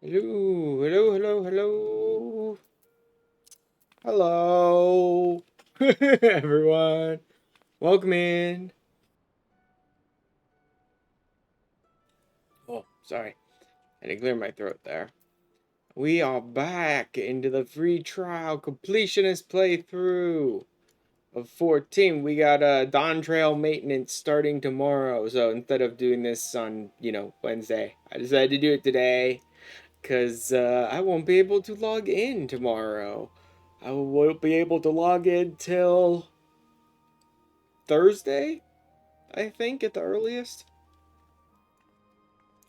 Hello, hello, hello, hello. Hello, everyone. Welcome in. Oh, sorry. I had to clear my throat there. We are back into the free trial completionist playthrough of 14. We got Dawn Trail maintenance starting tomorrow. So instead of doing this on, Wednesday, I decided to do it today. Because I won't be able to log in tomorrow. I won't be able to log in till Thursday, I think, at the earliest.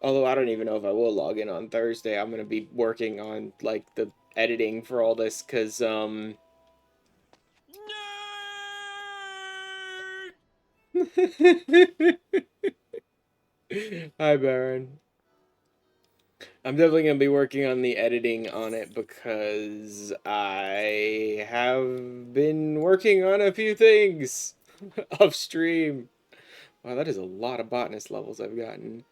Although I don't even know if I will log in on Thursday. I'm going to be working on, like, the editing for all this, because, Hi, Baron. I'm definitely going to be working on the editing on it because I have been working on a few things off stream. Wow, that is a lot of botanist levels I've gotten.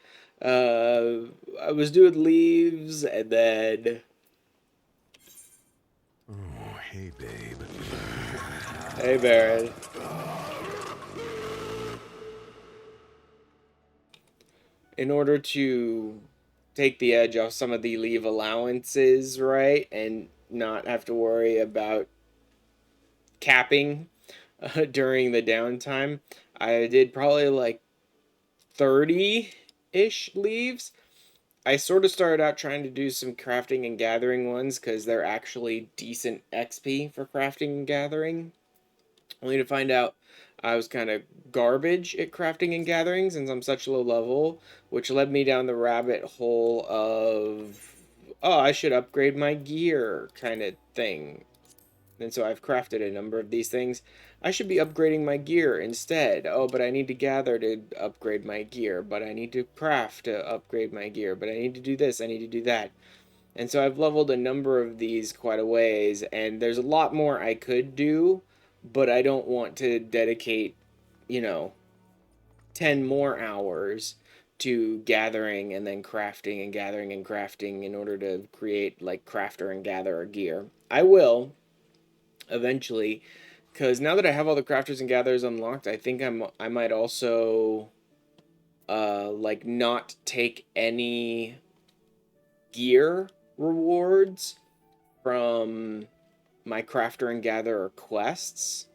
I was doing leaves and then. Oh, hey, babe. Hey, Baron. In order to take the edge off some of the leave allowances, right, and not have to worry about capping during the downtime, I did probably like 30-ish leaves. I sort of started out trying to do some crafting and gathering ones because they're actually decent XP for crafting and gathering. Only to find out I was kind of garbage at crafting and gathering since I'm such low level, which led me down the rabbit hole of, oh, I should upgrade my gear kind of thing. And so I've crafted a number of these things. I should be upgrading my gear instead. Oh, but I need to gather to upgrade my gear. But I need to craft to upgrade my gear. But I need to do this. I need to do that. And so I've leveled a number of these quite a ways. And there's a lot more I could do. But I don't want to dedicate, you know, 10 more hours to gathering and then crafting and gathering and crafting in order to create like crafter and gatherer gear. I will eventually, because now that I have all the crafters and gatherers unlocked, I think I might also like not take any gear rewards from my crafter and gatherer quests.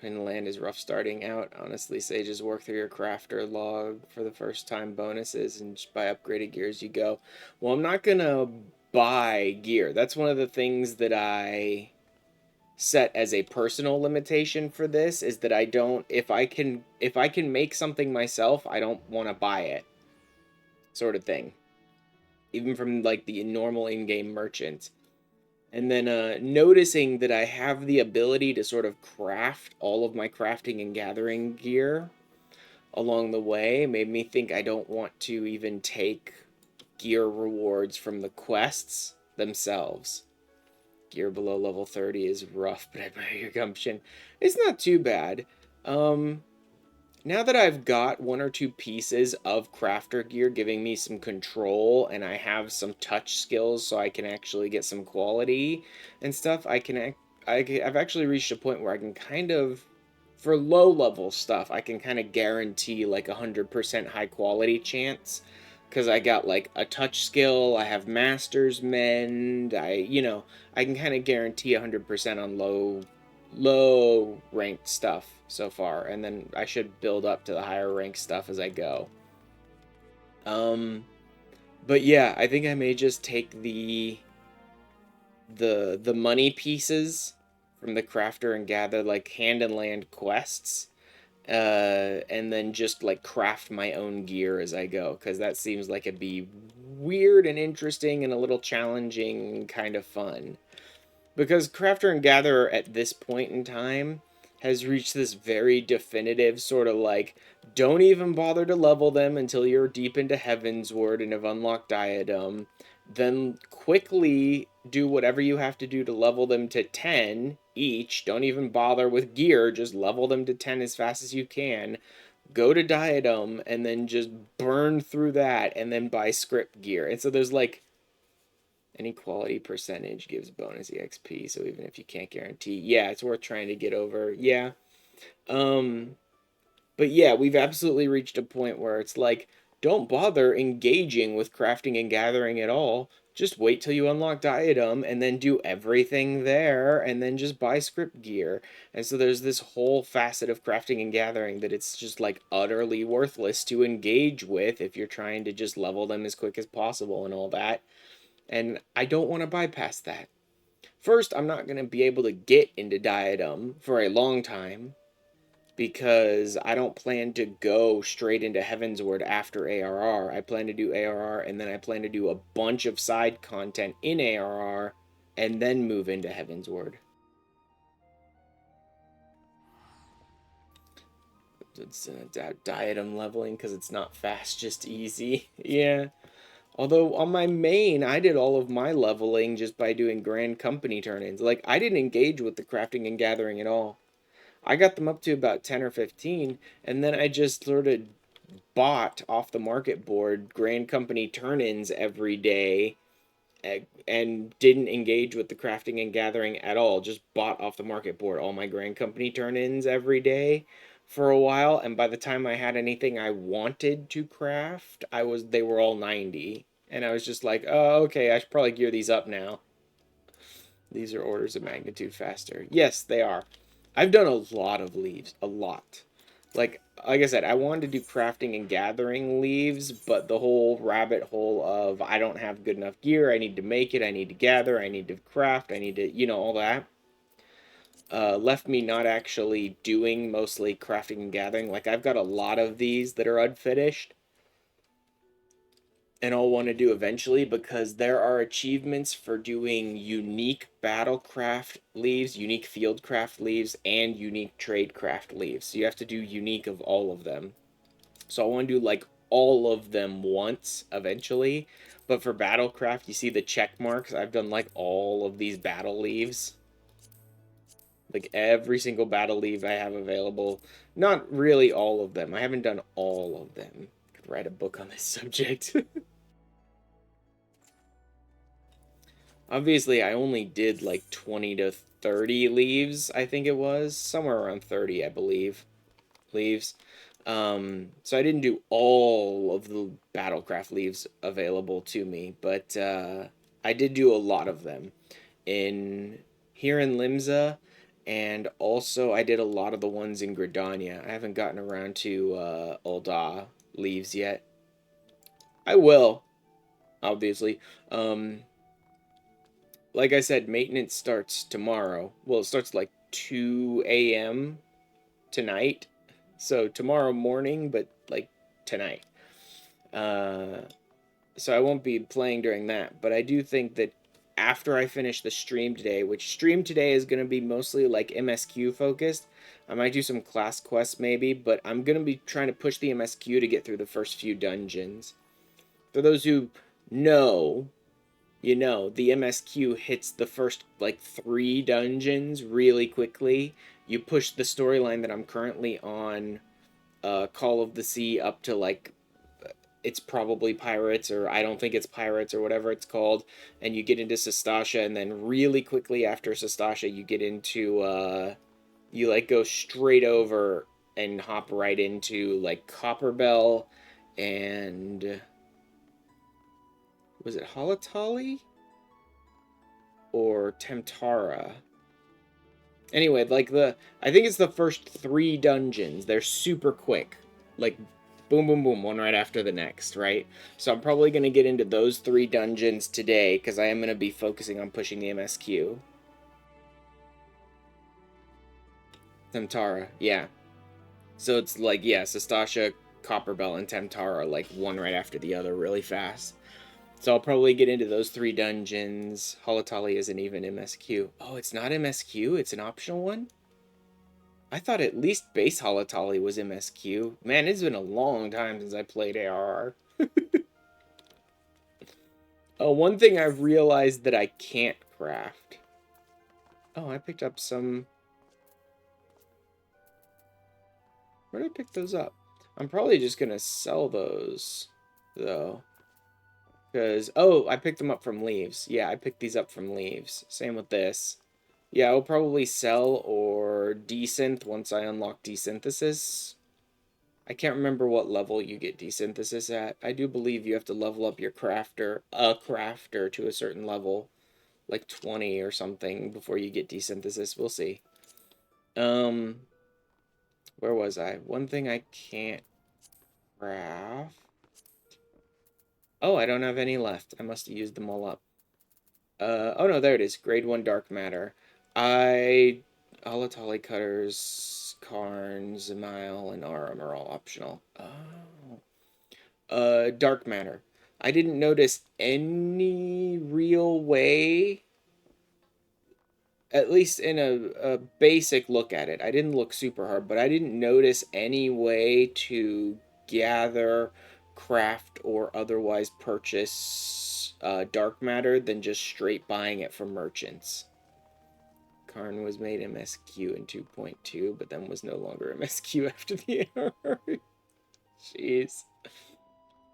And land is rough starting out. Honestly, sages work through your crafter log for the first time bonuses, and just buy upgraded gear as you go. Well, I'm not gonna buy gear. That's one of the things that I set as a personal limitation for this, is that I don't, if I can make something myself, I don't want to buy it, sort of thing, even from like the normal in-game merchant. And then noticing that I have the ability to sort of craft all of my crafting and gathering gear along the way made me think I don't want to even take gear rewards from the quests themselves. Gear below level 30 is rough, but I admire your gumption. It's not too bad. Um, Now that I've got one or two pieces of crafter gear giving me some control, and I have some touch skills so I can actually get some quality and stuff, I've actually reached a point where I can kind of, for low level stuff, I can kind of guarantee like 100% high quality chance. Because I got like a touch skill, I have master's mend, I can kind of guarantee 100% on low ranked stuff so far, and then I should build up to the higher ranked stuff as I go. Um, but yeah, I think I may just take the money pieces from the crafter and gather like hand and land quests, and then just like craft my own gear as I go, because that seems like it'd be weird and interesting and a little challenging, kind of fun. Because crafter and gatherer at this point in time has reached this very definitive sort of like, don't even bother to level them until you're deep into Heavensward and have unlocked Diadem. Then quickly do whatever you have to do to level them to 10 each. Don't even bother with gear, just level them to 10 as fast as you can. go to Diadem, and then just burn through that, and then buy script gear. And so there's like any quality percentage gives bonus EXP. So even if you can't guarantee, yeah, it's worth trying to get over. Yeah. Um, but yeah, we've absolutely reached a point where it's like, don't bother engaging with crafting and gathering at all. Just wait till you unlock Diadem and then do everything there and then just buy script gear. And so there's this whole facet of crafting and gathering that it's just like utterly worthless to engage with if you're trying to just level them as quick as possible and all that. And I don't want to bypass that. First, I'm not going to be able to get into Diadem for a long time because I don't plan to go straight into Heavensward after ARR. I plan to do ARR and then I plan to do a bunch of side content in ARR and then move into Heavensward. It's Diadem leveling because it's not fast, just easy. Yeah. Although on my main, I did all of my leveling just by doing Grand Company turn-ins. Like, I didn't engage with the crafting and gathering at all. I got them up to about 10 or 15, and then I just sort of bought off the market board Grand Company turn-ins every day and didn't engage with the crafting and gathering at all. Just bought off the market board all my Grand Company turn-ins every day for a while, and by the time I had anything I wanted to craft, they were all 90. And I was just like, oh, okay, I should probably gear these up now. These are orders of magnitude faster. Yes, they are. I've done a lot of leaves. A lot. Like I said, I wanted to do crafting and gathering leaves, but the whole rabbit hole of I don't have good enough gear, I need to make it, I need to gather, I need to craft, I need to, all that, left me not actually doing mostly crafting and gathering. Like, I've got a lot of these that are unfinished, and I'll want to do eventually because there are achievements for doing unique battlecraft leaves, unique fieldcraft leaves, and unique tradecraft leaves. So you have to do unique of all of them. So I want to do like all of them once eventually. But for battlecraft, you see the check marks. I've done like all of these battle leaves. Like every single battle leave I have available. Not really all of them. I haven't done all of them. I could write a book on this subject. Obviously, I only did like 20 to 30 leaves, I think it was. Somewhere around 30, I believe, leaves. So I didn't do all of the Battlecraft leaves available to me, but I did do a lot of them in here in Limsa, and also I did a lot of the ones in Gridania. I haven't gotten around to Ul'dah leaves yet. I will, obviously. Um, like I said, maintenance starts tomorrow. Well, it starts like 2 a.m. tonight. So tomorrow morning, but like tonight. Uh, so I won't be playing during that. But I do think that after I finish the stream today, which stream today is going to be mostly like MSQ focused, I might do some class quests maybe, but I'm going to be trying to push the MSQ to get through the first few dungeons. For those who know, the MSQ hits the first like 3 dungeons really quickly. You push the storyline that I'm currently on, Call of the Sea, up to like it's probably pirates, or I don't think it's pirates, or whatever it's called, and you get into Sestasha, and then really quickly after Sestasha you get into you like go straight over and hop right into like Copperbell and was it Halatali or Temptara? Anyway, like I think it's the first 3 dungeons. They're super quick. Like boom boom boom, one right after the next, right? So I'm probably going to get into those 3 dungeons today cuz I am going to be focusing on pushing the MSQ. Temptara, yeah. So it's like, yeah, Sestasha, Copperbell, and Temptara are like one right after the other really fast. So I'll probably get into those 3 dungeons. Halatali isn't even MSQ. Oh, it's not MSQ? It's an optional one? I thought at least base Halatali was MSQ. Man, it's been a long time since I played ARR. Oh, one thing I've realized that I can't craft. Oh, I picked up some... Where did I pick those up? I'm probably just gonna sell those, though. Because, oh, I picked them up from leaves. Yeah, I picked these up from leaves. Same with this. Yeah, I'll probably sell or desynth once I unlock desynthesis. I can't remember what level you get desynthesis at. I do believe you have to level up your crafter to a certain level, like 20 or something, before you get desynthesis. We'll see. Um, where was I? One thing I can't craft. Oh, I don't have any left. I must have used them all up. Oh no, there it is. Grade 1 dark matter. I Alatali cutters, Karn, Zemail, and Arum are all optional. Oh. Dark matter. I didn't notice any real way, at least in a basic look at it. I didn't look super hard, but I didn't notice any way to gather, craft, or otherwise purchase dark matter than just straight buying it from merchants. Karn was made MSQ in 2.2, but then was no longer MSQ after the error. Jeez.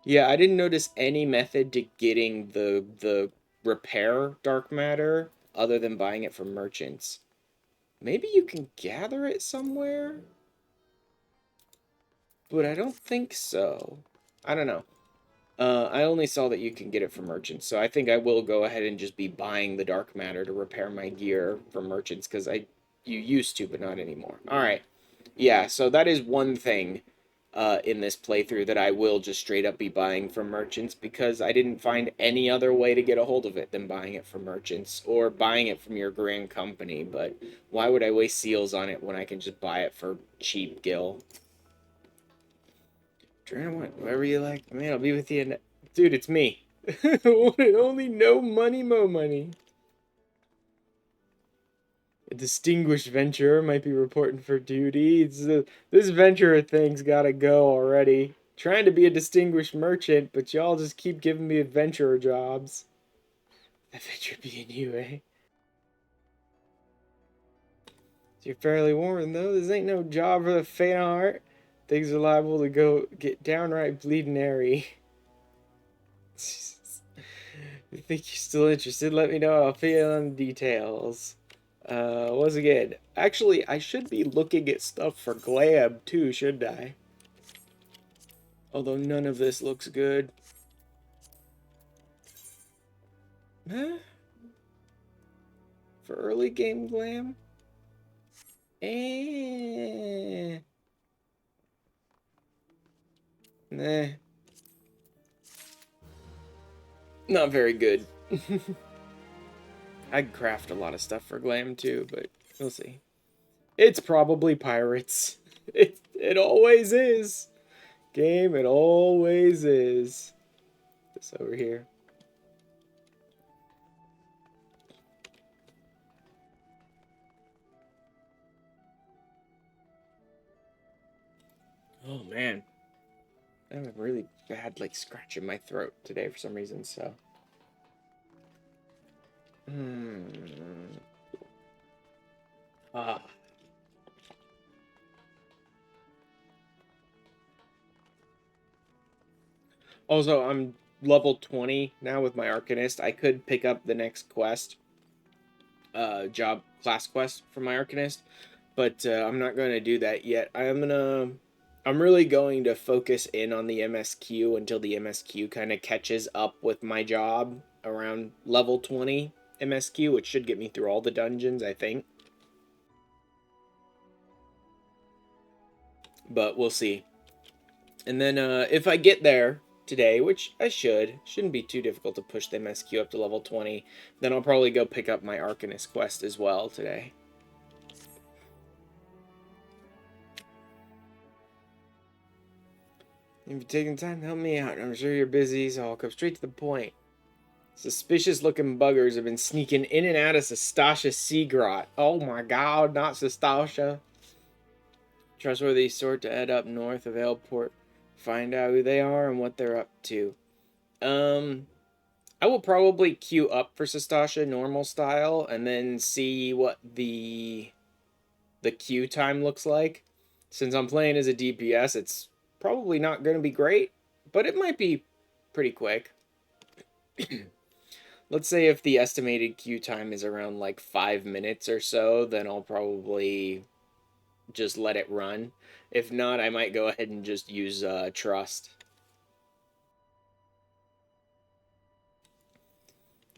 Yeah, I didn't notice any method to getting the repair dark matter other than buying it from merchants. Maybe you can gather it somewhere, but I don't think so. I don't know. I only saw that you can get it from merchants, so I think I will go ahead and just be buying the dark matter to repair my gear from merchants because you used to, but not anymore. All right, yeah. So that is one thing in this playthrough that I will just straight up be buying from merchants because I didn't find any other way to get a hold of it than buying it from merchants or buying it from your grand company. But why would I waste seals on it when I can just buy it for cheap, Gil? Whatever you like, man, I'll be with you. Dude, it's me. One and only no money, mo money. A distinguished venturer might be reporting for duty. This venturer thing's gotta go already. Trying to be a distinguished merchant, but y'all just keep giving me adventurer jobs. Adventure being you, eh? You're fairly warned, though. This ain't no job for the faint of heart. Things are liable to go get downright bleeding airy. If you think you're still interested, let me know. I'll fill you in the details. Once again, actually, I should be looking at stuff for glam too, shouldn't I? Although none of this looks good. Huh? For early game glam? Eh. Nah. Not very good. I'd craft a lot of stuff for glam too, but we'll see. It's probably pirates. It always is. Game, it always is. This over here. Oh man. I have a really bad like scratch in my throat today for some reason, so. Ah. Also, I'm level 20 now with my Arcanist. I could pick up the next quest, job class quest for my Arcanist, but I'm not going to do that yet. I'm really going to focus in on the MSQ until the MSQ kind of catches up with my job around level 20 MSQ, which should get me through all the dungeons, I think. But we'll see. And then if I get there today, which I shouldn't be too difficult to push the MSQ up to level 20, then I'll probably go pick up my Arcanist quest as well today. If you're taking time to help me out, I'm sure you're busy, so I'll come straight to the point. Suspicious looking buggers have been sneaking in and out of Sestasha Seagrot. Oh my god, not Sestasha. Trustworthy sort to head up north of Airport. Find out who they are and what they're up to. I will probably queue up for Sestasha normal style and then see what the queue time looks like. Since I'm playing as a DPS, it's probably not going to be great, but it might be pretty quick. Let's say if the estimated queue time is around like 5 minutes or so, then I'll probably just let it run. If not, I might go ahead and just use trust.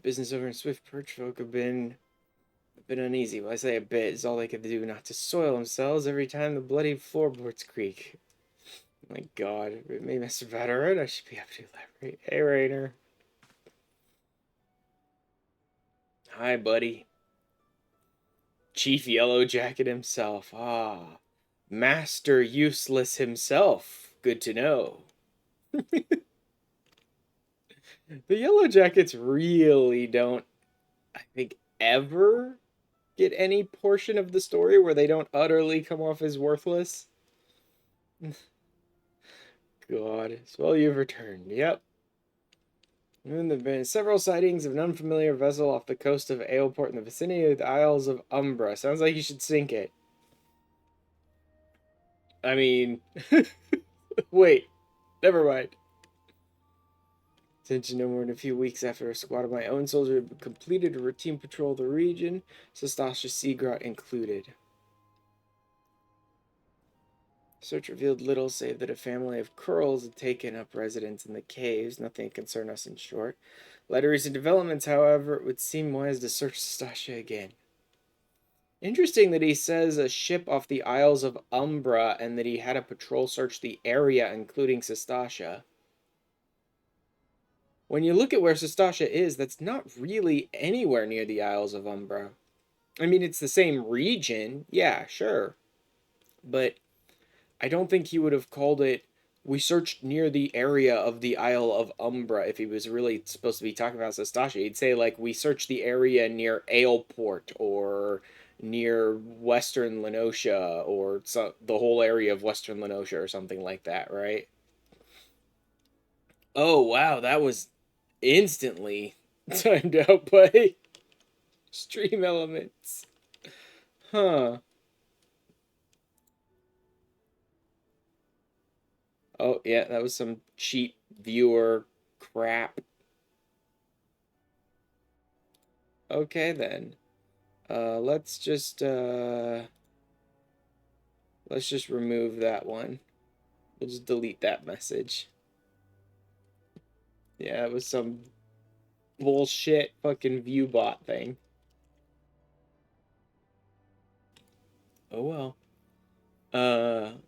Business over in Swift Perch folk have been a bit uneasy. Well, I say a bit is all they could do not to soil themselves every time the bloody floorboards creak. My God, it may Mr. Veteran. I should be up to elaborate. Hey, Rainer. Hi, buddy. Chief Yellow Jacket himself. Ah, Master Useless himself. Good to know. The Yellow Jackets really don't, I think, ever get any portion of the story where they don't utterly come off as worthless. God. Well, you've returned. Yep. And there have been several sightings of an unfamiliar vessel off the coast of Aleport in the vicinity of the Isles of Umbra. Sounds like you should sink it. I mean, wait. Never mind. Attention no more than a few weeks after a squad of my own soldiers had completed a routine patrol of the region, Sastasha Seagrot included. Search revealed little save that a family of Kurls had taken up residence in the caves. Nothing to concern us, in short. Later recent developments, however, it would seem wise to search Sastasha again. Interesting that he says a ship off the Isles of Umbra and that he had a patrol search the area, including Sastasha. When you look at where Sastasha is, that's not really anywhere near the Isles of Umbra. I mean, it's the same region, yeah, sure. But I don't think he would have called it, we searched near the area of the Isle of Umbra if he was really supposed to be talking about Sastasha. He'd say, like, we searched the area near Aleport or near Western Lenosha or the whole area of Western Lenosha or something like that, right? Oh, wow, that was instantly timed out by stream elements. Huh. Oh, yeah, that was some cheap viewer crap. Okay, then. Let's just remove that one. We'll just delete that message. Yeah, it was some bullshit fucking view bot thing. Oh well.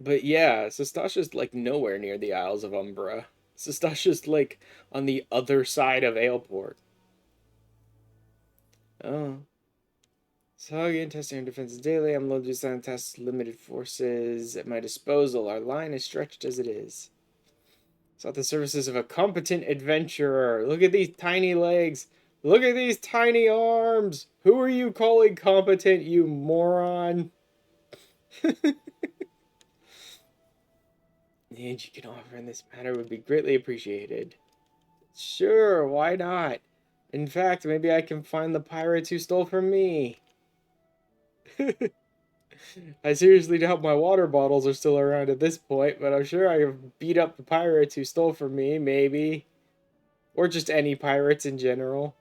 But yeah, Sastasha's like nowhere near the Isles of Umbra. Sastasha's like on the other side of Aleport. Oh. So again, testing our defenses daily. I'm loaded to design tests, limited forces at my disposal. Our line is stretched as it is. Sought the services of a competent adventurer. Look at these tiny legs. Look at these tiny arms. Who are you calling competent, you moron? The aid you can offer in this matter would be greatly appreciated. Sure, why not? In fact, maybe I can find the pirates who stole from me. I seriously doubt my water bottles are still around at this point, but I'm sure I can beat up the pirates who stole from me, maybe. Or just any pirates in general.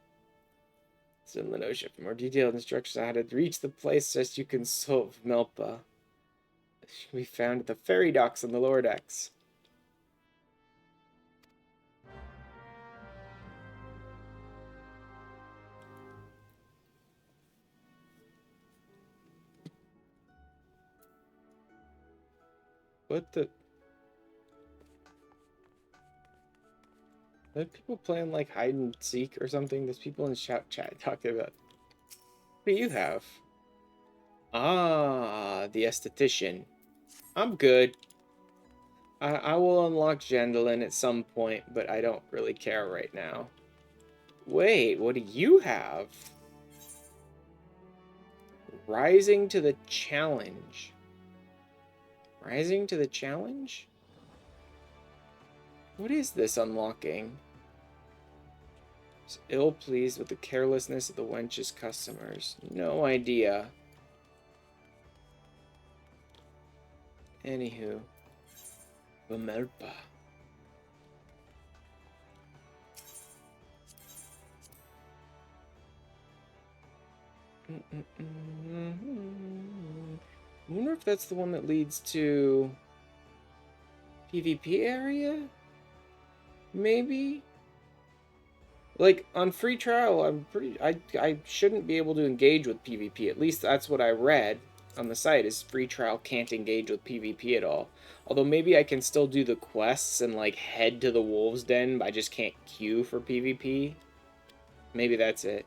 So in Lenosha, for more detailed instructions on how to reach the place, just you consult Melpa. It can be found at the ferry docks on the lower decks. What the? Are people playing like hide and seek or something? There's people in the chat talking about. What do you have? Ah, the esthetician. I'm good. I will unlock Gendalin at some point, but I don't really care right now. Wait, what do you have? Rising to the challenge. Rising to the challenge? What is this unlocking? Is ill pleased with the carelessness of the wench's customers. No idea. Anywho. Vamelpa. I wonder if that's the one that leads to PvP area? Maybe? Like, on free trial, I shouldn't be able to engage with PvP. At least that's what I read on the site, is free trial can't engage with PvP at all. Although maybe I can still do the quests and, like, head to the wolves' den, but I just can't queue for PvP. Maybe that's it.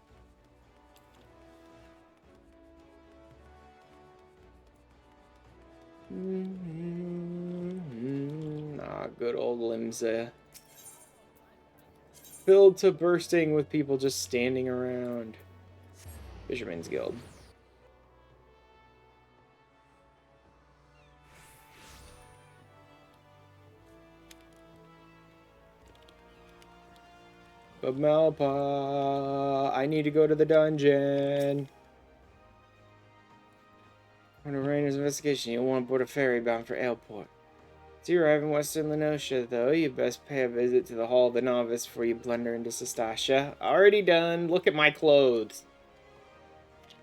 Ah, good old Limsa. Filled to bursting with people just standing around. Fisherman's Guild. But Malpa, I need to go to the dungeon. On a Rainer's investigation, you'll want to board a ferry bound for Aleport. To your arrive in Western Lenosha, though, you best pay a visit to the Hall of the Novice before you blunder into Sestasha. Already done. Look at my clothes.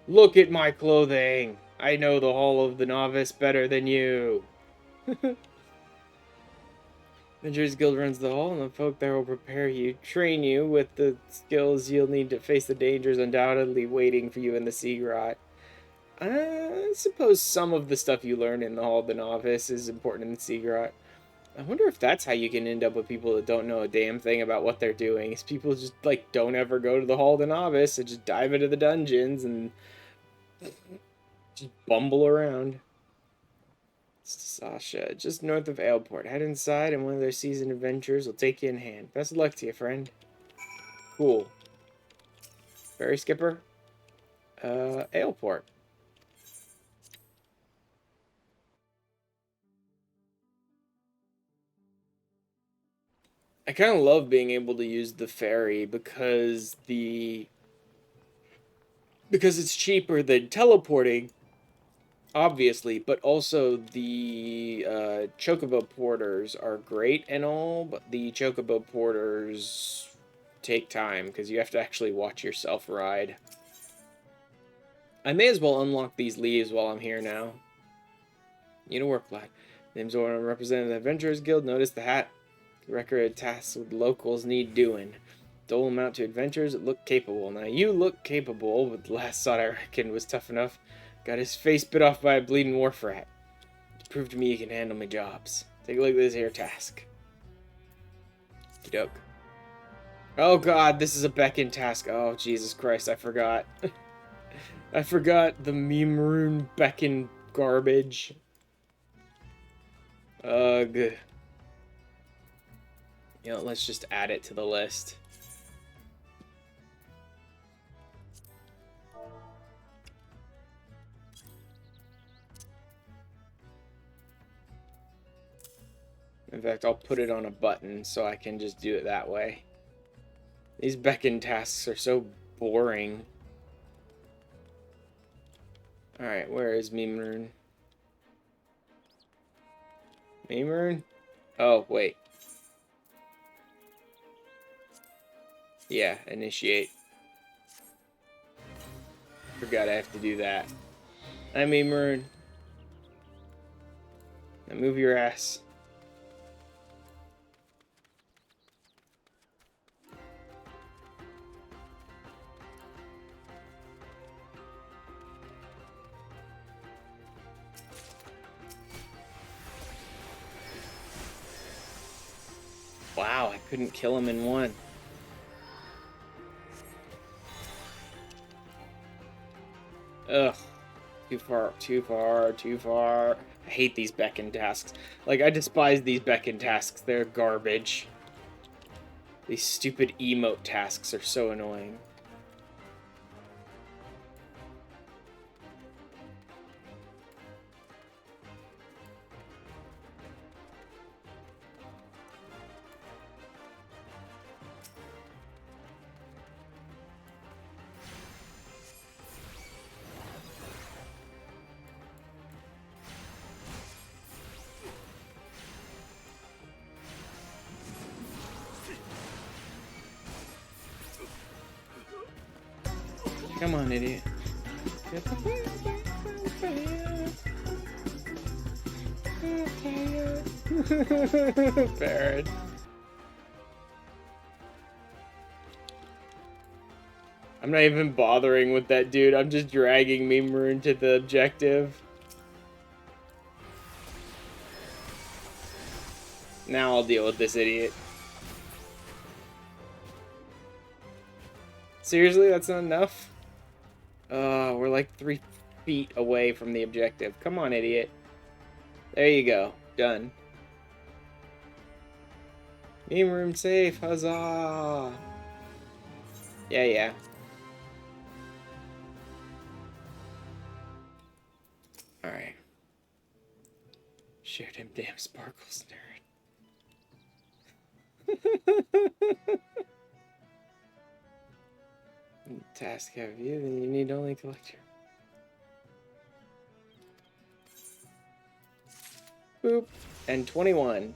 Look at my clothing. I know the Hall of the Novice better than you. Adventurers Guild runs the hall, and the folk there will prepare you, train you with the skills you'll need to face the dangers undoubtedly waiting for you in the sea grot. I suppose some of the stuff you learn in the Hall of the Novice is important in the sea grot. I wonder if that's how you can end up with people that don't know a damn thing about what they're doing. Is people just, like, don't ever go to the Hall of the Novice and just dive into the dungeons and just bumble around. Sasha, just north of Aleport. Head inside, and one of their seasoned adventurers will take you in hand. Best of luck to you, friend. Cool. Ferry skipper. Aleport. I kind of love being able to use the ferry because it's cheaper than teleporting, obviously, but also the chocobo porters are great and all, but the chocobo porters take time because you have to actually watch yourself ride. I may as well unlock these leaves while I'm here now. You to work, lad. Name's Oren, representing the Adventurers Guild. Notice the hat. The record of tasks with locals need doing. Dole them out to adventurers that look capable. Now, you look capable, but the last shot I reckon was tough enough. Got his face bit off by a bleeding wharf rat. Prove to me you can handle my jobs. Take a look at this here task. Doke. Oh god, this is a beckon task. Oh, Jesus Christ, I forgot. I forgot the meme rune beckon garbage. Ugh. You know, let's just add it to the list. In fact, I'll put it on a button so I can just do it that way. These beckon tasks are so boring. Alright, where is Meme Rune? Meme Rune? Oh, wait. Yeah, initiate. Forgot I have to do that. Hi, Meme Rune. Now move your ass. Wow, I couldn't kill him in one. Ugh. Too far, too far, too far. I hate these beckon tasks. Like, I despise these beckon tasks. They're garbage. These stupid emote tasks are so annoying. Come on, idiot. Parrot. I'm not even bothering with that dude. I'm just dragging Memer into the objective. Now I'll deal with this idiot. Seriously, that's not enough? We're like 3 feet away from the objective. Come on, idiot. There you go. Done. Meme room safe. Huzzah! Yeah, yeah. Alright. Shoot him, damn sparkles, nerd. Task have you, then you need only collect your... Boop. And 21.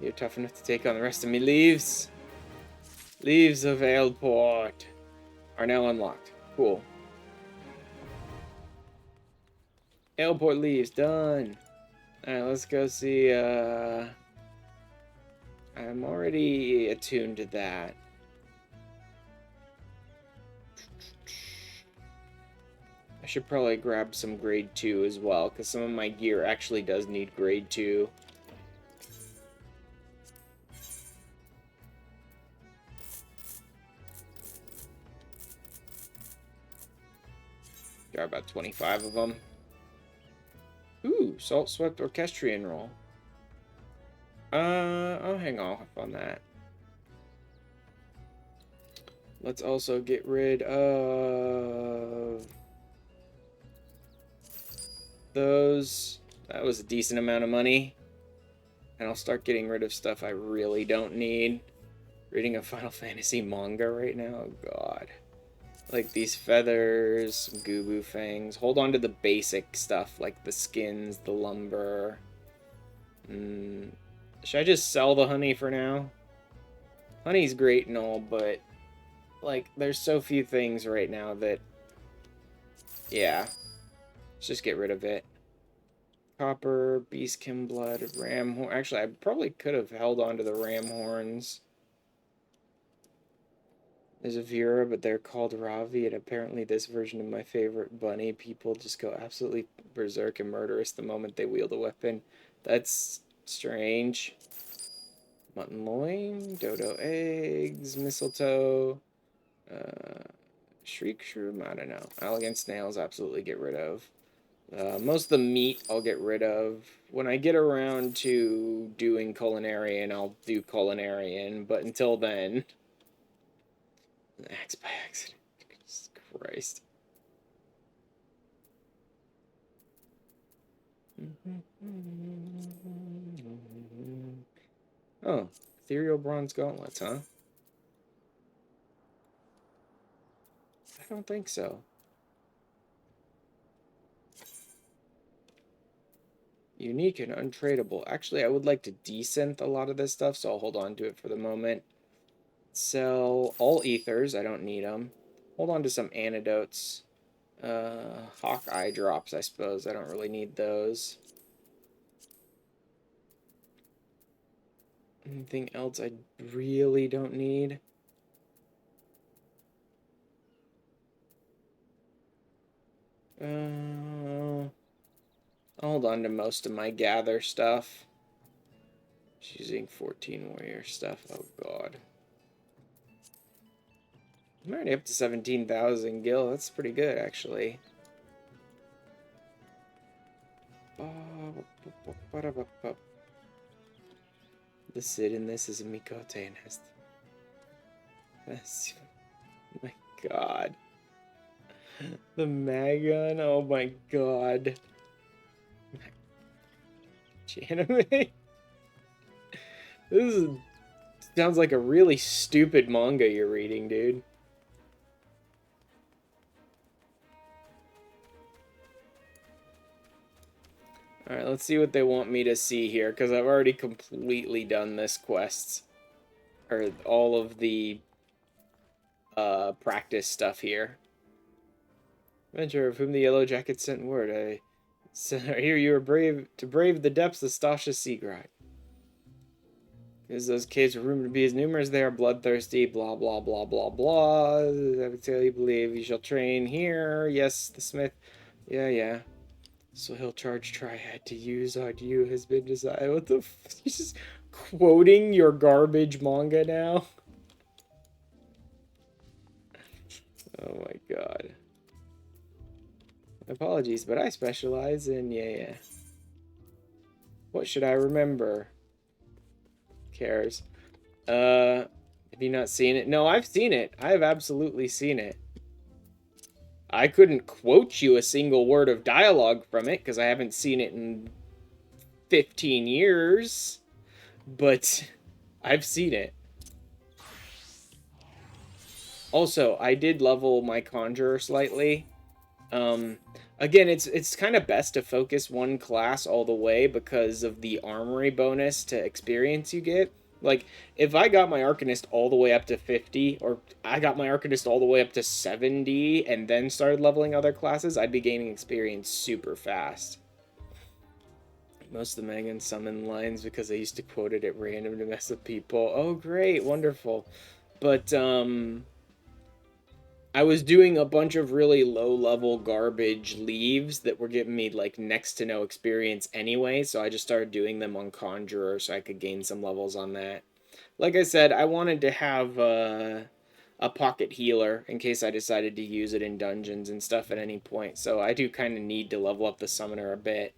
You're tough enough to take on the rest of me leaves. Leaves of Aleport are now unlocked. Cool. Aleport leaves, done. Alright, let's go see, I'm already attuned to that. I should probably grab some grade 2 as well, because some of my gear actually does need grade 2. There are about 25 of them. Ooh, Salt Swept Orchestrion roll. I'll hang off on that. Let's also get rid of those. That was a decent amount of money. And I'll start getting rid of stuff I really don't need. Reading a Final Fantasy manga right now? Oh, God. Like these feathers, some Gubu fangs. Hold on to the basic stuff, like the skins, the lumber. Should I just sell the honey for now? Honey's great and all, but like there's so few things right now that, yeah, let's just get rid of it. Copper, beastkin blood, ram horn. Actually, I probably could have held on to the ram horns. There's a Vera, but they're called Ravi, and apparently this version of my favorite bunny, people just go absolutely berserk and murderous the moment they wield a weapon. That's strange. Mutton loin, dodo eggs, mistletoe, shriek shroom, I don't know. Elegant snails, absolutely get rid of. Most of the meat I'll get rid of. When I get around to doing culinarian, I'll do culinarian, but until then... Axe by accident. Jesus Christ. Oh, ethereal bronze gauntlets, huh? I don't think so. Unique and untradeable. Actually, I would like to desynth a lot of this stuff, so I'll hold on to it for the moment. Sell all ethers. I don't need them. Hold on to some antidotes. Hawk eye drops, I suppose. I don't really need those. Anything else I really don't need? I'll hold on to most of my gather stuff. Just using 14 warrior stuff. Oh, God. I'm already up to 17,000 gil. That's pretty good, actually. The Sid in this is a Mikote nest. That's... Oh my God. The Magon? Oh my God. Anime? This sounds like a really stupid manga you're reading, dude. Alright, let's see what they want me to see here, because I've already completely done this quest. Or all of the practice stuff here. Venture of whom the yellow jacket sent word. I hear you are brave to brave the depths of Stasha Seagride. Because those caves are rumored to be as numerous as they are bloodthirsty, blah, blah, blah, blah, blah. I would tell you believe you shall train here. Yes, the smith. Yeah, yeah. So he'll charge Triad to use on you has been decided. What the He's just quoting your garbage manga now? Oh my god. Apologies, but I specialize in, yeah, yeah. What should I remember? Cares. Have you not seen it? No, I've seen it. I have absolutely seen it. I couldn't quote you a single word of dialogue from it because I haven't seen it in 15 years, but I've seen it. Also, I did level my Conjurer slightly. Um, Again, it's kind of best to focus one class all the way because of the armory bonus to experience you get. Like, if I got my Arcanist all the way up to 50, or I got my Arcanist all the way up to 70, and then started leveling other classes, I'd be gaining experience super fast. Most of the Megan summon lines because I used to quote it at random to mess with people. Oh, great, wonderful. But, I was doing a bunch of really low level garbage leaves that were giving me like next to no experience anyway, so I just started doing them on Conjurer so I could gain some levels on that. Like I said, I wanted to have a pocket healer in case I decided to use it in dungeons and stuff at any point, so I do kind of need to level up the summoner a bit.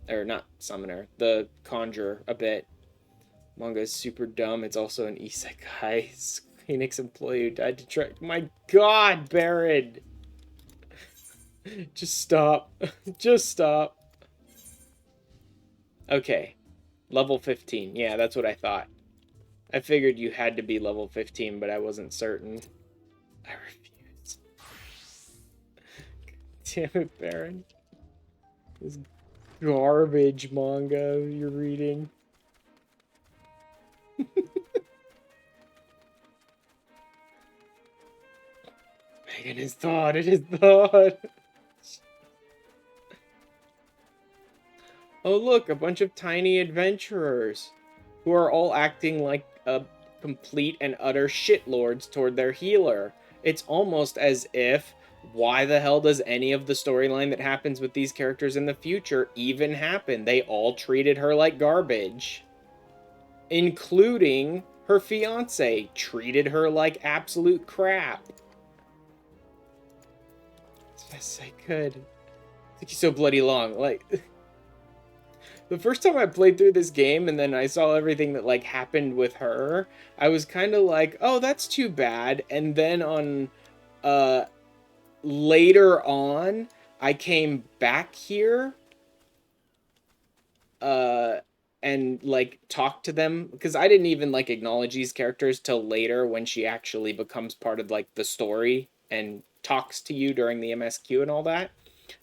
Or not summoner, the Conjurer a bit. Manga is super dumb. It's also an isekai. Phoenix employee who died to try. My God, Baron! Just stop. Just stop. Okay. Level 15. Yeah, that's what I thought. I figured you had to be level 15, but I wasn't certain. I refuse. Damn it, Baron. This garbage manga you're reading. Megan is thought. It is thought. Oh, look, a bunch of tiny adventurers who are all acting like complete and utter shitlords toward their healer. It's almost as if, why the hell does any of the storyline that happens with these characters in the future even happen? They all treated her like garbage, including her fiance, treated her like absolute crap. As best as I could. It took you so bloody long. Like, the first time I played through this game and then I saw everything that like happened with her, I was kind of like, "Oh, that's too bad." And then on uh later on, I came back here uh and like talked to them because I didn't even like acknowledge these characters till later when she actually becomes part of like the story and talks to you during the MSQ and all that.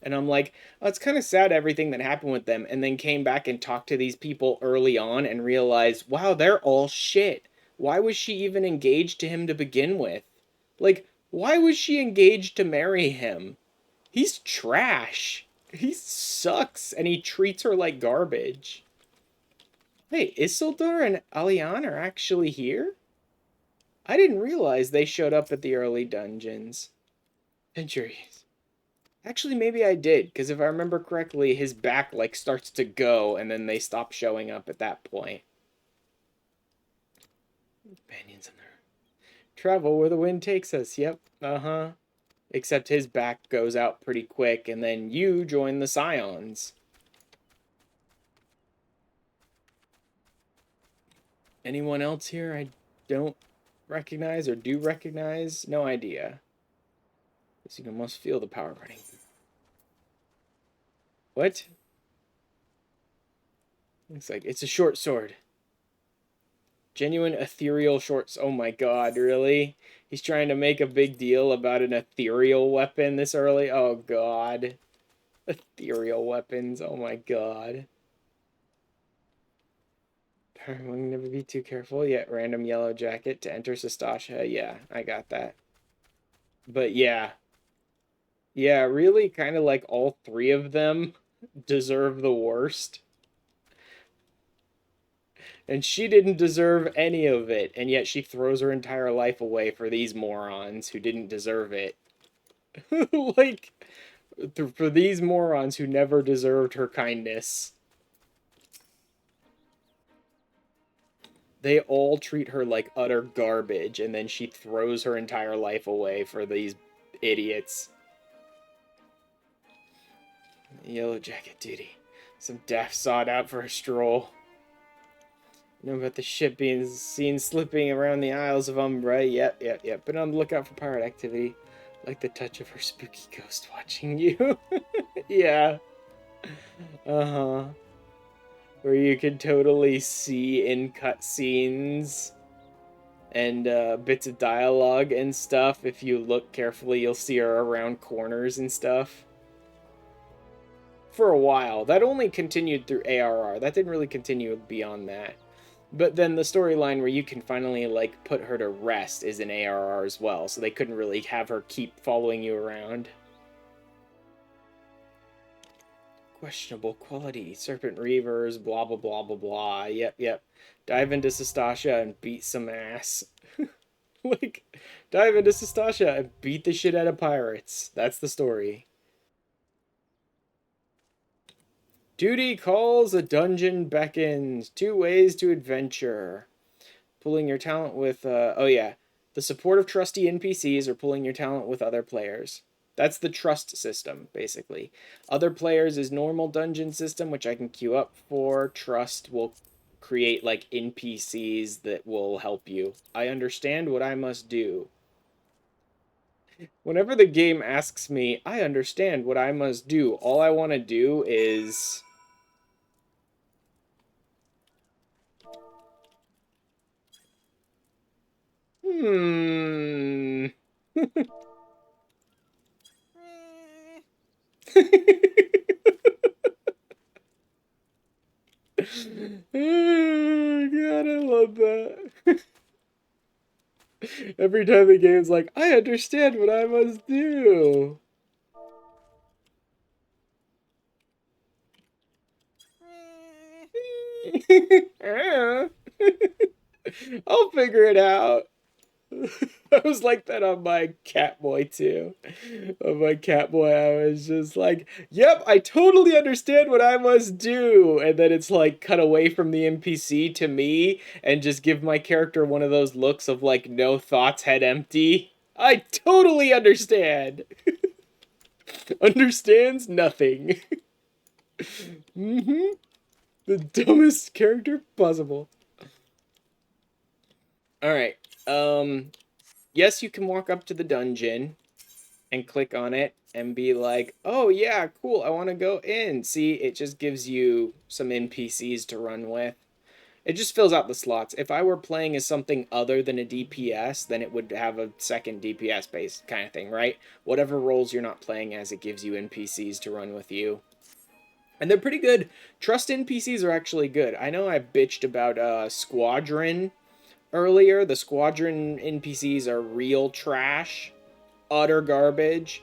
And I'm like, oh, it's kind of sad everything that happened with them. And then came back and talked to these people early on and realized, wow, they're all shit. Why was she even engaged to him to begin with? Like, why was she engaged to marry him? He's trash. He sucks and he treats her like garbage. Hey, Isildur and Alian are actually here? I didn't realize they showed up at the early dungeons. Centuries. Actually, maybe I did, because if I remember correctly, his back, like, starts to go, and then they stop showing up at that point. Companions in there. Travel where the wind takes us, yep, uh-huh. Except his back goes out pretty quick, and then you join the Scions. Anyone else here I don't recognize or do recognize? No idea. Guess you can almost feel the power running. What? Looks like it's a short sword. Genuine ethereal shorts. Oh my god, really? He's trying to make a big deal about an ethereal weapon this early? Oh god. Ethereal weapons. Oh my god. We'll never be too careful. Yet random yellow jacket to enter Sastasha. Yeah, I got that. But yeah. Yeah, really kind of like all three of them deserve the worst. And she didn't deserve any of it, and yet she throws her entire life away for these morons who didn't deserve it. Like, for these morons who never deserved her kindness. They all treat her like utter garbage, and then she throws her entire life away for these idiots. Yellow jacket duty. Some daft sawed out for a stroll. Know about the ship being seen slipping around the Isles of Umbra. Yep. Been on the lookout for pirate activity. Like the touch of her spooky ghost watching you. Yeah. Uh-huh. Where you can totally see in cutscenes and bits of dialogue and stuff. If you look carefully, you'll see her around corners and stuff. For a while. That only continued through ARR. That didn't really continue beyond that. But then the storyline where you can finally like put her to rest is in ARR as well, so they couldn't really have her keep following you around. Questionable quality, Serpent Reavers, blah blah blah blah blah. Yep. Dive into Sastasha and beat some ass. Like, dive into Sastasha and beat the shit out of pirates. That's the story. Duty calls, a dungeon beckons. Two ways to adventure. Pulling your talent with oh yeah, the support of trusty NPCs or pulling your talent with other players. That's the trust system, basically. Other players is normal dungeon system, which I can queue up for. Trust will create like NPCs that will help you. I understand what I must do. Whenever the game asks me, I understand what I must do, all I want to do is hmm. Oh, God, I love that. Every time the game's like, I understand what I must do. I'll figure it out. I was like that on my Catboy too. On my Catboy, I was just like, "Yep, I totally understand what I must do," and then it's like cut away from the NPC to me, and just give my character one of those looks of like no thoughts, head empty. I totally understand. Understands nothing. Mm-hmm. The dumbest character possible. All right. Yes, you can walk up to the dungeon and click on it and be like, oh yeah, cool, I want to go in. See, it just gives you some NPCs to run with. It just fills out the slots. If I were playing as something other than a DPS, then it would have a second DPS based kind of thing, right? Whatever roles you're not playing as, it gives you NPCs to run with you. And they're pretty good. Trust NPCs are actually good. I know I bitched about Squadron earlier. The Squadron NPCs are real trash, utter garbage.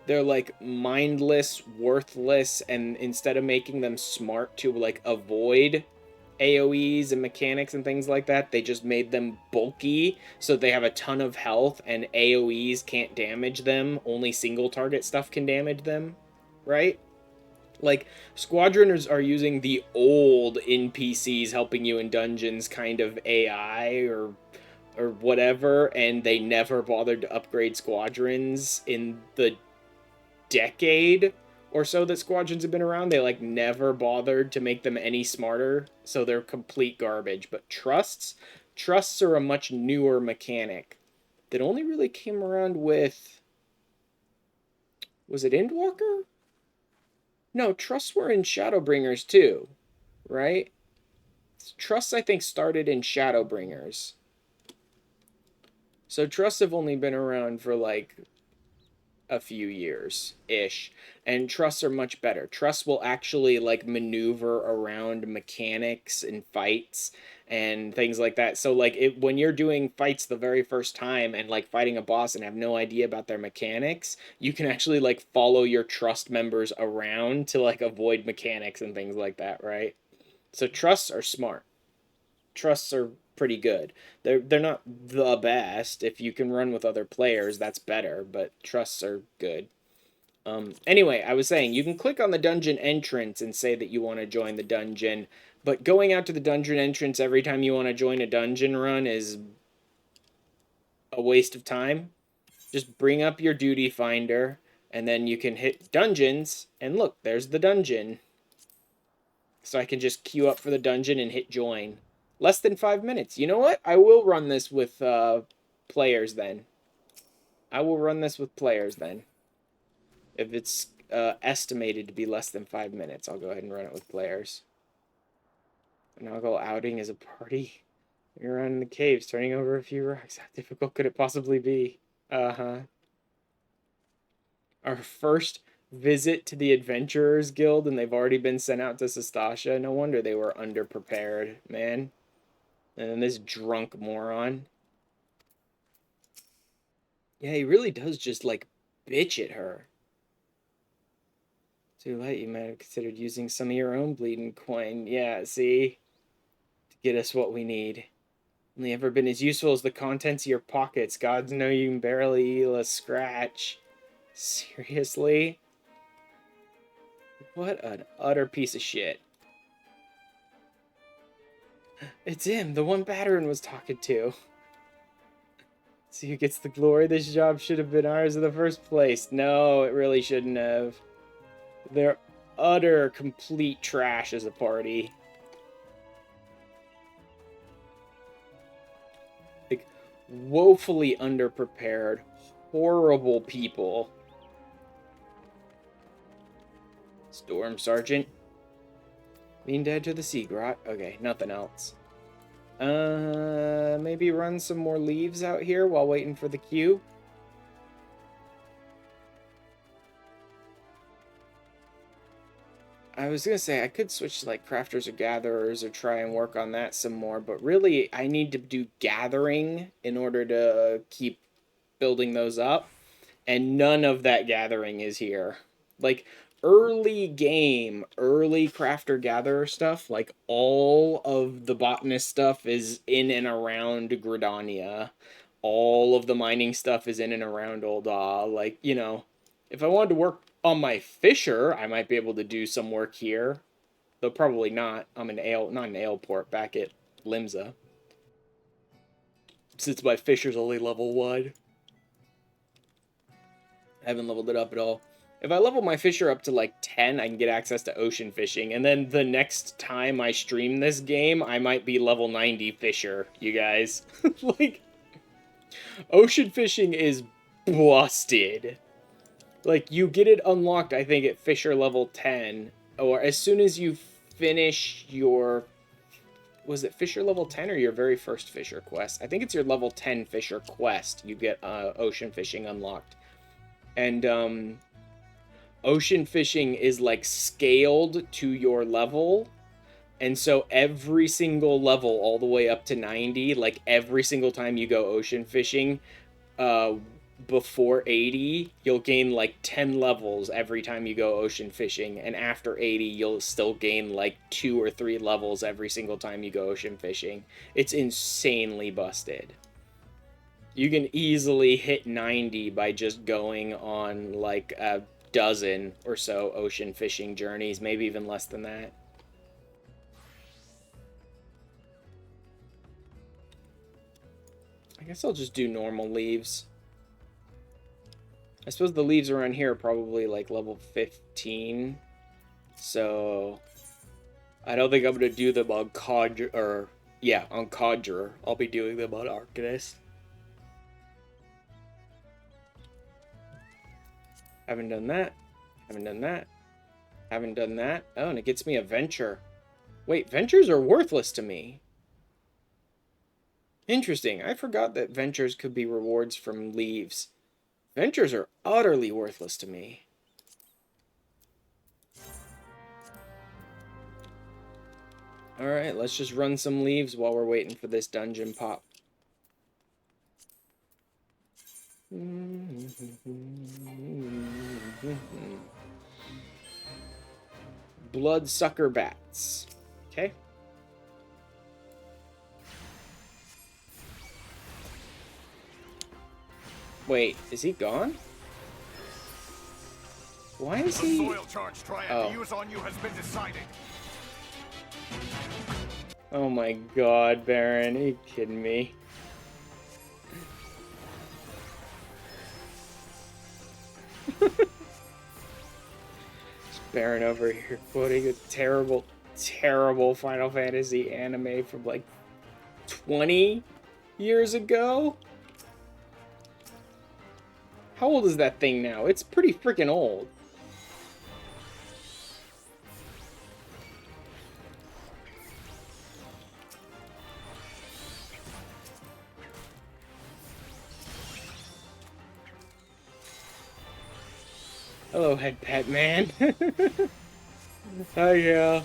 They're like mindless, worthless, and instead of making them smart to like avoid AoEs and mechanics and things like that, they just made them bulky so they have a ton of health and AoEs can't damage them. Only single target stuff can damage them, right? Like, Squadroners are using the old NPCs helping you in dungeons kind of AI or whatever, and they never bothered to upgrade squadrons in the decade or so that squadrons have been around. They like never bothered to make them any smarter, so they're complete garbage. But trusts are a much newer mechanic that only really came around with, was it Endwalker? No, trusts were in Shadowbringers too, right? Trusts I think started in Shadowbringers. So trusts have only been around for like a few years ish, and trusts are much better. Trusts will actually like maneuver around mechanics and fights and things like that. So like when you're doing fights the very first time and like fighting a boss and have no idea about their mechanics, you can actually like follow your trust members around to like avoid mechanics and things like that, right? So trusts are smart. Trusts are pretty good. They're not the best. If you can run with other players, that's better, but trusts are good. Anyway, I was saying you can click on the dungeon entrance and say that you want to join the dungeon, but going out to the dungeon entrance every time you want to join a dungeon run is a waste of time. Just bring up your duty finder, and then you can hit dungeons, and look, there's the dungeon. So I can just queue up for the dungeon and hit join. Less than 5 minutes. You know what? I will run this with players then. I will run this with players then. If it's estimated to be less than 5 minutes, I'll go ahead and run it with players. And I'll go outing as a party. You're around in the caves, turning over a few rocks. How difficult could it possibly be? Uh-huh. Our first visit to the Adventurers Guild, and they've already been sent out to Sastasha. No wonder they were underprepared, man. And then this drunk moron. Yeah, he really does just, like, bitch at her. Too late, you might have considered using some of your own bleeding coin. Yeah, see? To get us what we need. Only ever been as useful as the contents of your pockets. Gods know you can barely heal a scratch. Seriously? What an utter piece of shit. It's him, the one Batterin was talking to. See who gets the glory? This job should have been ours in the first place. No, it really shouldn't have. They're utter, complete trash as a party. Like, woefully underprepared. Horrible people. Storm Sergeant. Lean dead to the sea grot. Okay, nothing else. Maybe run some more leaves out here while waiting for the queue. I was gonna say I could switch to like crafters or gatherers or try and work on that some more, but really I need to do gathering in order to keep building those up, and none of that gathering is here. Like early game, early crafter gatherer stuff, like all of the botanist stuff is in and around Gridania. All of the mining stuff is in and around Ul'dah. Like, you know, if I wanted to work on my fisher, I might be able to do some work here. Though probably not. I'm in not in Aleport, back at Limsa. Since my fisher's only level 1. I haven't leveled it up at all. If I level my fisher up to like 10, I can get access to ocean fishing. And then the next time I stream this game, I might be level 90 fisher, you guys. Like, ocean fishing is busted. Like, you get it unlocked, I think, at fisher level 10. Or as soon as you finish your... Was it fisher level 10 or your very first fisher quest? I think it's your level 10 fisher quest. You get ocean fishing unlocked. And ocean fishing is like scaled to your level, and so every single level all the way up to 90, like every single time you go ocean fishing uh before 80, you'll gain like 10 levels every time you go ocean fishing, and after 80 you'll still gain like 2 or 3 levels every single time you go ocean fishing. It's insanely busted. You can easily hit 90 by just going on like a dozen or so ocean fishing journeys, maybe even less than that. I guess I'll just do normal leaves. I suppose the leaves around here are probably like level 15. So I don't think I'm going to do them on Conjurer, or yeah, on Conjurer. I'll be doing them on Arcanist. Haven't done that. Haven't done that. Haven't done that. Oh, and it gets me a venture. Wait, ventures are worthless to me. Interesting. I forgot that ventures could be rewards from leaves. Adventures are utterly worthless to me. Alright, let's just run some leaves while we're waiting for this dungeon pop. Bloodsucker bats. Okay. Wait, is he gone? Why is he... The soil charge triad to use on you has been decided. Oh my god, Baron, are you kidding me? Baron over here quoting a terrible, terrible Final Fantasy anime from like 20 years ago? How old is that thing now? It's pretty freaking old. Hello, head pet man. Oh yeah.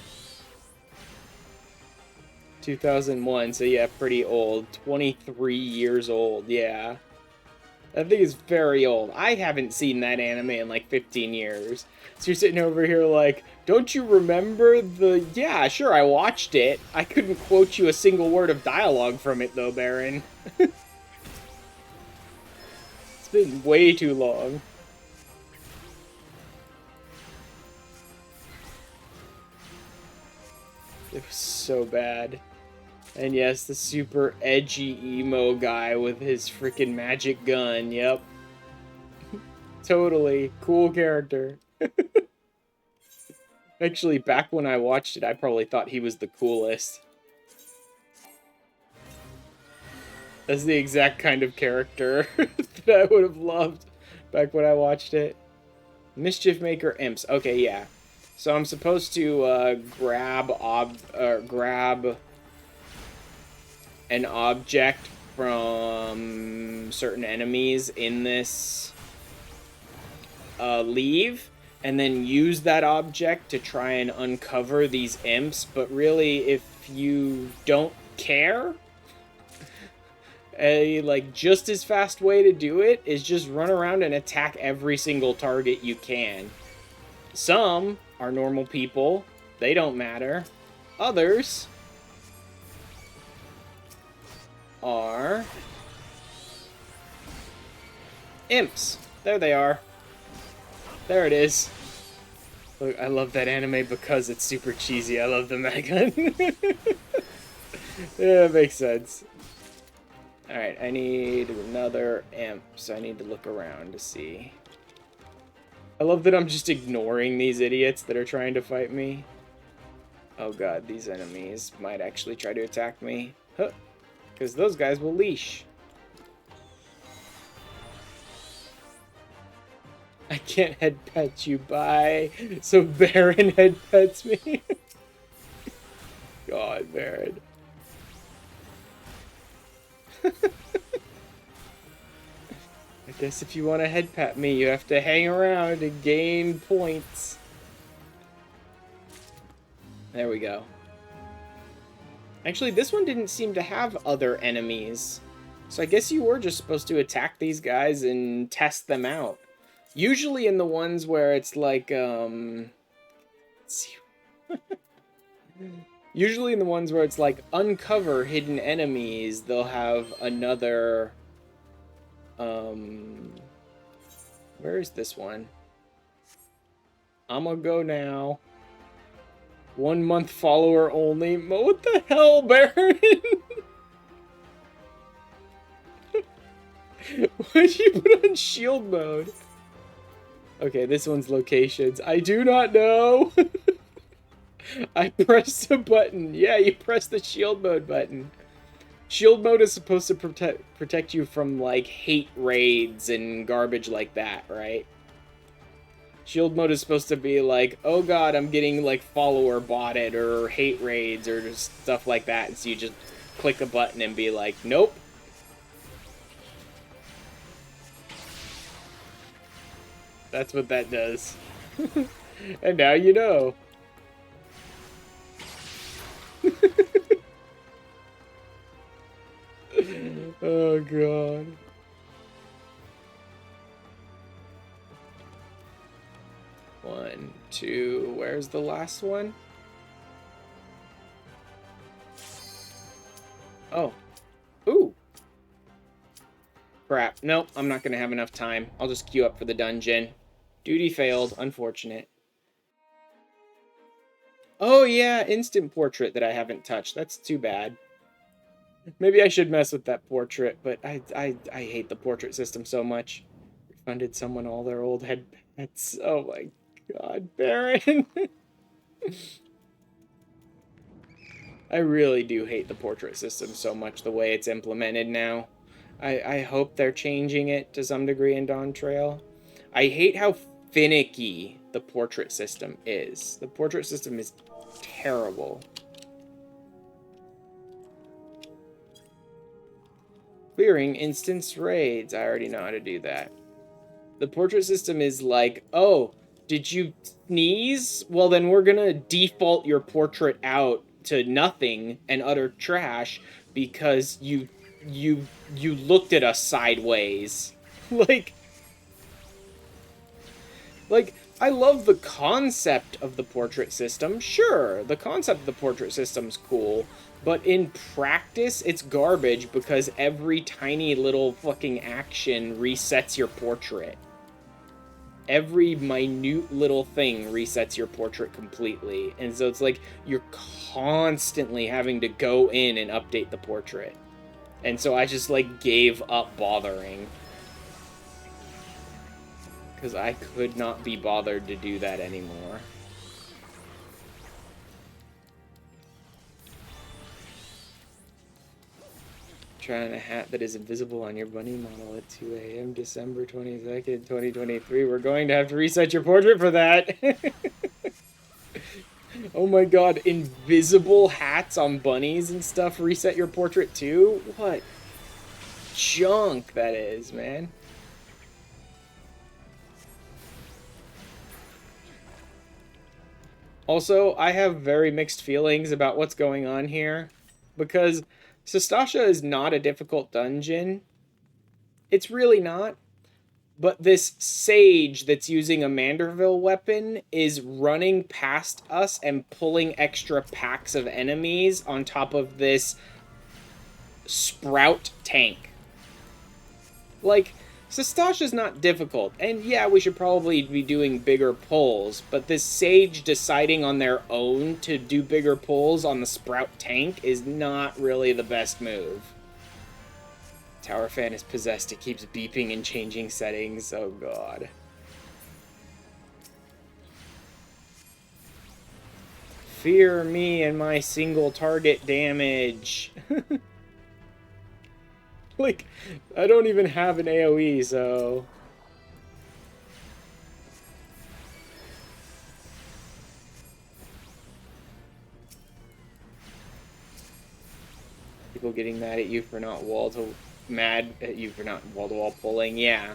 2001, so yeah, pretty old. 23 years old, yeah. That thing is very old. I haven't seen that anime in like 15 years. So you're sitting over here like, don't you remember the... Yeah, sure, I watched it. I couldn't quote you a single word of dialogue from it though, Baron. It's been way too long. It was so bad. And yes, the super edgy emo guy with his freaking magic gun, yep. Totally. Cool character. Actually, back when I watched it, I probably thought he was the coolest. That's the exact kind of character that I would have loved back when I watched it. Mischief Maker Imps. Okay, yeah. So I'm supposed to grab an object from certain enemies in this leave, and then use that object to try and uncover these imps. But really, if you don't care, a like just as fast way to do it is just run around and attack every single target you can. Some are normal people, they don't matter. Others are imps. There they are. There it is. Look, I love that anime because it's super cheesy. I love the Megan. Yeah, it makes sense. Alright, I need another imp, so I need to look around to see. I love that I'm just ignoring these idiots that are trying to fight me. Oh god, these enemies might actually try to attack me. Huh. Because those guys will leash. I can't head pet you, bye. So Baron head pets me. God, Baron. I guess if you want to head pat me, you have to hang around and gain points. There we go. Actually, this one didn't seem to have other enemies. So I guess you were just supposed to attack these guys and test them out. Usually in the ones where it's like, let's see. Usually in the ones where it's like uncover hidden enemies, they'll have another, where is this one? I'ma go now. 1 month follower only. What the hell, Baron? Why'd you put on shield mode? Okay, this one's locations. I do not know. I pressed a button. Yeah, you pressed the shield mode button. Shield mode is supposed to protect you from, like, hate raids and garbage like that, right? Shield mode is supposed to be like, oh god, I'm getting, like, follower botted or hate raids or stuff like that. And so you just click a button and be like, nope. That's what that does. And now you know. Oh, God. One, two, where's the last one? Oh. Ooh. Crap. Nope, I'm not gonna have enough time. I'll just queue up for the dungeon. Duty failed. Unfortunate. Oh, yeah, instant portrait that I haven't touched. That's too bad. Maybe I should mess with that portrait, but I hate the portrait system so much. Refunded someone all their old head pets. Oh my god, Baron. I really do hate the portrait system so much the way it's implemented now. I hope they're changing it to some degree in Dawn Trail. I hate how finicky the portrait system is. The portrait system is terrible. Clearing instance raids. I already know how to do that. The portrait system is like, oh, did you sneeze? Well, then we're gonna default your portrait out to nothing and utter trash because you looked at us sideways. like I love the concept of the portrait system. Sure, the concept of the portrait system's cool, but in practice, it's garbage because every tiny little fucking action resets your portrait. Every minute little thing resets your portrait completely. And so it's like you're constantly having to go in and update the portrait. And so I just like gave up bothering. Because I could not be bothered to do that anymore. Trying a hat that is invisible on your bunny model at 2 a.m. December 22nd, 2023. We're going to have to reset your portrait for that. Oh my god, invisible hats on bunnies and stuff reset your portrait too? What junk that is, man. Also, I have very mixed feelings about what's going on here, because Sastasha is not a difficult dungeon. It's really not. But this sage that's using a Manderville weapon is running past us and pulling extra packs of enemies on top of this sprout tank. Like, Sastasha's not difficult, and yeah, we should probably be doing bigger pulls, but this sage deciding on their own to do bigger pulls on the sprout tank is not really the best move. Tower fan is possessed. It keeps beeping and changing settings. Oh, God. Fear me and my single target damage. Like, I don't even have an AoE, so... People getting mad at you for not mad at you for not wall-to-wall pulling, yeah.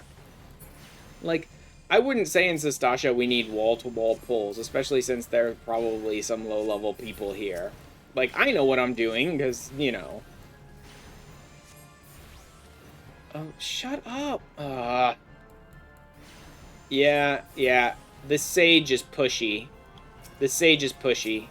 Like, I wouldn't say in Sastasha we need wall-to-wall pulls, especially since there's probably some low-level people here. Like, I know what I'm doing, because, you know. Oh, shut up! Yeah. This sage is pushy. This sage is pushy.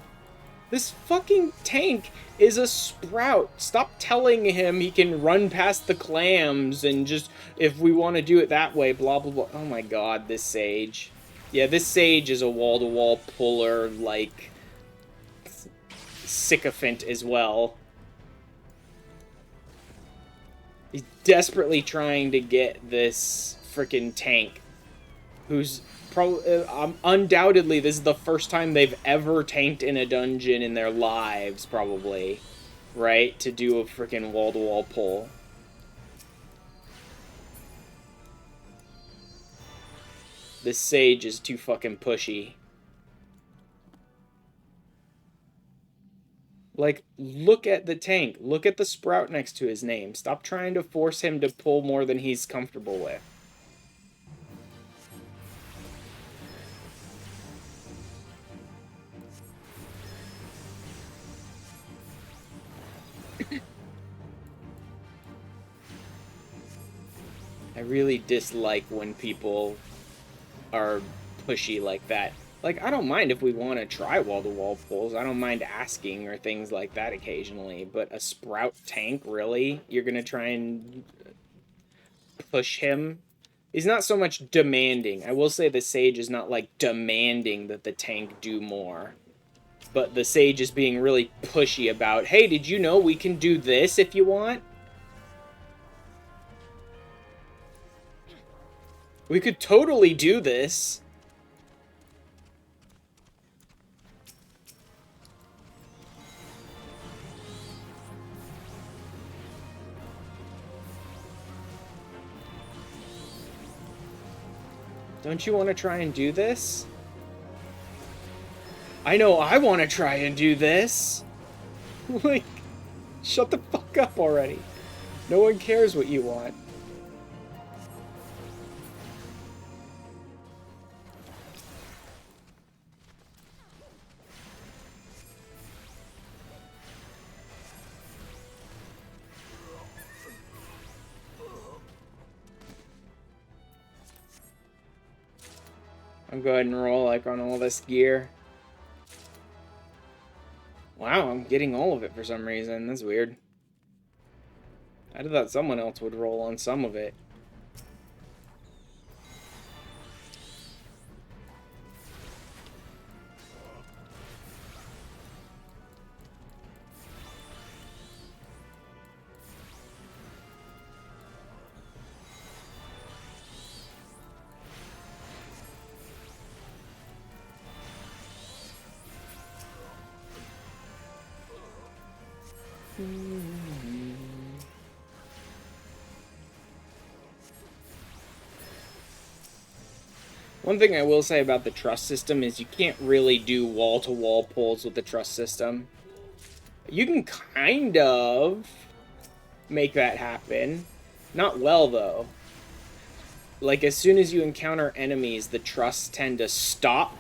This fucking tank is a sprout. Stop telling him he can run past the clams and just, if we want to do it that way, blah, blah, blah. Oh my god, this sage. Yeah, this sage is a wall-to-wall puller, like, sycophant as well. He's desperately trying to get this freaking tank, who's undoubtedly, this is the first time they've ever tanked in a dungeon in their lives, probably. Right? To do a freaking wall-to-wall pull. This sage is too fucking pushy. Like, look at the tank. Look at the sprout next to his name. Stop trying to force him to pull more than he's comfortable with. I really dislike when people are pushy like that. Like, I don't mind if we want to try wall-to-wall pulls. I don't mind asking or things like that occasionally. But a Sprout tank, really? You're going to try and push him? He's not so much demanding. I will say the Sage is not, like, demanding that the tank do more. But the Sage is being really pushy about, hey, did you know we can do this if you want? We could totally do this. Don't you want to try and do this? I know I want to try and do this. Like, shut the fuck up already. No one cares what you want. I'm going and roll like on all this gear. Wow, I'm getting all of it for some reason. That's weird. I thought someone else would roll on some of it. One thing I will say about the trust system is you can't really do wall-to-wall pulls with the trust system. You can kind of make that happen. Not well, though. Like, as soon as you encounter enemies, the trusts tend to stop,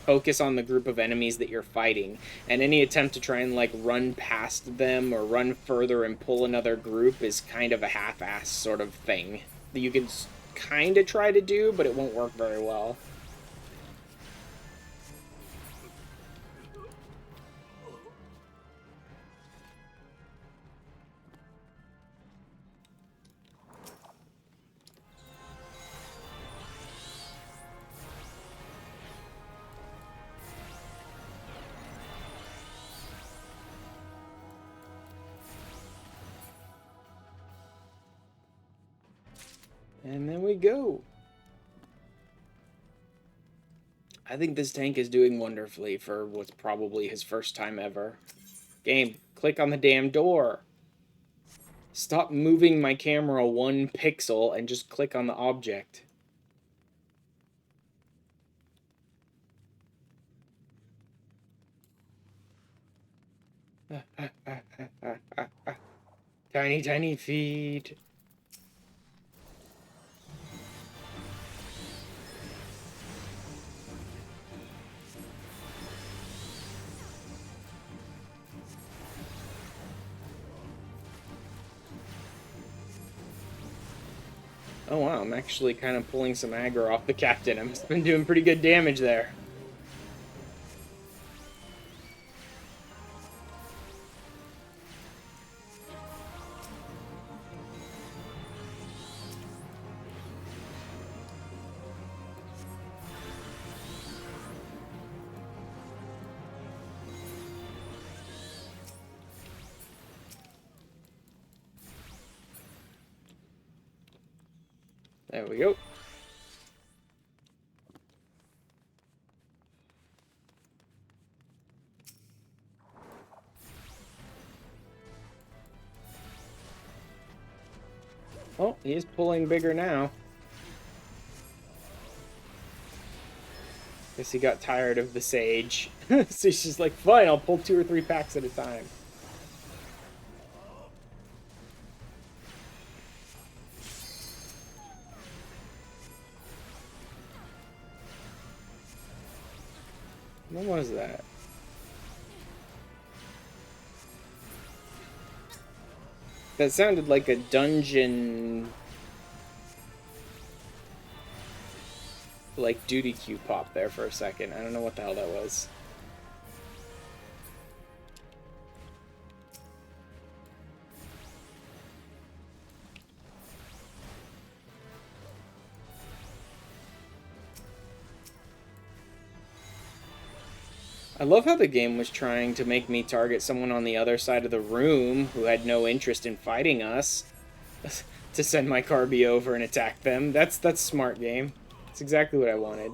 focus on the group of enemies that you're fighting, and any attempt to try and, like, run past them or run further and pull another group is kind of a half-ass sort of thing that you can kind of try to do, but it won't work very well. And then we go. I think this tank is doing wonderfully for what's probably his first time ever. Game, click on the damn door. Stop moving my camera 1 pixel and just click on the object. Tiny, tiny feet. Oh wow, I'm actually kind of pulling some aggro off the captain. I've been doing pretty good damage there. There we go. Oh, he's pulling bigger now. Guess he got tired of the Sage. So he's just like, fine, I'll pull 2 or 3 packs at a time. What was that? That sounded like a dungeon... like duty queue pop there for a second. I don't know what the hell that was. I love how the game was trying to make me target someone on the other side of the room who had no interest in fighting us to send my Carby over and attack them. That's smart game. That's exactly what I wanted.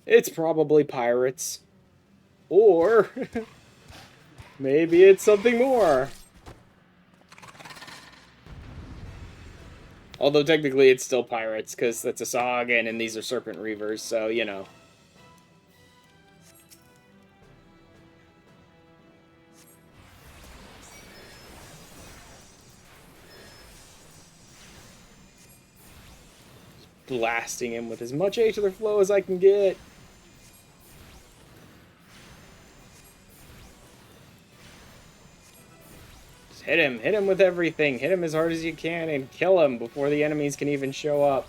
It's probably pirates. Or maybe it's something more. Although technically it's still pirates, because that's a Sahagin and these are Serpent Reavers, so, you know. Blasting him with as much Aether flow as I can get. Just hit him with everything. Hit him as hard as you can and kill him before the enemies can even show up.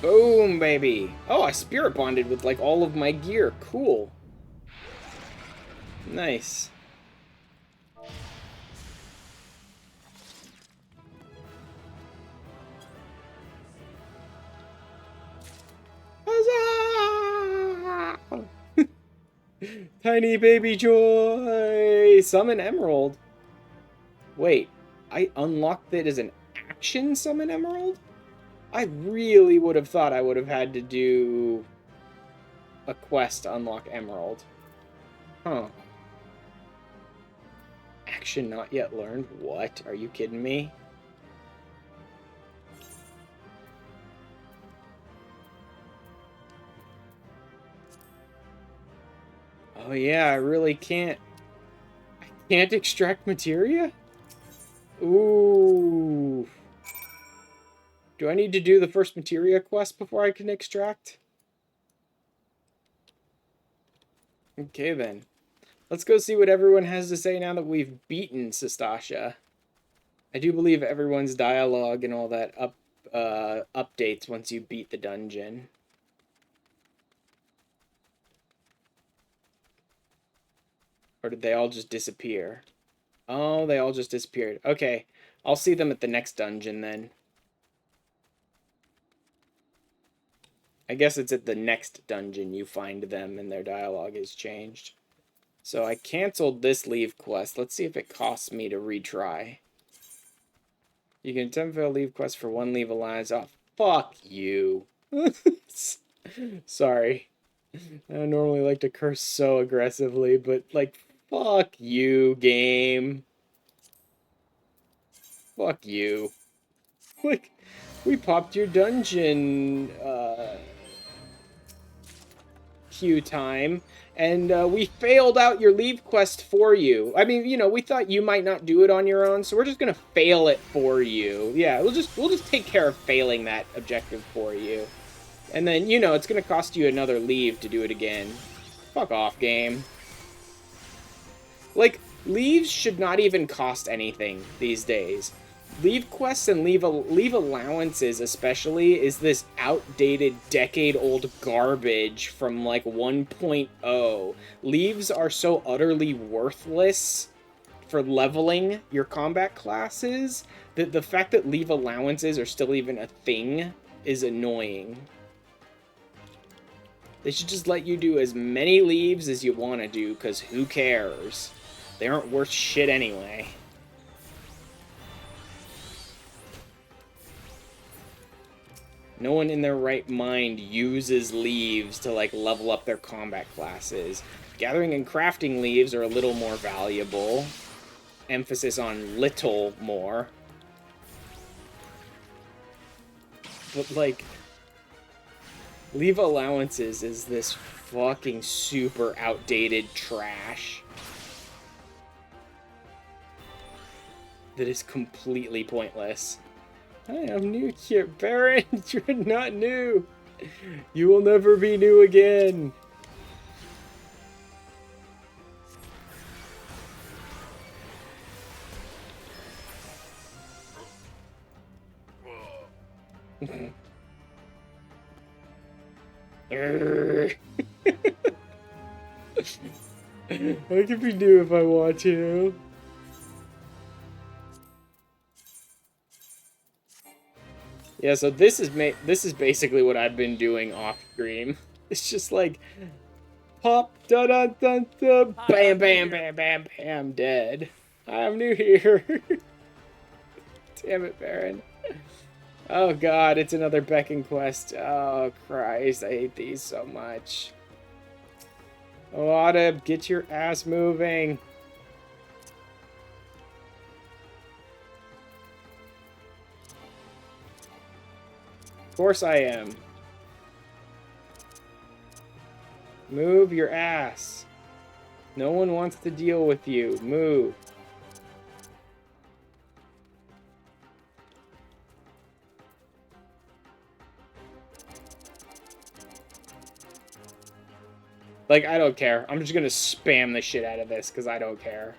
Boom, baby. Oh, I spirit bonded with, like, all of my gear. Cool. Nice. Huzzah! Tiny baby joy! Summon Emerald. Wait, I unlocked it as an action summon Emerald? I really would have thought I would have had to do a quest to unlock Emerald. Huh. Action not yet learned? What? Are you kidding me? Oh yeah, I really can't... I can't extract materia? Ooh... Do I need to do the first materia quest before I can extract? Okay then. Let's go see what everyone has to say now that we've beaten Sastasha. I do believe everyone's dialogue and all that updates once you beat the dungeon. Or did they all just disappear? Oh, they all just disappeared. Okay, I'll see them at the next dungeon then. I guess it's at the next dungeon you find them and their dialogue is changed. So I canceled this leave quest. Let's see if it costs me to retry. You can attempt to leave quest for 1 leave alliance. Oh, fuck you. Sorry. I don't normally like to curse so aggressively, but, like, fuck you, game. Fuck you. Like, we popped your dungeon, queue time, and we failed out your leave quest for you. I mean, you know, we thought you might not do it on your own, so we're just gonna fail it for you. Yeah, we'll just take care of failing that objective for you. And then, you know, it's gonna cost you another leave to do it again. Fuck off, game. Like, leaves should not even cost anything these days. Leave quests and leave allowances especially is this outdated decade-old garbage from like 1.0. Leaves are so utterly worthless for leveling your combat classes that the fact that leave allowances are still even a thing is annoying. They should just let you do as many leaves as you want to do, because who cares? They aren't worth shit anyway. No one in their right mind uses leaves to, like, level up their combat classes. Gathering and crafting leaves are a little more valuable. Emphasis on little more. But, like... Leave allowances is this fucking super outdated trash that is completely pointless. I am new here, Baron. You're not new. You will never be new again. I can be new if I want to. Yeah, so this is basically what I've been doing off stream. It's just like pop da da da da bam bam bam bam bam dead. I'm new here. Damn it, Baron. Oh god, it's another Becking quest. Oh Christ, I hate these so much. Autumn, get your ass moving. Of course I am. Move your ass. No one wants to deal with you. Move. Like, I don't care. I'm just gonna spam the shit out of this because I don't care.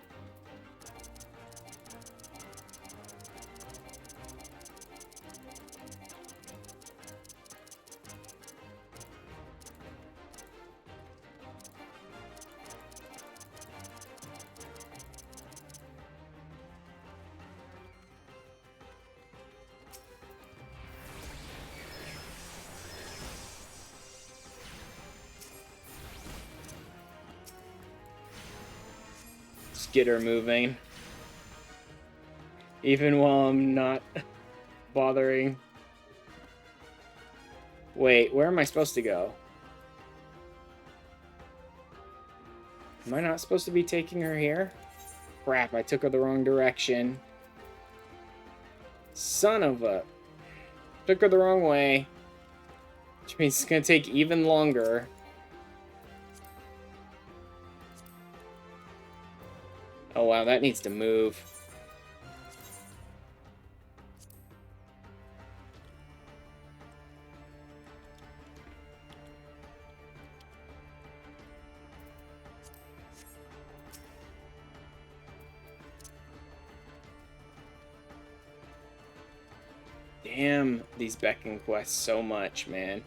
Get her moving. Even while I'm not bothering. Wait, where am I supposed to go? Am I not supposed to be taking her here? Crap, I took her the wrong direction. Son of a... Took her the wrong way. Which means it's gonna take even longer. Oh wow, that needs to move. Damn these Becking quests so much, man.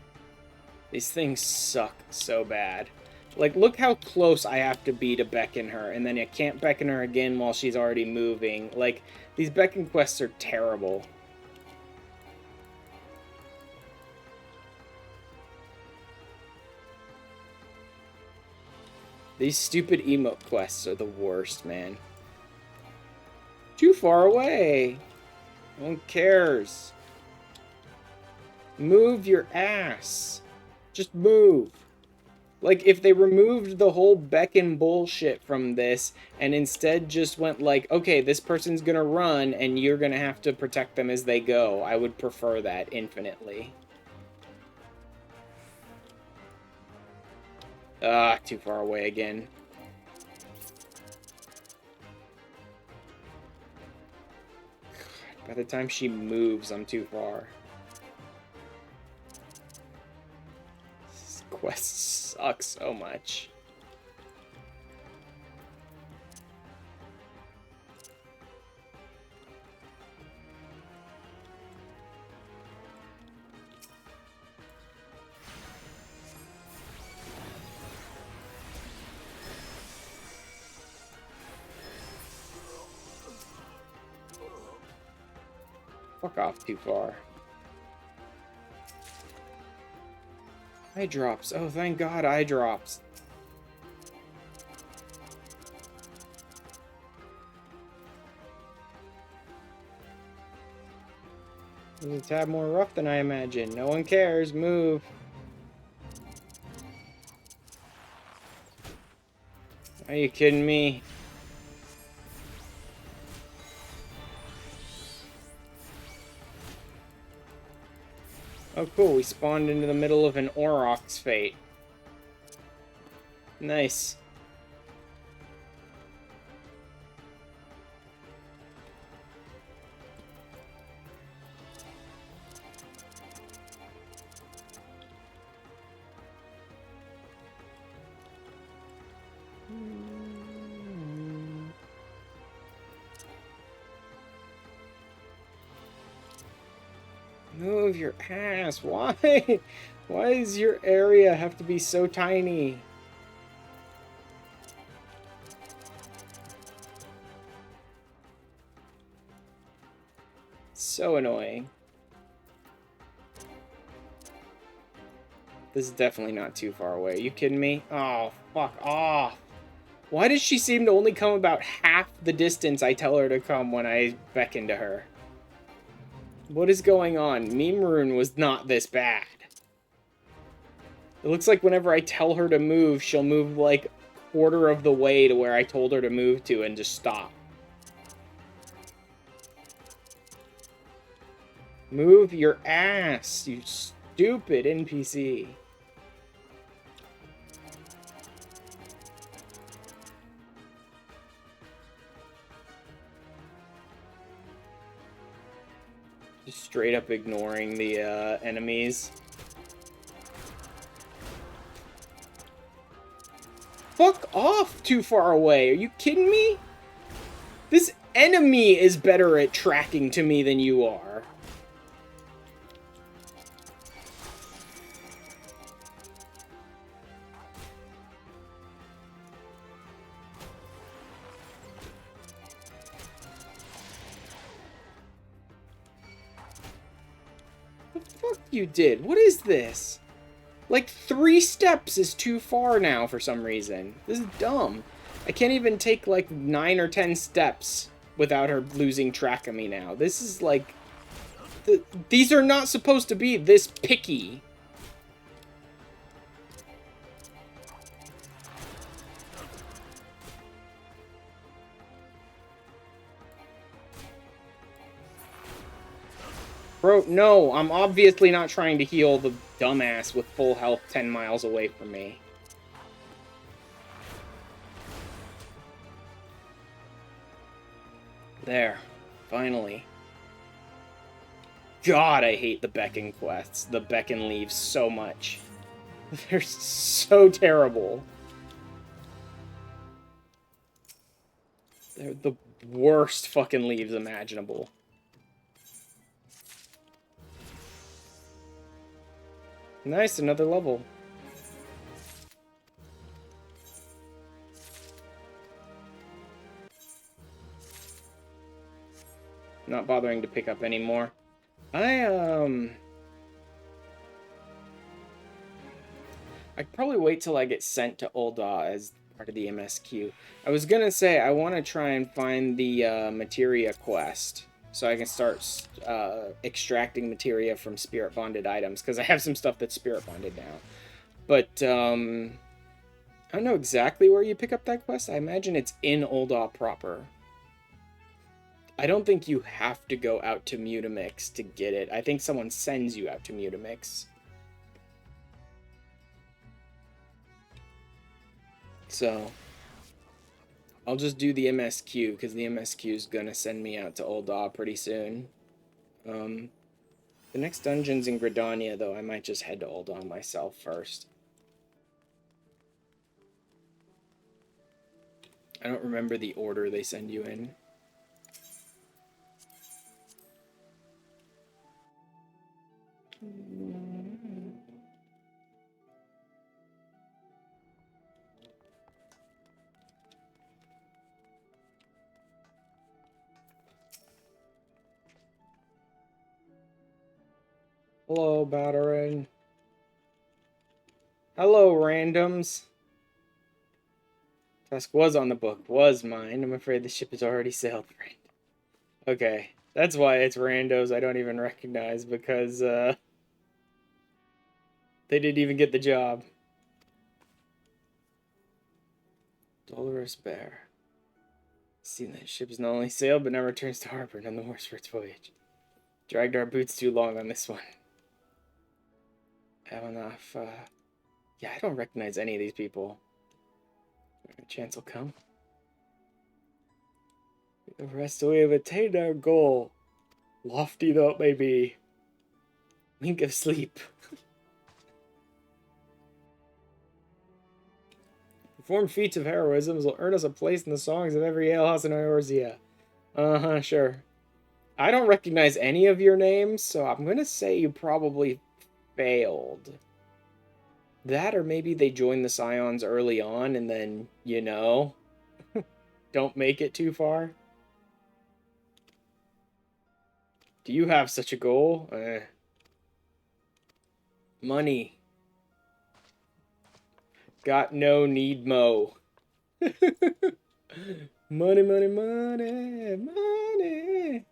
These things suck so bad. Like, look how close I have to be to beckon her, and then I can't beckon her again while she's already moving. Like, these Becking quests are terrible. These stupid emote quests are the worst, man. Too far away. No one cares. Move your ass. Just move. Like, if they removed the whole beckon bullshit from this and instead just went like, okay, this person's gonna run and you're gonna have to protect them as they go, I would prefer that infinitely. Ah, too far away again. God, by the time she moves, I'm too far. This quest sucks so much. Fuck off too far. Eye drops. Oh, thank God, eye drops. It's a tad more rough than I imagined. No one cares. Move. Are you kidding me? Oh, cool. We spawned into the middle of an Aurochs fate. Nice. Move your ass. Why? Why does your area have to be so tiny? So annoying. This is definitely not too far away. Are you kidding me? Oh, fuck off. Why does she seem to only come about half the distance I tell her to come when I beckon to her? What is going on? Meme Rune was not this bad. It looks like whenever I tell her to move, she'll move like a quarter of the way to where I told her to move to and just stop. Move your ass, you stupid NPC. Just straight up ignoring the enemies. Fuck off too far away. Are you kidding me? This enemy is better at tracking to me than you are. The fuck you did? What is this? Like 3 steps is too far now for some reason. This is dumb. I can't even take like 9 or 10 steps without her losing track of me now. This is like... These are not supposed to be this picky. Bro, no, I'm obviously not trying to heal the dumbass with full health 10 miles away from me. There. Finally. God, I hate the beckon quests, the beckon leaves so much. They're so terrible. They're the worst fucking leaves imaginable. Nice, another level. Not bothering to pick up anymore. I'd probably wait till I get sent to Ul'dah as part of the MSQ. I was gonna say, I want to try and find the materia quest, so I can start extracting materia from spirit bonded items, because I have some stuff that's spirit bonded now. But, I don't know exactly where you pick up that quest. I imagine it's in Ul'dah proper. I don't think you have to go out to Mutamix to get it. I think someone sends you out to Mutamix. So, I'll just do the MSQ, because the MSQ is going to send me out to Ul'dah pretty soon. The next dungeon's in Gridania, though. I might just head to Ul'dah myself first. I don't remember the order they send you in. Hello, Battering. Hello, randoms. Task was on the book. Was mine. I'm afraid the ship has already sailed. Okay. That's why it's randos I don't even recognize, because, they didn't even get the job. Dolorous Bear. Seen that ship has not only sailed, but now returns to harbor, none the worse for its voyage. Dragged our boots too long on this one. have enough. Yeah, I don't recognize any of these people. A chance will come. The rest we have attained our goal. Lofty though it may be. Wink of sleep. Perform feats of heroism will earn us a place in the songs of every alehouse in Eorzea. Uh-huh, sure. I don't recognize any of your names, so I'm gonna say you probably failed. That, or maybe they joined the Scions early on and then, you know, don't make it too far. Do you have such a goal? Money. Got no need mo. Money, money, money, money.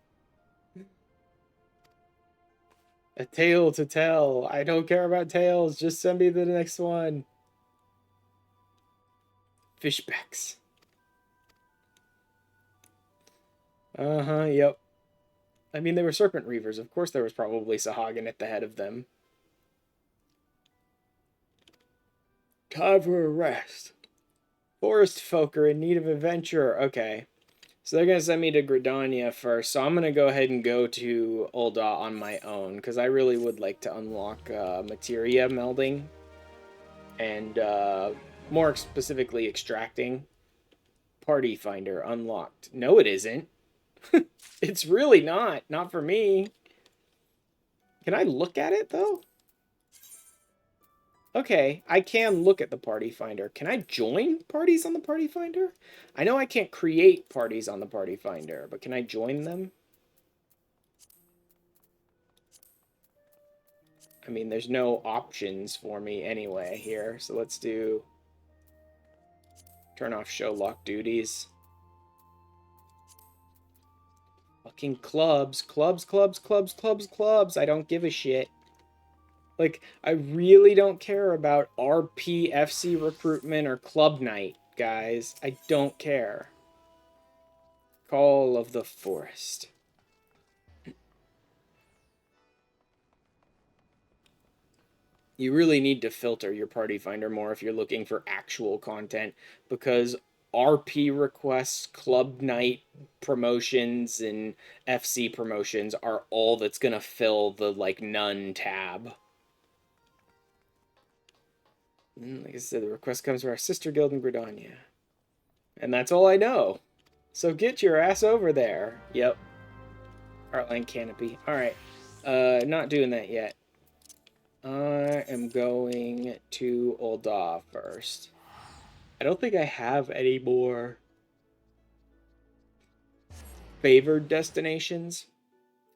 A tale to tell. I don't care about tales. Just send me the next one. Fishbacks. Uh-huh, yep. I mean, they were serpent reavers. Of course there was probably Sahagin at the head of them. Time for a rest. Forest folk are in need of adventure. Okay. So they're going to send me to Gridania first. So I'm going to go ahead and go to Ul'dah on my own. Because I really would like to unlock materia melding. And more specifically extracting. Party finder unlocked. No, it isn't. It's really not. Not for me. Can I look at it, though? Okay, I can look at the party finder. Can I join parties on the party finder? I know I can't create parties on the party finder, but can I join them? I mean, there's no options for me anyway here, so let's do... Turn off show lock duties. Fucking clubs. Clubs, clubs, clubs, clubs, clubs. I don't give a shit. Like, I really don't care about RPFC recruitment or club night, guys. I don't care. Call of the Forest. You really need to filter your party finder more if you're looking for actual content, because RP requests, club night promotions, and FC promotions are all that's gonna fill the, like, none tab. Like I said, the request comes from our sister guild in Gridania. And that's all I know. So get your ass over there. Yep. Heartline Canopy. Alright. Not doing that yet. I am going to Ul'dah first. I don't think I have any more favored destinations.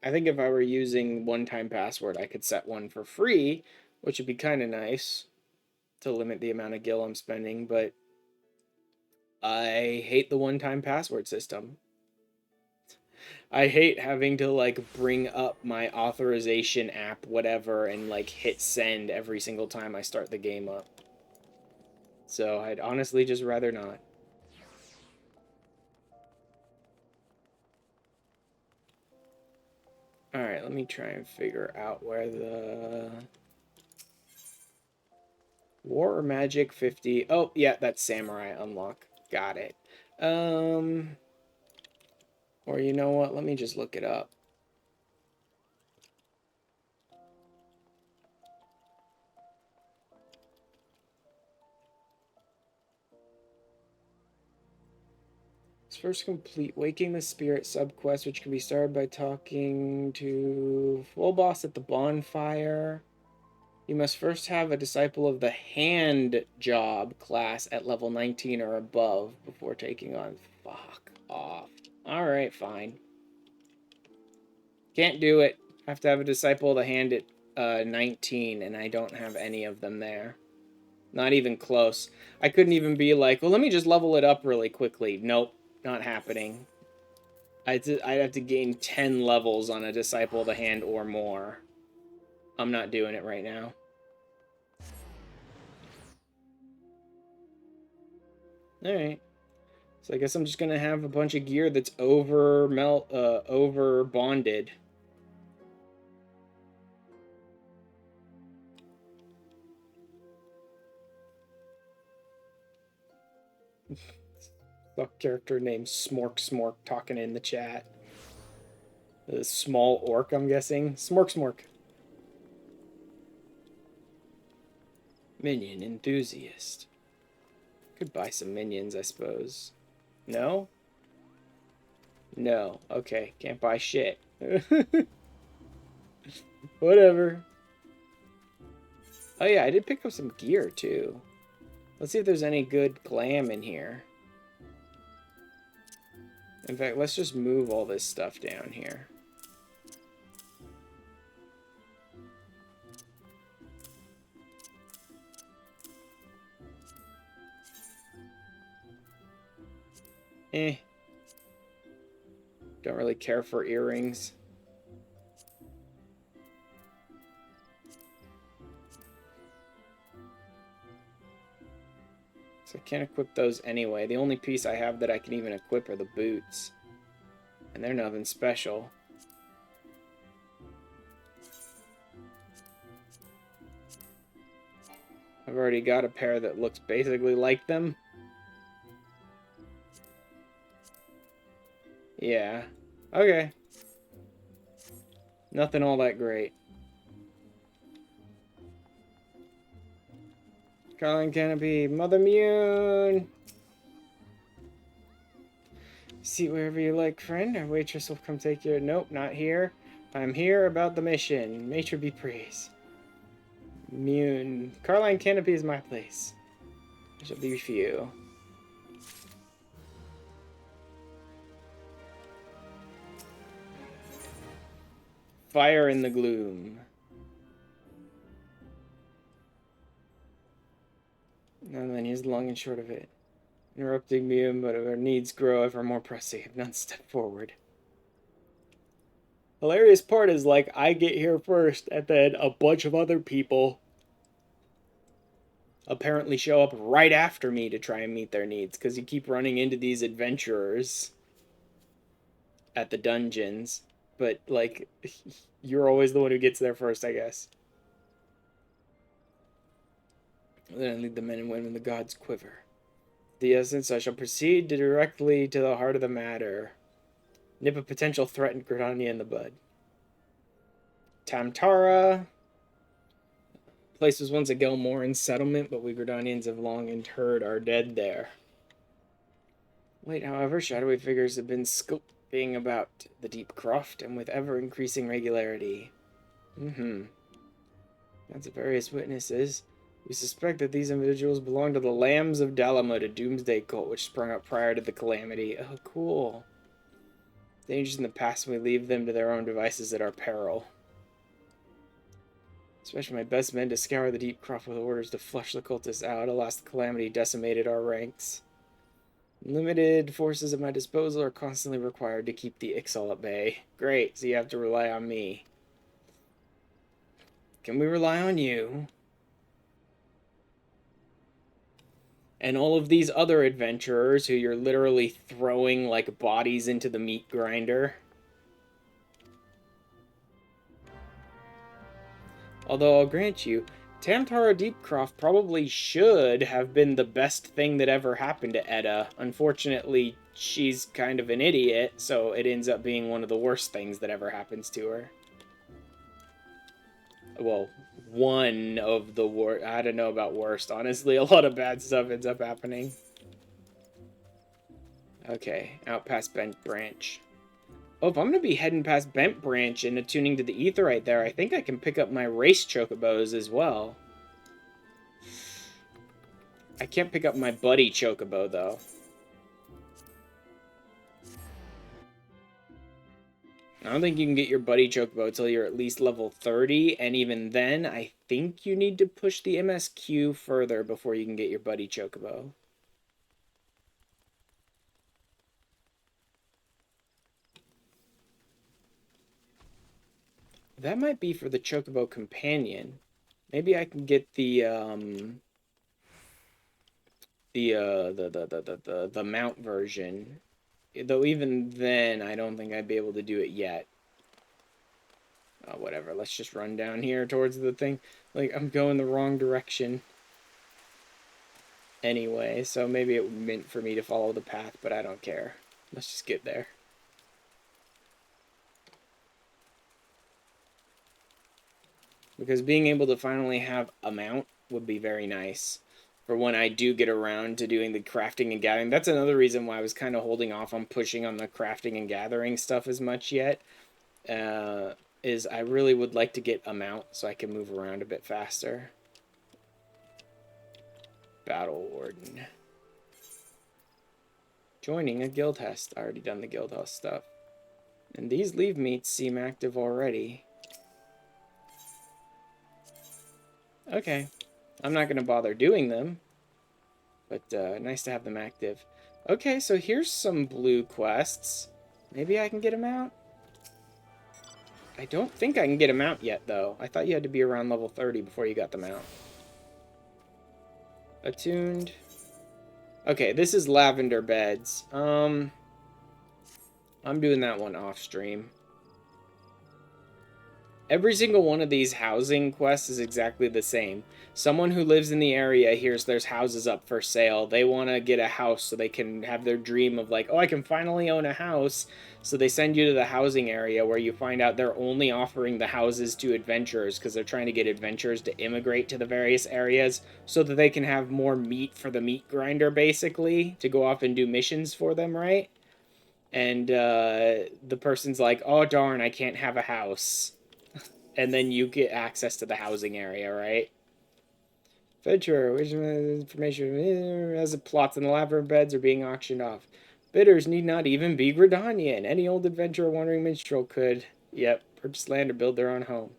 I think if I were using one-time password, I could set one for free, which would be kind of nice to limit the amount of gil I'm spending, but I hate the one-time password system. I hate having to, like, bring up my authorization app, whatever, and, like, hit send every single time I start the game up. So I'd honestly just rather not. Alright, let me try and figure out where the... War or Magic 50... Oh, yeah, that's Samurai unlock. Got it. Or you know what? Let me just look it up. Let's first complete Waking the Spirit subquest, which can be started by talking to full boss at the bonfire. You must first have a disciple of the hand job class at level 19 or above before taking on. Fuck off. Alright, fine. Can't do it. Have to have a disciple of the hand at 19, and I don't have any of them there. Not even close. I couldn't even be like, well, let me just level it up really quickly. Nope, not happening. I'd have to gain 10 levels on a disciple of the hand or more. I'm not doing it right now. Alright. So I guess I'm just gonna have a bunch of gear that's over bonded. A character named Smork talking in the chat. The small orc, I'm guessing. Smork. Minion enthusiast. Could buy some minions, I suppose. No? No. Okay, can't buy shit. Whatever. Oh yeah, I did pick up some gear too. Let's see if there's any good glam in here. In fact, let's just move all this stuff down here. Don't really care for earrings. So I can't equip those anyway. The only piece I have that I can even equip are the boots. And they're nothing special. I've already got a pair that looks basically like them. Yeah. Okay. Nothing all that great. Calling Canopy, Mother Mune! Seat wherever you like, friend. Our waitress will come take you. Nope, not here. I'm here about the mission. Nature be praised. Mune. Carline Canopy is my place. I shall be with you. Fire in the gloom. And then here's the long and short of it. Interrupting me, but our needs grow ever more pressing. None step forward. Hilarious part is, like, I get here first, and then a bunch of other people apparently show up right after me to try and meet their needs, because you keep running into these adventurers at the dungeons, but, like, you're always the one who gets there first, I guess. Then I lead the men and women the gods quiver. The essence, I shall proceed directly to the heart of the matter. Nip a potential threatened Gridania in the bud. Tamtara. Place was once a Gelmoran settlement, but we Gridanians have long interred our dead there. Late, however, shadowy figures have been scoping about the deep croft, and with ever-increasing regularity. That's various witnesses. We suspect that these individuals belong to the Lambs of Dalamud, a doomsday cult which sprung up prior to the calamity. Oh, cool. Dangers in the past, and we leave them to their own devices at our peril. Especially my best men to scour the deep croft with orders to flush the cultists out. Alas, the calamity decimated our ranks. Limited forces at my disposal are constantly required to keep the Ixal at bay. Great, so you have to rely on me. Can we rely on you? And all of these other adventurers who you're literally throwing like bodies into the meat grinder. Although I'll grant you, Tamtara Deepcroft probably should have been the best thing that ever happened to Edda. Unfortunately, she's kind of an idiot, so it ends up being one of the worst things that ever happens to her. Well, one of the worst. I don't know about worst. Honestly, a lot of bad stuff ends up happening. Okay, out past Bent Branch. Oh, if I'm going to be heading past Bent Branch and attuning to the Aetheryte there, I think I can pick up my race chocobos as well. I can't pick up my buddy chocobo, though. I don't think you can get your buddy chocobo until you're at least level 30, and even then, I think you need to push the MSQ further before you can get your buddy chocobo. That might be for the chocobo companion. Maybe I can get the mount version. Though even then, I don't think I'd be able to do it yet. Whatever, let's just run down here towards the thing. Like, I'm going the wrong direction. anyway, so maybe it meant for me to follow the path, but I don't care. Let's just get there. Because being able to finally have a mount would be very nice for when I do get around to doing the crafting and gathering. That's another reason why I was kind of holding off on pushing on the crafting and gathering stuff as much yet. Is I really would like to get a mount so I can move around a bit faster. Battle Warden. Joining a guild house. I already done the guild house stuff. And these leave meats seem active already. Okay. I'm not going to bother doing them. But nice to have them active. Okay, so here's some blue quests. Maybe I can get them out? I don't think I can get them out yet, though. I thought you had to be around level 30 before you got them out. Attuned. Okay, this is Lavender Beds. I'm doing that one off stream. Every single one of these housing quests is exactly the same. Someone who lives in the area hears there's houses up for sale. They want to get a house so they can have their dream of like, oh, I can finally own a house. So they send you to the housing area where you find out they're only offering the houses to adventurers because they're trying to get adventurers to immigrate to the various areas so that they can have more meat for the meat grinder, basically, to go off and do missions for them, right? And the person's like, oh, darn, I can't have a house. And then you get access to the housing area, right? Venture, which information as the plots in the lavender beds are being auctioned off. Bidders need not even be Gridanian. Any old adventurer wandering minstrel could, purchase land or build their own home.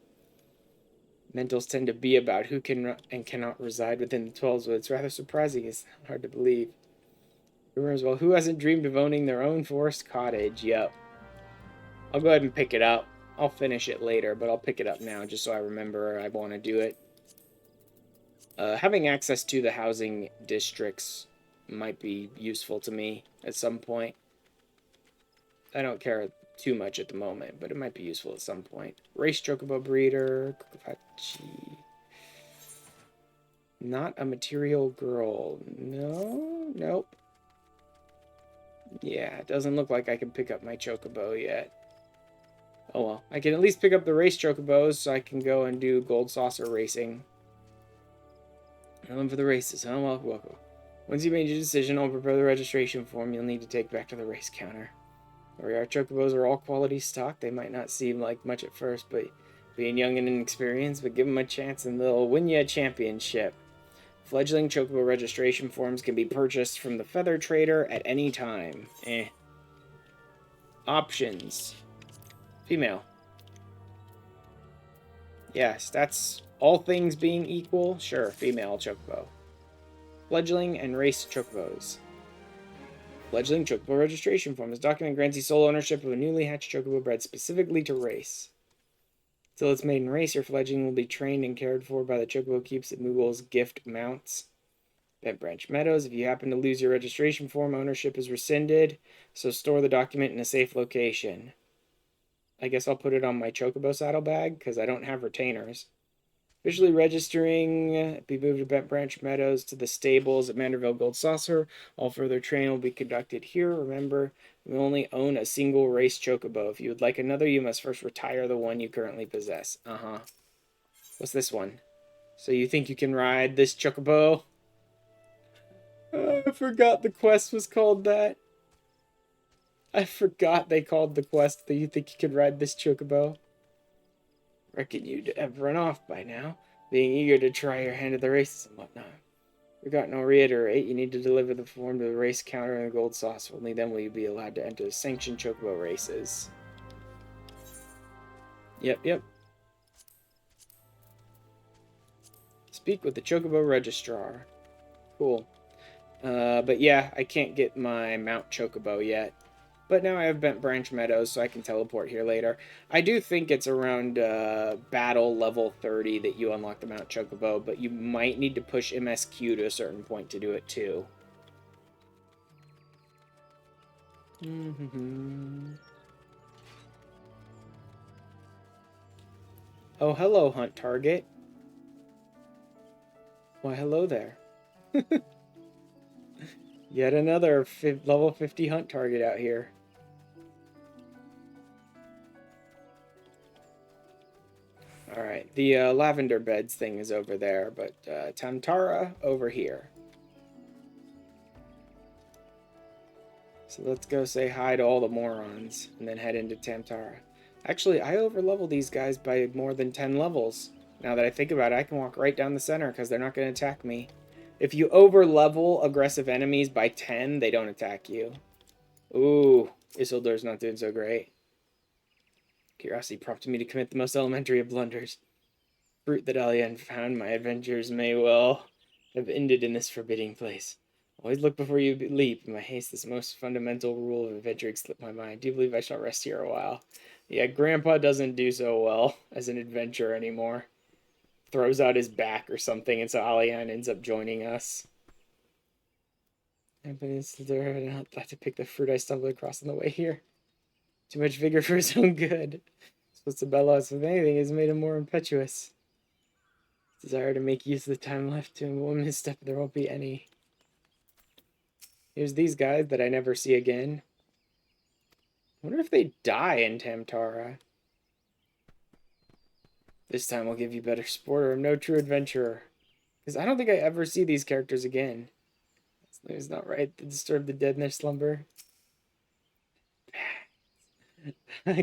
Mentals tend to be about who can and cannot reside within the 12s, but it's rather surprising. It's hard to believe. Rumors, well, who hasn't dreamed of owning their own forest cottage? Yep. I'll go ahead and pick it up. I'll finish it later, but I'll pick it up now just so I remember I want to do it. Having access to the housing districts might be useful to me at some point. I don't care too much at the moment, but it might be useful at some point. Race chocobo breeder. Not a material girl. No? Nope. Yeah, it doesn't look like I can pick up my chocobo yet. Oh well, I can at least pick up the race chocobos so I can go and do gold saucer racing. I'm for the races, huh? Welcome. Once you made your decision, I'll prepare the registration form you'll need to take back to the race counter. Our chocobos are all quality stock. They might not seem like much at first, but being young and inexperienced, but give them a chance and they'll win you a championship. Fledgling chocobo registration forms can be purchased from the feather trader at any time. Options. Female. Yes, that's all things being equal. Sure, female chocobo. Fledgling and race chocobos. Fledgling chocobo registration form. This document grants you sole ownership of a newly hatched chocobo bred specifically to race. Till its maiden race, your fledgling will be trained and cared for by the chocobo keeps at Moogle's gift mounts. Bent Branch Meadows. If you happen to lose your registration form, ownership is rescinded, so store the document in a safe location. I guess I'll put it on my chocobo saddlebag, because I don't have retainers. Officially registering, be moved to Bent Branch Meadows to the stables at Manderville Gold Saucer. All further training will be conducted here. Remember, you only own a single race chocobo. If you would like another, you must first retire the one you currently possess. What's this one? So you think you can ride this chocobo? I forgot the quest was called that. I forgot they called the quest that you think you could ride this chocobo. Reckon you'd have run off by now, being eager to try your hand at the races and whatnot. Forgotten to reiterate, you need to deliver the form to the race counter in the gold sauce. Only then will you be allowed to enter the sanctioned chocobo races. Yep. Speak with the chocobo registrar. Cool. But yeah, I can't get my Mount Chocobo yet. But now I have Bent Branch Meadows, so I can teleport here later. I do think it's around battle level 30 that you unlock the Mount Chocobo, but you might need to push MSQ to a certain point to do it too. Oh, hello, Hunt Target. Why, hello there. Yet another level 50 hunt target out here. Alright, the lavender beds thing is over there, but Tamtara over here. So let's go say hi to all the morons, and then head into Tamtara. Actually, I overlevel these guys by more than 10 levels. Now that I think about it, I can walk right down the center, because they're not going to attack me. If you overlevel aggressive enemies by 10, they don't attack you. Ooh, Isildur's not doing so great. Curiosity prompted me to commit the most elementary of blunders. Fruit that Alien found, my adventures may well have ended in this forbidding place. Always look before you leap. In my haste, this most fundamental rule of adventuring slipped my mind. I do believe I shall rest here a while. Yeah, Grandpa doesn't do so well as an adventurer anymore. Throws out his back or something, and so Alian ends up joining us. I've been there and I'll have to pick the fruit I stumbled across on the way here. Too much vigor for his own good. Supposed to Bellos, if anything, has made him more impetuous. Desire to make use of the time left to him. One misstep, there won't be any. Here's these guys that I never see again. I wonder if they die in Tamtara. This time I'll give you better sport, or I'm no true adventurer. Because I don't think I ever see these characters again. It's not right to disturb the dead in their slumber.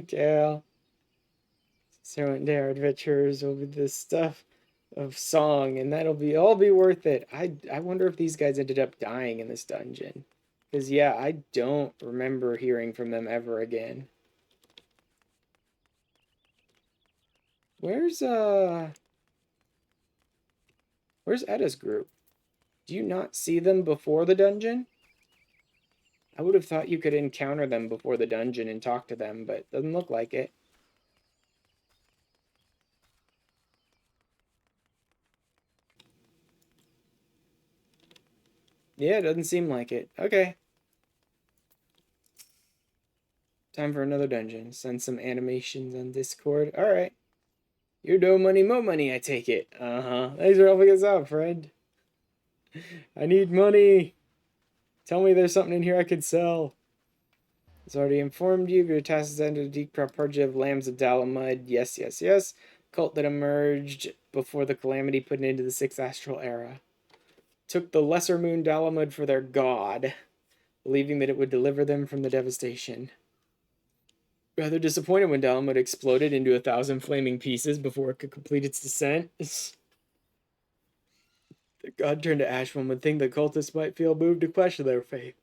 Kale. Servant Dare adventures will be the stuff of song, and that'll be all be worth it. I wonder if these guys ended up dying in this dungeon. Because, yeah, I don't remember hearing from them ever again. Where's Edda's group? Do you not see them before the dungeon? I would have thought you could encounter them before the dungeon and talk to them, but it doesn't look like it. Yeah, it doesn't seem like it. Okay. Time for another dungeon. Send some animations on Discord. Alright. You're no money, mo money, I take it. Uh-huh. Thanks for helping us out, friend. I need money. Tell me there's something in here I could sell. As already informed you, your task is ended the decrop purge of lambs of Dalamud. Yes, yes, yes. Cult that emerged before the calamity put into the 6th astral era. Took the lesser moon Dalamud for their god, believing that it would deliver them from the devastation. Rather disappointed when Dalamud exploded into 1,000 flaming pieces before it could complete its descent. The god turned to ash. One would think the cultists might feel moved to question their faith.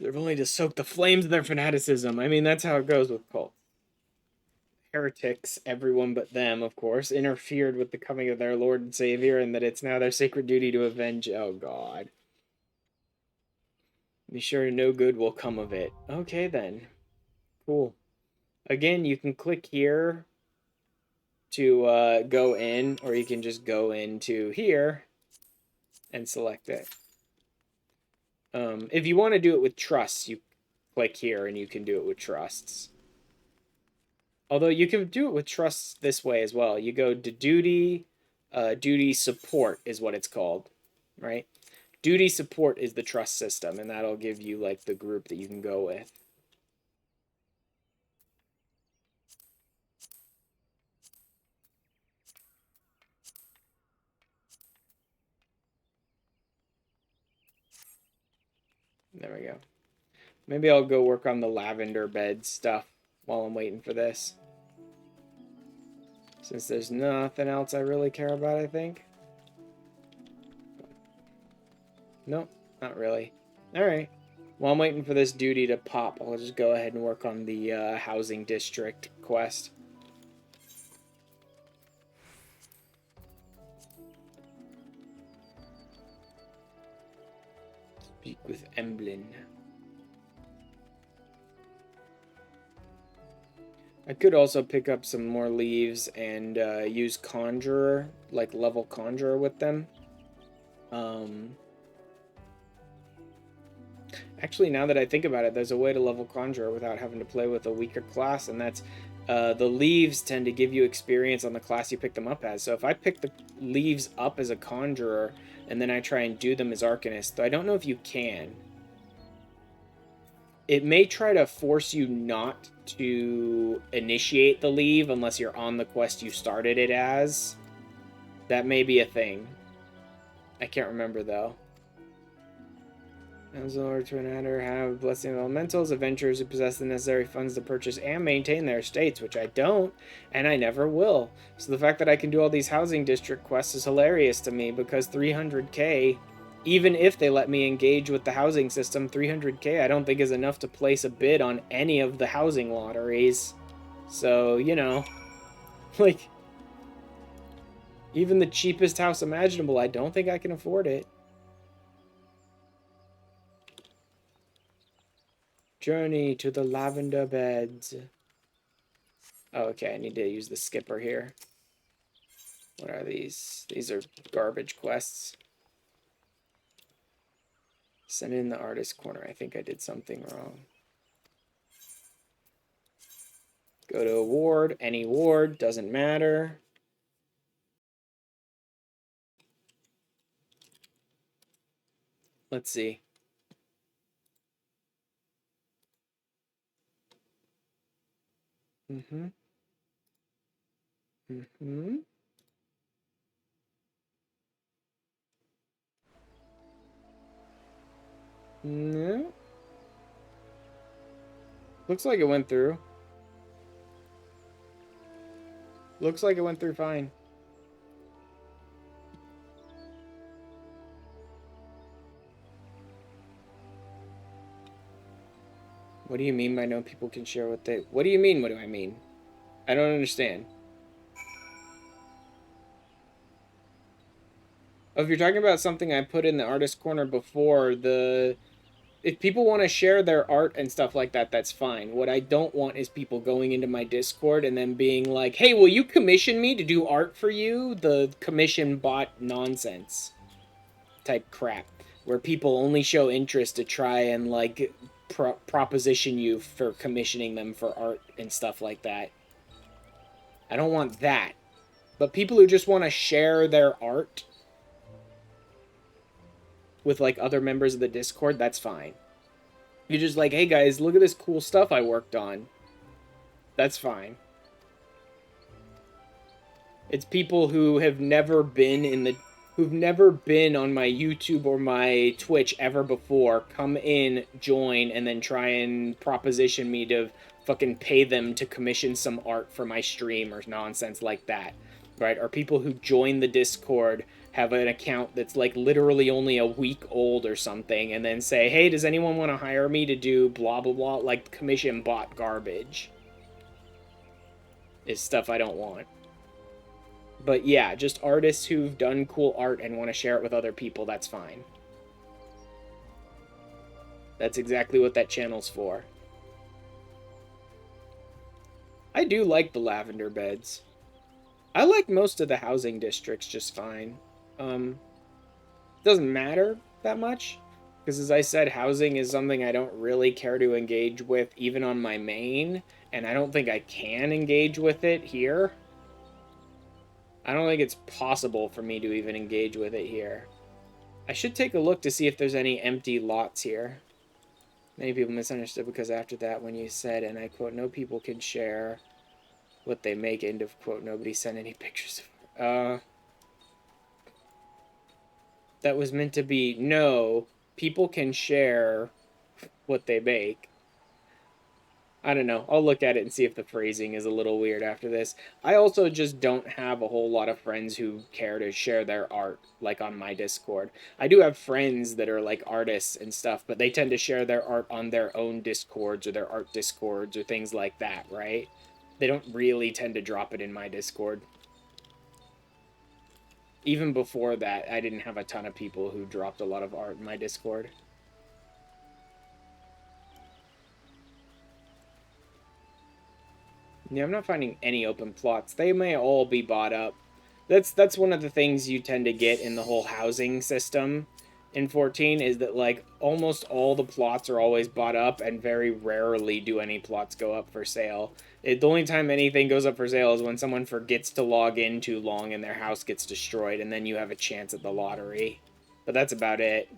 They've only to soak the flames of their fanaticism. I mean, that's how it goes with cults. Heretics, everyone but them, of course, interfered with the coming of their Lord and Savior, and that it's now their sacred duty to avenge. Oh, God. Be sure no good will come of it. Okay, then. Cool. Again, you can click here to go in, or you can just go into here and select it. If you want to do it with trusts, you click here and you can do it with trusts. Although you can do it with trusts this way as well. You go to duty, duty support is what it's called, right? Duty support is the trust system, and that'll give you like the group that you can go with. There we go. Maybe I'll go work on the lavender bed stuff while I'm waiting for this. Since there's nothing else I really care about, I think. Nope, not really. Alright. While I'm waiting for this duty to pop, I'll just go ahead and work on the housing district quest. Speak with Emblin. I could also pick up some more leaves and use Conjurer, like level Conjurer with them. Actually, now that I think about it, there's a way to level Conjurer without having to play with a weaker class, and that's the leaves tend to give you experience on the class you pick them up as. So if I pick the leaves up as a Conjurer, and then I try and do them as Arcanist, though I don't know if you can. It may try to force you not to initiate the leave unless you're on the quest you started it as. That may be a thing. I can't remember, though. As in order to another have blessing of elementals, adventurers who possess the necessary funds to purchase and maintain their estates, which I don't, and I never will. So the fact that I can do all these housing district quests is hilarious to me, because 300k, even if they let me engage with the housing system, 300k I don't think is enough to place a bid on any of the housing lotteries. So, you know, like, even the cheapest house imaginable, I don't think I can afford it. Journey to the lavender beds. Oh, okay, I need to use the skipper here. What are these? These are garbage quests. Send in the artist corner. I think I did something wrong. Go to a ward. Any ward. Doesn't matter. Let's see. Mm-hmm. Mm-hmm. No. Looks like it went through. Looks like it went through fine. What do you mean by no people can share what they... What do you mean, what do I mean? I don't understand. Oh, if you're talking about something I put in the artist corner before, if people want to share their art and stuff like that, that's fine. What I don't want is people going into my Discord and then being like, hey, will you commission me to do art for you? The commission bot nonsense type crap, where people only show interest to try and, like, proposition you for commissioning them for art and stuff like that. I don't want that. But people who just want to share their art with, like, other members of the Discord, that's fine. You're just like, hey guys, look at this cool stuff I worked on. That's fine. It's people who have never been who've never been on my YouTube or my Twitch ever before, come in, join, and then try and proposition me to fucking pay them to commission some art for my stream or nonsense like that, right? Or people who join the Discord, have an account that's, like, literally only a week old or something, and then say, hey, does anyone want to hire me to do blah blah blah, like commission bot garbage is stuff I don't want. But yeah, just artists who've done cool art and want to share it with other people, that's fine. That's exactly what that channel's for. I do like the lavender beds. I like most of the housing districts just fine. Doesn't matter that much, because as I said, housing is something I don't really care to engage with even on my main, and I don't think I can engage with it here. I don't think it's possible for me to even engage with it here. I should take a look to see if there's any empty lots here. Many people misunderstood, because after that, when you said, and I quote, no people can share what they make, end of quote, nobody sent any pictures of that was meant to be, no, people can share what they make. I don't know. I'll look at it and see if the phrasing is a little weird after this. I also just don't have a whole lot of friends who care to share their art, like, on my Discord. I do have friends that are, like, artists and stuff, but they tend to share their art on their own Discords or their art Discords or things like that, right? They don't really tend to drop it in my Discord. Even before that, I didn't have a ton of people who dropped a lot of art in my Discord. Yeah, I'm not finding any open plots. They may all be bought up. That's one of the things you tend to get in the whole housing system in 14, is that, like, almost all the plots are always bought up, and very rarely do any plots go up for sale. The only time anything goes up for sale is when someone forgets to log in too long and their house gets destroyed, and then you have a chance at the lottery. But that's about it.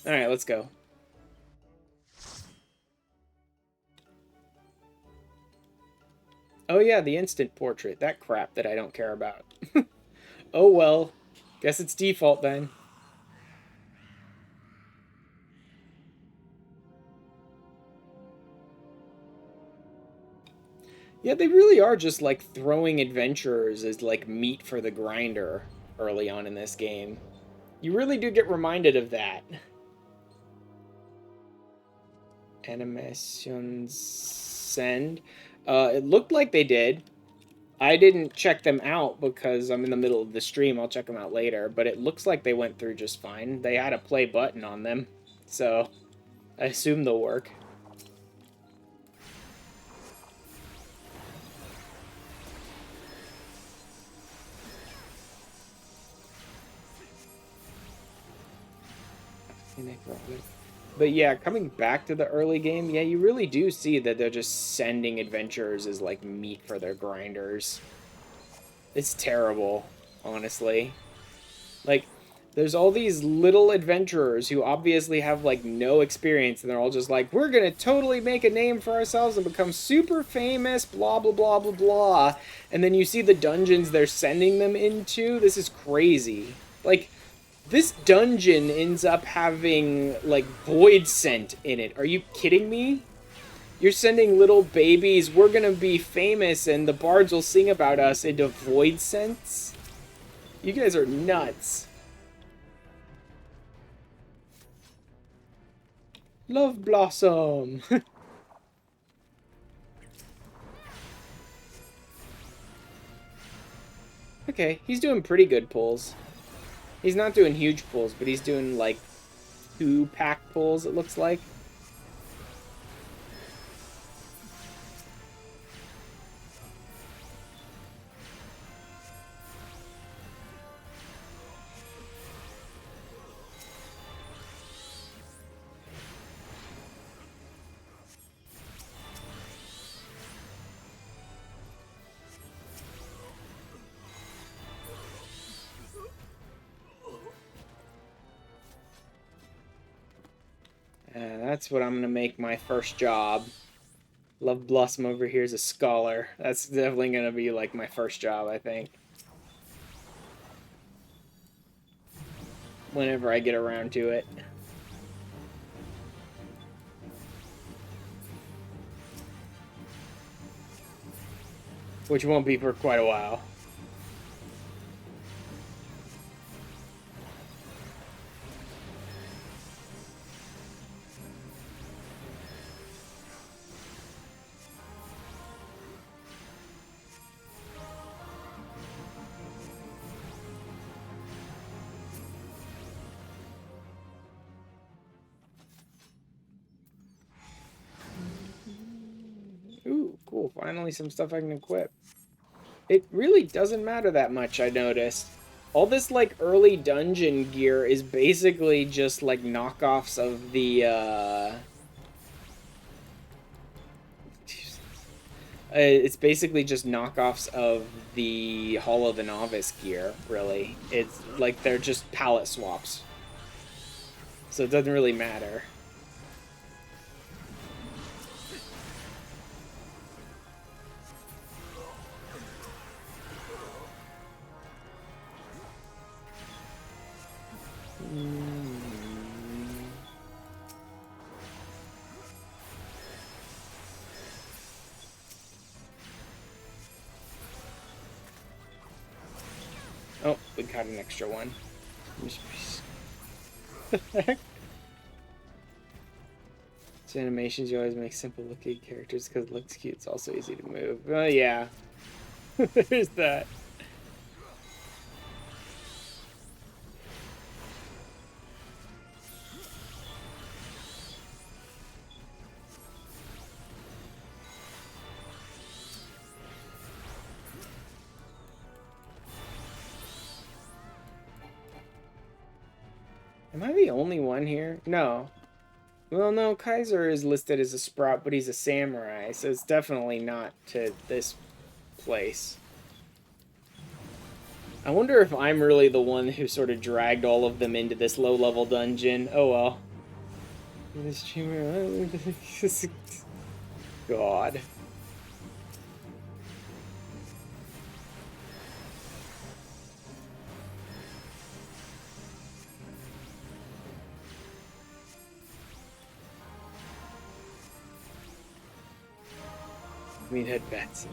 Alright, let's go. Oh yeah, the instant portrait. That crap that I don't care about. Oh well. Guess it's default then. Yeah, they really are just like throwing adventurers as like meat for the grinder early on in this game. You really do get reminded of that. Animations send. It looked like they did. I didn't check them out because I'm in the middle of the stream. I'll check them out later. But it looks like they went through just fine. They had a play button on them. So I assume they'll work. But yeah, coming back to the early game, yeah, you really do see that they're just sending adventurers as like meat for their grinders. It's terrible, honestly. Like, there's all these little adventurers who obviously have like no experience, and they're all just like, we're gonna totally make a name for ourselves and become super famous, blah blah blah blah blah. And then you see the dungeons they're sending them into. This is crazy. Like, this dungeon ends up having, like, void scent in it. Are you kidding me? You're sending little babies, we're gonna be famous and the bards will sing about us, into void scents? You guys are nuts. Love Blossom! Okay, he's doing pretty good pulls. He's not doing huge pulls, but he's doing, like, 2-pack pulls, it looks like. That's what I'm gonna make my first job. Love Blossom over here is a scholar. That's definitely gonna be like my first job, I think. Whenever I get around to it. Which won't be for quite a while. Ooh, cool. Finally some stuff I can equip. It really doesn't matter that much, I noticed. All this, like, early dungeon gear is basically just, like, knockoffs of the, it's basically just knockoffs of the Hall of the Novice gear, really. It's, like, they're just palette swaps. So it doesn't really matter. Oh, we got an extra one. So animations, you always make simple looking characters because it looks cute. It's also easy to move. Yeah. There's that. Am I the only one here? No. Well, no, Kaiser is listed as a sprout, but he's a samurai, so it's definitely not to this place. I wonder if I'm really the one who sort of dragged all of them into this low-level dungeon. Oh well. This chamber... God. Meathead bats.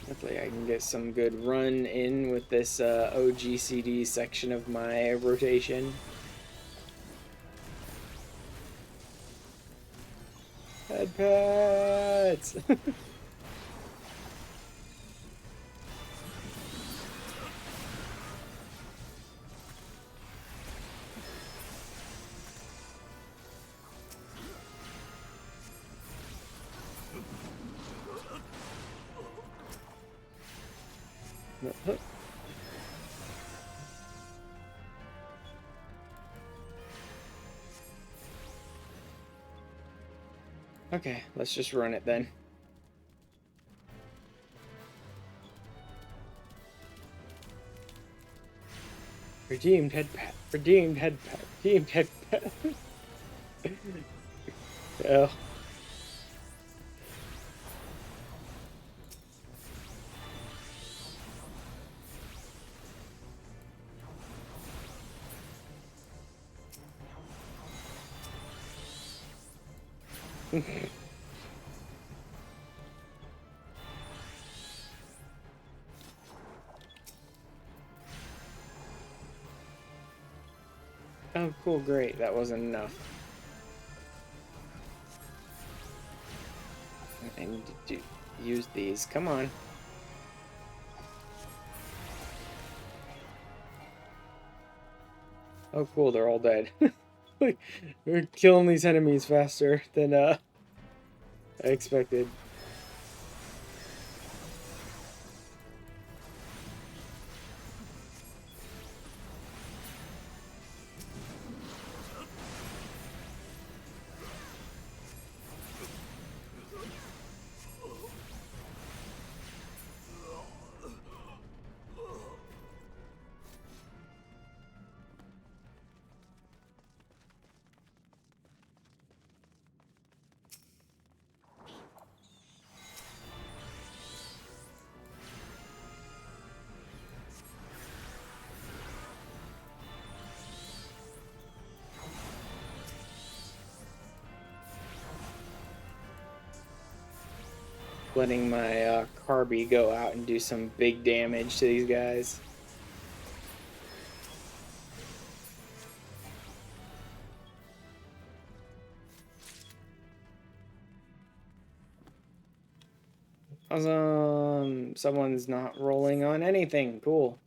Hopefully I can get some good run in with this OGCD section of my rotation. Head pets! Okay, let's just run it then. Redeemed head pat. Redeemed head pat. Redeemed head pat. Oh. Oh, cool, great. That wasn't enough. I need to use these. Come on. Oh, cool, they're all dead. We're killing these enemies faster than I expected. Letting my Carby go out and do some big damage to these guys. Awesome. Someone's not rolling on anything. Cool.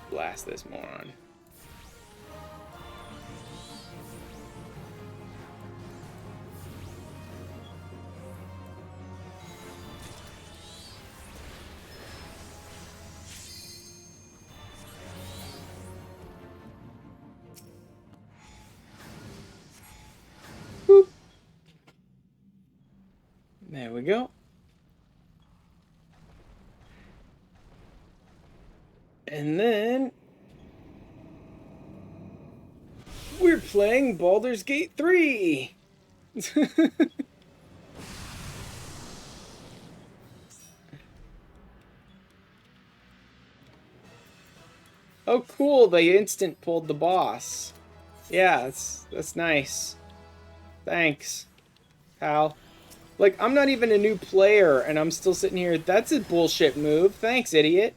Blast this moron. Boop. There we go. And then we're playing Baldur's Gate 3. Oh, cool. They instant pulled the boss. Yeah, that's nice. Thanks, pal. Like, I'm not even a new player, and I'm still sitting here. That's a bullshit move. Thanks, idiot.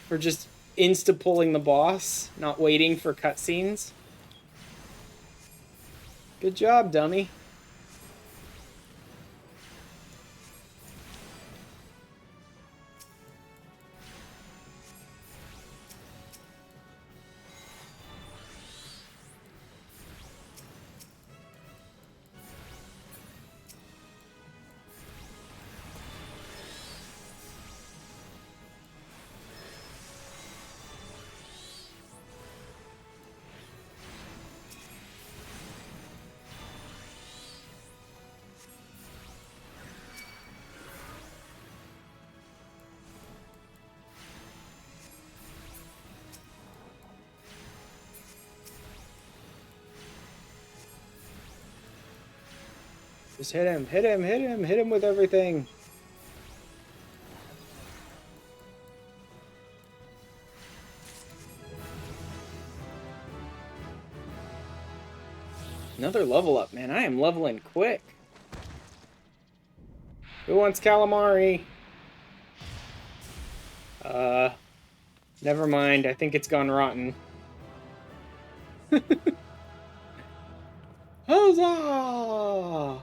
For just insta-pulling the boss, not waiting for cutscenes. Good job, dummy. Just hit him, hit him, hit him, hit him with everything. Another level up, man. I am leveling quick. Who wants calamari? Never mind. I think it's gone rotten. Huzzah!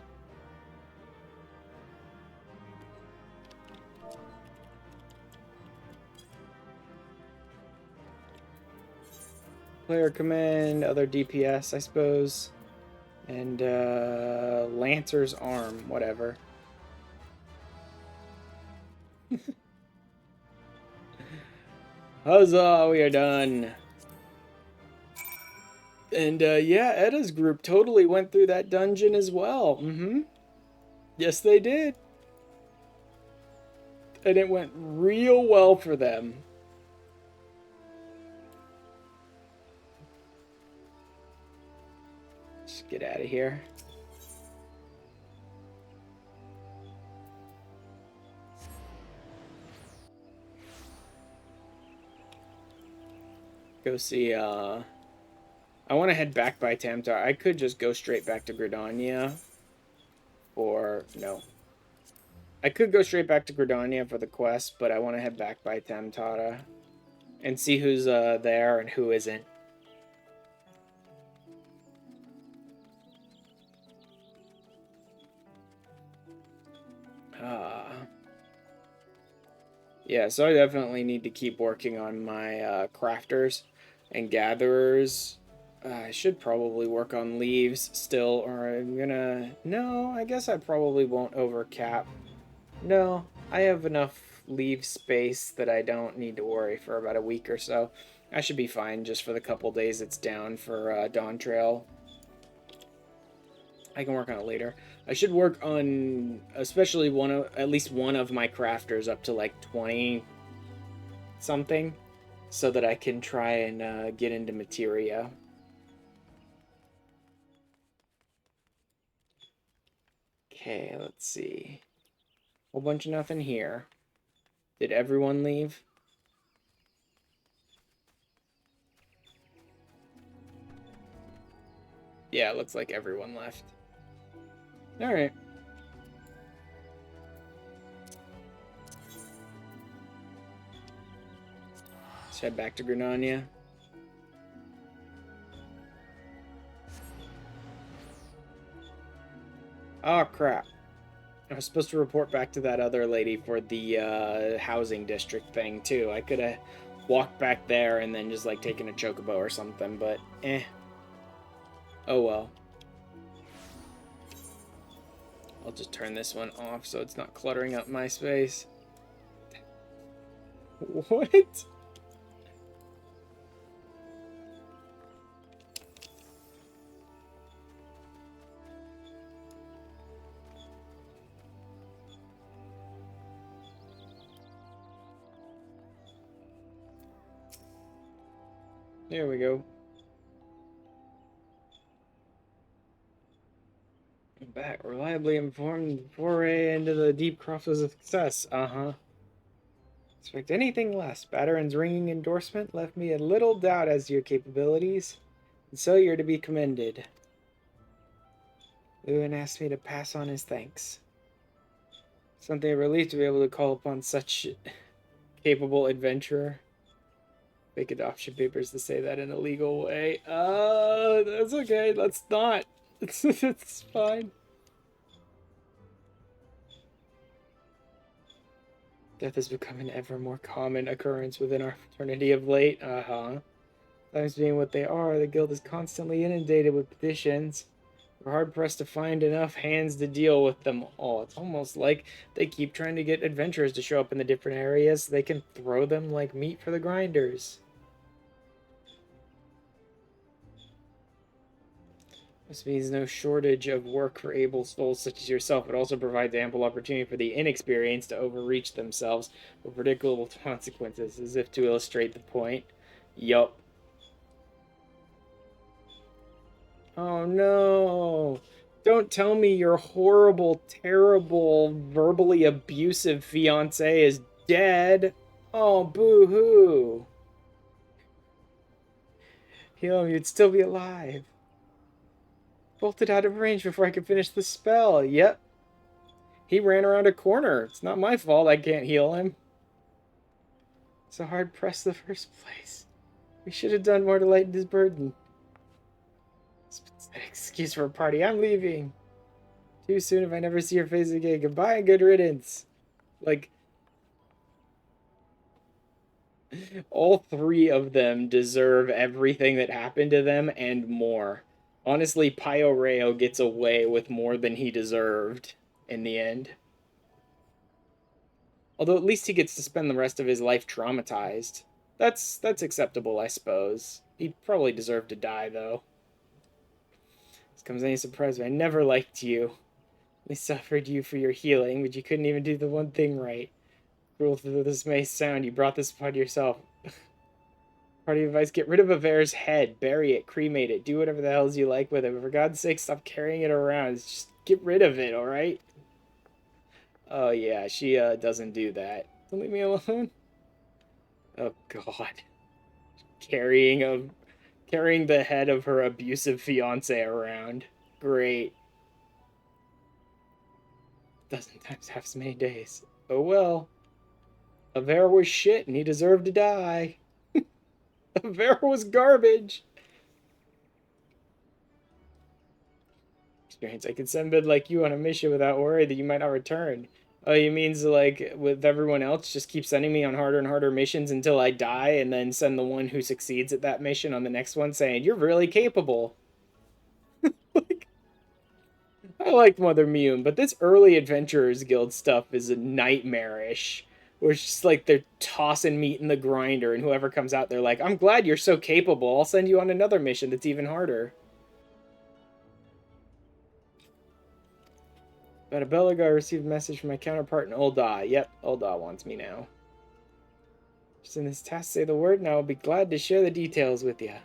Player command, other DPS, I suppose. And, Lancer's arm, whatever. Huzzah, we are done. And, yeah, Edda's group totally went through that dungeon as well. Mm-hmm. Yes, they did. And it went real well for them. Just get out of here. Go see, I want to head back by Tamtar. I could just go straight back to Gridania. Or, no. I could go straight back to Gridania for the quest, but I want to head back by Tamtara. And see who's, there and who isn't. Yeah, so I definitely need to keep working on my crafters and gatherers. I should probably work on leaves still, or I'm gonna... No, I guess I probably won't overcap. No, I have enough leave space that I don't need to worry for about a week or so. I should be fine just for the couple days it's down for Dawn Trail. I can work on it later. I should work on especially at least one of my crafters up to like 20 something, so that I can try and get into materia. Okay, let's see. Whole bunch of nothing here. Did everyone leave? Yeah, it looks like everyone left. Alright. Let's head back to Grenania. Oh, crap. I was supposed to report back to that other lady for the housing district thing, too. I could have walked back there and then just, like, taken a chocobo or something, but eh. Oh, well. I'll just turn this one off so it's not cluttering up my space. What? There we go. Back, reliably informed foray into the deep crossroads of success. Uh-huh. Expect anything less. Batteran's ringing endorsement left me a little doubt as to your capabilities. And so you're to be commended. Lewin asked me to pass on his thanks. Something a relief to be able to call upon such capable adventurer. Fake adoption papers to say that in a legal way. That's okay. Let's not. It's fine. Death has become an ever more common occurrence within our fraternity of late. Times being what they are, the guild is constantly inundated with petitions. We're hard pressed to find enough hands to deal with them all. It's almost like they keep trying to get adventurers to show up in the different areas so they can throw them like meat for the grinders. This means no shortage of work for able souls such as yourself. It also provides ample opportunity for the inexperienced to overreach themselves with predictable consequences, as if to illustrate the point. Yup. Oh no! Don't tell me your horrible, terrible, verbally abusive fiance is dead! Oh, boo-hoo! Heal, you'd still be alive. Bolted out of range before I could finish the spell. Yep. He ran around a corner. It's not my fault I can't heal him. So hard pressed in the first place. We should have done more to lighten his burden. It's an excuse for a party. I'm leaving. Too soon if I never see your face again. Goodbye and good riddance. Like, all three of them deserve everything that happened to them and more. Honestly, Pio Reo gets away with more than he deserved in the end. Although at least he gets to spend the rest of his life traumatized. That's acceptable, I suppose. He probably deserved to die, though. This comes any surprise, but I never liked you. We suffered you for your healing, but you couldn't even do the one thing right. Cruel though this may sound, you brought this upon yourself. Party advice, get rid of Aver's head, bury it, cremate it, do whatever the hells you like with it, but for God's sake, stop carrying it around. Just get rid of it, alright? Oh yeah, she doesn't do that. Don't leave me alone. Oh god. Carrying the head of her abusive fiance around. Great. Dozen times half as many days. Oh well. Aver was shit and he deserved to die. Aver was garbage. Experience. I could send Bid like you on a mission without worry that you might not return. Oh, you means like with everyone else, just keep sending me on harder and harder missions until I die, and then send the one who succeeds at that mission on the next one saying, you're really capable. Like, I liked Mother Mune, but this early Adventurers Guild stuff is nightmarish. Where it's just like they're tossing meat in the grinder, and whoever comes out, they're like, I'm glad you're so capable. I'll send you on another mission that's even harder. But a Belagar received a message from my counterpart in Ul'dah. Yep, Ul'dah wants me now. Just in this task, say the word, and I will be glad to share the details with you.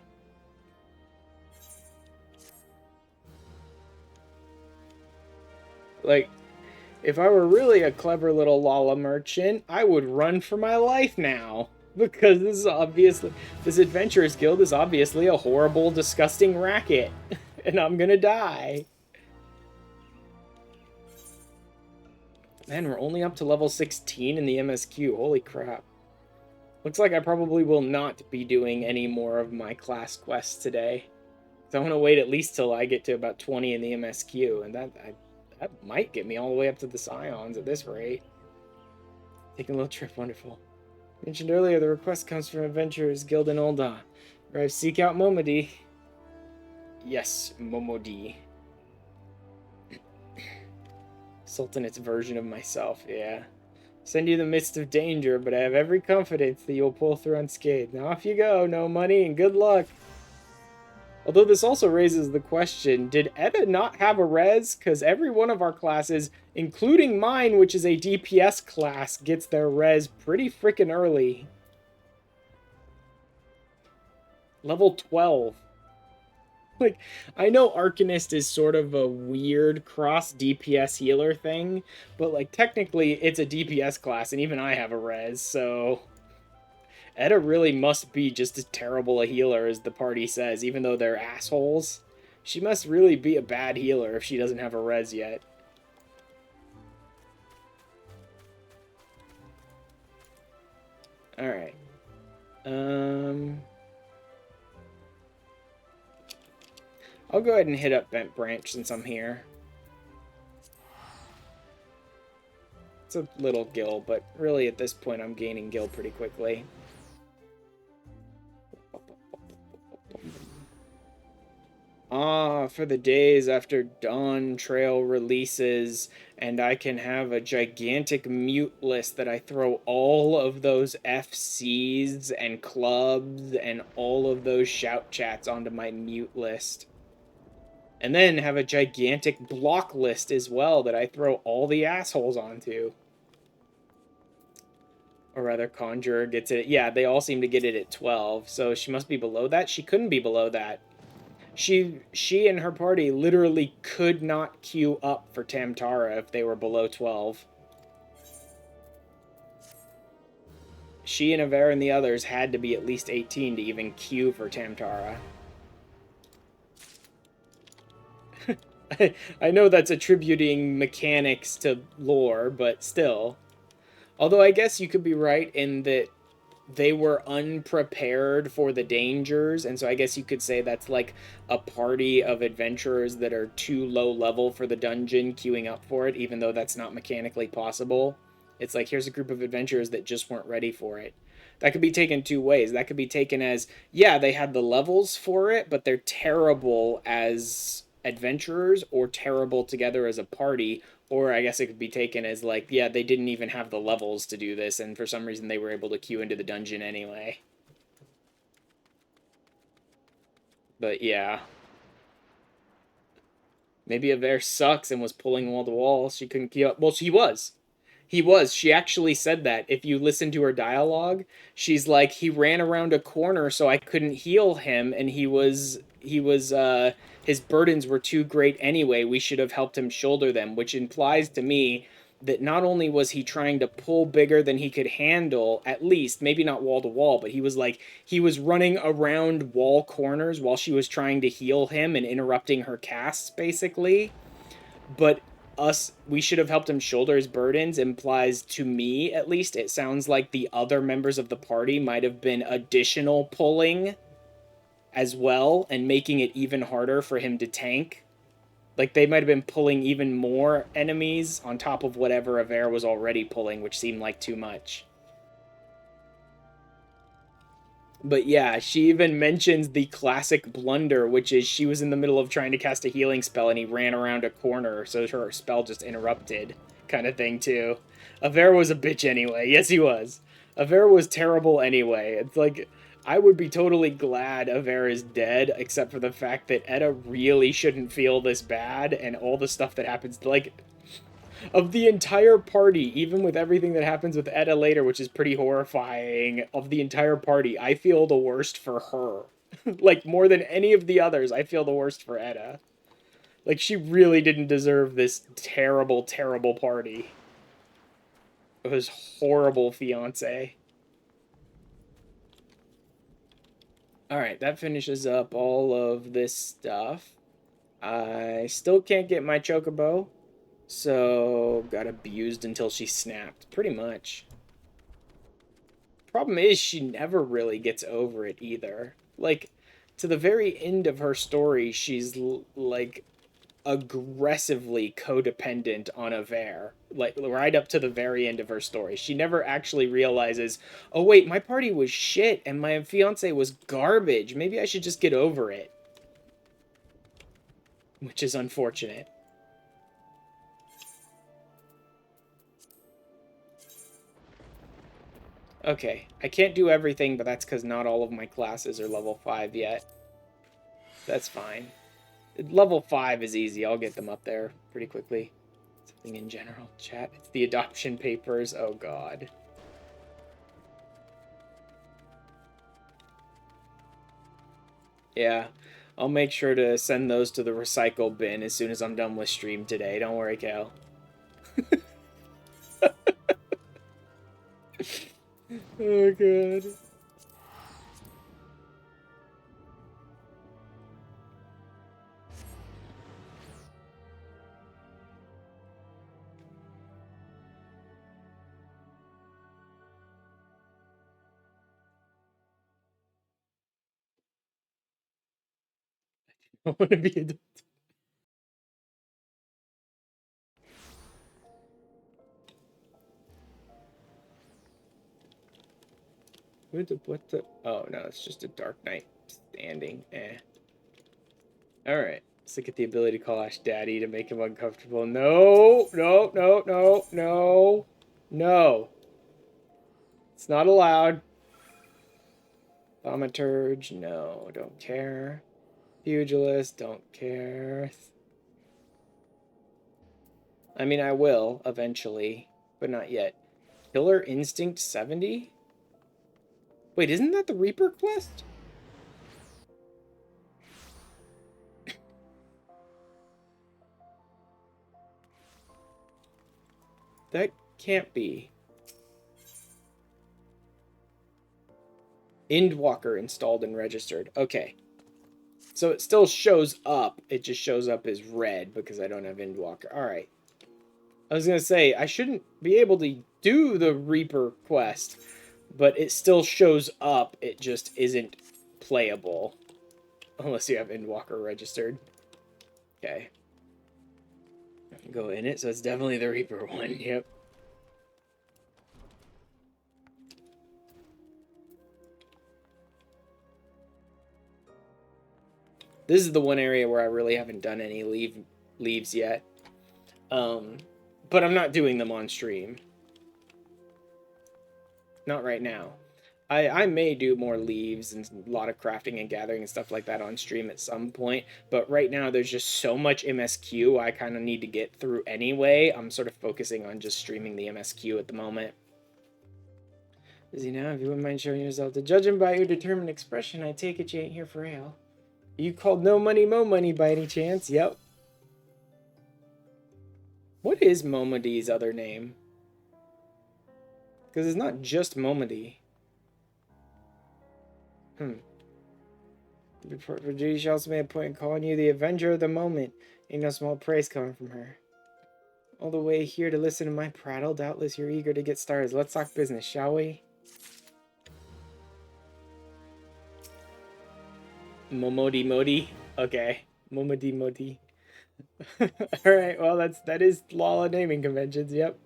Like, if I were really a clever little Lala merchant, I would run for my life now. Because this Adventurers Guild is obviously a horrible, disgusting racket. And I'm gonna die. Man, we're only up to level 16 in the MSQ. Holy crap. Looks like I probably will not be doing any more of my class quests today. So I want to wait at least till I get to about 20 in the MSQ. And that might get me all the way up to the Scions at this rate. Taking a little trip, wonderful. Mentioned earlier, the request comes from Adventurers Guild in Ul'dah. Arrive, seek out Momodi. Yes, Momodi. Sultanate's version of myself, yeah. Send you the midst of danger, but I have every confidence that you'll pull through unscathed. Now off you go, no money, and good luck. Although this also raises the question, did Edda not have a res? Because every one of our classes, including mine, which is a DPS class, gets their res pretty freaking early. Level 12. Like, I know Arcanist is sort of a weird cross DPS healer thing, but like technically it's a DPS class, and even I have a res, so Edda really must be just as terrible a healer as the party says, even though they're assholes. She must really be a bad healer if she doesn't have a res yet. Alright. I'll go ahead and hit up Bent Branch since I'm here. It's a little gil, but really at this point I'm gaining gil pretty quickly. Ah, for the days after Dawn Trail releases, and I can have a gigantic mute list that I throw all of those FCs and clubs and all of those shout chats onto my mute list. And then have a gigantic block list as well that I throw all the assholes onto. Or rather, Conjurer gets it. Yeah, they all seem to get it at 12, so she must be below that. She couldn't be below that. She and her party literally could not queue up for Tamtara if they were below 12. She and Aver and the others had to be at least 18 to even queue for Tamtara. I know that's attributing mechanics to lore, but still. Although I guess you could be right in that they were unprepared for the dangers, and so I guess you could say that's like a party of adventurers that are too low level for the dungeon queuing up for it, even though that's not mechanically possible. It's like, here's a group of adventurers that just weren't ready for it. That could be taken two ways. That could be taken as, yeah, they had the levels for it, but they're terrible as adventurers or terrible together as a party. Or I guess it could be taken as like, yeah, they didn't even have the levels to do this, and for some reason they were able to queue into the dungeon anyway. But yeah. Maybe Aver sucks and was pulling wall to wall. She couldn't queue up. Well, she was. He was. She actually said that. If you listen to her dialogue, she's like, he ran around a corner so I couldn't heal him, and his burdens were too great anyway. We should have helped him shoulder them, which implies to me that not only was he trying to pull bigger than he could handle, at least, maybe not wall to wall, but he was running around wall corners while she was trying to heal him and interrupting her casts, basically. But we should have helped him shoulder his burdens implies, to me at least, it sounds like the other members of the party might have been additional pulling as well and making it even harder for him to tank. Like, they might have been pulling even more enemies on top of whatever Aver was already pulling, which seemed like too much. But yeah, she even mentions the classic blunder, which is she was in the middle of trying to cast a healing spell and he ran around a corner, so her spell just interrupted, kind of thing, too. Aver was a bitch anyway. Yes, he was. Aver was terrible anyway. It's like, I would be totally glad Aver is dead, except for the fact that Edda really shouldn't feel this bad, and all the stuff that happens, like, of the entire party, even with everything that happens with Edda later, which is pretty horrifying, of the entire party, I feel the worst for her. Like, more than any of the others, I feel the worst for Edda. Like, she really didn't deserve this terrible, terrible party. It was horrible fiance. Alright, that finishes up all of this stuff. I still can't get my chocobo. So, got abused until she snapped, pretty much. Problem is, she never really gets over it either. Like, to the very end of her story, she's, like, aggressively codependent on Aver. Like, right up to the very end of her story. She never actually realizes, oh wait, my party was shit and my fiance was garbage. Maybe I should just get over it. Which is unfortunate. Okay, I can't do everything, but that's because not all of my classes are level 5 yet. That's fine. Level 5 is easy. I'll get them up there pretty quickly. Something in general chat. It's the adoption papers. Oh, God. Yeah, I'll make sure to send those to the recycle bin as soon as I'm done with stream today. Don't worry, Cal. Oh, God. I want to be a... What the... Oh, no, it's just a Dark Knight standing. Eh. Alright. Let's look at the ability to call Ash Daddy to make him uncomfortable. No! No, no, no, no. No. It's not allowed. Thaumaturge, no, don't care. Pugilist, don't care. I mean, I will, eventually, but not yet. Killer Instinct 70? Wait, isn't that the Reaper quest? That can't be. Endwalker installed and registered. Okay. So it still shows up. It just shows up as red because I don't have Endwalker. Alright. I was going to say, I shouldn't be able to do the Reaper quest, but it still shows up. It just isn't playable. Unless you have Endwalker registered. Okay. Go in it, so it's definitely the Reaper one. Yep. This is the one area where I really haven't done any leaves yet. But I'm not doing them on stream. Not right now. I may do more leaves and a lot of crafting and gathering and stuff like that on stream at some point, but right now there's just so much MSQ I kind of need to get through anyway. I'm sort of focusing on just streaming the MSQ at the moment. Busy now, if you wouldn't mind showing yourself. To judging by your determined expression, I take it you ain't here for ale. You called No Money Mo Money by any chance? Yep. What is Momody's other name? Because it's not just Momody. Virginia, she also made a point in calling you the Avenger of the Moment. Ain't no small praise coming from her. All the way here to listen to my prattle. Doubtless you're eager to get started. Let's talk business, shall we? Momody Modi? Okay. Momody Modi. Alright, well that is law of naming conventions, yep.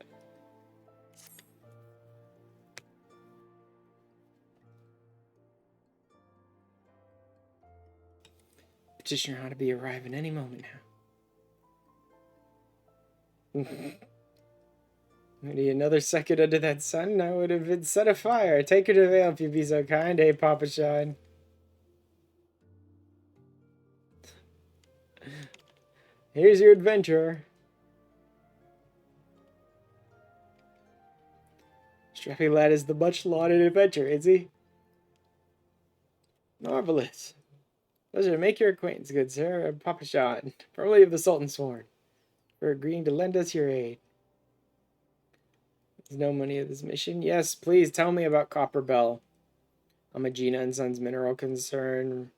Petitioner ought to be arriving any moment now. Maybe another second under that sun, I would have been set afire. Take her to the Vale if you'd be so kind, eh, Papa Sean? Here's your adventurer. Strappy lad is the much-lauded adventurer, is he? Marvelous. Pleasure to make your acquaintance, good sir. Papa Sean, formerly of the Sultan's Sworn, for agreeing to lend us your aid. There's no money of this mission. Yes, please tell me about Copper Bell. Amagina and Sons mineral concern.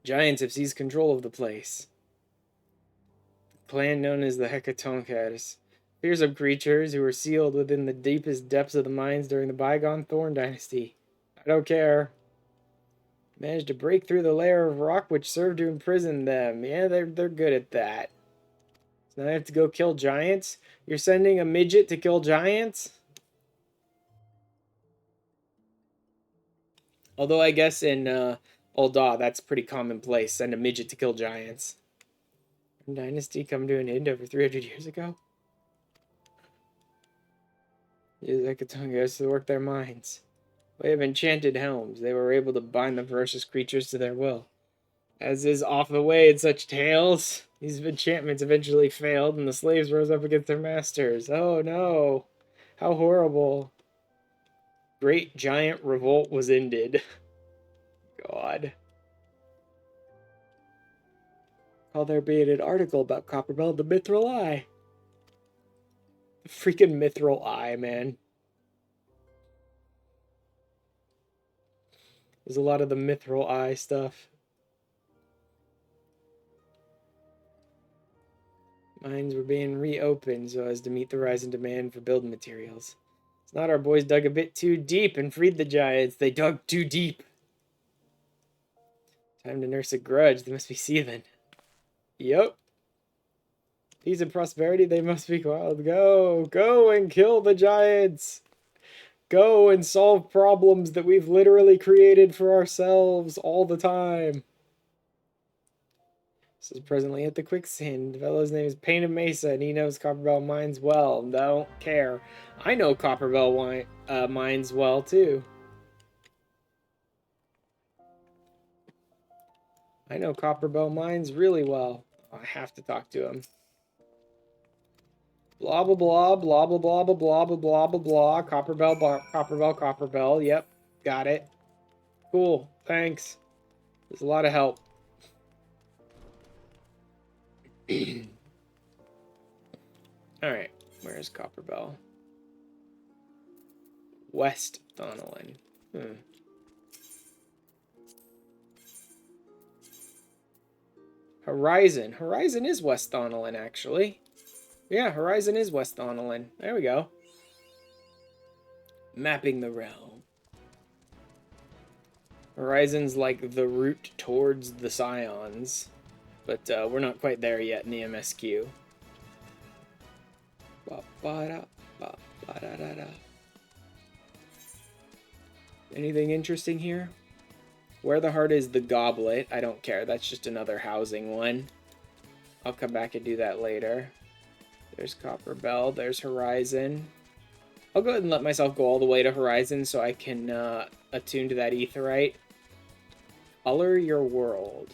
Giants have seized control of the place. The clan known as the Hecatonkers. Fearsome creatures who were sealed within the deepest depths of the mines during the bygone Thorn Dynasty. I don't care. Managed to break through the layer of rock which served to imprison them. Yeah, they're good at that. So now I have to go kill giants? You're sending a midget to kill giants? Although I guess in Ul'dah, that's pretty commonplace. Send a midget to kill giants. Dynasty come to an end over 300 years ago? Use Hecatonkers to work their minds. Way of enchanted helms, they were able to bind the ferocious creatures to their will. As is off the way in such tales, these enchantments eventually failed and the slaves rose up against their masters. Oh no! How horrible. Great giant revolt was ended. God. Call there being an article about Copperbell the Mithril Eye. The freaking Mithril Eye, man. There's a lot of the Mithril Eye stuff. Mines were being reopened so as to meet the rising demand for building materials. It's not our boys dug a bit too deep and freed the giants. They dug too deep. Time to nurse a grudge. They must be seething. Yep. Peace and prosperity, they must be wild. Go! Go and kill the giants! Go and solve problems that we've literally created for ourselves all the time. This is presently at the quicksand. The fellow's name is Pain of Mesa, and he knows Copperbell Mines well. Don't care. I know Copperbell Mines well, too. I know Copperbell Mines really well. I have to talk to him. Blah, blah, blah, blah, blah, blah, blah, blah, blah, blah, blah, blah. Copperbell. Yep, got it. Cool, thanks. There's a lot of help. Alright, where's Copperbell? West Thonolin. Horizon. Horizon is West Thonolin, actually. Yeah, Horizon is West Thonolin. There we go. Mapping the realm. Horizon's like the route towards the Scions. But we're not quite there yet in the MSQ. Anything interesting here? Where the heart is the goblet. I don't care. That's just another housing one. I'll come back and do that later. There's Copperbell. There's Horizon. I'll go ahead and let myself go all the way to Horizon so I can attune to that aetherite. Color your world.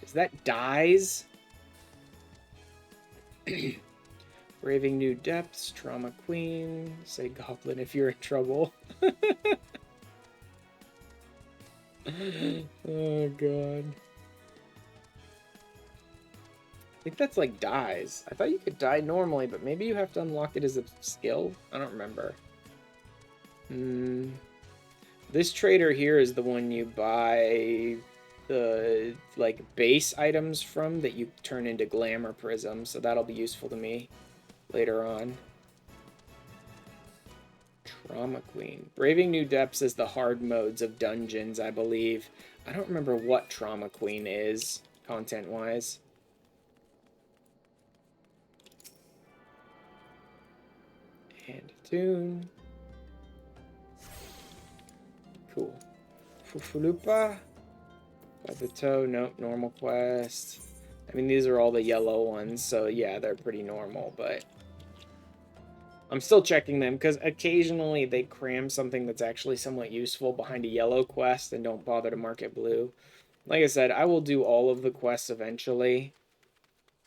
Is that dyes? Braving new depths. Trauma queen. Say goblin if you're in trouble. Oh god. I think that's like dyes. I thought you could dye normally, but maybe you have to unlock it as a skill? I don't remember. This trader here is the one you buy the like base items from that you turn into glamour prisms, so that'll be useful to me later on. Trauma Queen. Braving New Depths is the hard modes of dungeons, I believe. I don't remember what Trauma Queen is, content-wise. And tune. Cool. Fufulupa. By the toe, nope, normal quest. I mean, these are all the yellow ones, so yeah, they're pretty normal, but I'm still checking them because occasionally they cram something that's actually somewhat useful behind a yellow quest and don't bother to mark it blue. Like I said, I will do all of the quests eventually.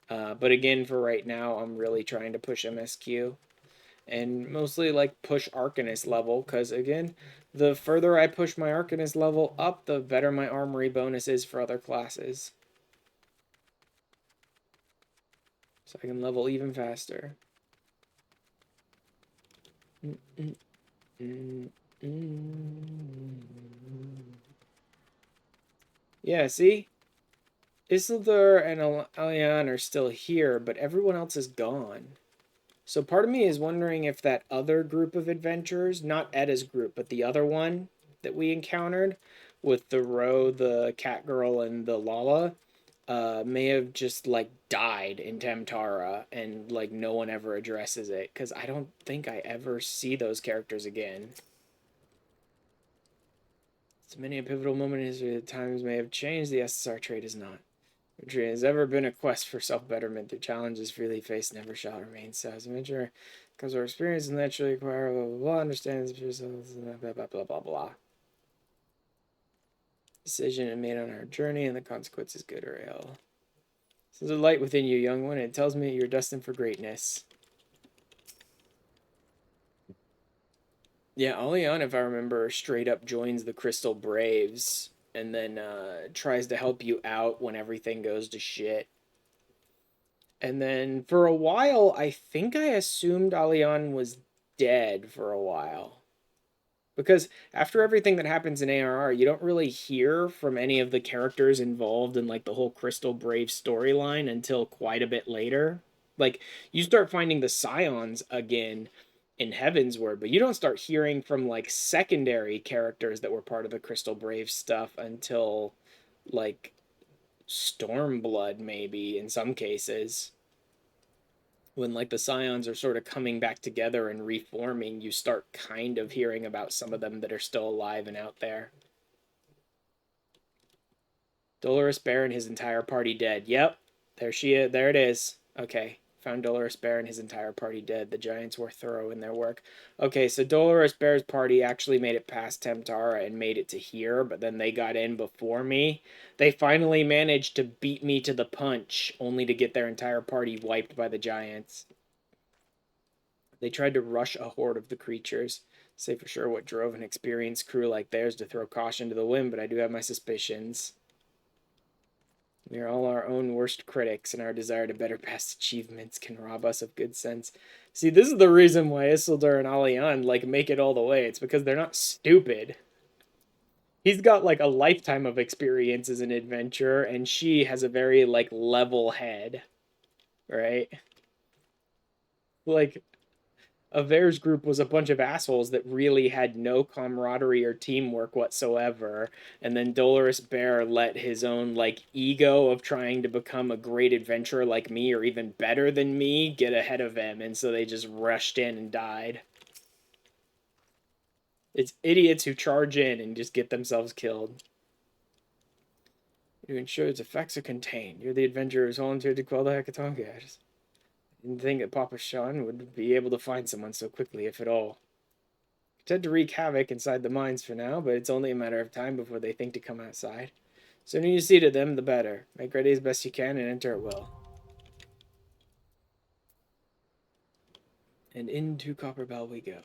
But again, for right now, I'm really trying to push MSQ. And mostly like push Arcanist level, because again, the further I push my Arcanist level up, the better my armory bonus is for other classes. So I can level even faster. Yeah, see? Isildur and Alian are still here, but everyone else is gone. So part of me is wondering if that other group of adventurers, not Edda's group, but the other one that we encountered with the Ro, the cat girl, and the Lala, may have just like died in Temtara and like no one ever addresses it, because I don't think I ever see those characters again. So many a pivotal moment in history, the times may have changed, the SSR trait is not. Adventure has ever been a quest for self-betterment. The challenges freely faced never shall remain so. As adventure comes our experience and naturally acquire blah blah blah, understands yourselves, blah blah blah blah blah. Decision made on our journey and the consequence is good or ill. There's a light within you, young one. It tells me you're destined for greatness. Yeah, Alian, if I remember, straight up joins the Crystal Braves and then tries to help you out when everything goes to shit. And then for a while, I think I assumed Alian was dead for a while. Because after everything that happens in ARR, you don't really hear from any of the characters involved in like the whole Crystal Brave storyline until quite a bit later. Like, you start finding the Scions again in Heavensward, but you don't start hearing from like secondary characters that were part of the Crystal Brave stuff until like Stormblood, maybe, in some cases. When like the Scions are sort of coming back together and reforming, you start kind of hearing about some of them that are still alive and out there. Dolorous Bear and his entire party dead. Yep, there she is. There it is. Okay, found Dolorous Bear and his entire party dead. The Giants were thorough in their work. Okay, so Dolorous Bear's party actually made it past Temtara and made it to here, but then they got in before me. They finally managed to beat me to the punch, only to get their entire party wiped by the Giants. They tried to rush a horde of the creatures. Say for sure what drove an experienced crew like theirs to throw caution to the wind, but I do have my suspicions. We are all our own worst critics, and our desire to better past achievements can rob us of good sense. See, this is the reason why Isildur and Alian, like, make it all the way. It's because they're not stupid. He's got, like, a lifetime of experience as an adventurer, and she has a very, like, level head. Right? Like, Aver's group was a bunch of assholes that really had no camaraderie or teamwork whatsoever, and then Dolorous Bear let his own, like, ego of trying to become a great adventurer like me, or even better than me, get ahead of him, and so they just rushed in and died. It's idiots who charge in and just get themselves killed. To ensure its effects are contained, you're the adventurer who's volunteered to quell the Hecatongas. Didn't think that Papa Sean would be able to find someone so quickly, if at all. Tend to wreak havoc inside the mines for now, but it's only a matter of time before they think to come outside. Sooner you see to them, the better. Make ready as best you can and enter at will. And into Copperbell we go.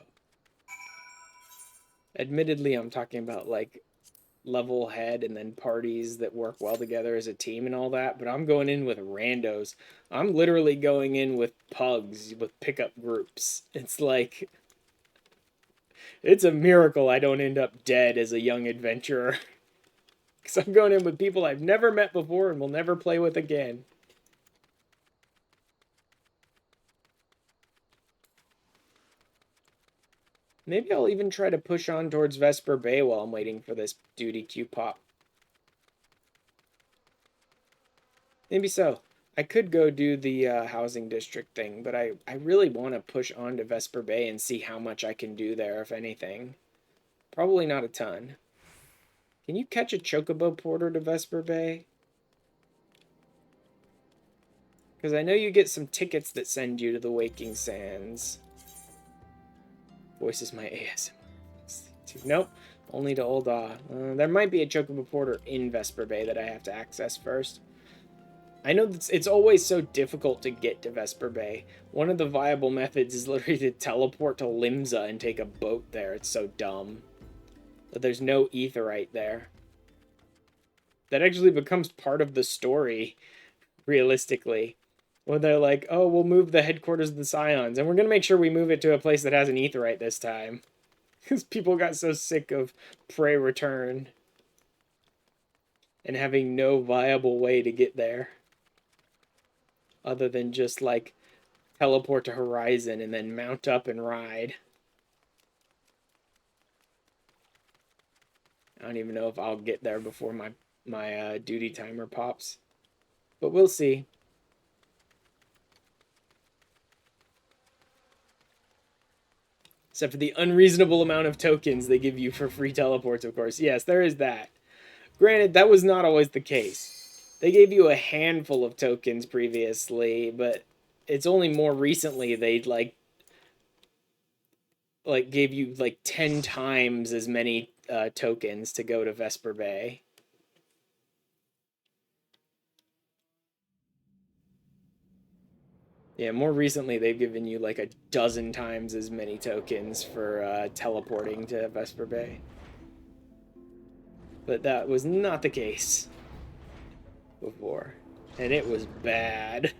Admittedly, I'm talking about, like, level head and then parties that work well together as a team and all that, but I'm going in with randos. I'm literally going in with pugs, with pickup groups. It's like, it's a miracle I don't end up dead as a young adventurer. Because I'm going in with people I've never met before and will never play with again. Maybe I'll even try to push on towards Vesper Bay while I'm waiting for this duty queue pop. Maybe so. I could go do the housing district thing, but I really want to push on to Vesper Bay and see how much I can do there, if anything. Probably not a ton. Can you catch a chocobo porter to Vesper Bay? Because I know you get some tickets that send you to the Waking Sands. Voices my ASMR. Nope, only to Old there might be a chocobo porter in Vesper Bay that I have to access first. I know that it's always so difficult to get to Vesper Bay. One of the viable methods is literally to teleport to Limsa and take a boat there. It's so dumb. But there's no aetheryte there. That actually becomes part of the story, realistically. When they're like, oh, we'll move the headquarters of the Scions, and we're going to make sure we move it to a place that has an aetheryte this time. Because people got so sick of Prey Return and having no viable way to get there. Other than just, like, teleport to Horizon and then mount up and ride. I don't even know if I'll get there before my duty timer pops. But we'll see. Except for the unreasonable amount of tokens they give you for free teleports, of course. Yes, there is that. Granted, that was not always the case. They gave you a handful of tokens previously, but it's only more recently they like gave you like 10 times as many tokens to go to Vesper Bay. Yeah, more recently they've given you like a dozen times as many tokens for teleporting to Vesper Bay. But that was not the case before. And it was bad.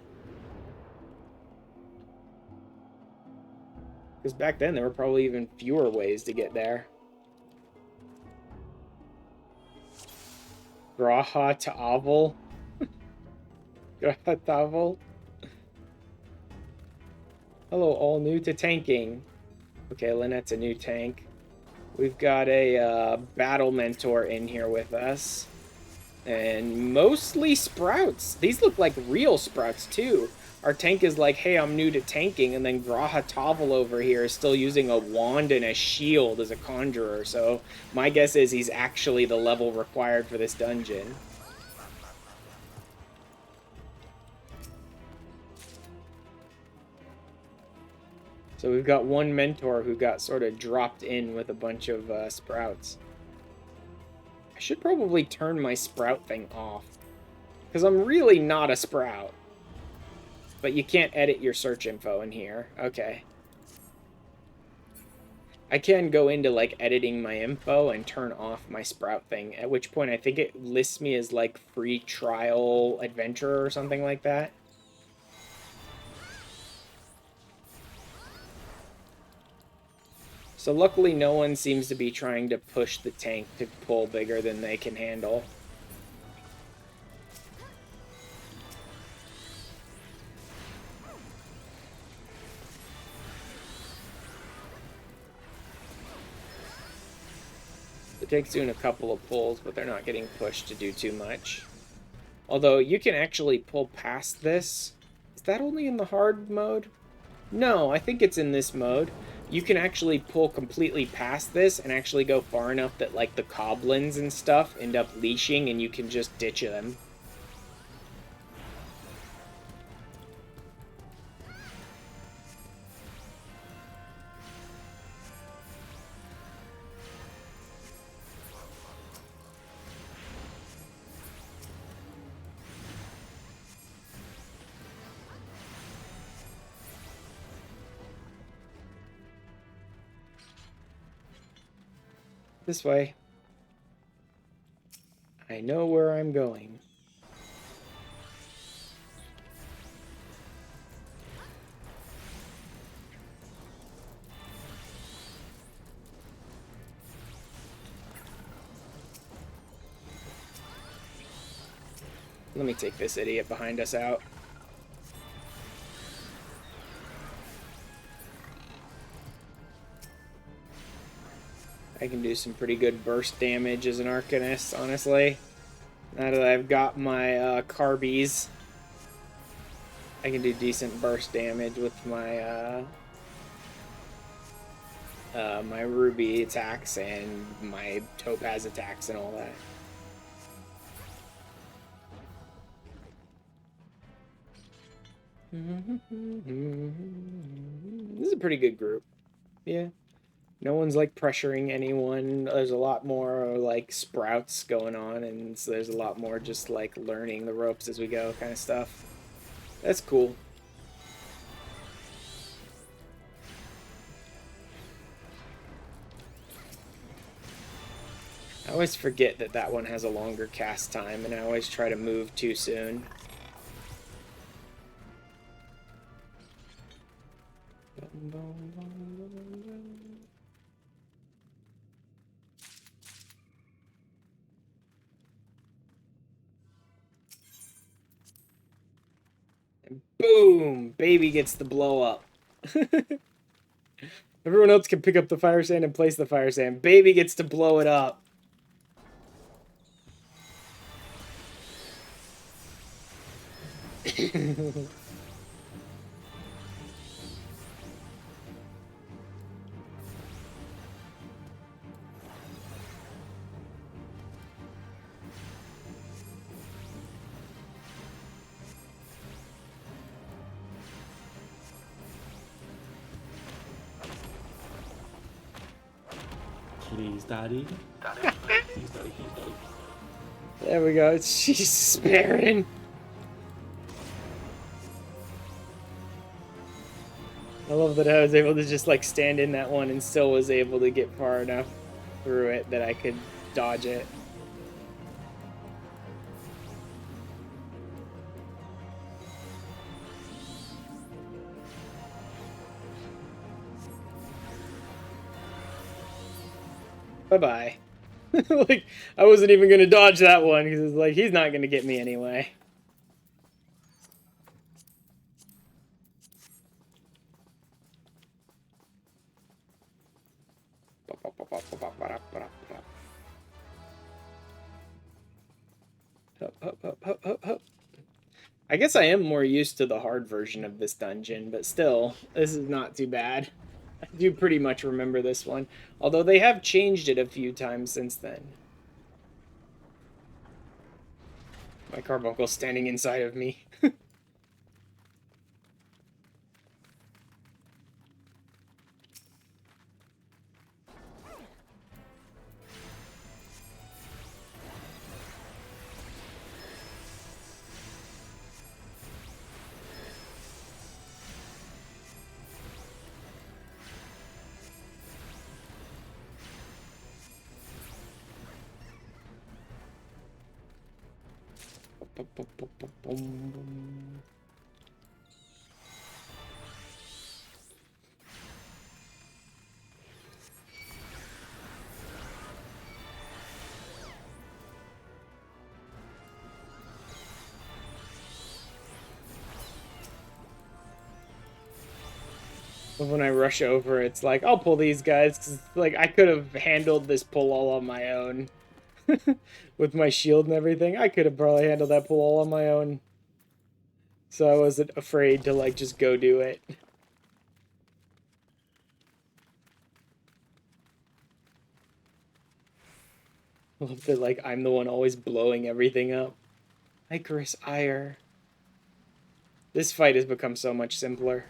Because back then there were probably even fewer ways to get there. Graha Ta'avel? Graha Ta'avel? Hello, all new to tanking. Okay, Lynette's a new tank. We've got a battle mentor in here with us. And mostly sprouts. These look like real sprouts, too. Our tank is like, hey, I'm new to tanking, and then Graha Tovel over here is still using a wand and a shield as a conjurer, so my guess is he's actually the level required for this dungeon. So we've got one mentor who got sort of dropped in with a bunch of sprouts. I should probably turn my sprout thing off, because I'm really not a sprout. But you can't edit your search info in here. Okay. I can go into, like, editing my info and turn off my sprout thing, at which point I think it lists me as, like, free trial adventure or something like that. So luckily no one seems to be trying to push the tank to pull bigger than they can handle. The tank's doing a couple of pulls, but they're not getting pushed to do too much. Although you can actually pull past this. Is that only in the hard mode? No, I think it's in this mode. You can actually pull completely past this and actually go far enough that, like, the goblins and stuff end up leashing and you can just ditch them. This way. I know where I'm going. Let me take this idiot behind us out. I can do some pretty good burst damage as an Arcanist, honestly. Now that I've got my Carbies, I can do decent burst damage with my my Ruby attacks and my Topaz attacks and all that. This is a pretty good group. Yeah. No one's, like, pressuring anyone. There's a lot more, like, sprouts going on, and so there's a lot more just, like, learning the ropes as we go kind of stuff. That's cool. I always forget that that one has a longer cast time, and I always try to move too soon. And boom! Baby gets the blow up. Everyone else can pick up the fire sand and place the fire sand. Baby gets to blow it up. Please, Daddy. Please, Daddy, please, Daddy. There we go. She's sparing. I love that I was able to just, like, stand in that one and still was able to get far enough through it that I could dodge it. Bye-bye. Like, I wasn't even going to dodge that one because it's like, he's not going to get me anyway. Hup, hup, hup, hup, hup, hup. I guess I am more used to the hard version of this dungeon, but still, this is not too bad. I do pretty much remember this one, although they have changed it a few times since then. My carbuncle's standing inside of me. But when I rush over, it's like, I'll pull these guys, because like, I could have handled this pull all on my own. With my shield and everything, I could have probably handled that pull all on my own. So I wasn't afraid to, like, just go do it. I love that, like, I'm the one always blowing everything up. Icarus Ire. This fight has become so much simpler.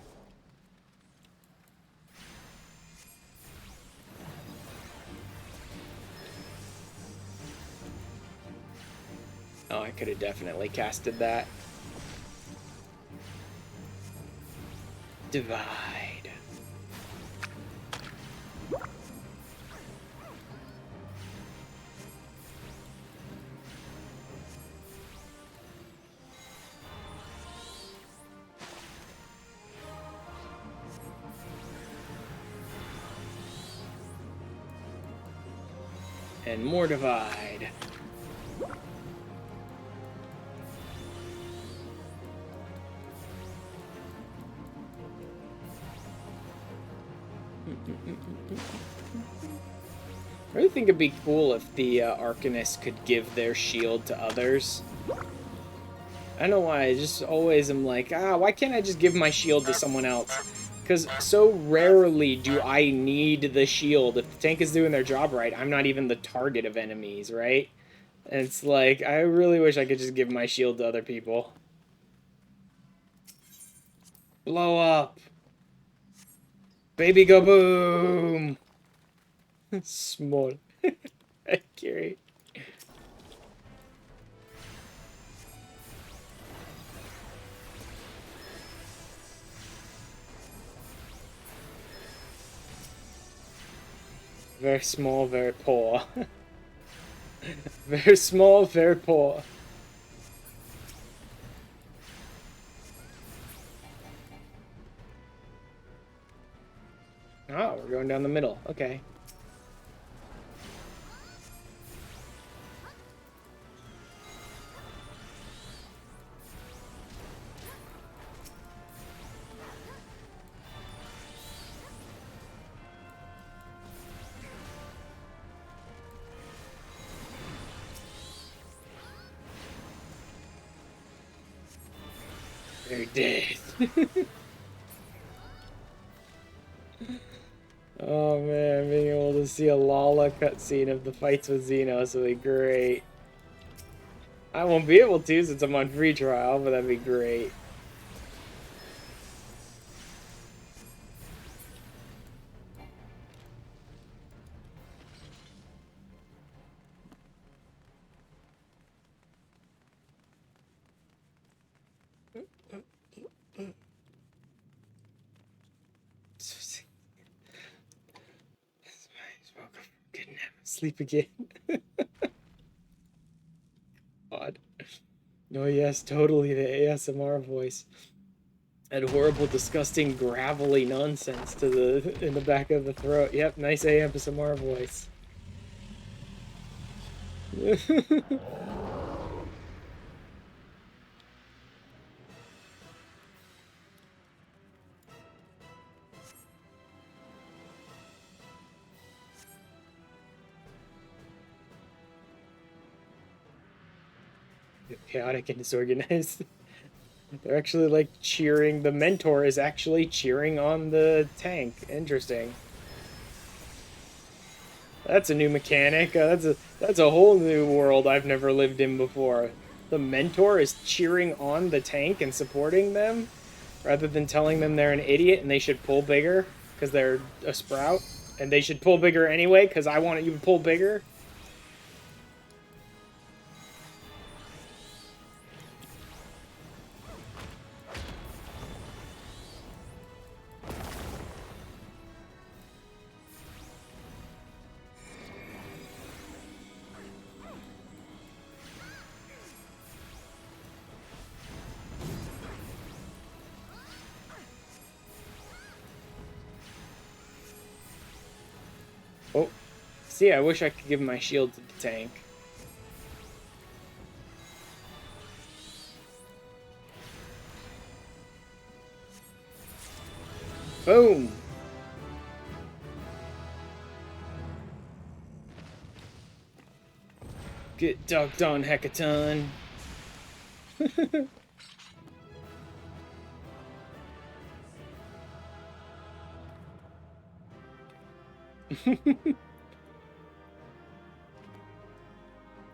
Oh, I could have definitely casted that. Divide. And more divide. I really think it'd be cool if the Arcanists could give their shield to others. I don't know why, I just always am like, why can't I just give my shield to someone else? Because so rarely do I need the shield. If the tank is doing their job right, I'm not even the target of enemies, right? And it's like, I really wish I could just give my shield to other people. Blow up! Baby go boom! Small. Accurate. Very small, very poor. Very small, very poor. Oh, we're going down the middle. Okay. They're dead. Oh man, being able to see a Lala cutscene of the fights with Xenos would be great. I won't be able to since I'm on free trial, but that'd be great. Sleep again. God. Oh yes, totally the ASMR voice. That horrible, disgusting, gravelly nonsense to the in the back of the throat. Yep, nice ASMR voice. Chaotic and disorganized. They're actually like cheering. The mentor is actually cheering on the tank. Interesting. That's a new mechanic. That's a whole new world I've never lived in before. The mentor is cheering on the tank and supporting them, rather than telling them they're an idiot and they should pull bigger because they're a sprout, and they should pull bigger anyway because I want you to pull bigger. Oh, see, I wish I could give my shield to the tank. Boom! Get dunked on, Hecaton.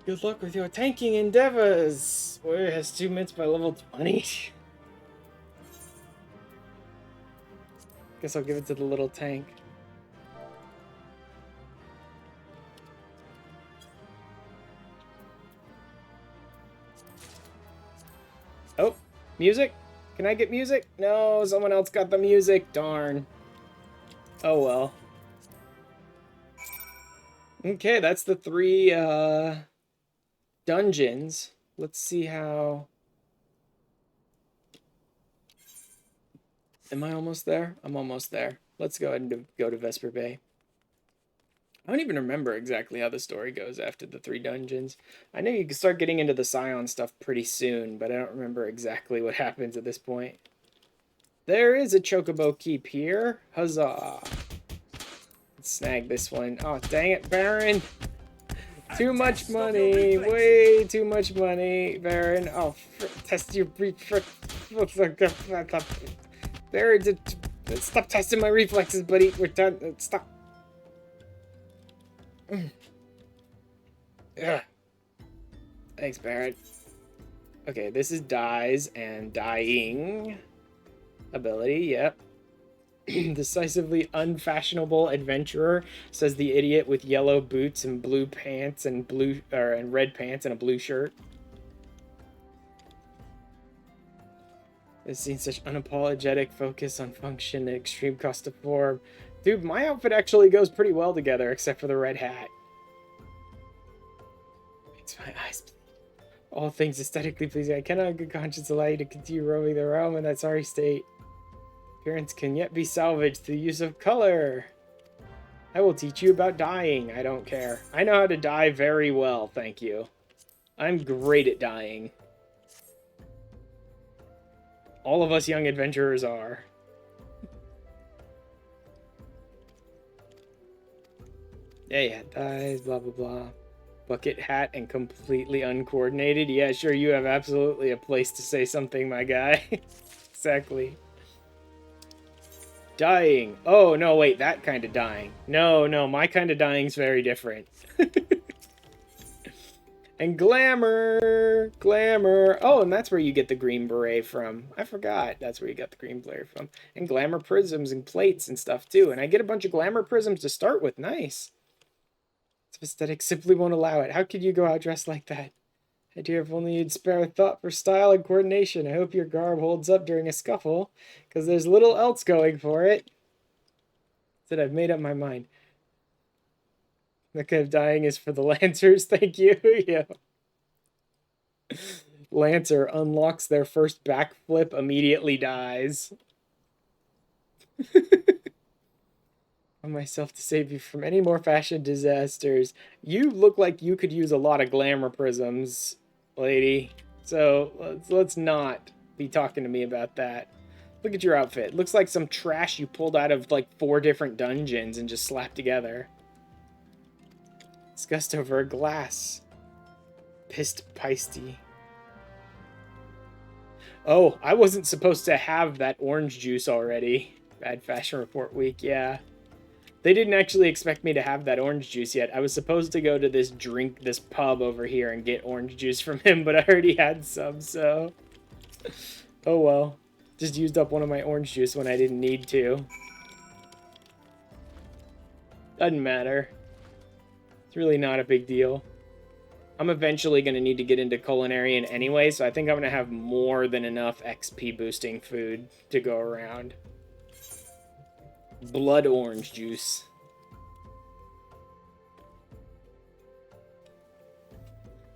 Good luck with your tanking endeavors! Warrior has 2 minutes by level 20. Guess I'll give it to the little tank. Oh, music? Can I get music? No, someone else got the music. Darn. Oh well. Okay, that's the 3 dungeons. Let's see how... Am I almost there? I'm almost there. Let's go ahead and go to Vesper Bay. I don't even remember exactly how the story goes after the 3 dungeons. I know you can start getting into the Scion stuff pretty soon, but I don't remember exactly what happens at this point. There is a Chocobo Keep here. Huzzah! Let's snag this one. Oh, dang it, Baron! Too much money! Way too much money, Baron. Oh, test your Baron, stop testing my reflexes, buddy. We're done. Stop. Ugh. Thanks, Barrett. Okay, this is dies and dying ability. Yep. Decisively unfashionable adventurer, says the idiot with yellow boots and blue pants and and red pants and a blue shirt. I've seen such unapologetic focus on function and extreme cost of form. Dude, my outfit actually goes pretty well together, except for the red hat. Makes my eyes bleed. All things aesthetically pleasing. I cannot in good conscience allow you to continue roaming the realm in that sorry state. Appearance can yet be salvaged through the use of color. I will teach you about dyeing. I don't care. I know how to dye very well, thank you. I'm great at dyeing. All of us young adventurers are. Yeah, dyes, blah, blah, blah. Bucket hat and completely uncoordinated. Yeah, sure, you have absolutely a place to say something, my guy. Exactly. Dying. Oh, no, wait, that kind of dying. No, my kind of dying's very different. And glamour. Oh, and that's where you get the green beret from. I forgot. That's where you got the green beret from. And glamour prisms and plates and stuff, too. And I get a bunch of glamour prisms to start with. Nice. Aesthetic simply won't allow it. How could you go out dressed like that? My dear, if only you'd spare a thought for style and coordination. I hope your garb holds up during a scuffle, because there's little else going for it. Said I've made up my mind. That kind of dying is for the Lancers, thank you. Yeah. Lancer unlocks their first backflip, immediately dies. On myself to save you from any more fashion disasters. You look like you could use a lot of glamour prisms, lady. So let's not be talking to me about that. Look at your outfit. Looks like some trash you pulled out of like 4 different dungeons and just slapped together. Disgust over a glass. Pissed Peisty. Oh, I wasn't supposed to have that orange juice already. Bad Fashion Report week, yeah. They didn't actually expect me to have that orange juice yet. I was supposed to go to this pub over here and get orange juice from him, but I already had some, so... Oh well. Just used up one of my orange juice when I didn't need to. Doesn't matter. It's really not a big deal. I'm eventually going to need to get into culinarian anyway, so I think I'm going to have more than enough XP boosting food to go around. Blood orange juice.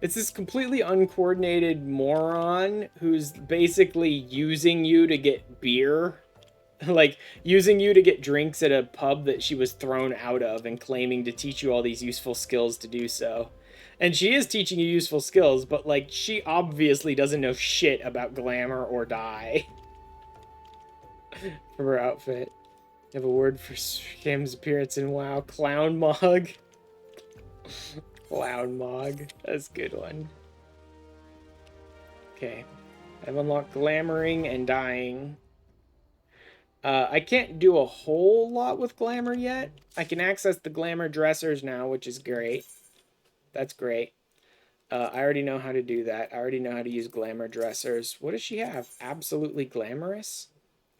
It's this completely uncoordinated moron who's basically using you to get beer. Like, using you to get drinks at a pub that she was thrown out of and claiming to teach you all these useful skills to do so. And she is teaching you useful skills, but, like, she obviously doesn't know shit about glamour or dye. For her outfit. I have a word for Cam's appearance in WoW. Clown Mog. Clown Mog. That's a good one. Okay. I've unlocked glamoring and dyeing. I can't do a whole lot with glamour yet. I can access the glamour dressers now, which is great. That's great. I already know how to do that. I already know how to use glamour dressers. What does she have? Absolutely glamorous?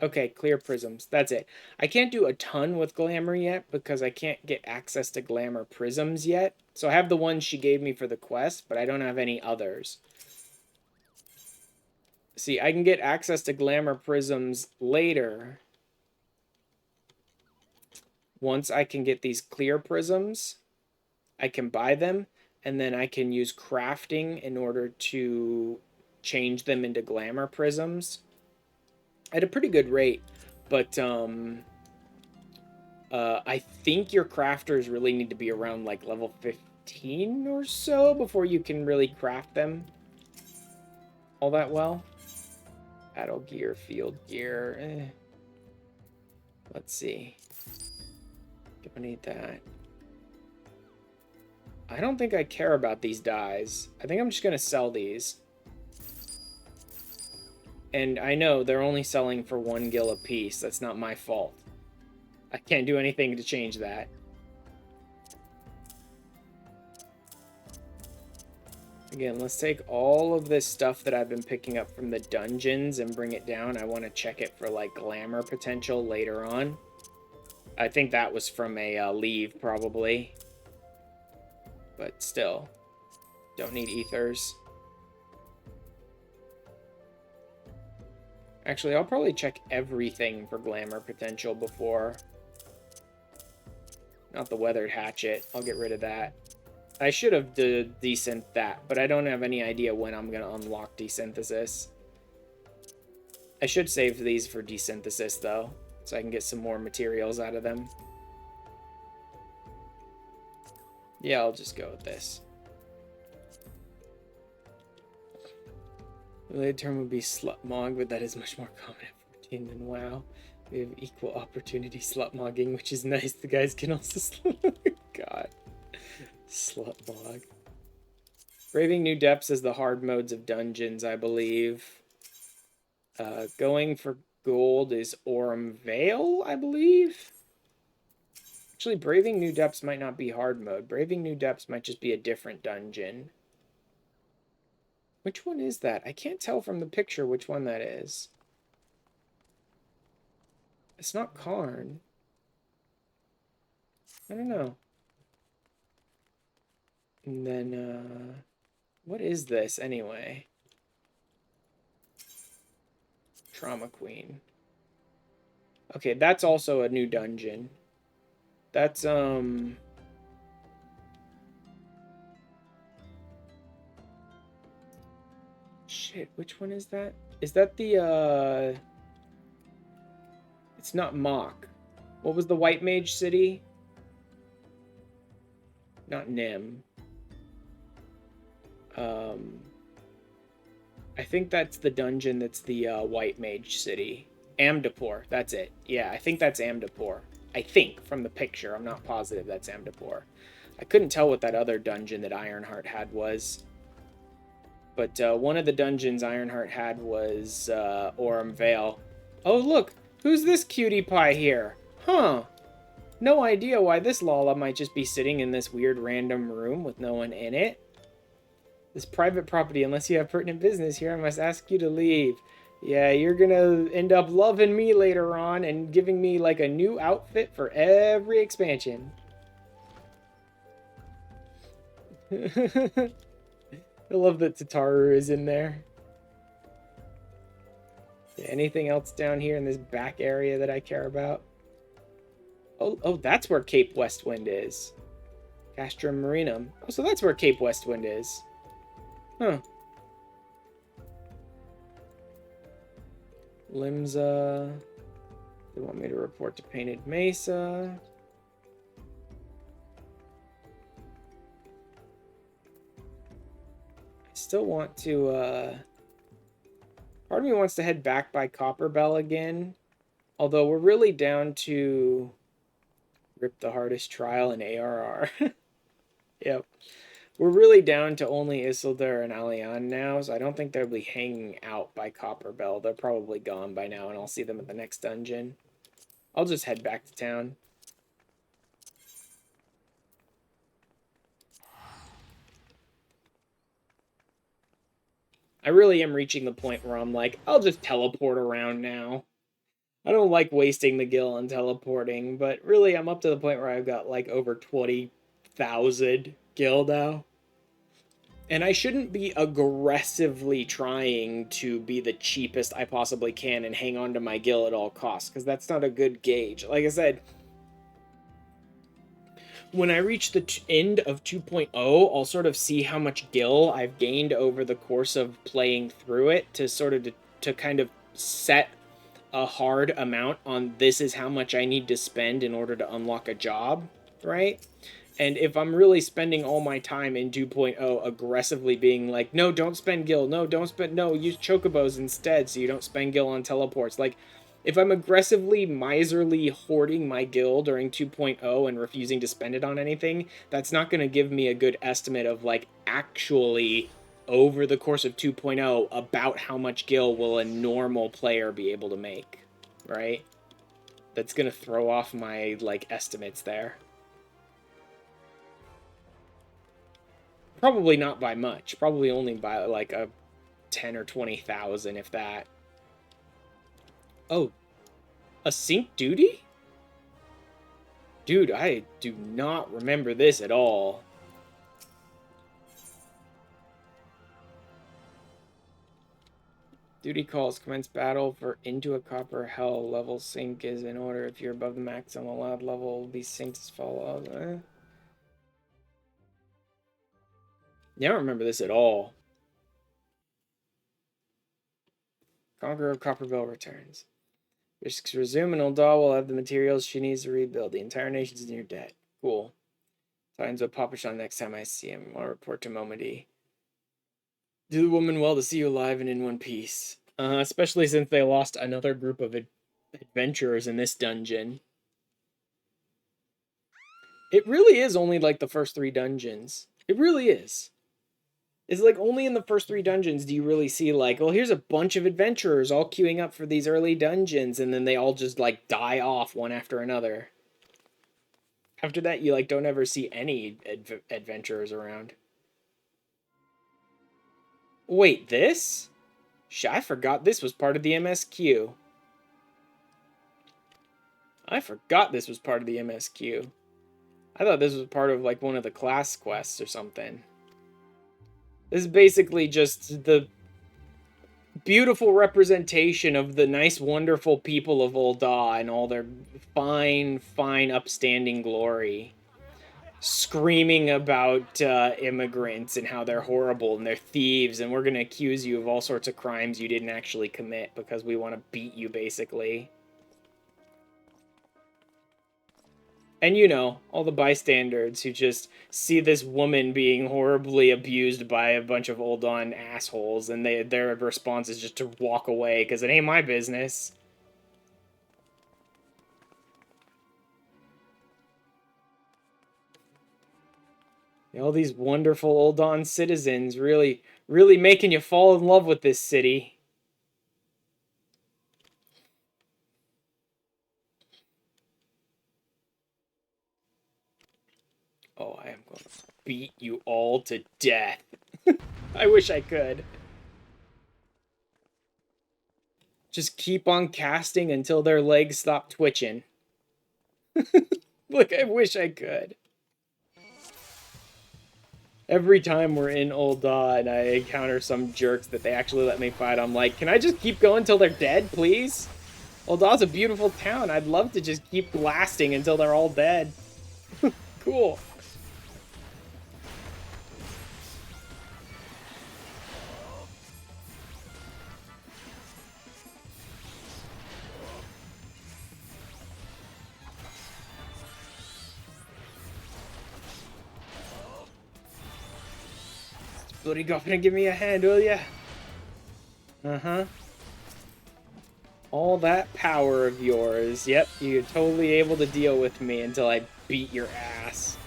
Okay, clear prisms. That's it. I can't do a ton with glamour yet because I can't get access to glamour prisms yet. So I have the ones she gave me for the quest, but I don't have any others. See, I can get access to glamour prisms later. Once I can get these clear prisms, I can buy them, and then I can use crafting in order to change them into glamour prisms at a pretty good rate. But I think your crafters really need to be around like level 15 or so before you can really craft them all that well. Battle gear, field gear. Let's see. Don't need that. I don't think I care about these dyes. I think I'm just going to sell these. And I know they're only selling for 1 gil a piece. That's not my fault. I can't do anything to change that. Again, let's take all of this stuff that I've been picking up from the dungeons and bring it down. I want to check it for, like, glamour potential later on. I think that was from a leave, probably. But still, don't need ethers. Actually, I'll probably check everything for glamour potential before. Not the weathered hatchet. I'll get rid of that. I should have desynth that, but I don't have any idea when I'm going to unlock desynthesis. I should save these for desynthesis, though, so I can get some more materials out of them. Yeah, I'll just go with this. The related term would be slutmog, but that is much more common at 14 than WoW. We have equal opportunity slutmogging, which is nice. The guys can also God. Slutmog. Braving New Depths is the hard modes of dungeons, I believe. Going for gold is Aurum Vale, I believe. Actually, Braving New Depths might not be hard mode. Braving New Depths might just be a different dungeon. Which one is that? I can't tell from the picture which one that is. It's not Karn. I don't know. And then, what is this anyway? Trauma Queen. Okay, that's also a new dungeon. That's, shit, which one is that? Is that the, it's not Mach. What was the White Mage City? Not Nim. I think that's the dungeon that's the White Mage City. Amdapur, that's it. Yeah, I think that's Amdapur. I think, from the picture. I'm not positive that's Amdapur. I couldn't tell what that other dungeon that Ironheart had was. But one of the dungeons Ironheart had was Orem Vale. Oh, look! Who's this cutie pie here? Huh. No idea why this Lala might just be sitting in this weird random room with no one in it. This private property, unless you have pertinent business here, I must ask you to leave. Yeah, you're gonna end up loving me later on and giving me like a new outfit for every expansion. I love that Tataru is in there. Yeah, anything else down here in this back area that I care about? Oh, that's where Cape Westwind is. Castrum Marinum. Oh, so that's where Cape Westwind is. Huh. Limsa. They want me to report to Painted Mesa. I still want to, part of me wants to head back by Copperbell again. Although we're really down to Rip the Hardest Trial and ARR. Yep. We're really down to only Isildur and Alian now, so I don't think they'll be hanging out by Copperbell. They're probably gone by now, and I'll see them at the next dungeon. I'll just head back to town. I really am reaching the point where I'm like, I'll just teleport around now. I don't like wasting the gil on teleporting, but really I'm up to the point where I've got like over 20,000 gil now. And I shouldn't be aggressively trying to be the cheapest I possibly can and hang on to my gil at all costs, because that's not a good gauge. Like I said, when I reach the end of 2.0, I'll sort of see how much gil I've gained over the course of playing through it to sort of to kind of set a hard amount on this is how much I need to spend in order to unlock a job, right? And if I'm really spending all my time in 2.0 aggressively being like, no, don't spend gil, no, use chocobos instead so you don't spend gil on teleports. Like, if I'm aggressively, miserly hoarding my gil during 2.0 and refusing to spend it on anything, that's not going to give me a good estimate of, like, actually, over the course of 2.0, about how much gil will a normal player be able to make, right? That's going to throw off my, like, estimates there. Probably not by much. Probably only by like a 10 or 20,000, if that. Oh, a sync duty? Dude, I do not remember this at all. Duty calls commence battle for into a copper hell. Level sync is in order. If you're above the maximum allowed level, will be synced as follows. Yeah, I don't remember this at all. Conqueror of Copperbell returns. Risks resume, and Uldaw will have the materials she needs to rebuild. The entire nation's in your debt. Cool. Signs of Papachon next time I see him. I'll report to Momody. Do the woman well to see you alive and in one piece. Especially since they lost another group of adventurers in this dungeon. It really is only like the first 3 dungeons. It really is. It's like only in the first 3 dungeons do you really see like, well, here's a bunch of adventurers all queuing up for these early dungeons, and then they all just like die off one after another. After that, you like don't ever see any adventurers around. Wait, this? I forgot this was part of the MSQ. I forgot this was part of the MSQ. I thought this was part of like one of the class quests or something. This is basically just the beautiful representation of the nice, wonderful people of Uldaw and all their fine, fine, upstanding glory. Screaming about immigrants and how they're horrible and they're thieves and we're going to accuse you of all sorts of crimes you didn't actually commit because we want to beat you, basically. And, you know, all the bystanders who just see this woman being horribly abused by a bunch of Uldawn assholes, and their response is just to walk away, because it ain't my business. All these wonderful Uldon citizens really making you fall in love with this city. Oh, I am going to beat you all to death. I wish I could. Just keep on casting until their legs stop twitching. Look, I wish I could. Every time we're in Ul'dah and I encounter some jerks that they actually let me fight, I'm like, can I just keep going until they're dead, please? Uldah's a beautiful town. I'd love to just keep blasting until they're all dead. Cool. Bloody go and give me a hand, will ya? Uh-huh. All that power of yours. Yep, you're totally able to deal with me until I beat your ass.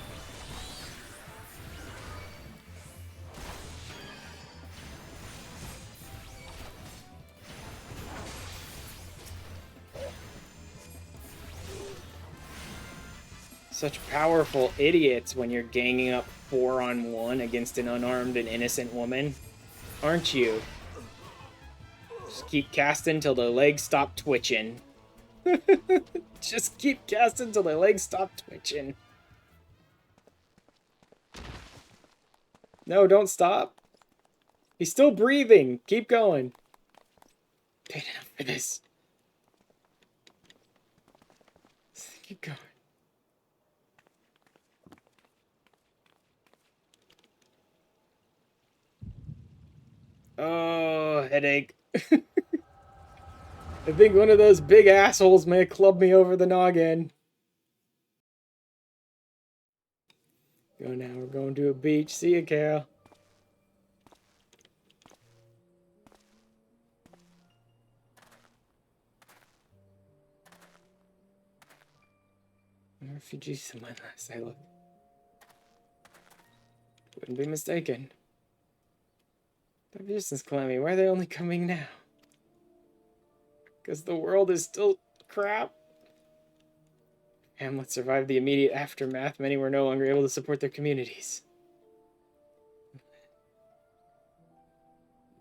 Such powerful idiots when you're ganging up 4-on-1 against an unarmed and innocent woman. Aren't you? Just keep casting till their legs stop twitching. Just keep casting till their legs stop twitching. No, don't stop. He's still breathing. Keep going. Paid enough for this. Keep going. Oh, headache. I think one of those big assholes may club me over the noggin. Go now, we're going to a beach. See ya, Carol. Refugees in my last I looked. Wouldn't be mistaken. They're useless, Clemmy. Why are they only coming now? Because the world is still crap. Hamlet survived the immediate aftermath. Many were no longer able to support their communities.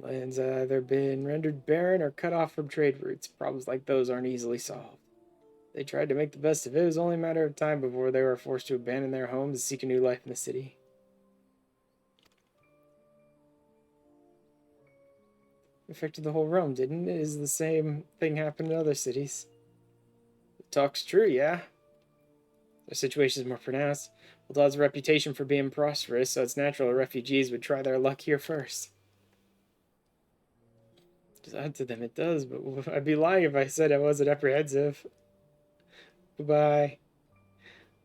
Lands have either been rendered barren or cut off from trade routes. Problems like those aren't easily solved. They tried to make the best of it. It was only a matter of time before they were forced to abandon their homes and seek a new life in the city. It affected the whole realm, didn't it? Is the same thing happened in other cities? The talk's true, yeah. Their situation is more pronounced. Ul'dah's reputation for being prosperous, so it's natural the refugees would try their luck here first. Just add to them, it does, but I'd be lying if I said I wasn't apprehensive. Goodbye.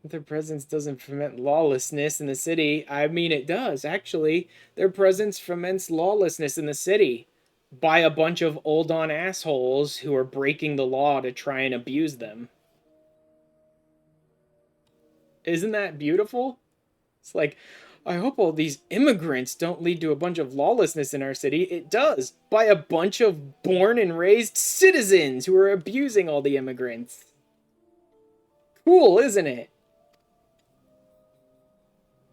If their presence doesn't foment lawlessness in the city, I mean it does, actually. Their presence foments lawlessness in the city by a bunch of Ul'dah assholes who are breaking the law to try and abuse them. Isn't that beautiful? It's like, I hope all these immigrants don't lead to a bunch of lawlessness in our city. It does, by a bunch of born and raised citizens who are abusing all the immigrants. Cool, isn't it?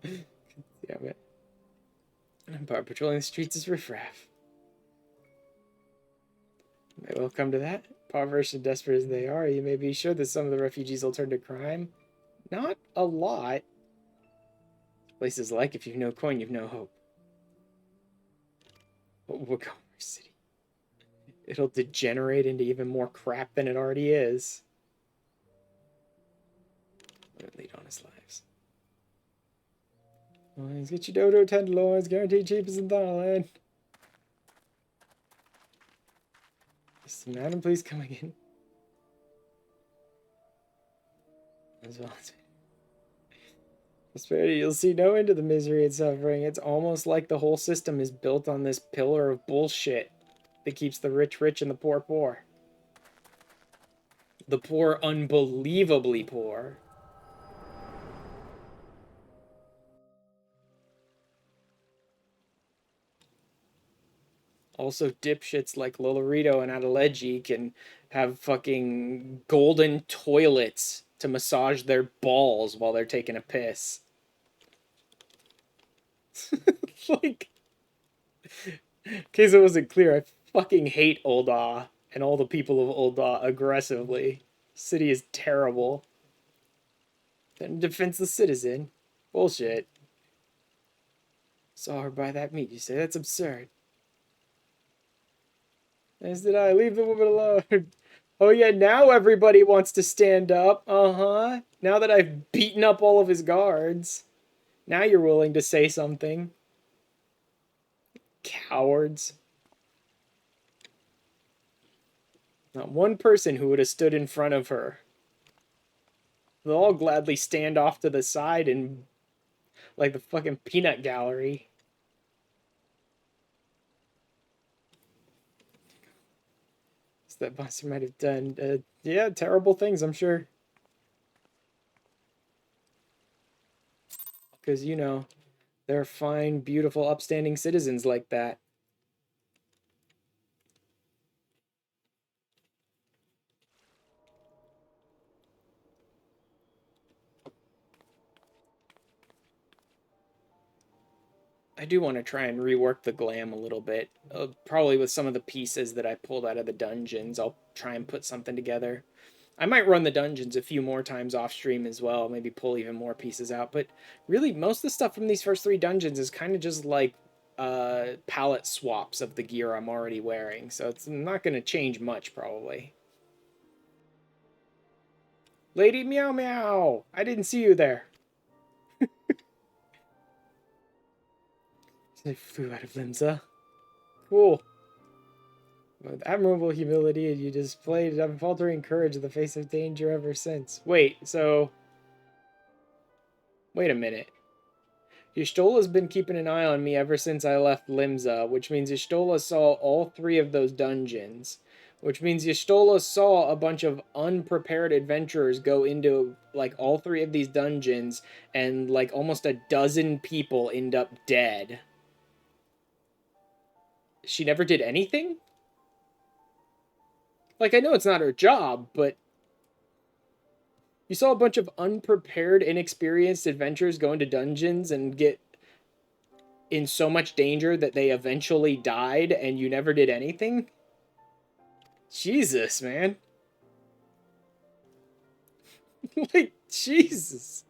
Yeah, but Empire patrolling the streets is riffraff. May well come to that. Impoverished and desperate as they are, you may be sure that some of the refugees will turn to crime. Not a lot. Places like, if you've no coin, you've no hope. But we'll go our city. It'll degenerate into even more crap than it already is. Let it lead honest lives. Let's get your dodo tenderloins, guaranteed cheapest in Thailand. Is the madam please coming in? As well as prosperity, you'll see no end to the misery and suffering. It's almost like the whole system is built on this pillar of bullshit that keeps the rich rich and the poor poor. The poor unbelievably poor. Also, dipshits like Lolorito and Adeleji can have fucking golden toilets to massage their balls while they're taking a piss. Like, in case it wasn't clear, I fucking hate Ul'dah and all the people of Ul'dah aggressively. City is terrible. Then defenseless citizen. Bullshit. Saw her buy that meat, you say? That's absurd. As did I. Leave the woman alone. Oh yeah, now everybody wants to stand up. Uh-huh. Now that I've beaten up all of his guards. Now you're willing to say something. Cowards. Not one person who would have stood in front of her. They'll all gladly stand off to the side and like the fucking peanut gallery. So that monster might have done, yeah, terrible things, I'm sure. Because, you know, they're fine, beautiful, upstanding citizens like that. I do want to try and rework the glam a little bit. Probably with some of the pieces that I pulled out of the dungeons. I'll try and put something together. I might run the dungeons a few more times off stream as well. Maybe pull even more pieces out. But really, most of the stuff from these first 3 dungeons is kind of just like palette swaps of the gear I'm already wearing. So it's not going to change much, probably. Lady Meow Meow! I didn't see you there. I flew out of Limsa. Cool. With admirable humility, you displayed unfaltering courage in the face of danger ever since. Wait, so... Wait a minute. Y'shtola's been keeping an eye on me ever since I left Limsa, which means Y'shtola saw all 3 of those dungeons. Which means Y'shtola saw a bunch of unprepared adventurers go into, like, all 3 of these dungeons, and, like, almost a dozen people end up dead. She never did anything? Like, I know it's not her job, but... You saw a bunch of unprepared, inexperienced adventurers go into dungeons and get in so much danger that they eventually died, and you never did anything? Jesus, man. Like, Jesus.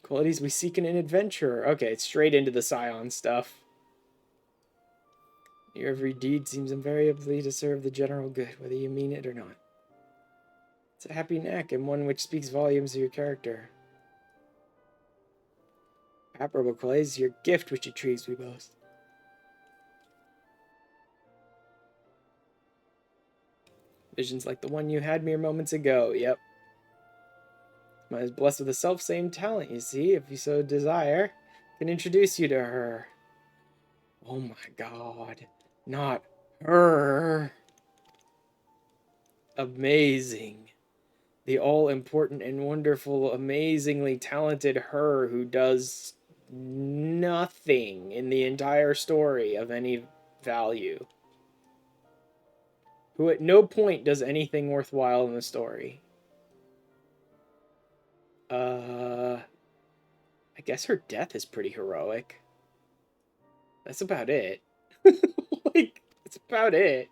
Qualities we seek in an adventurer. Okay, it's straight into the Scion stuff. Your every deed seems invariably to serve the general good, whether you mean it or not. It's a happy knack, and one which speaks volumes of your character. Admirable qualities, your gift which intrigues me most. Visions like the one you had mere moments ago. Yep. Mine is blessed with the self-same talent, you see, if you so desire. Can introduce you to her. Oh my god. Not her. Amazing. The all-important and wonderful, amazingly talented her who does nothing in the entire story of any value. Who at no point does anything worthwhile in the story. I guess her death is pretty heroic. That's about it. Like, that's about it.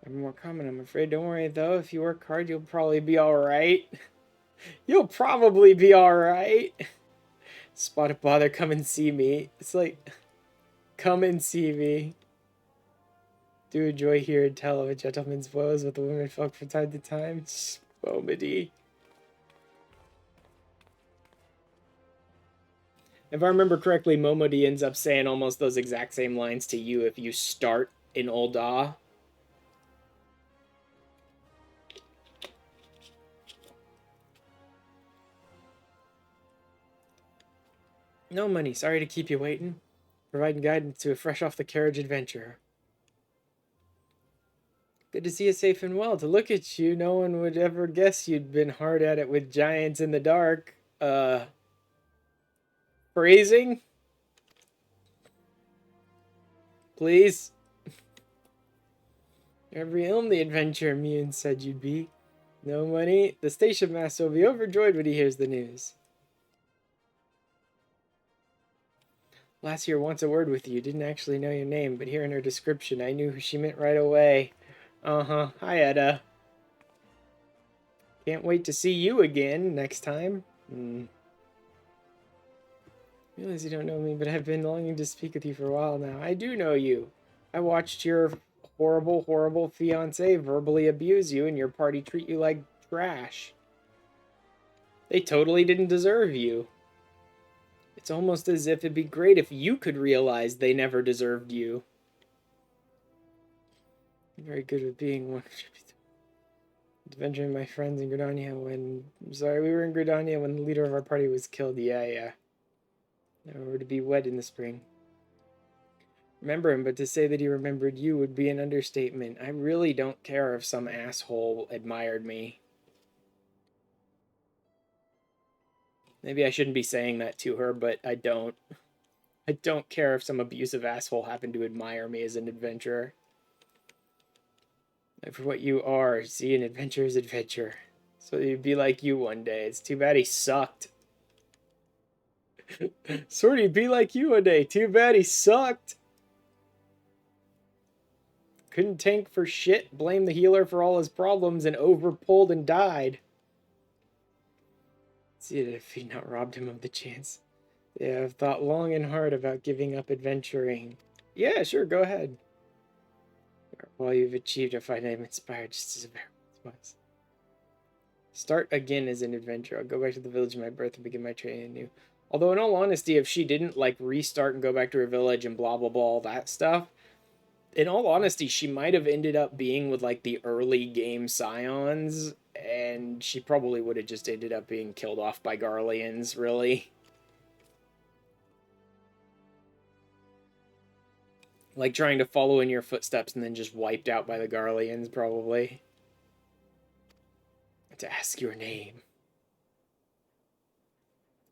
I'm more common, I'm afraid. Don't worry, though. If you work hard, you'll probably be alright. You'll probably be alright. Spotted bother, come and see me. It's like, come and see me. Do enjoy hearing tell of a gentleman's woes with the women folk from time to time. Spomedy. If I remember correctly, Momody ends up saying almost those exact same lines to you if you start in Ul'dah. No money. Sorry to keep you waiting. Providing guidance to a fresh off the carriage adventurer. Good to see you safe and well. To look at you, no one would ever guess you'd been hard at it with giants in the dark. Phrasing? Please? Every ilm the adventure immune said you'd be. No money. The station master will be overjoyed when he hears the news. Last year wants a word with you. Didn't actually know your name, but hearing her description, I knew who she meant right away. Uh-huh. Hi, Edda. Can't wait to see you again next time. Realize you don't know me, but I've been longing to speak with you for a while now. I do know you. I watched your horrible, horrible fiancé verbally abuse you and your party treat you like trash. They totally didn't deserve you. It's almost as if it'd be great if you could realize they never deserved you. I'm very good with being one. Adventuring my friends in Gridania when... Sorry, we were in Gridania when the leader of our party was killed. Yeah. Now we're to be wed in the spring. Remember him, but to say that he remembered you would be an understatement. I really don't care if some asshole admired me. Maybe I shouldn't be saying that to her, but I don't. I don't care if some abusive asshole happened to admire me as an adventurer. And for what you are, see an adventurer's adventure. So you'd be like you one day. It's too bad he sucked. Sorty, be like you one day. Too bad he sucked. Couldn't tank for shit, blamed the healer for all his problems, and overpulled and died. See it if he'd not robbed him of the chance. Yeah, I've thought long and hard about giving up adventuring. Yeah, sure, go ahead. While you've achieved, I find I'm inspired just as a bear was. Start again as an adventurer. I'll go back to the village of my birth and begin my training anew. Although, in all honesty, if she didn't, like, restart and go back to her village and blah, blah, blah, all that stuff, in all honesty, she might have ended up being with, like, the early game Scions, and she probably would have just ended up being killed off by Garleans, really. Like, trying to follow in your footsteps and then just wiped out by the Garleans, probably. To ask your name.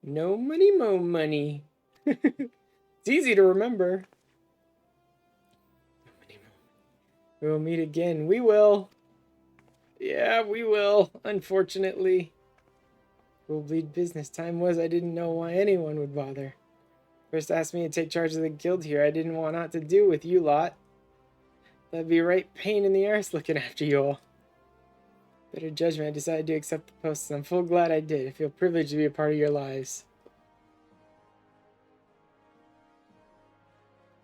No money, mo money. It's easy to remember. No money, mo money. We'll meet again. We will. Yeah, we will. Unfortunately. We'll bleed business. Time was I didn't know why anyone would bother. First asked me to take charge of the guild here. I didn't want naught to do with you lot. That'd be a right pain in the arse looking after you all. Better judgment, I decided to accept the post, and I'm full glad I did. I feel privileged to be a part of your lives.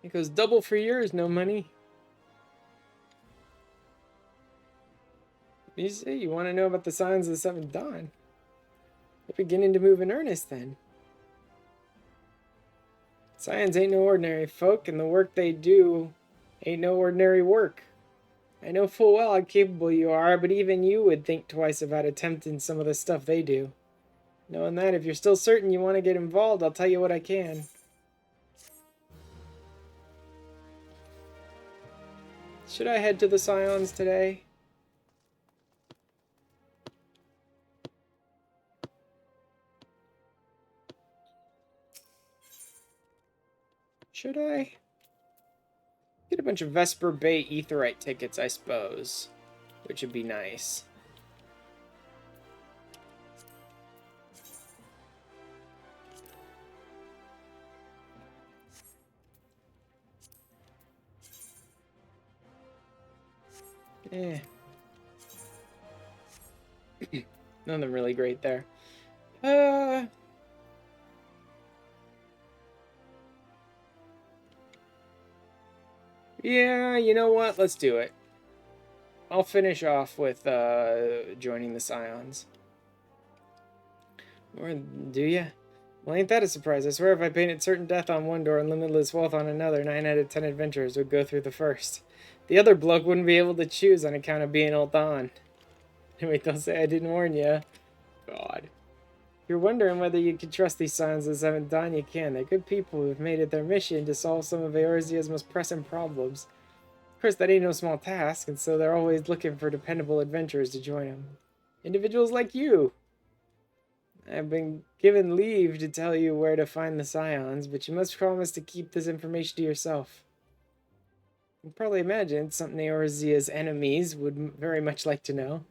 It goes double for yours, no money. You say you want to know about the signs of the seventh dawn. We're beginning to move in earnest then. Scions ain't no ordinary folk, and the work they do ain't no ordinary work. I know full well how capable you are, but even you would think twice about attempting some of the stuff they do. Knowing that, if you're still certain you want to get involved, I'll tell you what I can. Should I head to the Scions today? Should I? Get a bunch of Vesper Bay Aetheryte tickets, I suppose. Which would be nice. Nothing really great there. Yeah, you know what? Let's do it. I'll finish off with joining the Scions. Or do ya? Well, ain't that a surprise? I swear if I painted certain death on one door and limitless wealth on another, 9 out of 10 adventurers would go through the first. The other bloke wouldn't be able to choose on account of being old on. Wait, don't say I didn't warn ya. God. If you're wondering whether you can trust these Scions of the Seventh Dawn, you can. They're good people who've made it their mission to solve some of Eorzea's most pressing problems. Of course, that ain't no small task, and so they're always looking for dependable adventurers to join them. Individuals like you. I've been given leave to tell you where to find the Scions, but you must promise to keep this information to yourself. You can probably imagine it's something Eorzea's enemies would very much like to know.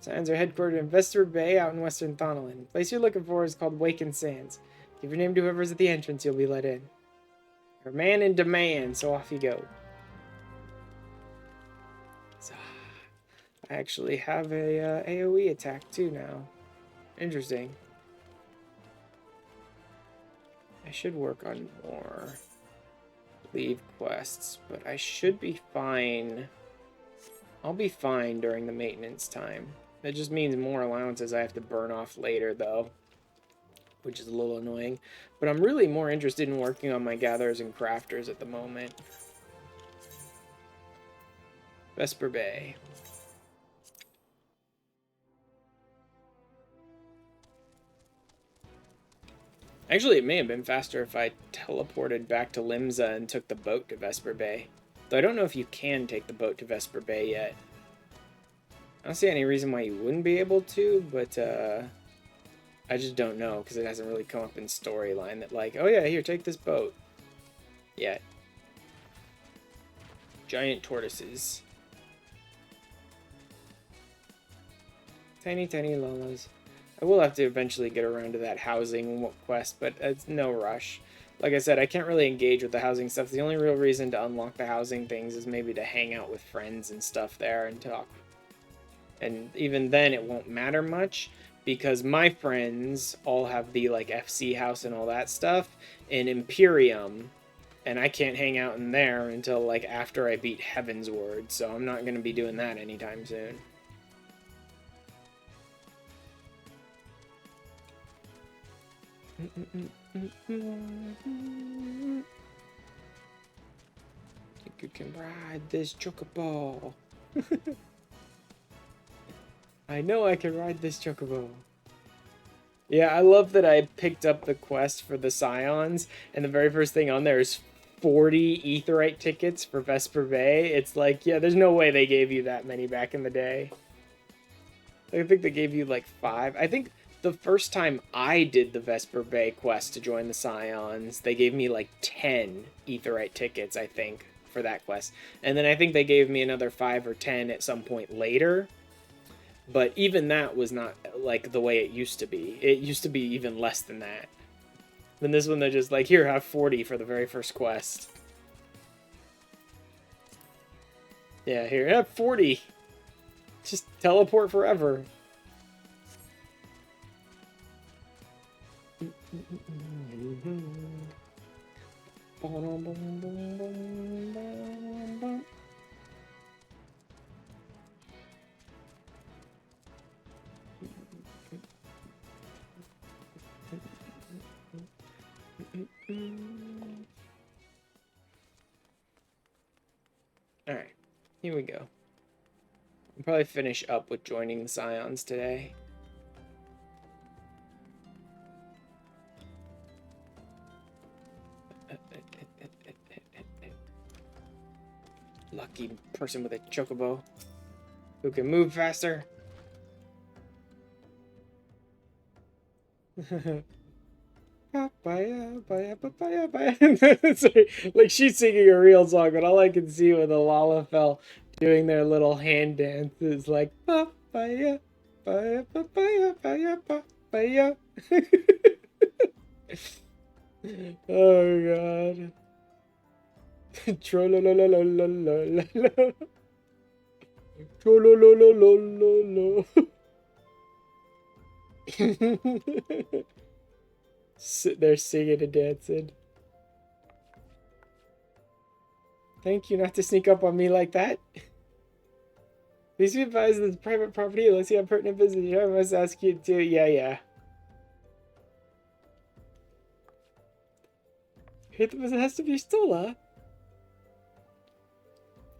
Scions are headquartered in Vesper Bay out in western Thonolin. The place you're looking for is called Waken Sands. Give your name to whoever's at the entrance, you'll be let in. You're a man in demand, so off you go. So, I actually have a AoE attack too now. Interesting. I should work on more leave quests, but I should be fine. I'll be fine during the maintenance time. That just means more allowances I have to burn off later, though, which is a little annoying. But I'm really more interested in working on my gatherers and crafters at the moment. Vesper Bay. Actually, it may have been faster if I teleported back to Limsa and took the boat to Vesper Bay. Though I don't know if you can take the boat to Vesper Bay yet. I don't see any reason why you wouldn't be able to, but I just don't know because it hasn't really come up in storyline that like, oh yeah, here, take this boat. Yet. Giant tortoises. Tiny, tiny llamas. I will have to eventually get around to that housing quest, but it's no rush. Like I said, I can't really engage with the housing stuff. The only real reason to unlock the housing things is maybe to hang out with friends and stuff there and talk. And even then, it won't matter much because my friends all have the like FC house and all that stuff in Imperium, and I can't hang out in there until like after I beat Heaven's Word, so I'm not going to be doing that anytime soon. Think you can ride this chocobo? I know I can ride this chocobo. Yeah, I love that I picked up the quest for the Scions, and the very first thing on there is 40 Aetheryte tickets for Vesper Bay. It's like, yeah, there's no way they gave you that many back in the day. I think they gave you like 5. I think the first time I did the Vesper Bay quest to join the Scions, they gave me like 10 Aetheryte tickets, I think, for that quest. And then I think they gave me another 5 or 10 at some point later. But even that was not like the way it used to be. It used to be even less than that. Then this one, they're just like, here, have 40 for the very first quest. Yeah, here, have 40. Just teleport forever. Alright, here we go. I'll probably finish up with joining the Scions today. Lucky person with a chocobo who can move faster. Papaya, papaya, papaya, papaya. Sorry, like she's singing a real song, but all I can see with the Lalafell doing their little hand dance is like papaya, papaya, papaya, papaya, papaya. Oh god. Trolololololololo. Trololololololo. Sit there singing and dancing. Thank you not to sneak up on me like that. Please be advised that it's private property unless you have pertinent business. I must ask you to... Yeah. It has to be Stola.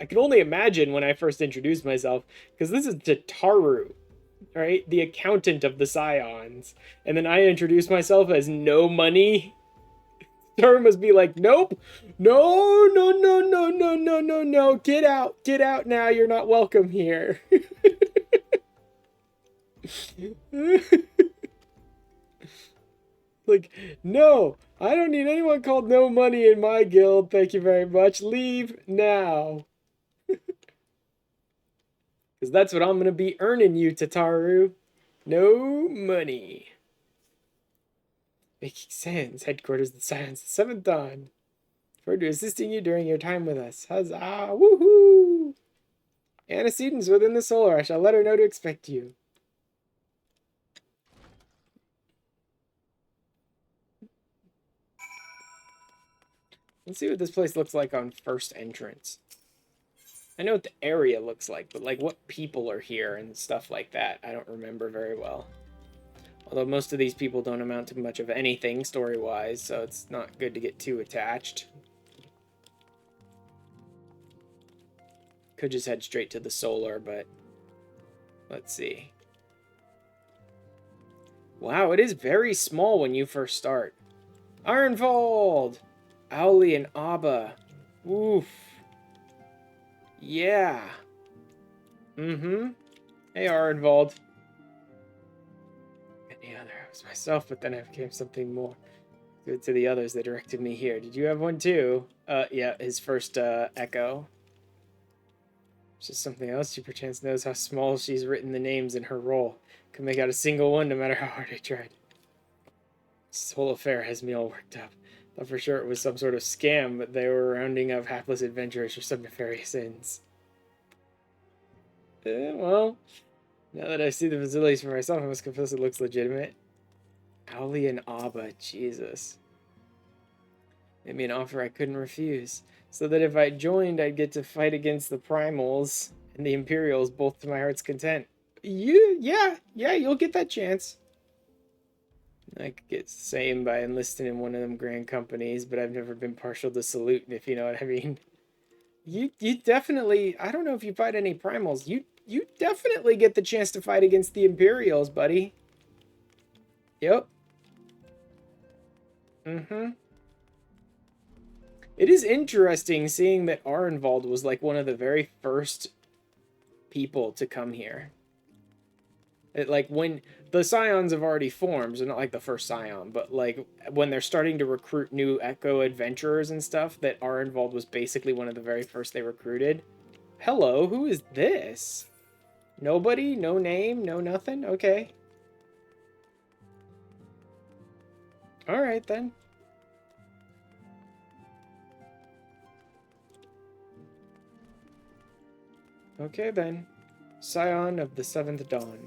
I can only imagine when I first introduced myself, because this is Tataru, right? The accountant of the Scions. And then I introduce myself as No Money. Tataru must be like, nope, no, get out now, you're not welcome here. Like, no, I don't need anyone called No Money in my guild, thank you very much, leave now. Because that's what I'm going to be earning you, Tataru. No money. Making sense. Headquarters of the Scions, the 7th Dawn. Forward to assisting you during your time with us. Huzzah! Woohoo! Antecedents within the solar. I shall let her know to expect you. Let's see what this place looks like on first entrance. I know what the area looks like, but like what people are here and stuff like that, I don't remember very well. Although most of these people don't amount to much of anything story-wise, so it's not good to get too attached. Could just head straight to the solar, but let's see. Wow, it is very small when you first start. Ironfold! Owly and Abba. Oof. Yeah. Mm-hmm. Hey, Arenvald. Any other? I was myself, but then I became something more. Good to the others that directed me here. Did you have one too? Yeah, his first, Echo. Just something else. She perchance knows how small she's written the names in her roll. Could make out a single one no matter how hard I tried. This whole affair has me all worked up. Thought for sure it was some sort of scam, but they were rounding up hapless adventurers for some nefarious ends. Well, now that I see the facilities for myself, I must confess it looks legitimate. Owly and Abba, Jesus. Made me an offer I couldn't refuse, so that if I joined, I'd get to fight against the Primals and the Imperials, both to my heart's content. Yeah, you'll get that chance. I could get the same by enlisting in one of them grand companies, but I've never been partial to saluting, if you know what I mean. You definitely, I don't know if you fight any Primals, you definitely get the chance to fight against the Imperials, buddy. Yep. Mm-hmm. It is interesting seeing that Arenvald was like one of the very first people to come here. Like when the Scions have already formed, so not like the first Scion, but like when they're starting to recruit new Echo adventurers and stuff, that Arenvald was basically one of the very first they recruited. Hello, who is this? Nobody? No name? No nothing? Okay. Alright then. Okay then. Scion of the 7th Dawn.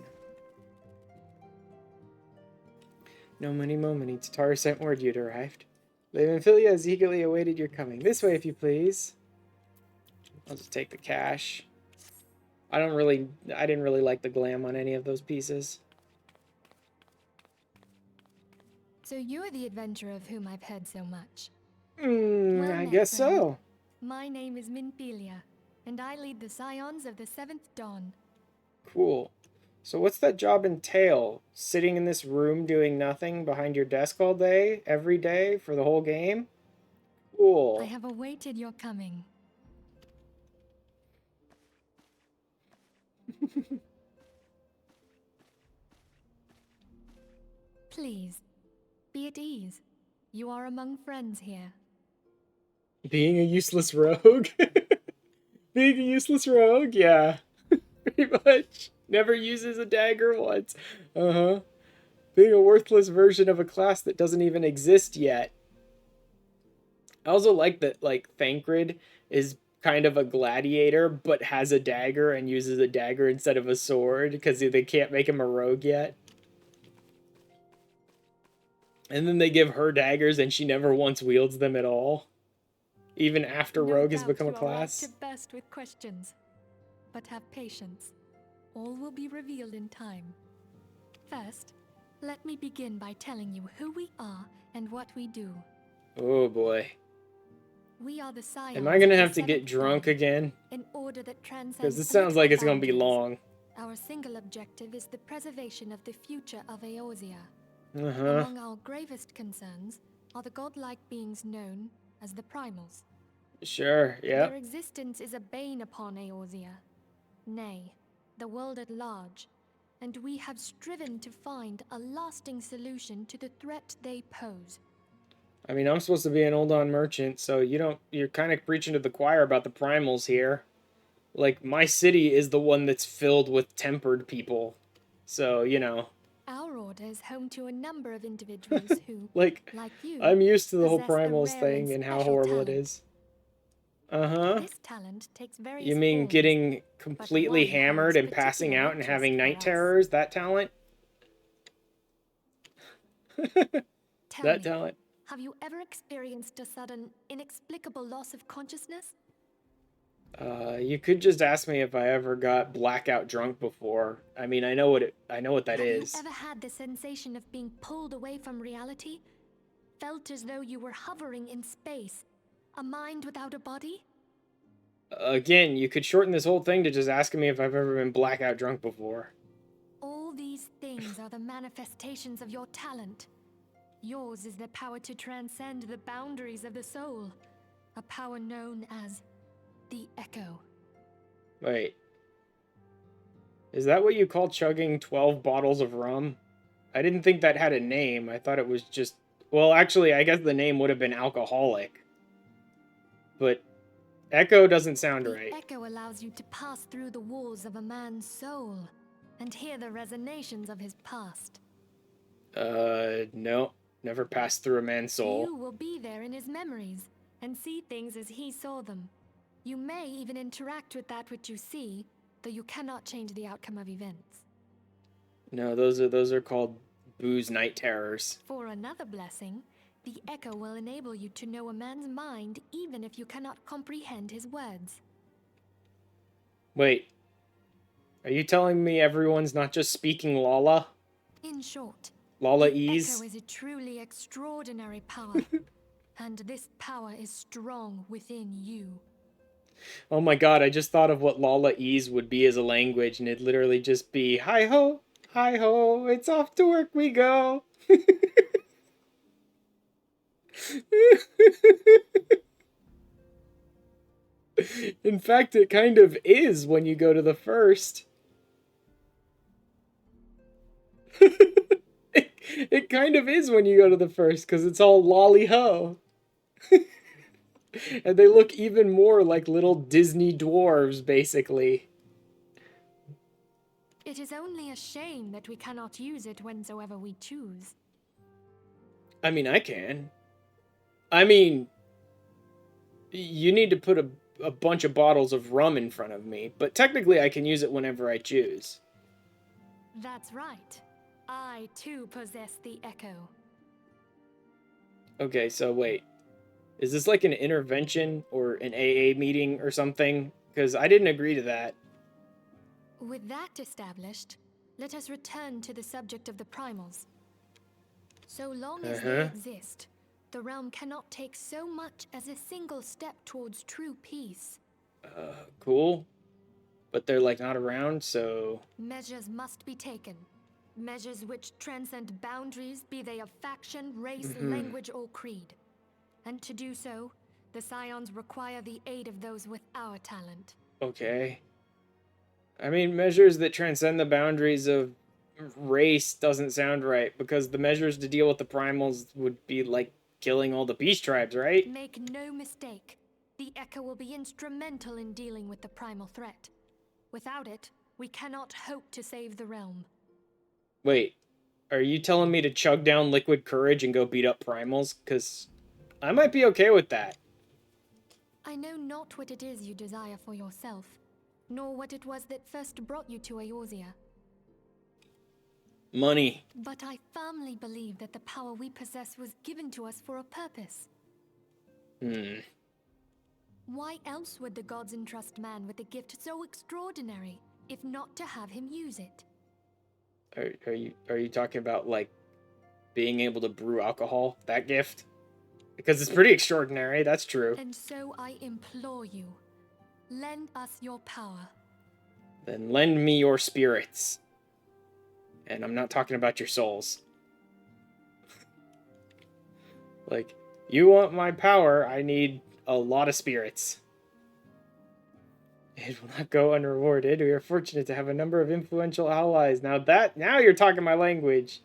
No money, Tataru sent word you'd arrived. Levenfilia has eagerly awaited your coming. This way, if you please. I'll just take the cash. I didn't really like the glam on any of those pieces. So you are the adventurer of whom I've heard so much. Well, I guess friend. so. My name is Minfilia, and I lead the Scions of the 7th Dawn. Cool. So what's that job entail? Sitting in this room doing nothing behind your desk all day, every day, for the whole game? Cool. I have awaited your coming. Please, be at ease. You are among friends here. Being a useless rogue? Being a useless rogue? Yeah. Pretty much. Never uses a dagger once. Uh-huh. Being a worthless version of a class that doesn't even exist yet. I also like that, like, Thancred is kind of a gladiator, but has a dagger and uses a dagger instead of a sword, because they can't make him a rogue yet. And then they give her daggers and she never once wields them at all. even after No Rogue has doubt become a you are right class. to burst with questions, but have patience. All will be revealed in time. First, let me begin by telling you who we are and what we do. Oh boy. We are the scions Am I gonna of the have to get seventh drunk dawn, again? an order that transcends Because this sounds like literal it's gonna be boundaries. long. Our single objective is the preservation of the future of Eorzea. Uh-huh. Among our gravest concerns are the godlike beings known as the Primals. Sure, Their yep. existence is a bane upon Eorzea, nay, the world at large, and we have striven to find a lasting solution to the threat they pose. I mean, I'm supposed to be an old-on merchant, so you're kind of preaching to the choir about the primals here. Like, my city is the one that's filled with tempered people. So, you know. Our order is home to a number of individuals who, Like you, I'm used to the whole possess a primals rare thing and how special horrible it talent. is. Uh-huh. This talent takes various You mean forms, getting but completely one hammered holds and passing particular out and interest having for night us. terrors? That talent? Tell That me, talent? have you ever experienced a sudden, inexplicable loss of consciousness? You could just ask me if I ever got blackout drunk before. I mean, I know what that Have is. you ever had the sensation of being pulled away from reality? Felt as though you were hovering in space? A mind without a body? Again, you could shorten this whole thing to just asking me if I've ever been blackout drunk before. All these things are the manifestations of your talent. Yours is the power to transcend the boundaries of the soul. A power known as the Echo. Wait. Is that what you call chugging 12 bottles of rum? I didn't think that had a name. I thought it was just... Well, actually, I guess the name would have been alcoholic. But echo doesn't sound The right. Echo allows you to pass through the walls of a man's soul and hear the resonations of his past. No. Never passed through a man's soul. You will be there in his memories and see things as he saw them. You may even interact with that which you see, though you cannot change the outcome of events. No, those are called booze night terrors. For another blessing, the Echo will enable you to know a man's mind even if you cannot comprehend his words. Wait. Are you telling me everyone's not just speaking Lala? In short, Lala the Ease? Echo is a truly extraordinary power, and this power is strong within you. Oh my god, I just thought of what Lala Ease would be as a language, and it'd literally just be, hi-ho, it's off to work we go. In fact, it kind of is when you go to the first. It kind of is when you go to the first, because it's all lolly-ho. And they look even more like little Disney dwarves, basically. It is only a shame that we cannot use it whensoever we choose. I mean, I can. I mean, you need to put a bunch of bottles of rum in front of me, but technically I can use it whenever I choose. That's right. I too possess the Echo. Okay, so wait. Is this like an intervention or an AA meeting or something? Because I didn't agree to that. With that established, let us return to the subject of the primals. So long as they exist, the realm cannot take so much as a single step towards true peace. Cool. But they're like not around, so... Measures must be taken. Measures which transcend boundaries, be they of faction, race, language, or creed. And to do so, the Scions require the aid of those with our talent. Okay. I mean, measures that transcend the boundaries of race doesn't sound right, because the measures to deal with the primals would be like killing all the beast tribes, right? Make no mistake, the Echo will be instrumental in dealing with the primal threat. Without it, we cannot hope to save the realm. Wait, are you telling me to chug down liquid courage and go beat up primals? Because I might be okay with that. I know not what it is you desire for yourself, nor what it was that first brought you to Eorzea. Money. But I firmly believe that the power we possess was given to us for a purpose. Why else would the gods entrust man with a gift so extraordinary, if not to have him use it? Are you talking about, like, being able to brew alcohol? That gift? Because it's pretty extraordinary, that's true. And so I implore you, lend us your power. Then lend me your spirits. And I'm not talking about your souls. Like, you want my power, I need a lot of spirits. It will not go unrewarded. We are fortunate to have a number of influential allies. Now you're talking my language.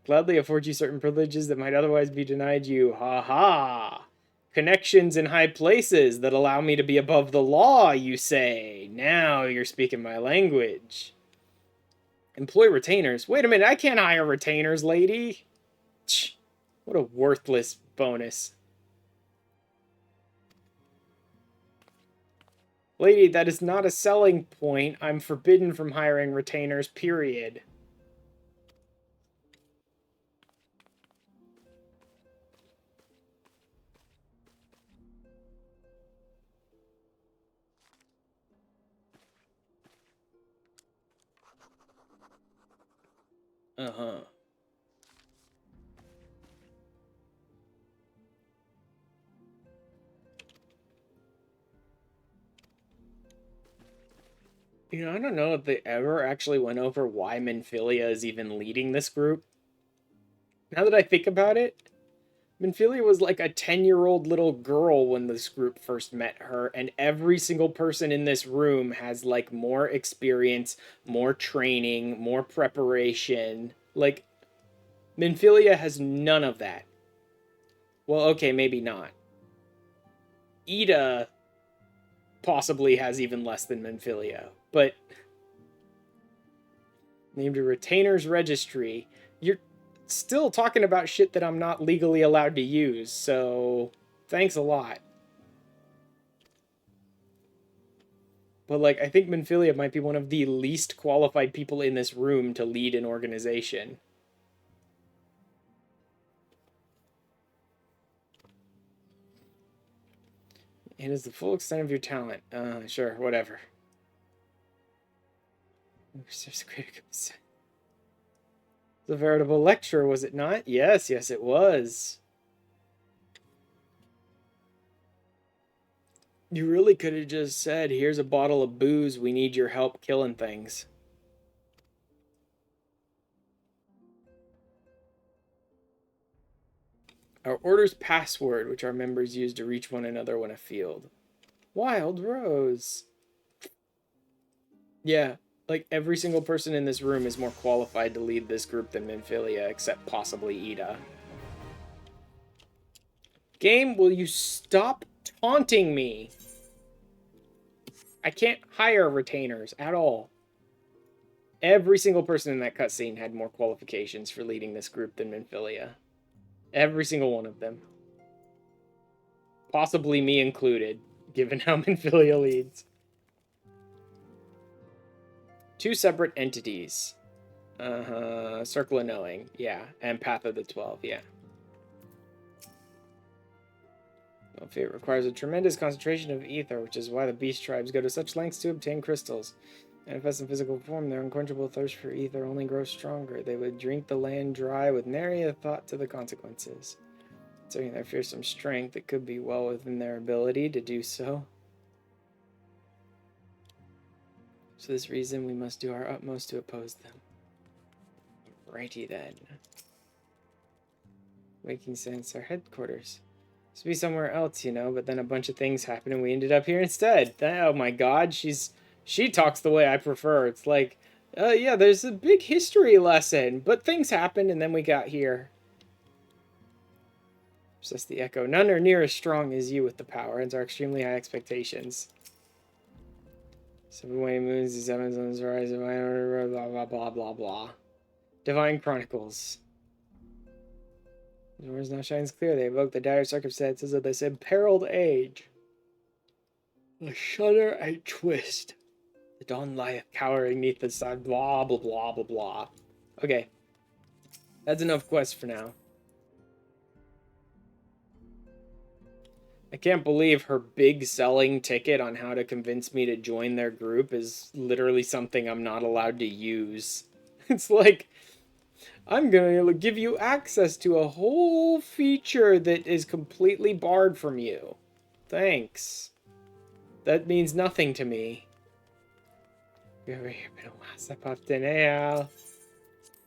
Gladly afford you certain privileges that might otherwise be denied you. Ha ha! Connections in high places that allow me to be above the law, you say. Now you're speaking my language. Employ retainers. Wait a minute, I can't hire retainers, lady. What a worthless bonus. Lady, that is not a selling point. I'm forbidden from hiring retainers, period. Uh-huh. You know, I don't know if they ever actually went over why Minfilia is even leading this group. Now that I think about it, Minfilia was like a 10-year-old little girl when this group first met her, and every single person in this room has, like, more experience, more training, more preparation. Like, Minfilia has none of that. Well, okay, maybe not. Ida possibly has even less than Minfilia, but named a Retainers Registry. You're still talking about shit that I'm not legally allowed to use, so thanks a lot. But, like, I think Minfilia might be one of the least qualified people in this room to lead an organization. It is the full extent of your talent. Sure, whatever. It's a veritable lecture, was it not? Yes, it was. You really could have just said, here's a bottle of booze, we need your help killing things. Our order's password, which our members use to reach one another when afield. Wild Rose. Yeah, like every single person in this room is more qualified to lead this group than Minfilia, except possibly Ida. Game, will you stop taunting me? I can't hire retainers at all. Every single person in that cutscene had more qualifications for leading this group than Minfilia. Every single one of them. Possibly me included, given how Minfilia leads. 2 separate entities. Circle of Knowing, yeah. And Path of the 12, yeah. Well, it requires a tremendous concentration of ether, which is why the beast tribes go to such lengths to obtain crystals. Manifest in physical form, their unquenchable thirst for ether only grows stronger. They would drink the land dry with nary a thought to the consequences. Considering their fearsome strength, it could be well within their ability to do so. For this reason, we must do our utmost to oppose them. Righty then. Waking Sense, our headquarters. Supposed to be somewhere else, you know, but then a bunch of things happened and we ended up here instead. Oh my god, she talks the way I prefer. It's like, yeah, there's a big history lesson, but things happened and then we got here. Possess the echo. None are near as strong as you with the power, and our extremely high expectations. 7 waning moons, the 7 suns rise, divine order, blah blah blah blah blah. Divine Chronicles. The doors now shines clear. They evoke the dire circumstances of this imperiled age. A shudder and twist. The dawn lieth cowering neath the sun. Blah blah blah blah blah. Okay, that's enough quests for now. I can't believe her big selling ticket on how to convince me to join their group is literally something I'm not allowed to use. It's like, I'm going to give you access to a whole feature that is completely barred from you. Thanks. That means nothing to me. Over here, pero más aparteneo.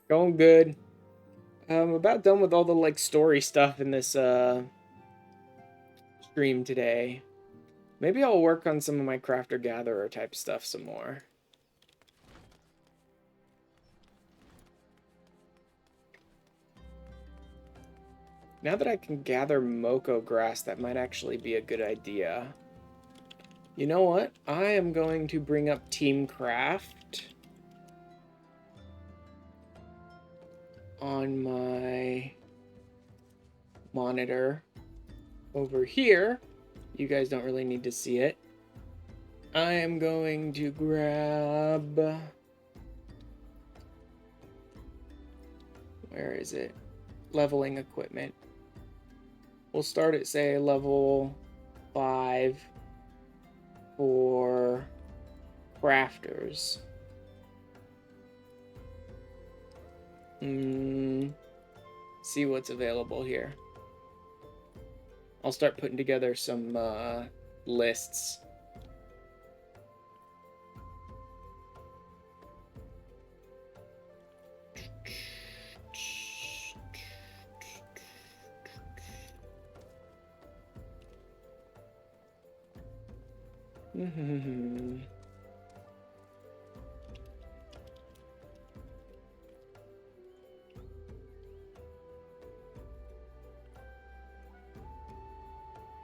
Going good. I'm about done with all the like story stuff in this stream today. Maybe I'll work on some of my crafter gatherer type stuff some more. Now that I can gather Moko grass, that might actually be a good idea. You know what? I am going to bring up Team Craft on my monitor over here. You guys don't really need to see it. I am going to grab... Where is it? Leveling equipment. We'll start at, say, level 5 for crafters. See what's available here. I'll start putting together some lists.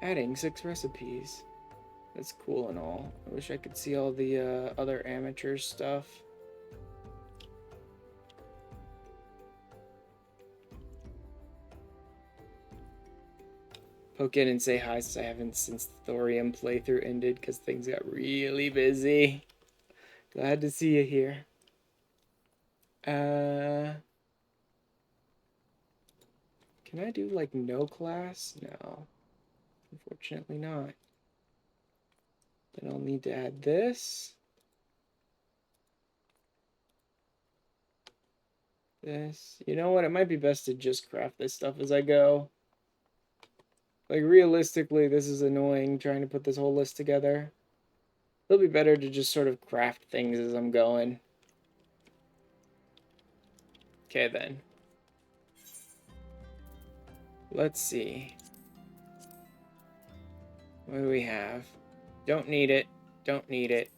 Adding 6 recipes. That's cool and all. I wish I could see all the other amateur stuff. Poke in and say hi since I haven't since the Thorium playthrough ended because things got really busy. Glad to see you here. Can I do like no class? No. Unfortunately not. Then I'll need to add this. This. You know what? It might be best to just craft this stuff as I go. Like, realistically, this is annoying trying to put this whole list together. It'll be better to just sort of craft things as I'm going. Okay, then. Let's see. What do we have? Don't need it. Don't need it.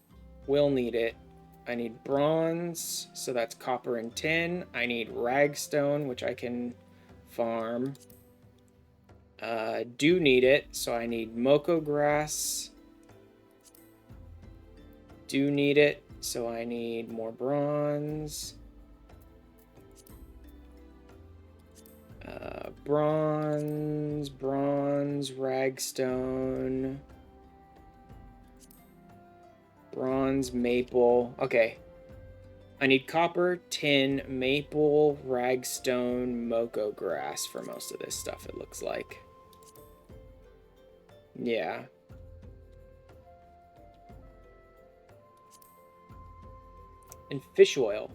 Will need it. I need bronze, so that's copper and tin. I need ragstone, which I can farm. Do need it, so I need Moko grass. Do need it, so I need more bronze. Bronze, ragstone, bronze, maple. Okay. I need copper, tin, maple, ragstone, Moko grass for most of this stuff, it looks like. Yeah. And fish oil.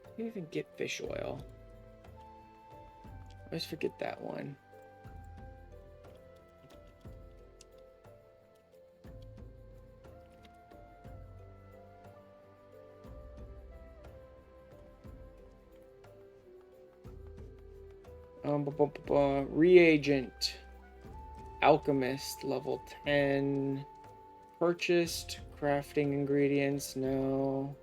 I didn't even get fish oil. I always forget that one. Reagent. Alchemist, level 10. Purchased. Crafting ingredients, no.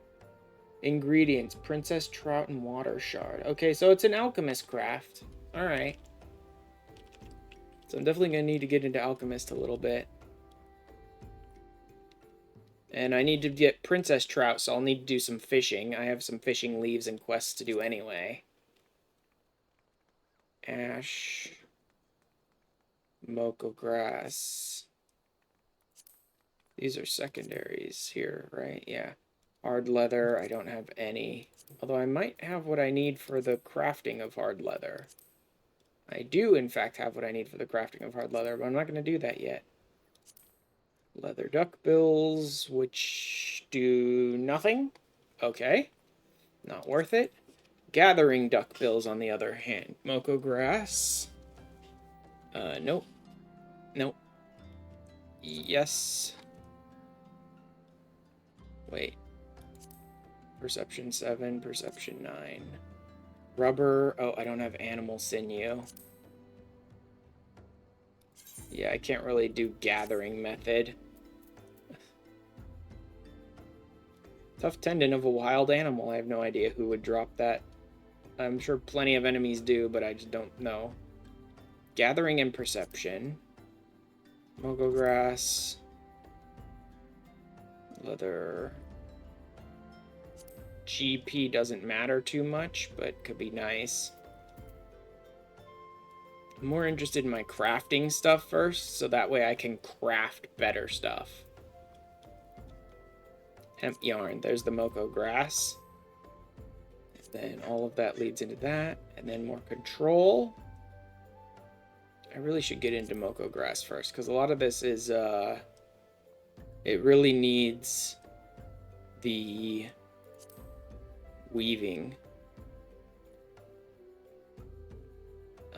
Ingredients, princess trout and water shard. Okay, so it's an alchemist craft. Alright. So I'm definitely going to need to get into alchemist a little bit. And I need to get princess trout, so I'll need to do some fishing. I have some fishing leaves and quests to do anyway. Ash. Moko grass. These are secondaries here, right? Yeah. Hard leather, I don't have any. Although I might have what I need for the crafting of hard leather. I do, in fact, have what I need for the crafting of hard leather, but I'm not going to do that yet. Leather duckbills, which do nothing. Okay. Not worth it. Gathering duckbills, on the other hand. Moko grass. Nope. Nope. Yes. Wait. Perception 7, perception 9. Rubber. Oh, I don't have animal sinew. Yeah, I can't really do gathering method. Tough tendon of a wild animal. I have no idea who would drop that. I'm sure plenty of enemies do, but I just don't know. Gathering and perception. Mogo grass. Leather. GP doesn't matter too much, but could be nice. I'm more interested in my crafting stuff first, so that way I can craft better stuff. Hemp yarn. There's the Moko grass. Then all of that leads into that, and then more control. I really should get into Moko grass first, because a lot of this is, it really needs the weaving.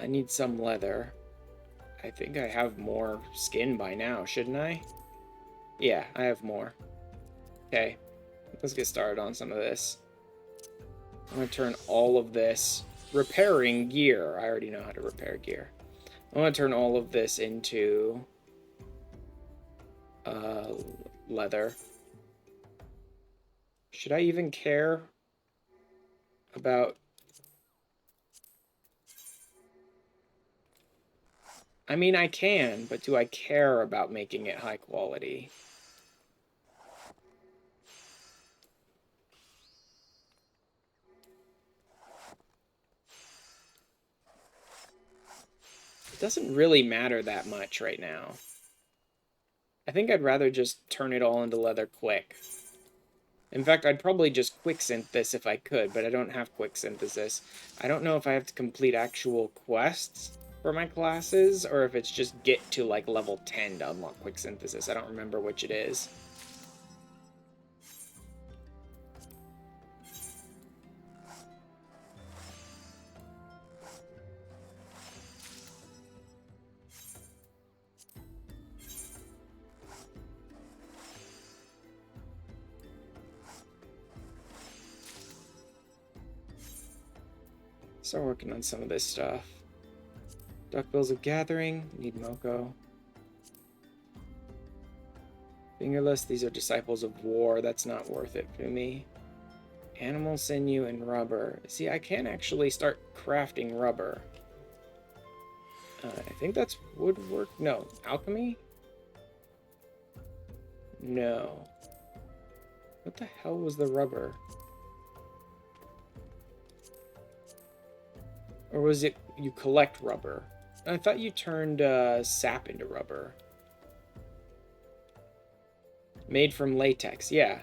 I need some leather. I think I have more skin by now, shouldn't I? Yeah, I have more. Okay, let's get started on some of this. I'm going to turn all of this repairing gear. I already know how to repair gear. I'm going to turn all of this into leather. Should I even care about... I mean, I can, but do I care about making it high quality? It doesn't really matter that much right now. I think I'd rather just turn it all into leather quick. In fact, I'd probably just quicksynth this if I could, but I don't have quick synthesis. I don't know if I have to complete actual quests for my classes, or if it's just get to, like, level 10 to unlock quick synthesis. I don't remember which it is. Start working on some of this stuff. Duckbills of Gathering, need Moko. Fingerless, these are Disciples of War, that's not worth it for me. Animal sinew and rubber. See, I can actually start crafting rubber. I think that's woodwork. No, alchemy? No. What the hell was the rubber? Or was it you collect rubber? I thought you turned sap into rubber. Made from latex. Yeah,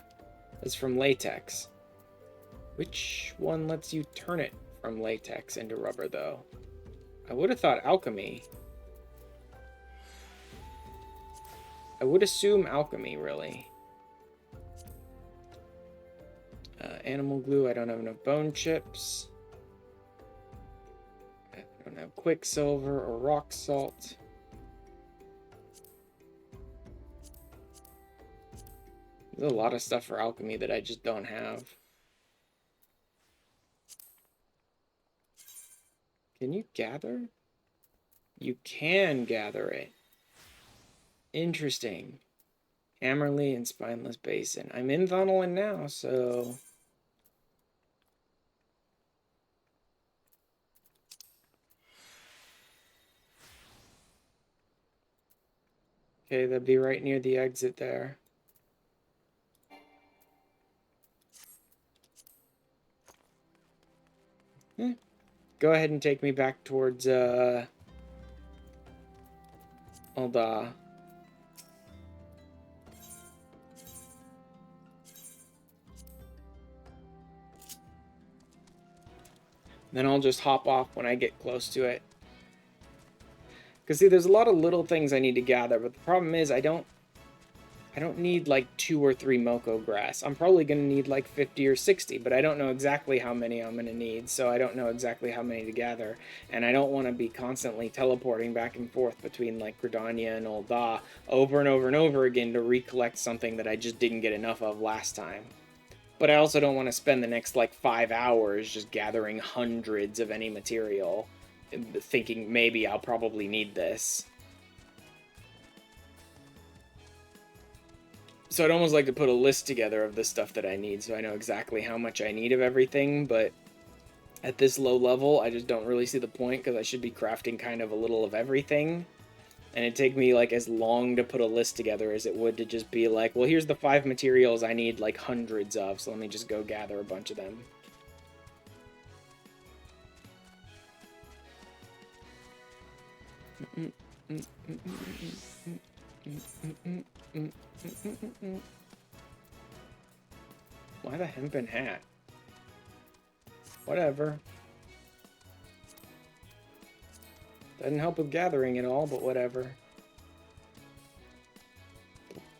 it's from latex. Which one lets you turn it from latex into rubber, though? I would have thought alchemy. I would assume alchemy, really. Animal glue, I don't have enough bone chips. I don't have quicksilver or rock salt. There's a lot of stuff for alchemy that I just don't have. Can you gather? You can gather it. Interesting. Hammerly and Spineless Basin. I'm in Thonolin now, so... Okay, that'd be right near the exit there. Go ahead and take me back towards, Alda. Then I'll just hop off when I get close to it. Because see, there's a lot of little things I need to gather, but the problem is I don't need like 2 or 3 Moko grass. I'm probably going to need like 50 or 60, but I don't know exactly how many I'm going to need, so I don't know exactly how many to gather. And I don't want to be constantly teleporting back and forth between like Gridania and Ul'dah over and over and over again to recollect something that I just didn't get enough of last time. But I also don't want to spend the next like 5 hours just gathering hundreds of any material, thinking maybe I'll probably need this. So I'd almost like to put a list together of the stuff that I need so I know exactly how much I need of everything, but at this low level, I just don't really see the point because I should be crafting kind of a little of everything. And it'd take me like as long to put a list together as it would to just be like, well, here's the 5 materials I need like hundreds of, so let me just go gather a bunch of them. Why the hempen hat? Whatever. Doesn't help with gathering at all, but whatever.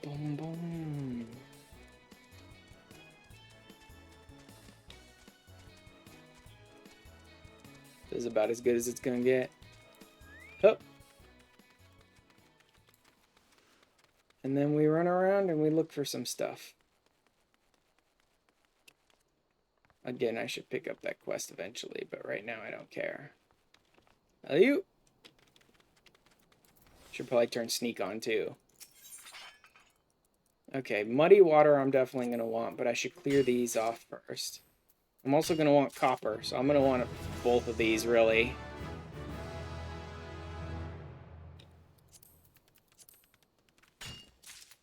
Boom, boom. This is about as good as it's gonna get. Hup. And then we run around and we look for some stuff. Again, I should pick up that quest eventually, but right now I don't care. You should probably turn sneak on too. Okay, muddy water I'm definitely going to want, but I should clear these off first. I'm also going to want copper, so I'm going to want both of these, really.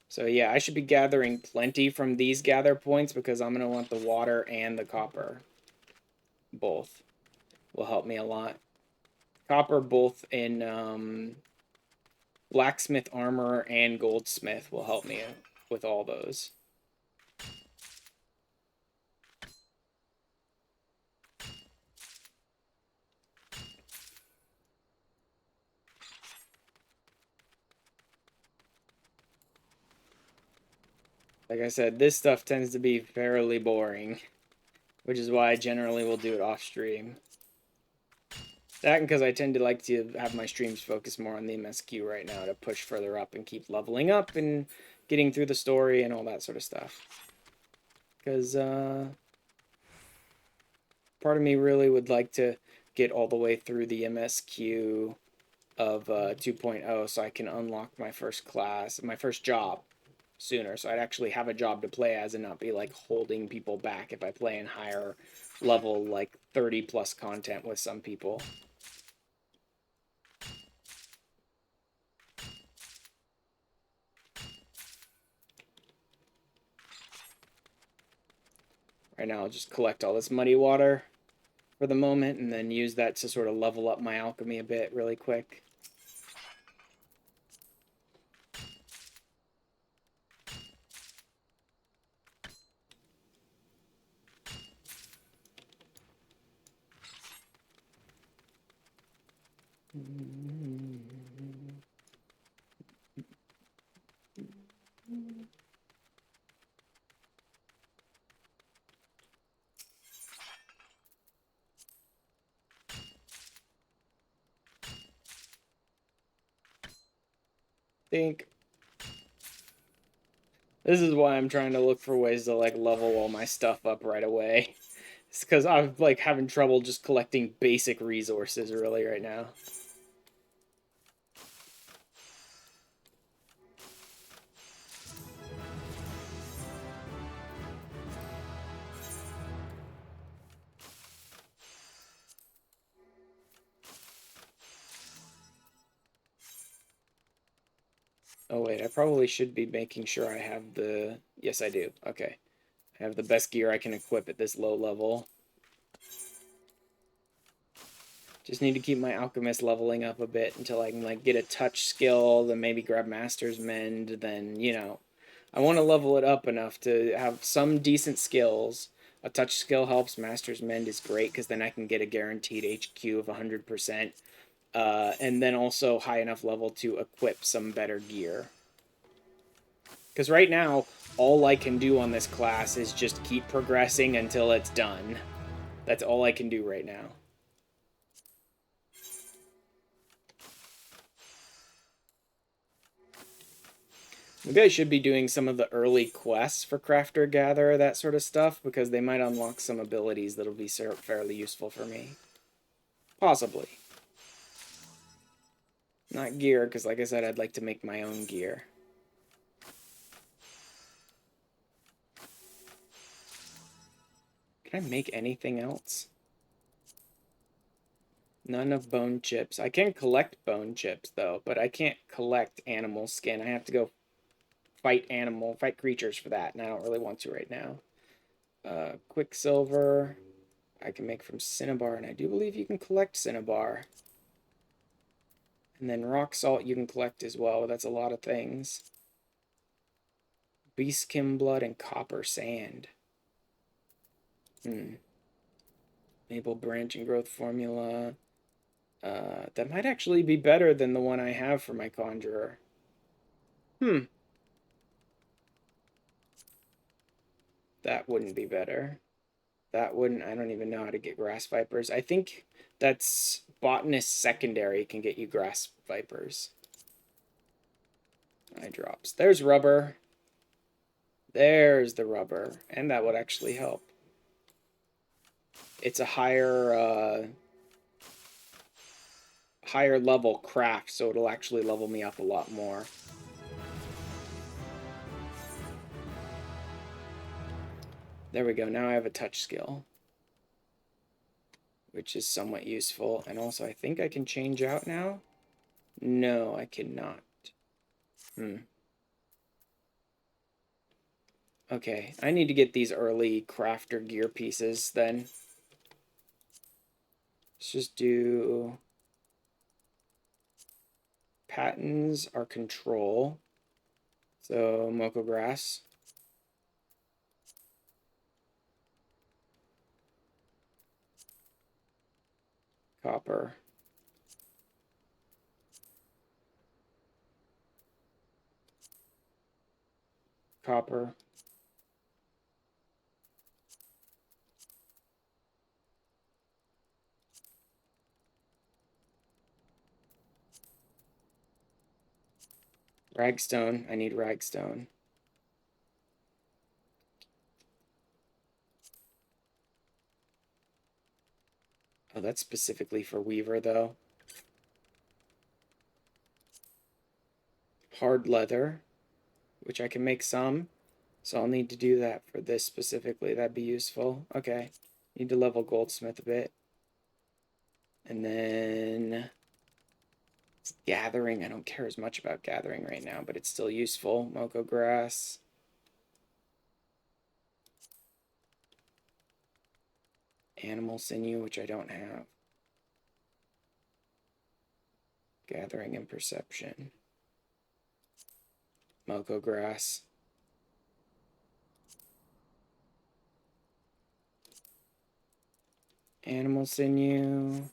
So yeah, I should be gathering plenty from these gather points because I'm going to want the water and the copper. Both will help me a lot. Copper both in blacksmith armor and goldsmith will help me with all those. Like I said, this stuff tends to be fairly boring, which is why I generally will do it off stream. That and because I tend to like to have my streams focus more on the MSQ right now to push further up and keep leveling up and getting through the story and all that sort of stuff. Because part of me really would like to get all the way through the MSQ of 2.0 so I can unlock my first class, my first job sooner. So I'd actually have a job to play as and not be like holding people back if I play in higher level, like 30 plus content with some people. Right now I'll just collect all this muddy water for the moment and then use that to sort of level up my alchemy a bit really quick. Think this is why I'm trying to look for ways to like level all my stuff up right away. It's because I'm like having trouble just collecting basic resources really right now. Oh wait, I probably should be making sure I have the... Yes, I do. Okay. I have the best gear I can equip at this low level. Just need to keep my alchemist leveling up a bit until I can like get a touch skill, then maybe grab Master's Mend, then, you know, I want to level it up enough to have some decent skills. A touch skill helps, Master's Mend is great because then I can get a guaranteed HQ of 100%. and then also high enough level to equip some better gear. Because right now, all I can do on this class is just keep progressing until it's done. That's all I can do right now. Maybe I should be doing some of the early quests for Crafter Gatherer, that sort of stuff, because they might unlock some abilities that'll be fairly useful for me. Possibly. Not gear, because like I said, I'd like to make my own gear. Can I make anything else? None of bone chips. I can collect bone chips, though, but I can't collect animal skin. I have to go fight creatures for that, and I don't really want to right now. Quicksilver, I can make from cinnabar, and I do believe you can collect cinnabar. And then rock salt you can collect as well. That's a lot of things. Beastkin blood and copper sand. Maple branch and growth formula. That might actually be better than the one I have for my conjurer. That wouldn't be better. That wouldn't... I don't even know how to get grass vipers. I think that's botanist secondary can get you grass vipers. Eye drops. There's rubber. There's the rubber. And that would actually help. It's a higher level craft, so it'll actually level me up a lot more. There we go. Now I have a touch skill, which is somewhat useful. And also, I think I can change out now. No, I cannot. Okay, I need to get these early crafter gear pieces then. Let's just do... Patents are control. So, Moko Grass. Copper. Copper. Ragstone. I need ragstone. Oh, that's specifically for Weaver, though. Hard leather, which I can make some. So I'll need to do that for this specifically. That'd be useful. Okay. Need to level Goldsmith a bit. And then... Gathering. I don't care as much about gathering right now, but it's still useful. Moko Grass. Animal Sinew, which I don't have. Gathering and Perception. Moko Grass. Animal Sinew.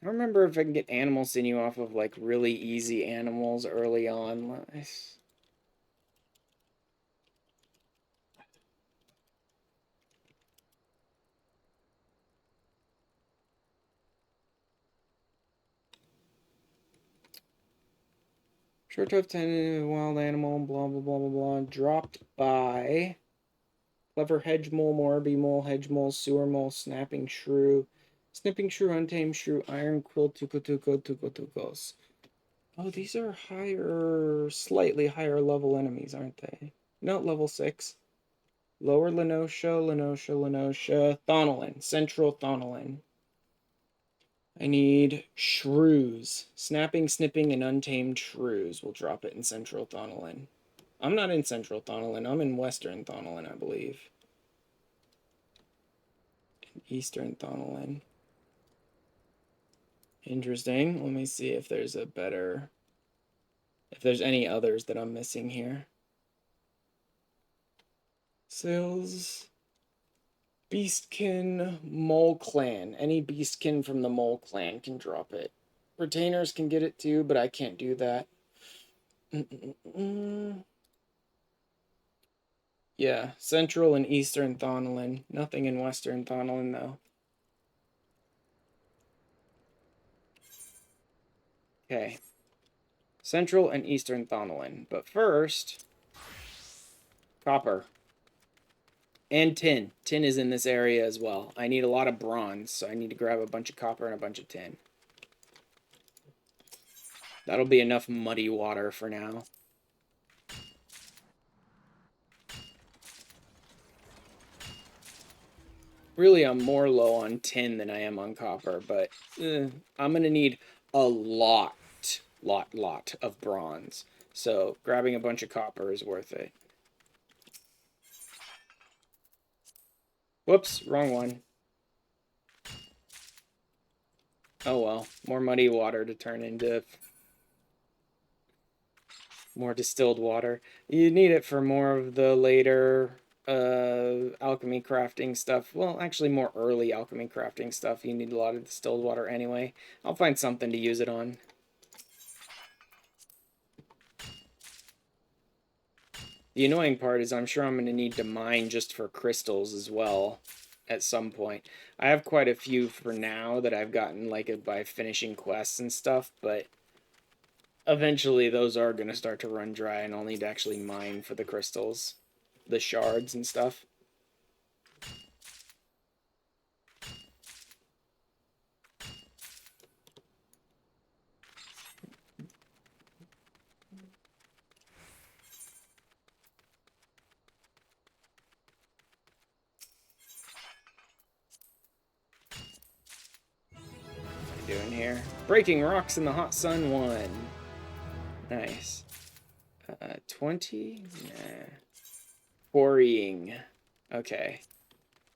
I don't remember if I can get animal sinew off of, like, really easy animals early on. Short-toothed wild animal, blah, blah, blah, blah, blah. Dropped by Clever Hedge Mole, Morby Mole, Hedge Mole, Sewer Mole, Snapping Shrew, Snipping Shrew, Untamed Shrew, Iron Quill, Tuko. Oh, these are slightly higher level enemies, aren't they? No, level 6. Lower Lenosha, Thonolin, Central Thonolin. I need Shrews. Snapping, Snipping, and Untamed Shrews. We'll drop it in Central Thonolin. I'm not in Central Thonolin. I'm in Western Thonolin, I believe. Eastern Thonolin. Interesting. Let me see if there's a better... If there's any others that I'm missing here. Sales... Beastkin Mole Clan. Any Beastkin from the Mole Clan can drop it. Retainers can get it too, but I can't do that. Yeah, Central and Eastern Thonolin. Nothing in Western Thonolin, though. Okay. Central and Eastern Thonolin. But first, copper. And tin. Tin is in this area as well. I need a lot of bronze, so I need to grab a bunch of copper and a bunch of tin. That'll be enough muddy water for now. Really, I'm more low on tin than I am on copper, but I'm going to need a lot of bronze. So grabbing a bunch of copper is worth it. Whoops, wrong one. Oh well, more muddy water to turn into more distilled water. You need it for more of the later alchemy crafting stuff. Well, actually more early alchemy crafting stuff. You need a lot of distilled water anyway. I'll find something to use it on. The annoying part is I'm sure I'm going to need to mine just for crystals as well at some point. I have quite a few for now that I've gotten like by finishing quests and stuff, but eventually those are going to start to run dry and I'll need to actually mine for the crystals, the shards and stuff. Doing here? Breaking rocks in the hot sun 1. Nice. 20? Nah. Quarrying. Okay.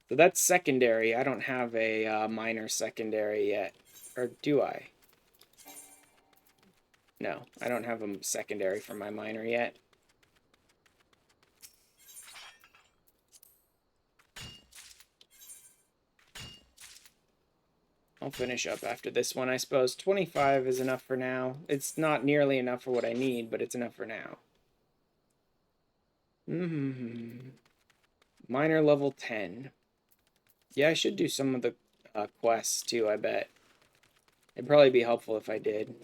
So that's secondary. I don't have a minor secondary yet. Or do I? No, I don't have a secondary for my minor yet. I'll finish up after this one, I suppose. 25 is enough for now. It's not nearly enough for what I need, but it's enough for now. Minor level 10. Yeah, I should do some of the quests too, I bet. It'd probably be helpful if I did.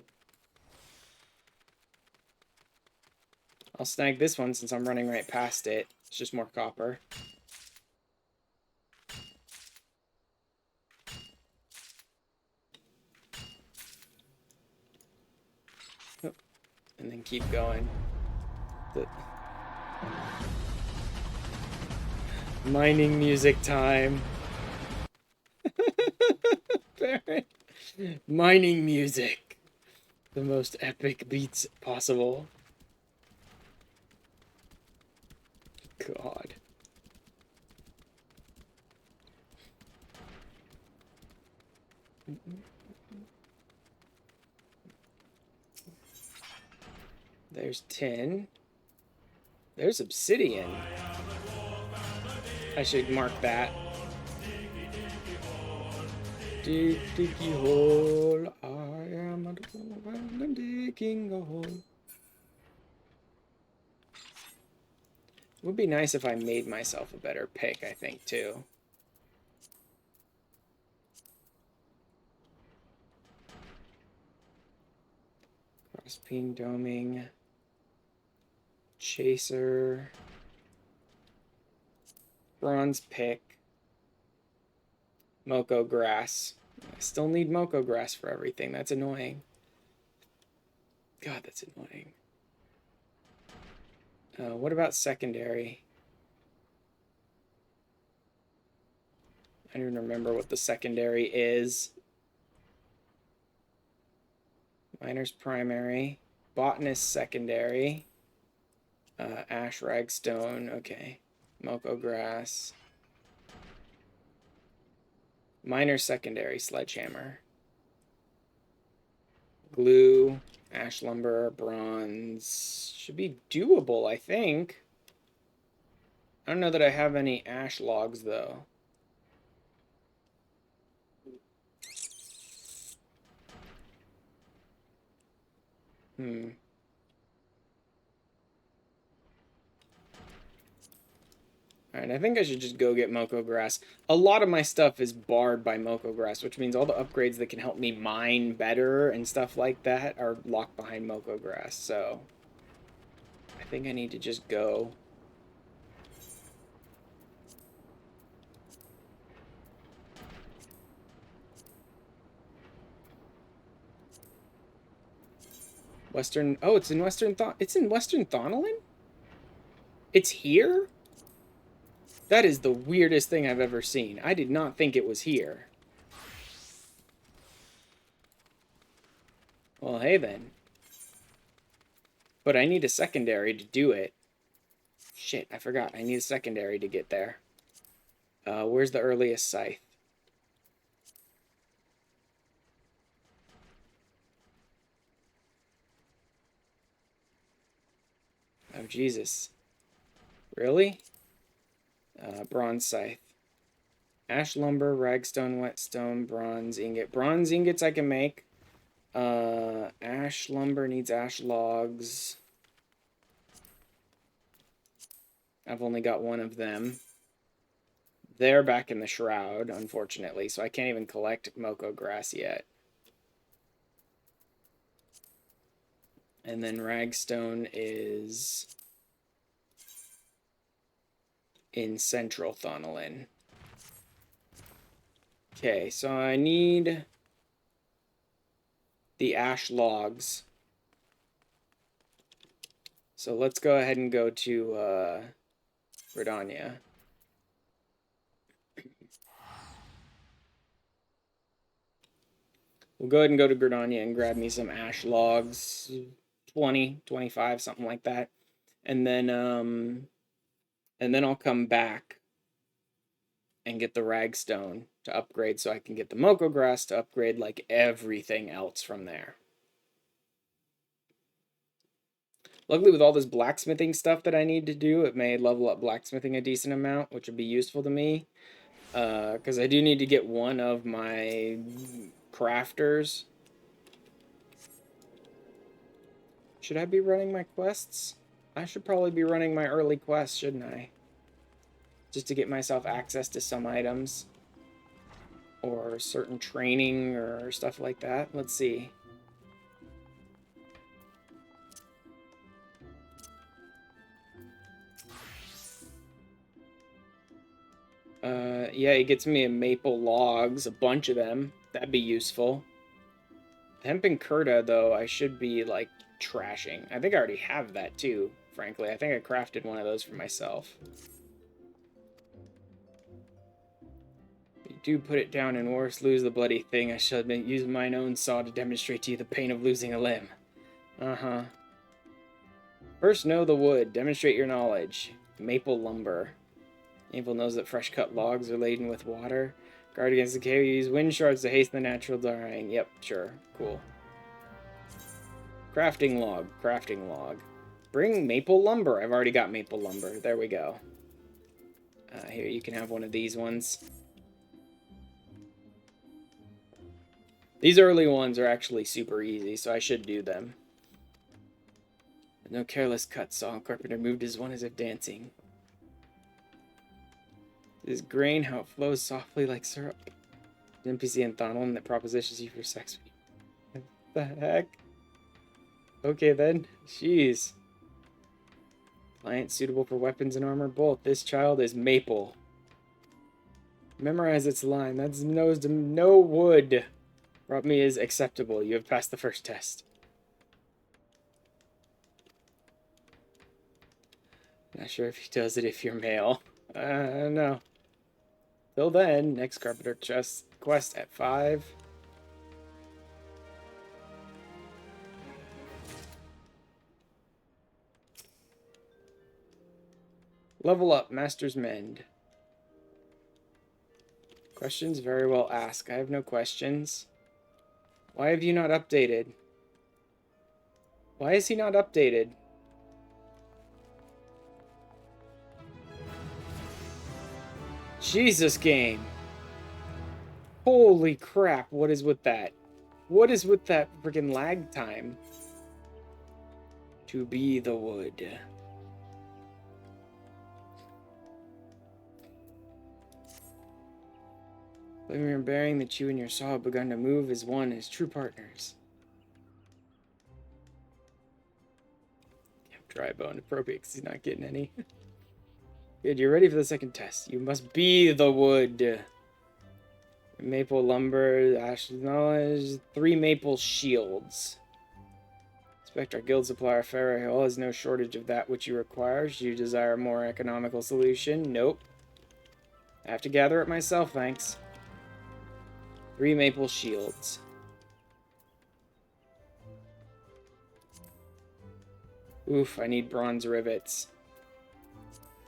I'll snag this one since I'm running right past it. It's just more copper. And then keep going. Mining music time. Mining music. The most epic beats possible. God. There's tin. There's obsidian. I should mark that. Dig, diggy hole. I am a dwarf and I'm digging a hole. It would be nice if I made myself a better pick, I think, too. Cross-beam doming. Chaser. Bronze pick. Moko grass. I still need Moko grass for everything. That's annoying. God, that's annoying. What about secondary? I don't even remember what the secondary is. Miner's primary. Botanist secondary. Ash ragstone. Okay. Moko grass. Miner secondary. Sledgehammer. Glue. Ash lumber. Bronze. Should be doable, I think. I don't know that I have any ash logs, though. Alright, I think I should just go get Moko Grass. A lot of my stuff is barred by Moko Grass, which means all the upgrades that can help me mine better and stuff like that are locked behind Moko Grass, so... I think I need to just go. Western... Oh, it's in Western Thonolin? It's here? That is the weirdest thing I've ever seen. I did not think it was here. Well, hey then. But I need a secondary to do it. Shit, I forgot. I need a secondary to get there. Where's the earliest scythe? Oh, Jesus. Really? Bronze scythe. Ash lumber, ragstone, whetstone, bronze ingot. Bronze ingots I can make. Ash lumber needs ash logs. I've only got one of them. They're back in the shroud, unfortunately, so I can't even collect Moko Grass yet. And then ragstone is in Central Thonolin. Okay, so I need the ash logs. So let's go ahead and go to Redania. We'll go ahead and go to Gridania and grab me some ash logs. 20, 25, something like that. And then I'll come back and get the ragstone to upgrade so I can get the Moko Grass to upgrade like everything else from there. Luckily, with all this blacksmithing stuff that I need to do, it may level up blacksmithing a decent amount, which would be useful to me. Because I do need to get one of my crafters. Should I be running my quests? I should probably be running my early quests, shouldn't I? Just to get myself access to some items. Or certain training or stuff like that. Let's see. Yeah, it gets me a maple logs, a bunch of them. That'd be useful. Hemp and Curta, though, I should be, like, trashing. I think I already have that, too, frankly. I think I crafted one of those for myself. You do put it down in worse, lose the bloody thing. I shall use mine own saw to demonstrate to you the pain of losing a limb. Uh-huh. First, know the wood. Demonstrate your knowledge. Maple lumber. Evil knows that fresh cut logs are laden with water. Guard against decay. Use wind shards to hasten the natural drying. Yep, sure. Cool. Crafting log. Crafting log. Bring maple lumber. I've already got maple lumber. There we go. Here, you can have one of these ones. These early ones are actually super easy, so I should do them. No careless cut saw. Carpenter moved his one as if dancing. This grain, how it flows softly like syrup. An NPC in Thonolin that propositions you for sex. What the heck? Okay then. Jeez. Client suitable for weapons and armor. Both. This child is maple. Memorize its line. That's nose to no wood. Brought me is acceptable. You have passed the first test. Not sure if he does it if you're male. No. Till then, next Carpenter quest at 5. Level up, Master's Mend. Questions very well asked. I have no questions. Why have you not updated? Why is he not updated? Jesus, game. Holy crap, what is with that? What is with that freaking lag time? To be the wood. Living and bearing that you and your saw have begun to move as one, as true partners. Dry bone appropriate because he's not getting any. Good, you're ready for the second test. You must be the wood. Maple lumber, ash knowledge, 3 maple shields. Inspect our guild supplier, Farrell has no shortage of that which you require. Should you desire a more economical solution? Nope. I have to gather it myself, thanks. 3 maple shields. Oof, I need bronze rivets.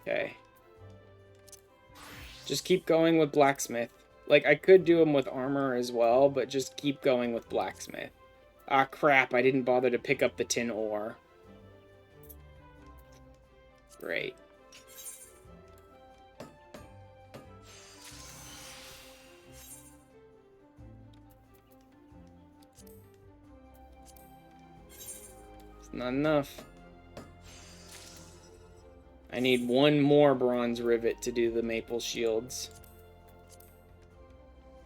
Okay. Just keep going with blacksmith. Like, I could do them with armor as well, but just keep going with blacksmith. Ah, crap, I didn't bother to pick up the tin ore. Great. It's not enough. I need 1 more bronze rivet to do the maple shields.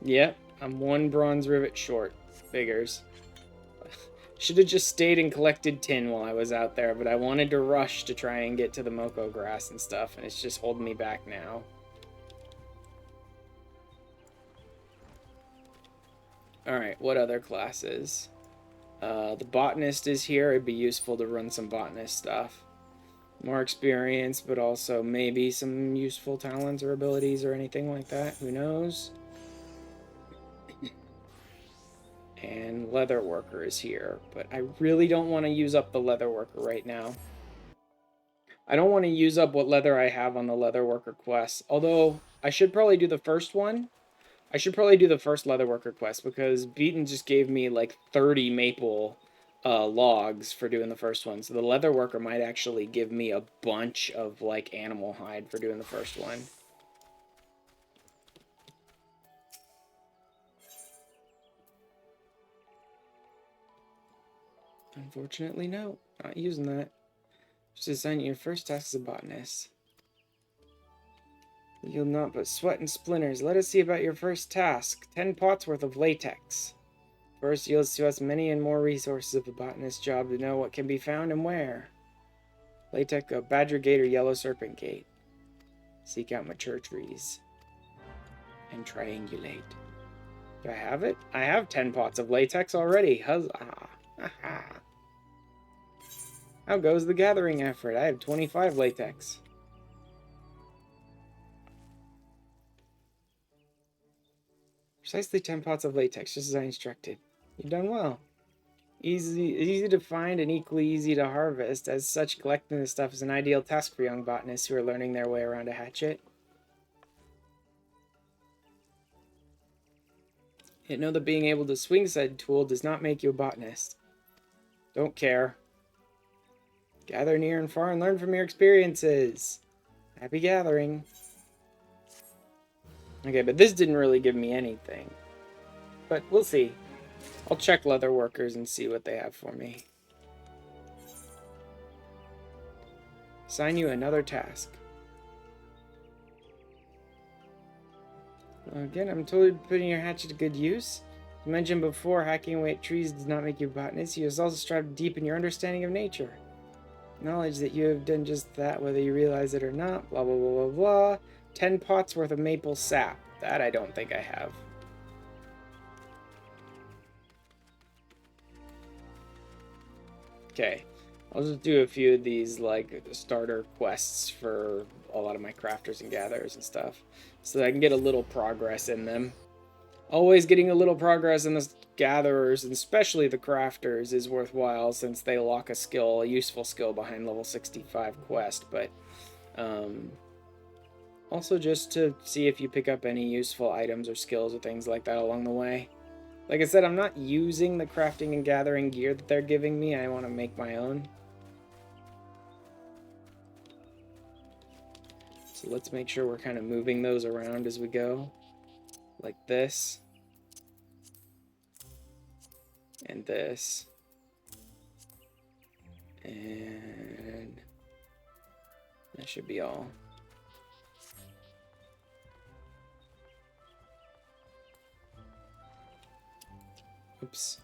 Yep, I'm 1 bronze rivet short. Figures. Should have just stayed and collected tin while I was out there, but I wanted to rush to try and get to the Moko grass and stuff, and it's just holding me back now. Alright, what other classes? The botanist is here. It'd be useful to run some botanist stuff. More experience, but also maybe some useful talents or abilities or anything like that. Who knows? And leather worker is here, but I really don't want to use up the leather worker right now. I don't want to use up what leather I have on the leather worker quest, although I should probably do the first one. I should probably do the first leather worker quest because Beaton just gave me like 30 maple logs for doing the first one. So the leather worker might actually give me a bunch of like animal hide for doing the first one. Unfortunately, no. Not using that. Just assign your first task as a botanist. You'll not but sweat and splinters. Let us see about your first task. 10 pots worth of latex. First yields to us many and more resources of a botanist's job to know what can be found and where. Latex, a badger gate or yellow serpent gate. Seek out mature trees. And triangulate. Do I have it? I have 10 pots of latex already. Huzzah. Aha. How goes the gathering effort? I have 25 latex. Precisely 10 pots of latex, just as I instructed. You've done well. Easy to find and equally easy to harvest. As such, collecting this stuff is an ideal task for young botanists who are learning their way around a hatchet. Yet know that being able to swing said tool does not make you a botanist. Don't care. Gather near and far and learn from your experiences. Happy gathering. Okay, but this didn't really give me anything. But we'll see. I'll check leather workers and see what they have for me. Assign you another task. Again, I'm totally putting your hatchet to good use. As mentioned before, hacking away at trees does not make you a botanist. You must also strive to deepen your understanding of nature. Knowledge that you have done just that, whether you realize it or not. Blah, blah, blah, blah, blah. 10 pots worth of maple sap. That I don't think I have. Okay. I'll just do a few of these, like, starter quests for a lot of my crafters and gatherers and stuff. So that I can get a little progress in them. Always getting a little progress in the gatherers, and especially the crafters, is worthwhile since they lock a skill, a useful skill behind level 65 quest, but also just to see if you pick up any useful items or skills or things like that along the way. Like I said, I'm not using the crafting and gathering gear that they're giving me. I want to make my own. So let's make sure we're kind of moving those around as we go. Like this. And this. And that should be all. Oops.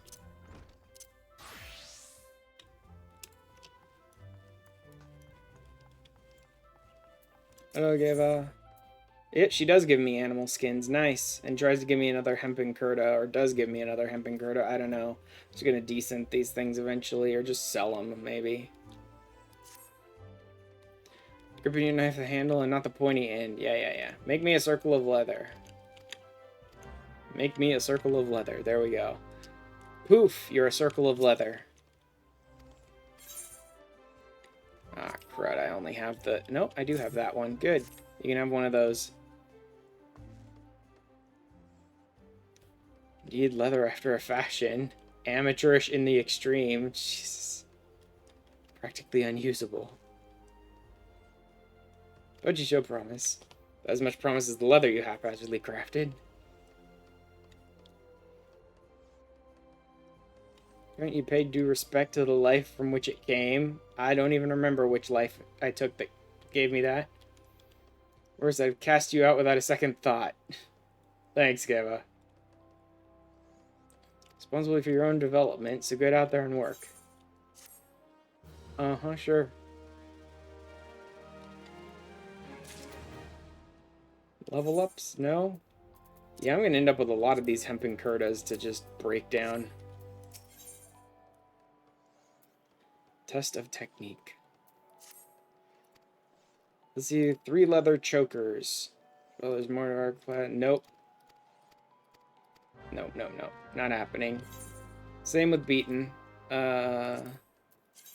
Hello, Geva. Yeah, she does give me animal skins. Nice. And tries to give me another hempen curta, or does give me another hempen curta. I don't know. She's gonna decent these things eventually, or just sell them, maybe. Gripping your knife the handle and not the pointy end. Yeah. Make me a circle of leather. Make me a circle of leather. There we go. Poof, you're a circle of leather. Ah, crud, I only have the... Nope, I do have that one. Good. You can have one of those. Need leather after a fashion. Amateurish in the extreme. Jesus. Practically unusable. What'd you show promise? As much promise as the leather you haphazardly crafted. Haven't you paid due respect to the life from which it came? I don't even remember which life I took that gave me that. Whereas I've cast you out without a second thought. Thanks, Geva. Responsible for your own development, so get out there and work. Uh-huh, sure. Level ups? No? Yeah, I'm gonna end up with a lot of these hempen curtas to just break down. Test of technique. Let's see, 3 leather chokers. Oh, there's more to our... Nope. Nope. Not happening. Same with beaten.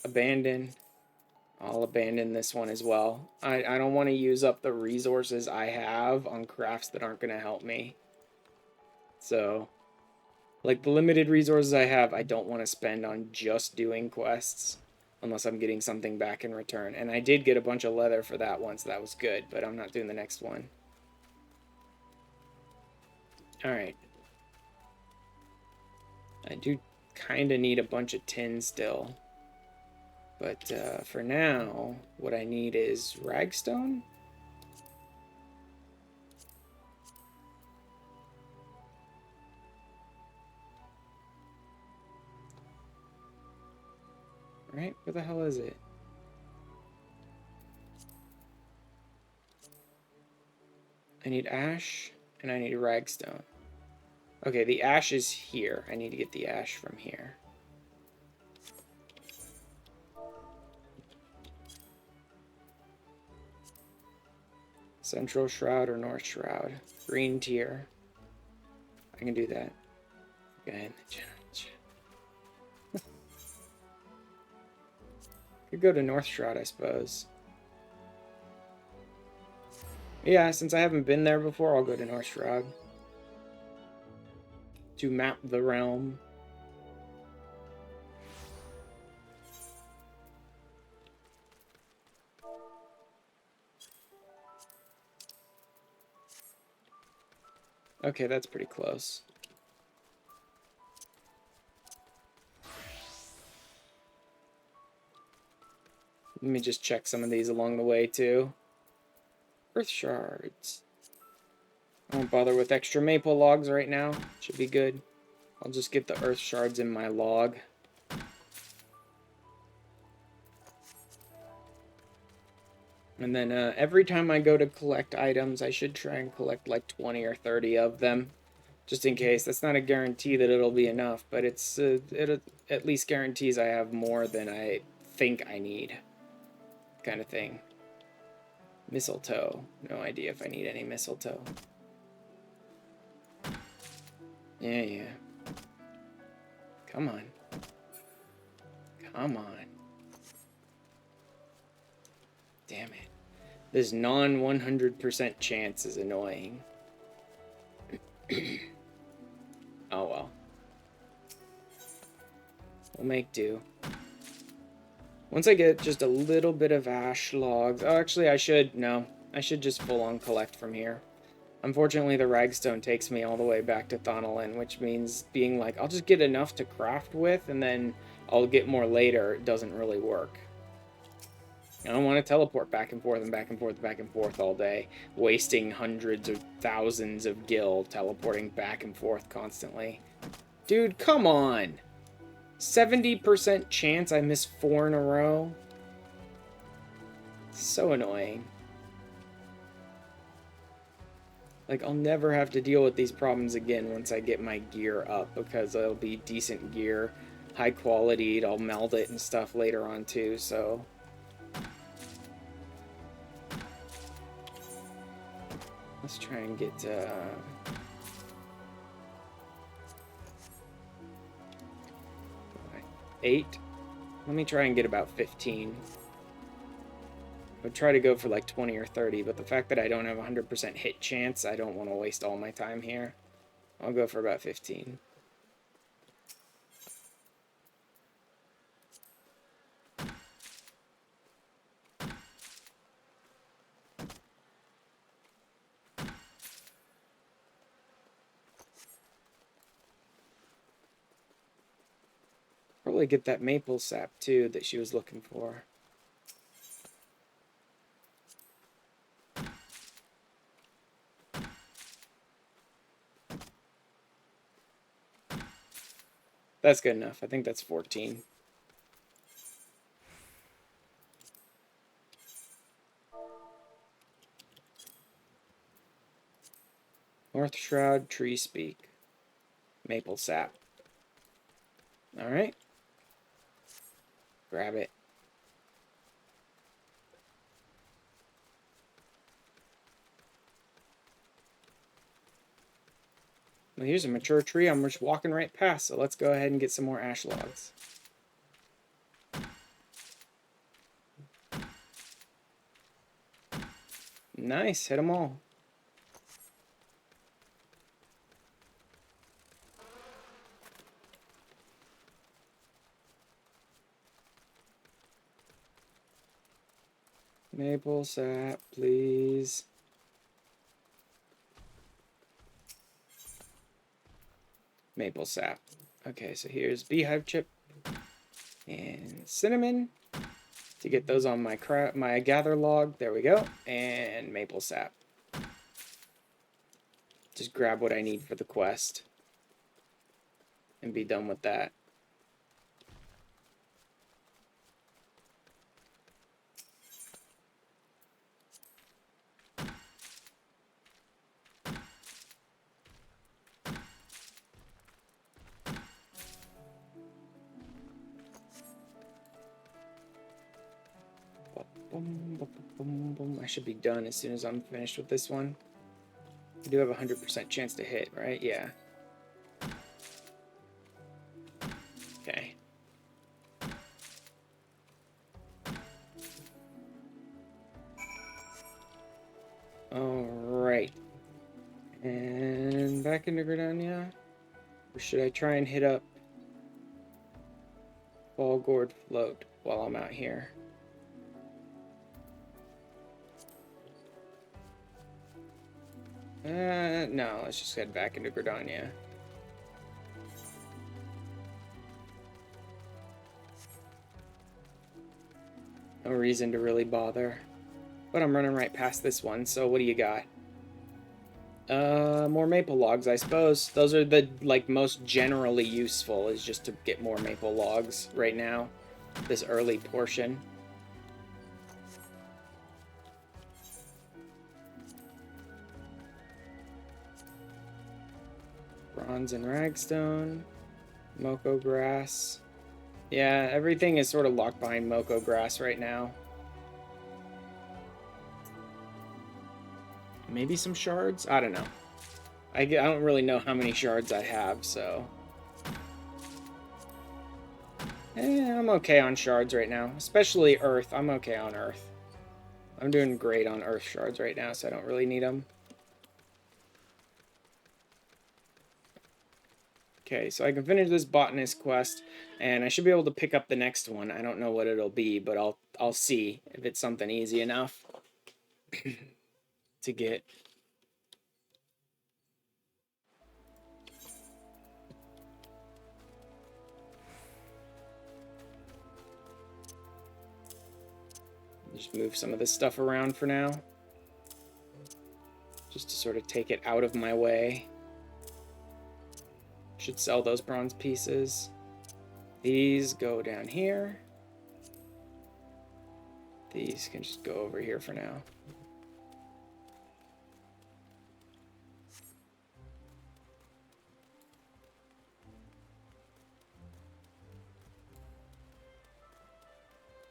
Abandon. I'll abandon this one as well. I don't want to use up the resources I have on crafts that aren't going to help me. So, like, the limited resources I have, I don't want to spend on just doing quests. Unless I'm getting something back in return. And I did get a bunch of leather for that one, so that was good. But I'm not doing the next one. Alright. I do kind of need a bunch of tin still. But for now, what I need is ragstone. Right? Where the hell is it? I need ash, and I need ragstone. Okay, the ash is here. I need to get the ash from here. Central Shroud or North Shroud? Green tier. I can do that. Good. Could go to North Shroud, I suppose. Yeah, since I haven't been there before, I'll go to North Shroud. To map the realm. Okay, that's pretty close. Let me just check some of these along the way, too. Earth shards. I won't bother with extra maple logs right now. Should be good. I'll just get the earth shards in my log. And then every time I go to collect items, I should try and collect like 20 or 30 of them. Just in case. That's not a guarantee that it'll be enough, but it at least guarantees I have more than I think I need. Kind of thing. Mistletoe. No idea if I need any mistletoe. Yeah. Come on. Come on. Damn it. This non-100% chance is annoying. Oh well. We'll make do. Once I get just a little bit of ash logs... Oh, actually, I should just full-on collect from here. Unfortunately, the ragstone takes me all the way back to Thonolin, which means being like, I'll just get enough to craft with, and then I'll get more later, it doesn't really work. I don't want to teleport back and forth and back and forth, back and forth all day, wasting hundreds of thousands of gil teleporting back and forth constantly. Dude, come on! 70% chance I miss 4 in a row? So annoying. Like, I'll never have to deal with these problems again once I get my gear up, because it'll be decent gear, high quality, I'll meld it and stuff later on too, so... Let's try and get 8. Let me try and get about 15. I would try to go for like 20 or 30, but the fact that I don't have a 100% hit chance, I don't want to waste all my time here. I'll go for about 15. Probably get that maple sap too that she was looking for. That's good enough. I think that's 14. North Shroud, Tree Speak. Maple sap. Alright. Grab it. Well, here's a mature tree I'm just walking right past, so let's go ahead and get some more ash logs. Nice, hit them all. Maple sap, please. Maple sap. Okay, so here's beehive chip and cinnamon to get those on my gather log. There we go. And maple sap. Just grab what I need for the quest and be done with that. I should be done as soon as I'm finished with this one. I do have a 100% chance to hit, right? Yeah. Okay. Alright. And back into Gridania? Or should I try and hit up Fall Gourd Float while I'm out here? No, let's just head back into Gridania. No reason to really bother. But I'm running right past this one, so what do you got? More maple logs, I suppose. Those are the, like, most generally useful, is just to get more maple logs right now. This early portion. Bronze and ragstone. Moko grass. Yeah, everything is sort of locked behind Moko grass right now. Maybe some shards? I don't know. I don't really know how many shards I have, so... I'm okay on shards right now. Especially earth. I'm okay on earth. I'm doing great on earth shards right now, so I don't really need them. Okay, so I can finish this botanist quest, and I should be able to pick up the next one. I don't know what it'll be, but I'll see if it's something easy enough to get. Just move some of this stuff around for now. Just to sort of take it out of my way. Should sell those bronze pieces. These go down here. These can just go over here for now.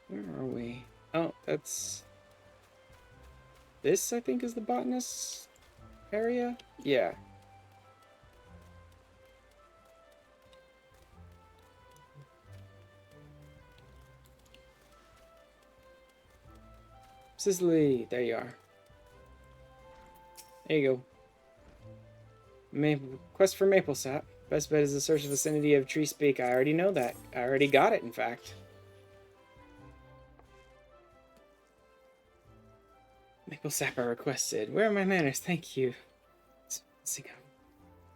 Where are we? Oh, that's... This, I think, is the botanist area? Yeah. Sicily, there you are. There you go. Quest for maple sap. Best bet is to search the vicinity of Tree Speak. I already know that. I already got it, in fact. Maple sap are requested. Where are my manners? Thank you.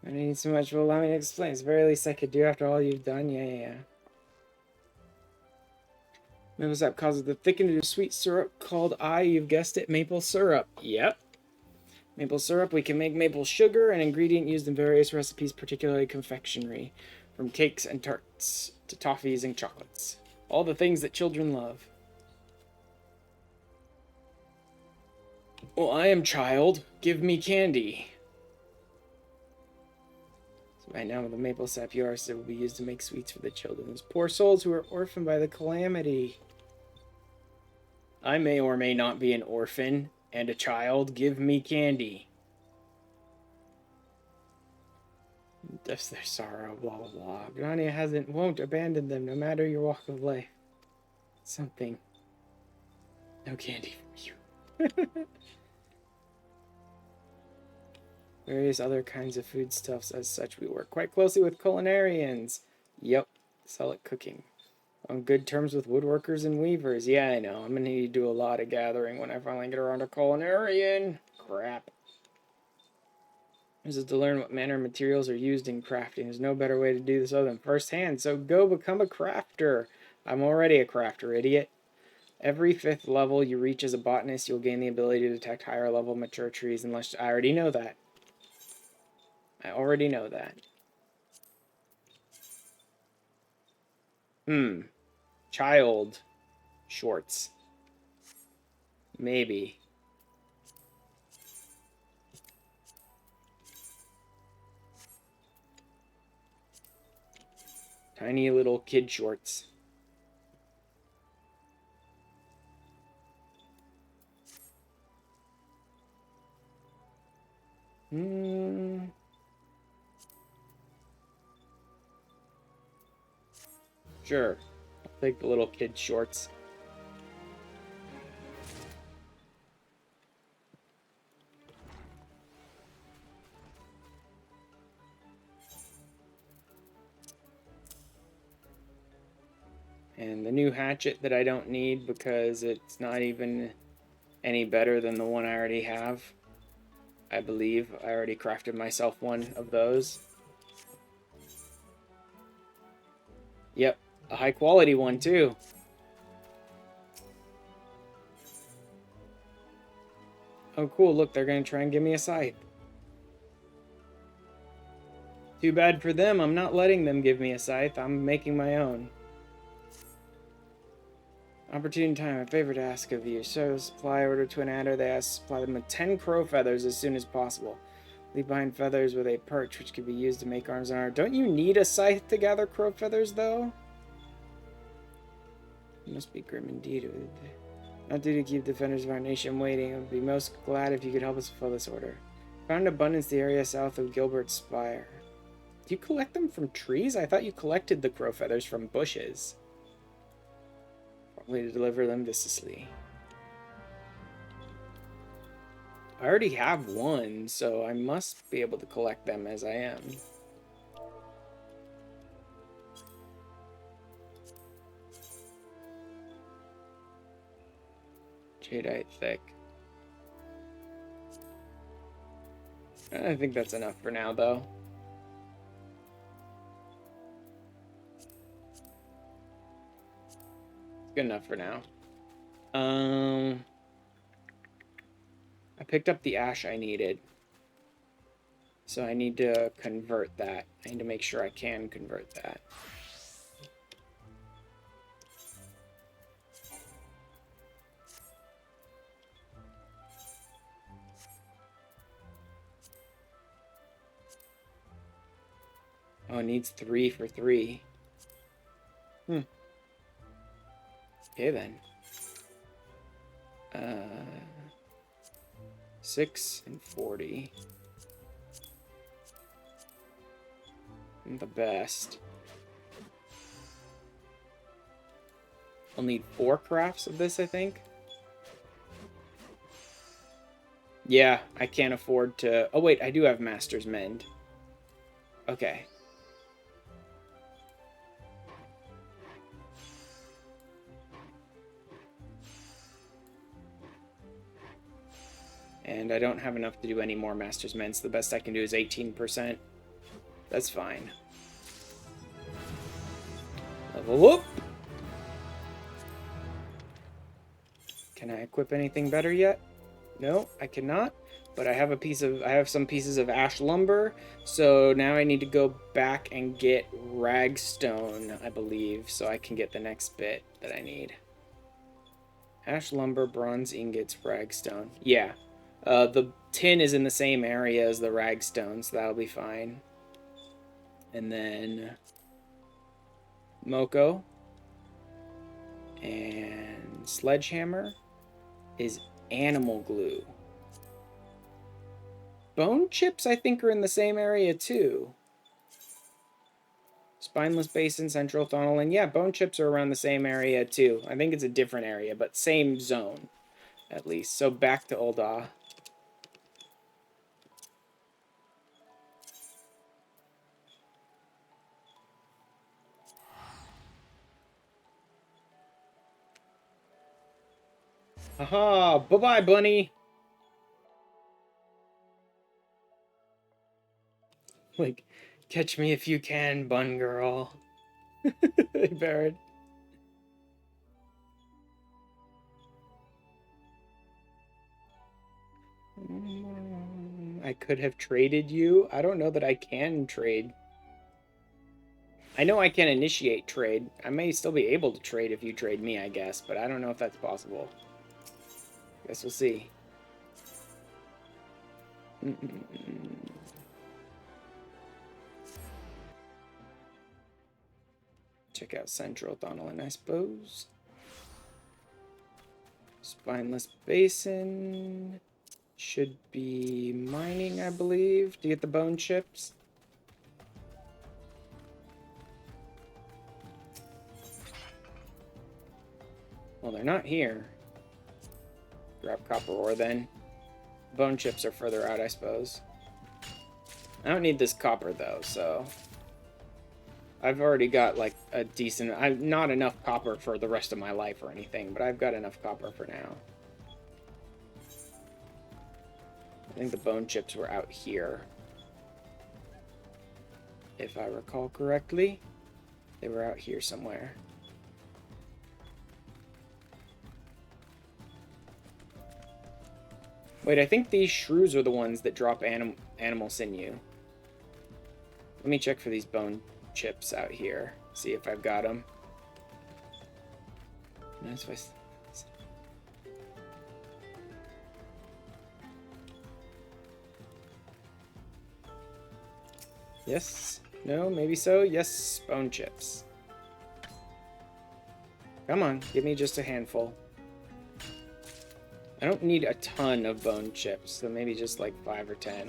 I need so much. Well, allow me to explain. It's the very least I could do after all you've done. Yeah. Maple sap causes the thickened into sweet syrup called you've guessed it, maple syrup. Yep. Maple syrup. We can make maple sugar, an ingredient used in various recipes, particularly confectionery. From cakes and tarts to toffees and chocolates. All the things that children love. Well, I am child. Give me candy. So right now, the maple sap you harvested will be used to make sweets for the children. Those poor souls who are orphaned by the calamity. I may or may not be an orphan and a child. Give me candy. That's their sorrow, blah, blah, blah. Grania won't abandon them no matter your walk of life. Something. No candy for you. Various other kinds of foodstuffs. As such, we work quite closely with culinarians. Yep, sell it cooking. On good terms with woodworkers and weavers. Yeah, I know. I'm gonna need to do a lot of gathering when I finally get around to culinarian. Crap. This is to learn what manner of materials are used in crafting. There's no better way to do this other than firsthand. So go become a crafter. I'm already a crafter, idiot. Every 5th level you reach as a botanist, you'll gain the ability to detect higher level mature trees. Unless I already know that. I already know that. Child shorts. Maybe. Tiny little kid shorts. Sure. I'll take the little kid shorts. And the new hatchet that I don't need because it's not even any better than the one I already have. I believe I already crafted myself one of those. Yep, a high quality one too. Oh cool, look, they're gonna try and give me a scythe. Too bad for them, I'm not letting them give me a scythe, I'm making my own. Opportune time, a favor to ask of you. So, supply order to an adder, they ask to supply them with 10 crow feathers as soon as possible. Leave behind feathers with a perch, which could be used to make arms and armor. Don't you need a scythe to gather crow feathers, though? It must be grim indeed. It would not do to keep defenders of our nation waiting. I would be most glad if you could help us fulfill this order. Found abundance the area south of Gilbert's Spire. Do you collect them from trees? I thought you collected the crow feathers from bushes. Probably to deliver them to Sicily. I already have one, so I must be able to collect them as I am. Jadeite thick. I think that's enough for now, though. Good enough for now. I picked up the ash I needed. So I need to convert that. I need to make sure I can convert that. Oh, it needs 3 for 3. Okay then. 6 and 40. The best. I'll need 4 crafts of this, I think. Yeah, I can't afford to... Oh, wait, I do have Master's Mend. Okay. And I don't have enough to do any more Master's Mends. The best I can do is 18%. That's fine. Level up! Can I equip anything better yet? No, I cannot. But I have some pieces of ash lumber, so now I need to go back and get ragstone, I believe, so I can get the next bit that I need. Ash lumber, bronze ingots, ragstone. Yeah. The tin is in the same area as the ragstone, so that'll be fine. And then Moko and sledgehammer is animal glue. Bone chips, I think, are in the same area, too. Spineless Basin, Central Thonolin. Yeah, bone chips are around the same area, too. I think it's a different area, but same zone, at least. So back to Ul'dah. Haha, bye-bye, bunny! Like, catch me if you can, bun girl. Hey, Barrett. I could have traded you. I don't know that I can trade. I know I can initiate trade. I may still be able to trade if you trade me, I guess, but I don't know if that's possible. Guess we'll see. Check out Central Thonolin, I suppose. Spineless Basin. Should be mining, I believe, to get the bone chips. Well, they're not here. Grab copper ore then. Bone chips are further out, I suppose. I don't need this copper though, so I've already got like a decent... not enough copper for the rest of my life or anything, but I've got enough copper for now. I think the bone chips were out here. If I recall correctly, they were out here somewhere. Wait, I think these shrews are the ones that drop animal sinew. Let me check for these bone chips out here. See if I've got them. That's why. Yes. No, maybe so. Yes, bone chips. Come on, give me just a handful. I don't need a ton of bone chips, so maybe just like 5 or 10.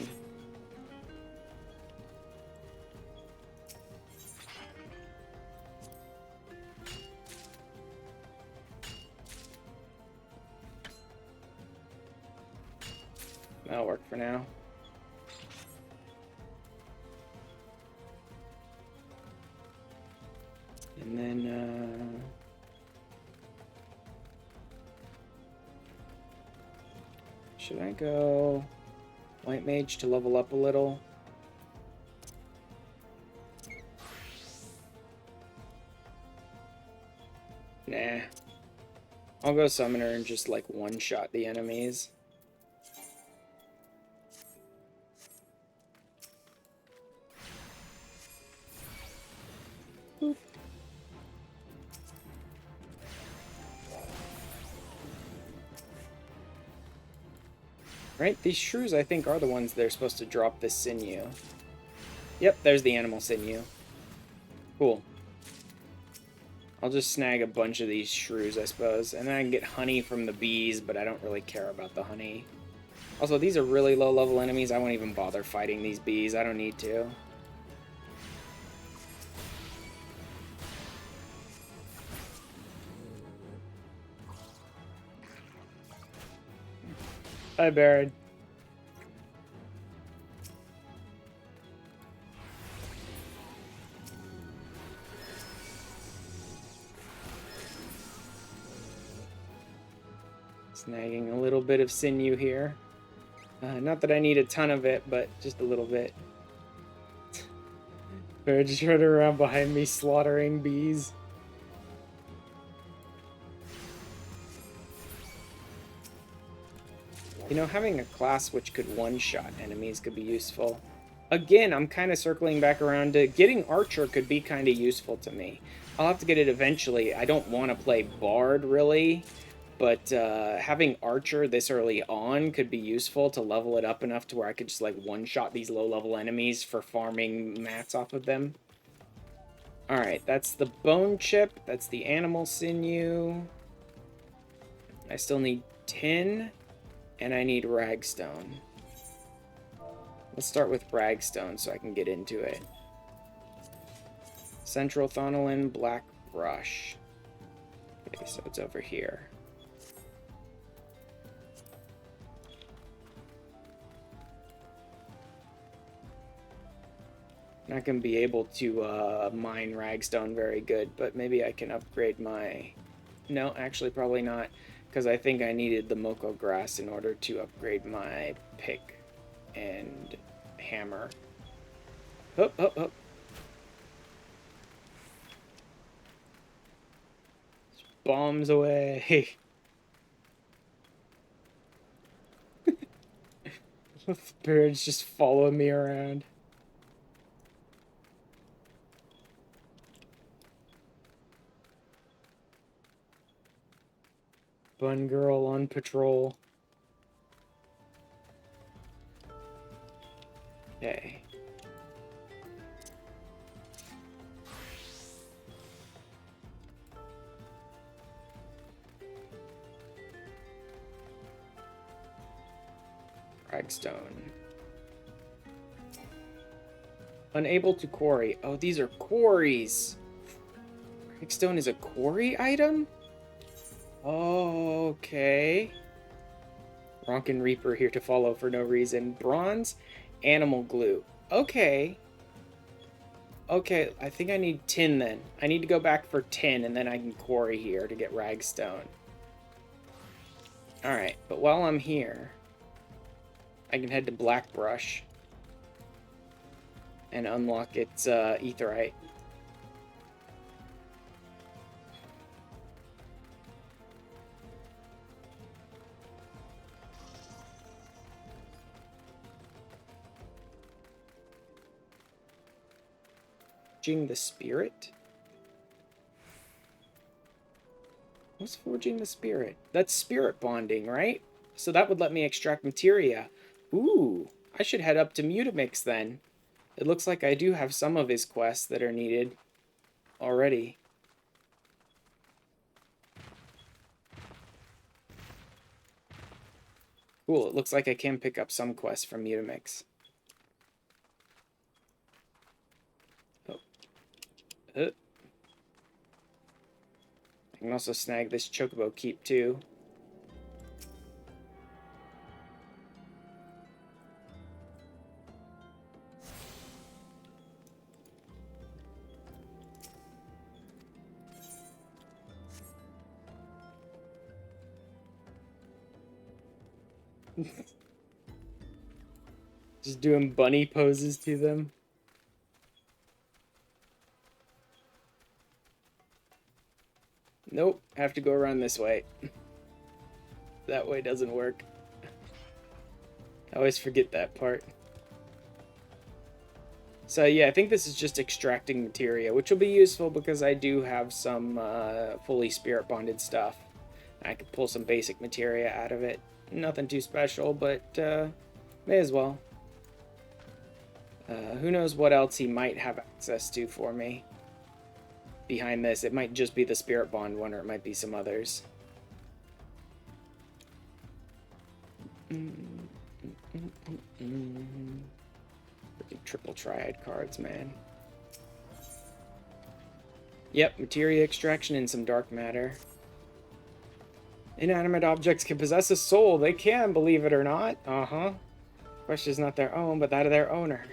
That'll work for now. And then, should I go White Mage to level up a little? Nah. I'll go Summoner and just, like, one-shot the enemies. Boop. Right? These shrews, I think, are the ones that are supposed to drop this sinew. Yep, there's the animal sinew. Cool. I'll just snag a bunch of these shrews, I suppose. And then I can get honey from the bees, but I don't really care about the honey. Also, these are really low-level enemies. I won't even bother fighting these bees. I don't need to. Hi, Baron. Snagging a little bit of sinew here. Not that I need a ton of it, but just a little bit. Baron just running around behind me slaughtering bees. You know, having a class which could one-shot enemies could be useful. Again, I'm kind of circling back around to getting Archer could be kind of useful to me. I'll have to get it eventually. I don't want to play Bard, really. But having Archer this early on could be useful to level it up enough to where I could just, like, one-shot these low-level enemies for farming mats off of them. Alright, that's the bone chip. That's the animal sinew. I still need tin. And I need ragstone. Let's start with ragstone so I can get into it. Central Thonolin, Black Brush. Okay, so it's over here. Not going to be able to mine ragstone very good, but maybe I can upgrade my... No, actually probably not, because I think I needed the Moko Grass in order to upgrade my pick and hammer. Hop, hop, hop. Bombs away. The birds just following me around. Bun girl on patrol. Okay. Ragstone. Unable to quarry. Oh, these are quarries. Ragstone is a quarry item? Okay. Ronkin Reaper here to follow for no reason. Bronze, animal glue. Okay. Okay, I think I need tin then. I need to go back for tin and then I can quarry here to get ragstone. Alright, but while I'm here, I can head to Black Brush and unlock its etherite. Forging the Spirit? What's Forging the Spirit? That's spirit bonding, right? So that would let me extract materia. Ooh, I should head up to Mutamix then. It looks like I do have some of his quests that are needed already. Cool, it looks like I can pick up some quests from Mutamix. I can also snag this chocobo keep too. Just doing bunny poses to them. Nope, have to go around this way. That way doesn't work. I always forget that part. So yeah, I think this is just extracting materia, which will be useful because I do have some fully spirit bonded stuff. I could pull some basic materia out of it. Nothing too special, but may as well. Who knows what else he might have access to for me behind this. It might just be the spirit bond one, or it might be some others. Freaking triple triad cards, man. Yep, materia extraction and some dark matter. Inanimate objects can possess a soul. They can, believe it or not. Question is not their own, but that of their owner.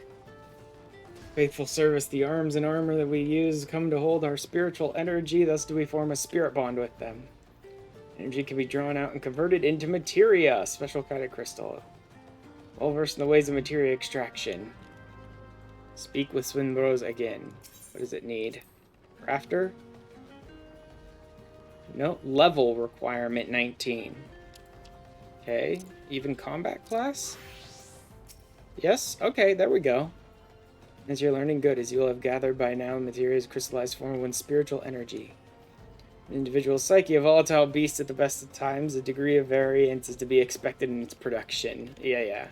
Faithful service, the arms and armor that we use come to hold our spiritual energy, thus do we form a spirit bond with them. Energy can be drawn out and converted into materia, special kind of crystal. Well versed in the ways of materia extraction. Speak with Swinbros again. What does it need? Crafter? No, level requirement 19. Okay, even combat class? Yes, okay, there we go. As you're learning good, as you will have gathered by now, materia's crystallized form of one's spiritual energy. An individual psyche, a volatile beast at the best of times, a degree of variance is to be expected in its production. Yeah.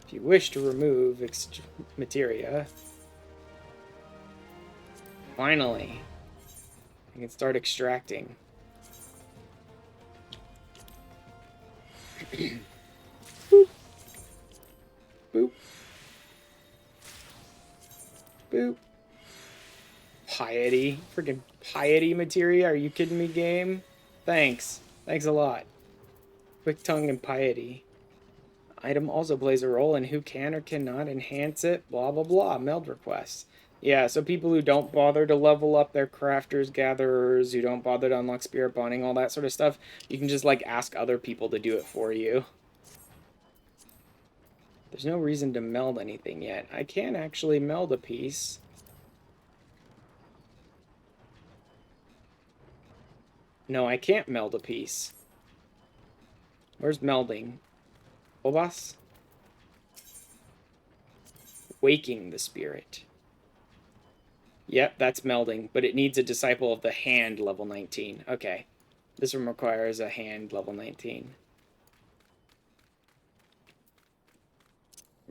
If you wish to remove materia, finally, I can start extracting. Boop. Boop. Boop. Piety. Freaking piety materia. Are you kidding me, game? Thanks. Thanks a lot. Quick tongue and piety. Item also plays a role in who can or cannot enhance it. Blah, blah, blah. Meld requests. Yeah, so people who don't bother to level up their crafters, gatherers, who don't bother to unlock spirit bonding, all that sort of stuff, you can just, like, ask other people to do it for you. There's no reason to meld anything yet. I can actually meld a piece. No, I can't meld a piece. Where's melding? Obas? Waking the spirit. Yep, that's melding, but it needs a disciple of the hand level 19. Okay. This one requires a hand level 19.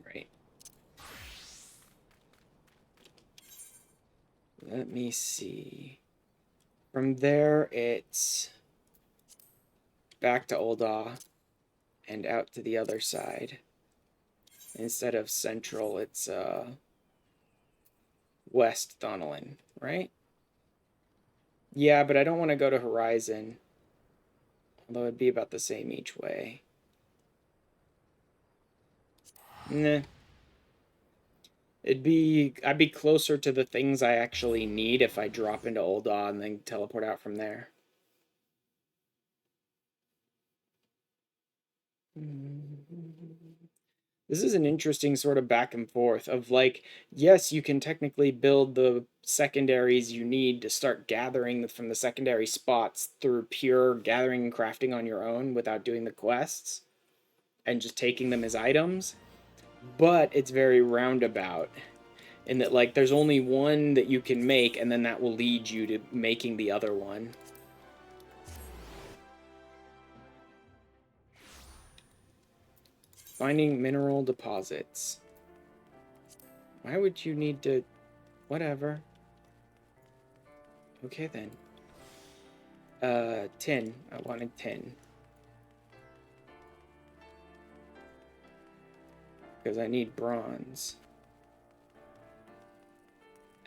Right. Let me see. From there, it's back to Ul'dah and out to the other side. Instead of central, it's west Thonolin, right? Yeah, but I don't want to go to Horizon. Although it'd be about the same each way. Nah. I'd be closer to the things I actually need if I drop into Ul'dah and then teleport out from there. This is an interesting sort of back and forth of like, yes, you can technically build the secondaries you need to start gathering from the secondary spots through pure gathering and crafting on your own without doing the quests and just taking them as items. But it's very roundabout in that, like, there's only one that you can make, and then that will lead you to making the other one. Finding mineral deposits. Why would you need to... Whatever. Okay, then. Tin. I wanted tin. Because I need bronze.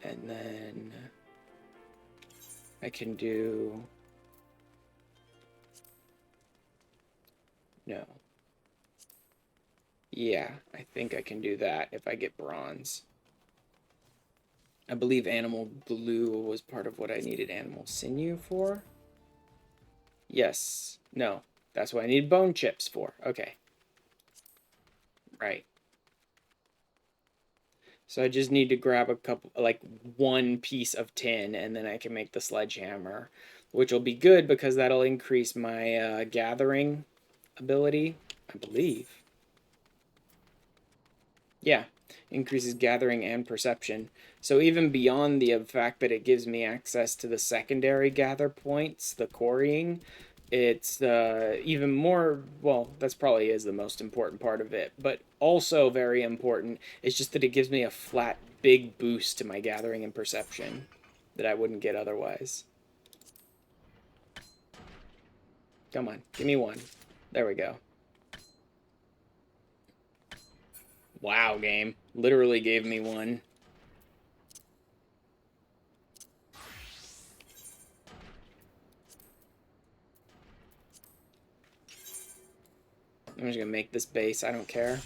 And then... I can do... No. Yeah, I think I can do that if I get bronze. I believe animal glue was part of what I needed animal sinew for. Yes. No. That's what I need bone chips for. Okay. Right. So I just need to grab a couple, like one piece of tin, and then I can make the sledgehammer, which will be good because that'll increase my gathering ability, I believe. Yeah, increases gathering and perception. So even beyond the fact that it gives me access to the secondary gather points, the quarrying, it's even more, well, that's probably is the most important part of it, but also very important is just that it gives me a flat, big boost to my gathering and perception that I wouldn't get otherwise. Come on, give me one. There we go. Wow, game. Literally gave me one. I'm just gonna make this base, I don't care.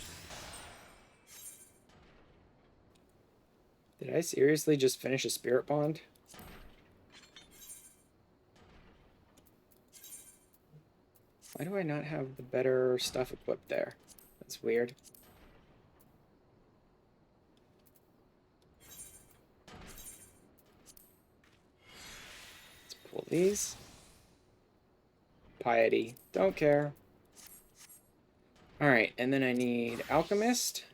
Did I seriously just finish a spirit bond? Why do I not have the better stuff equipped there? That's weird. Let's pull these. Piety. Don't care. Alright, and then I need Alchemist.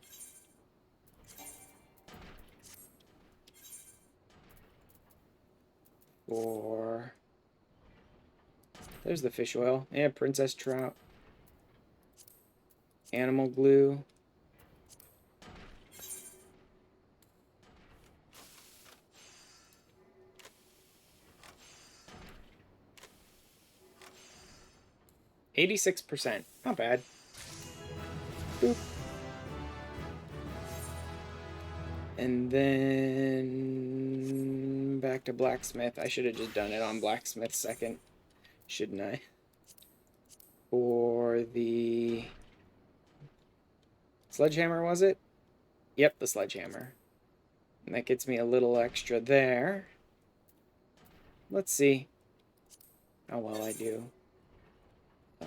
Or... There's the fish oil. Yeah, Princess Trout. Animal glue. %. Not bad. Boop. And then back to blacksmith. I should have just done it on blacksmith second, shouldn't I? For the sledgehammer, was it? Yep, the sledgehammer. And that gets me a little extra there. Let's see how well I do.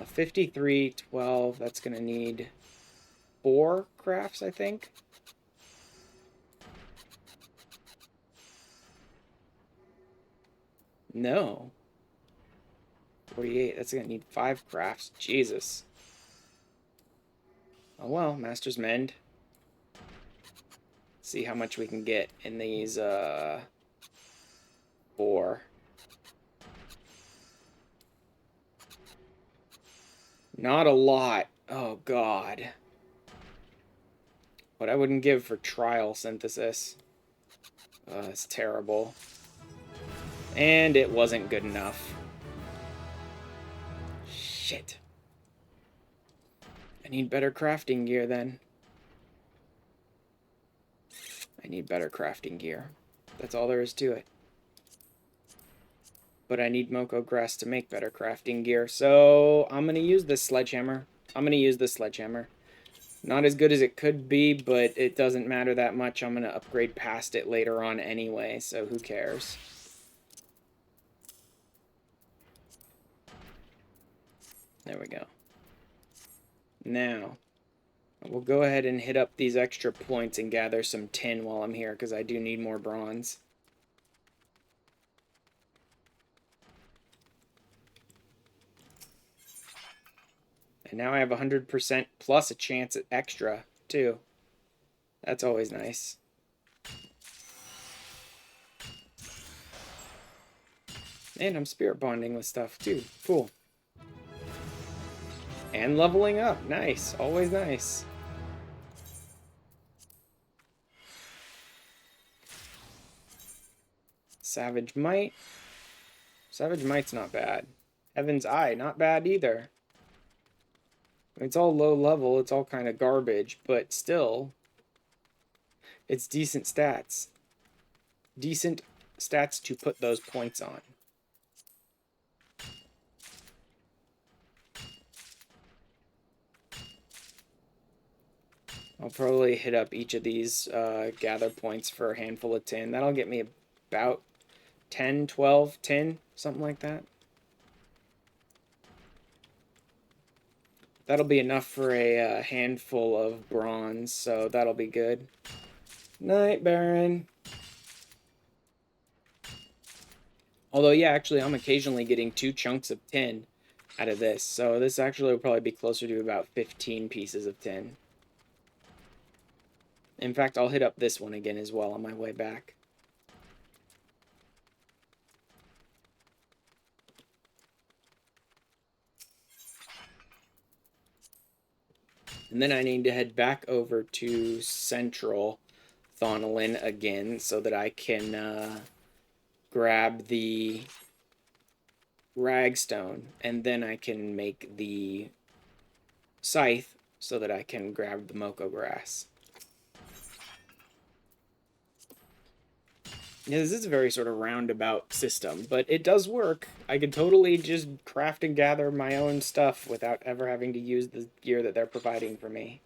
53, 12, that's going to need 4 crafts, I think. No. 48, that's going to need 5 crafts. Jesus. Oh well, Master's Mend. See how much we can get in these, 4. Not a lot. Oh, God. What I wouldn't give for trial synthesis. It's terrible. And it wasn't good enough. Shit. I need better crafting gear then. I need better crafting gear. That's all there is to it. But I need Moko Grass to make better crafting gear, so I'm going to use this sledgehammer. Not as good as it could be, but it doesn't matter that much. I'm going to upgrade past it later on anyway, so who cares? There we go. Now, we'll go ahead and hit up these extra points and gather some tin while I'm here, because I do need more bronze. And now I have 100% plus a chance at extra, too. That's always nice. And I'm spirit bonding with stuff, too. Cool. And leveling up. Nice. Always nice. Savage Might. Savage Might's not bad. Heaven's Eye, not bad either. It's all low level, it's all kind of garbage, but still, it's decent stats. Decent stats to put those points on. I'll probably hit up each of these gather points for a handful of tin. That'll get me about 10, 12 tin, something like that. That'll be enough for a handful of bronze, so that'll be good. Night, Baron. Although, yeah, actually, I'm occasionally getting 2 chunks of tin out of this. So this actually will probably be closer to about 15 pieces of tin. In fact, I'll hit up this one again as well on my way back. And then I need to head back over to Central Thonolin again so that I can grab the ragstone, and then I can make the scythe so that I can grab the Moko grass. Yeah, this is a very sort of roundabout system, but it does work. I could totally just craft and gather my own stuff without ever having to use the gear that they're providing for me.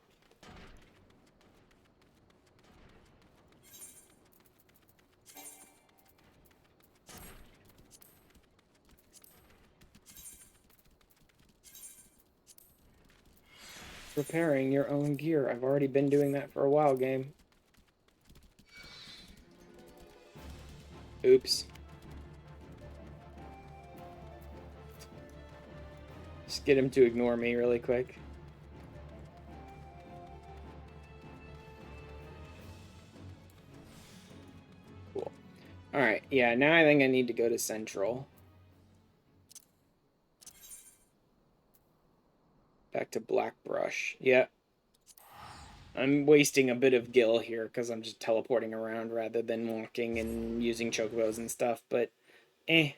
Preparing your own gear. I've already been doing that for a while, game. Oops. Just get him to ignore me really quick. Cool. Alright, yeah, now I think I need to go to Central. Back to Blackbrush. Yep. I'm wasting a bit of gil here because I'm just teleporting around rather than walking and using chocobos and stuff, but eh.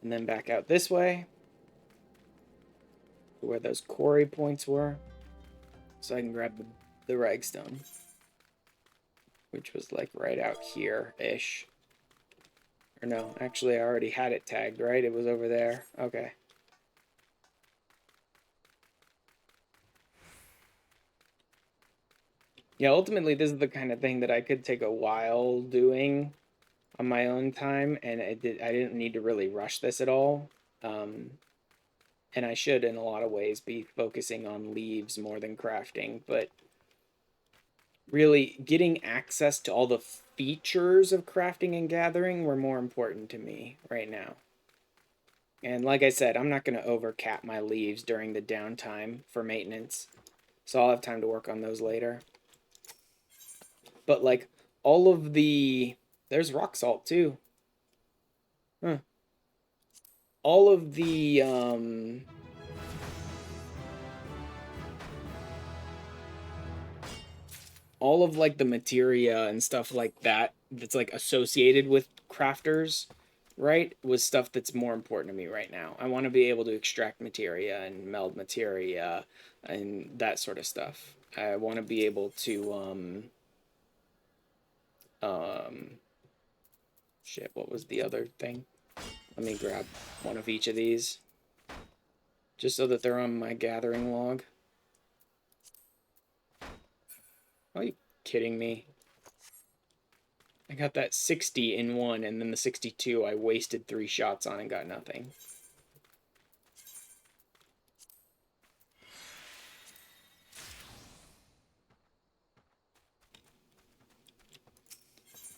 And then back out this way, where those quarry points were, so I can grab the ragstone, which was like right out here-ish. Or no, actually I already had it tagged, right? It was over there. Okay. Yeah, ultimately this is the kind of thing that I could take a while doing on my own time, and I didn't need to really rush this at all. And I should, in a lot of ways, be focusing on leaves more than crafting, but really getting access to all the features of crafting and gathering were more important to me right now. And like I said, I'm not going to overcap my leaves during the downtime for maintenance, so I'll have time to work on those later. But like all of the... There's rock salt too. Huh. All of the... all of like the materia and stuff like that that's like associated with crafters, right, was stuff that's more important to me right now. I want to be able to extract materia and meld materia and that sort of stuff. I want to be able to shit, what was the other thing? Let me grab one of each of these just so that they're on my gathering log. Are you kidding me? I got that 60 in one, and then the 62 I wasted 3 shots on and got nothing.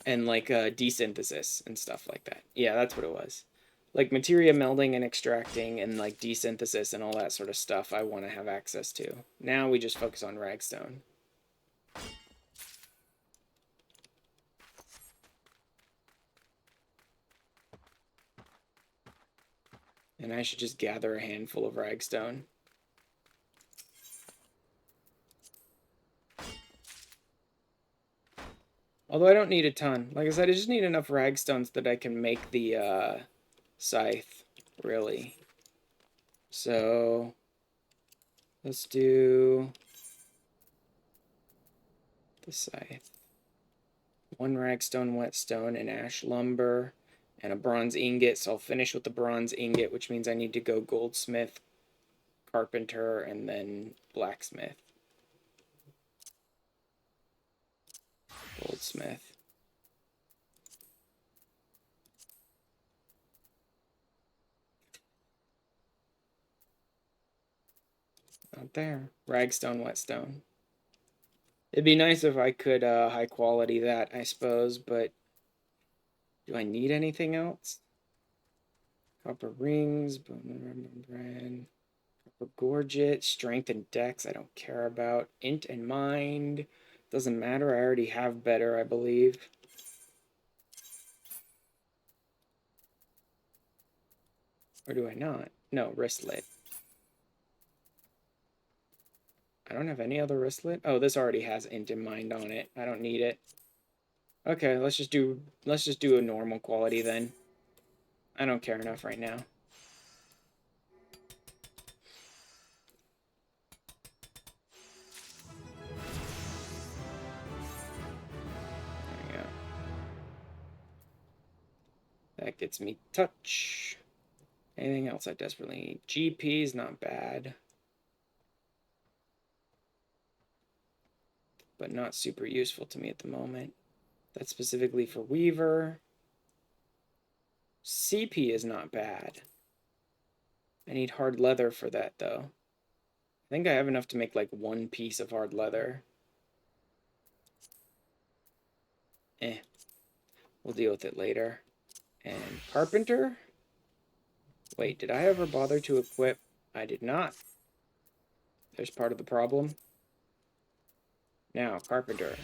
And like desynthesis and stuff like that. Yeah, that's what it was. Like materia melding and extracting and like desynthesis and all that sort of stuff I want to have access to. Now we just focus on ragstone. And I should just gather a handful of ragstone. Although I don't need a ton. Like I said, I just need enough ragstones that I can make the scythe, really. So let's do the scythe. 1 ragstone, whetstone, and ash lumber, and a bronze ingot. So I'll finish with the bronze ingot, which means I need to go goldsmith, carpenter, and then blacksmith. Goldsmith. Not there. Ragstone, whetstone. It'd be nice if I could high quality that, I suppose, but do I need anything else? Copper rings, bone brand, copper gorget, strength and dex, I don't care about. Int and mind, doesn't matter, I already have better, I believe. Or do I not? No, wristlet. I don't have any other wristlet? Oh, this already has int and mind on it. I don't need it. Okay, let's just do a normal quality then. I don't care enough right now. There we go. That gets me touch. Anything else I desperately need? GP is not bad. But not super useful to me at the moment. That's specifically for Weaver. CP is not bad. I need hard leather for that, though. I think I have enough to make, like, one piece of hard leather. We'll deal with it later. And Carpenter? Wait, did I ever bother to equip? I did not. There's part of the problem. Now, Carpenter.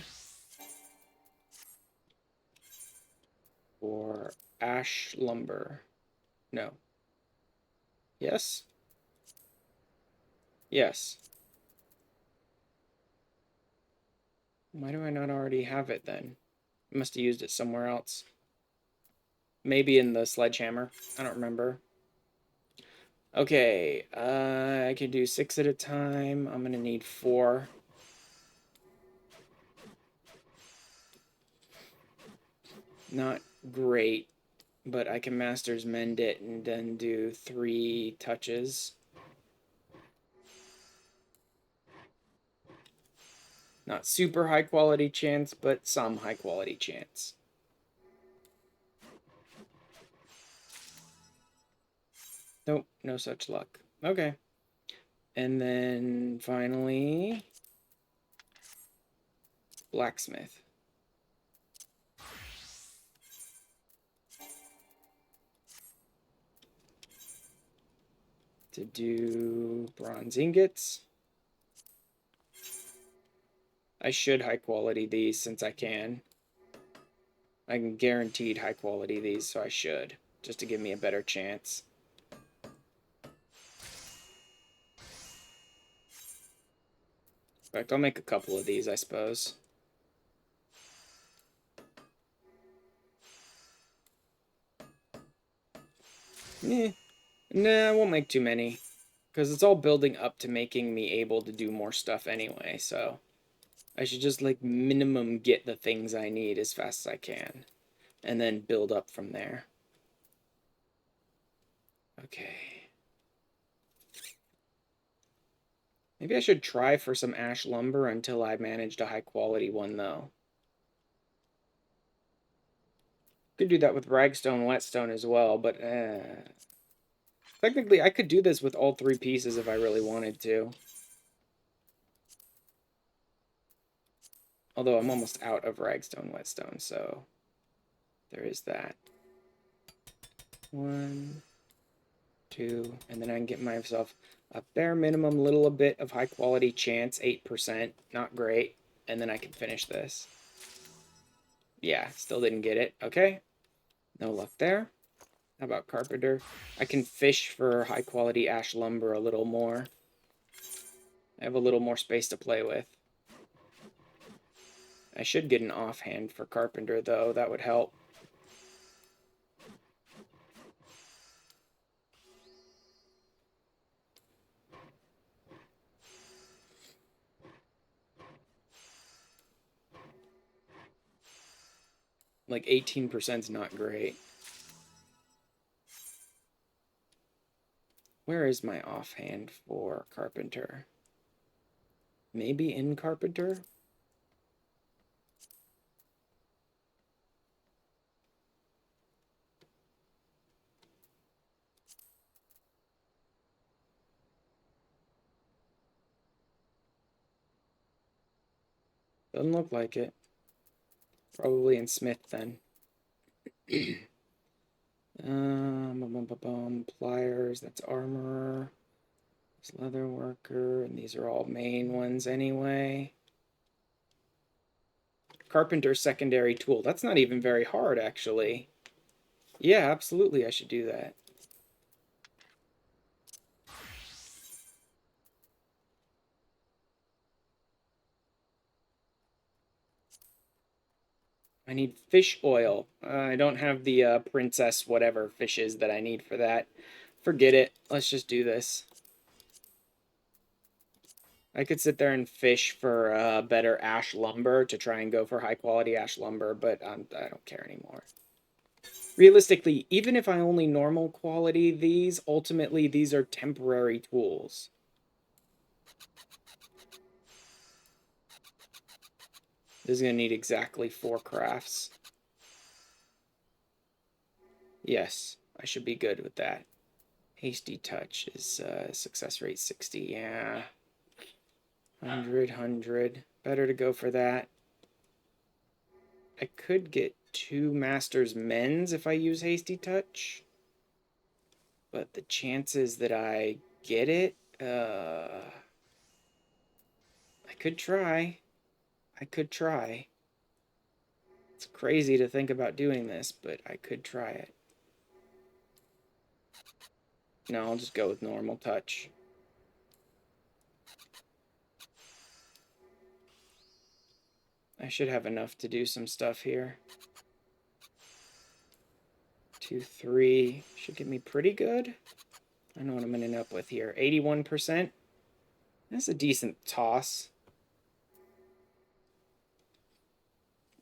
Or ash lumber. No. Yes? Yes. Why do I not already have it then? I must have used it somewhere else. Maybe in the sledgehammer. I don't remember. Okay, I can do 6 at a time. I'm gonna need 4. Not great, but I can Master's Mend it and then do 3 touches. Not super high quality chance, but some high quality chance. Nope, no such luck. Okay. And then finally, blacksmith. To do bronze ingots. I should high quality these since I can. I can guaranteed high quality these, so I should, just to give me a better chance. In fact, I'll make a couple of these, I suppose. Nah, I won't make too many. Because it's all building up to making me able to do more stuff anyway, so... I should just, like, minimum get the things I need as fast as I can. And then build up from there. Okay. Maybe I should try for some ash lumber until I managed a high-quality one, though. Could do that with ragstone, whetstone as well, but technically I could do this with all 3 pieces if I really wanted to. Although I'm almost out of ragstone, whetstone, so there is that. 1, 2, and then I can get myself a bare minimum little bit of high quality chance, 8%, not great, and then I can finish this. Yeah, still didn't get it. Okay, no luck there. How about carpenter? I can fish for high quality ash lumber a little more. I have a little more space to play with. I should get an offhand for carpenter, though. That would help. Like 18% is not great. Where is my offhand for carpenter? Maybe in carpenter? Doesn't look like it. Probably in Smith then. Pliers, that's armor. It's leather worker, and these are all main ones anyway. Carpenter secondary tool. That's not even very hard, actually. Yeah, absolutely, I should do that. I need fish oil. I don't have the princess whatever fishes that I need for that. Forget it. Let's just do this. I could sit there and fish for better ash lumber to try and go for high quality ash lumber, but I don't care anymore. Realistically, even if I only normal quality these, ultimately these are temporary tools. This is going to need exactly 4 crafts. Yes, I should be good with that. Hasty touch is success rate 60. Yeah. 100. Better to go for that. I could get 2 Master's Men's if I use Hasty Touch. But the chances that I get it, I could try. I could try. It's crazy to think about doing this, but I could try it. No, I'll just go with normal touch. I should have enough to do some stuff here. 2, 3 should get me pretty good. I know what I'm going to end up with here. 81%. That's a decent toss.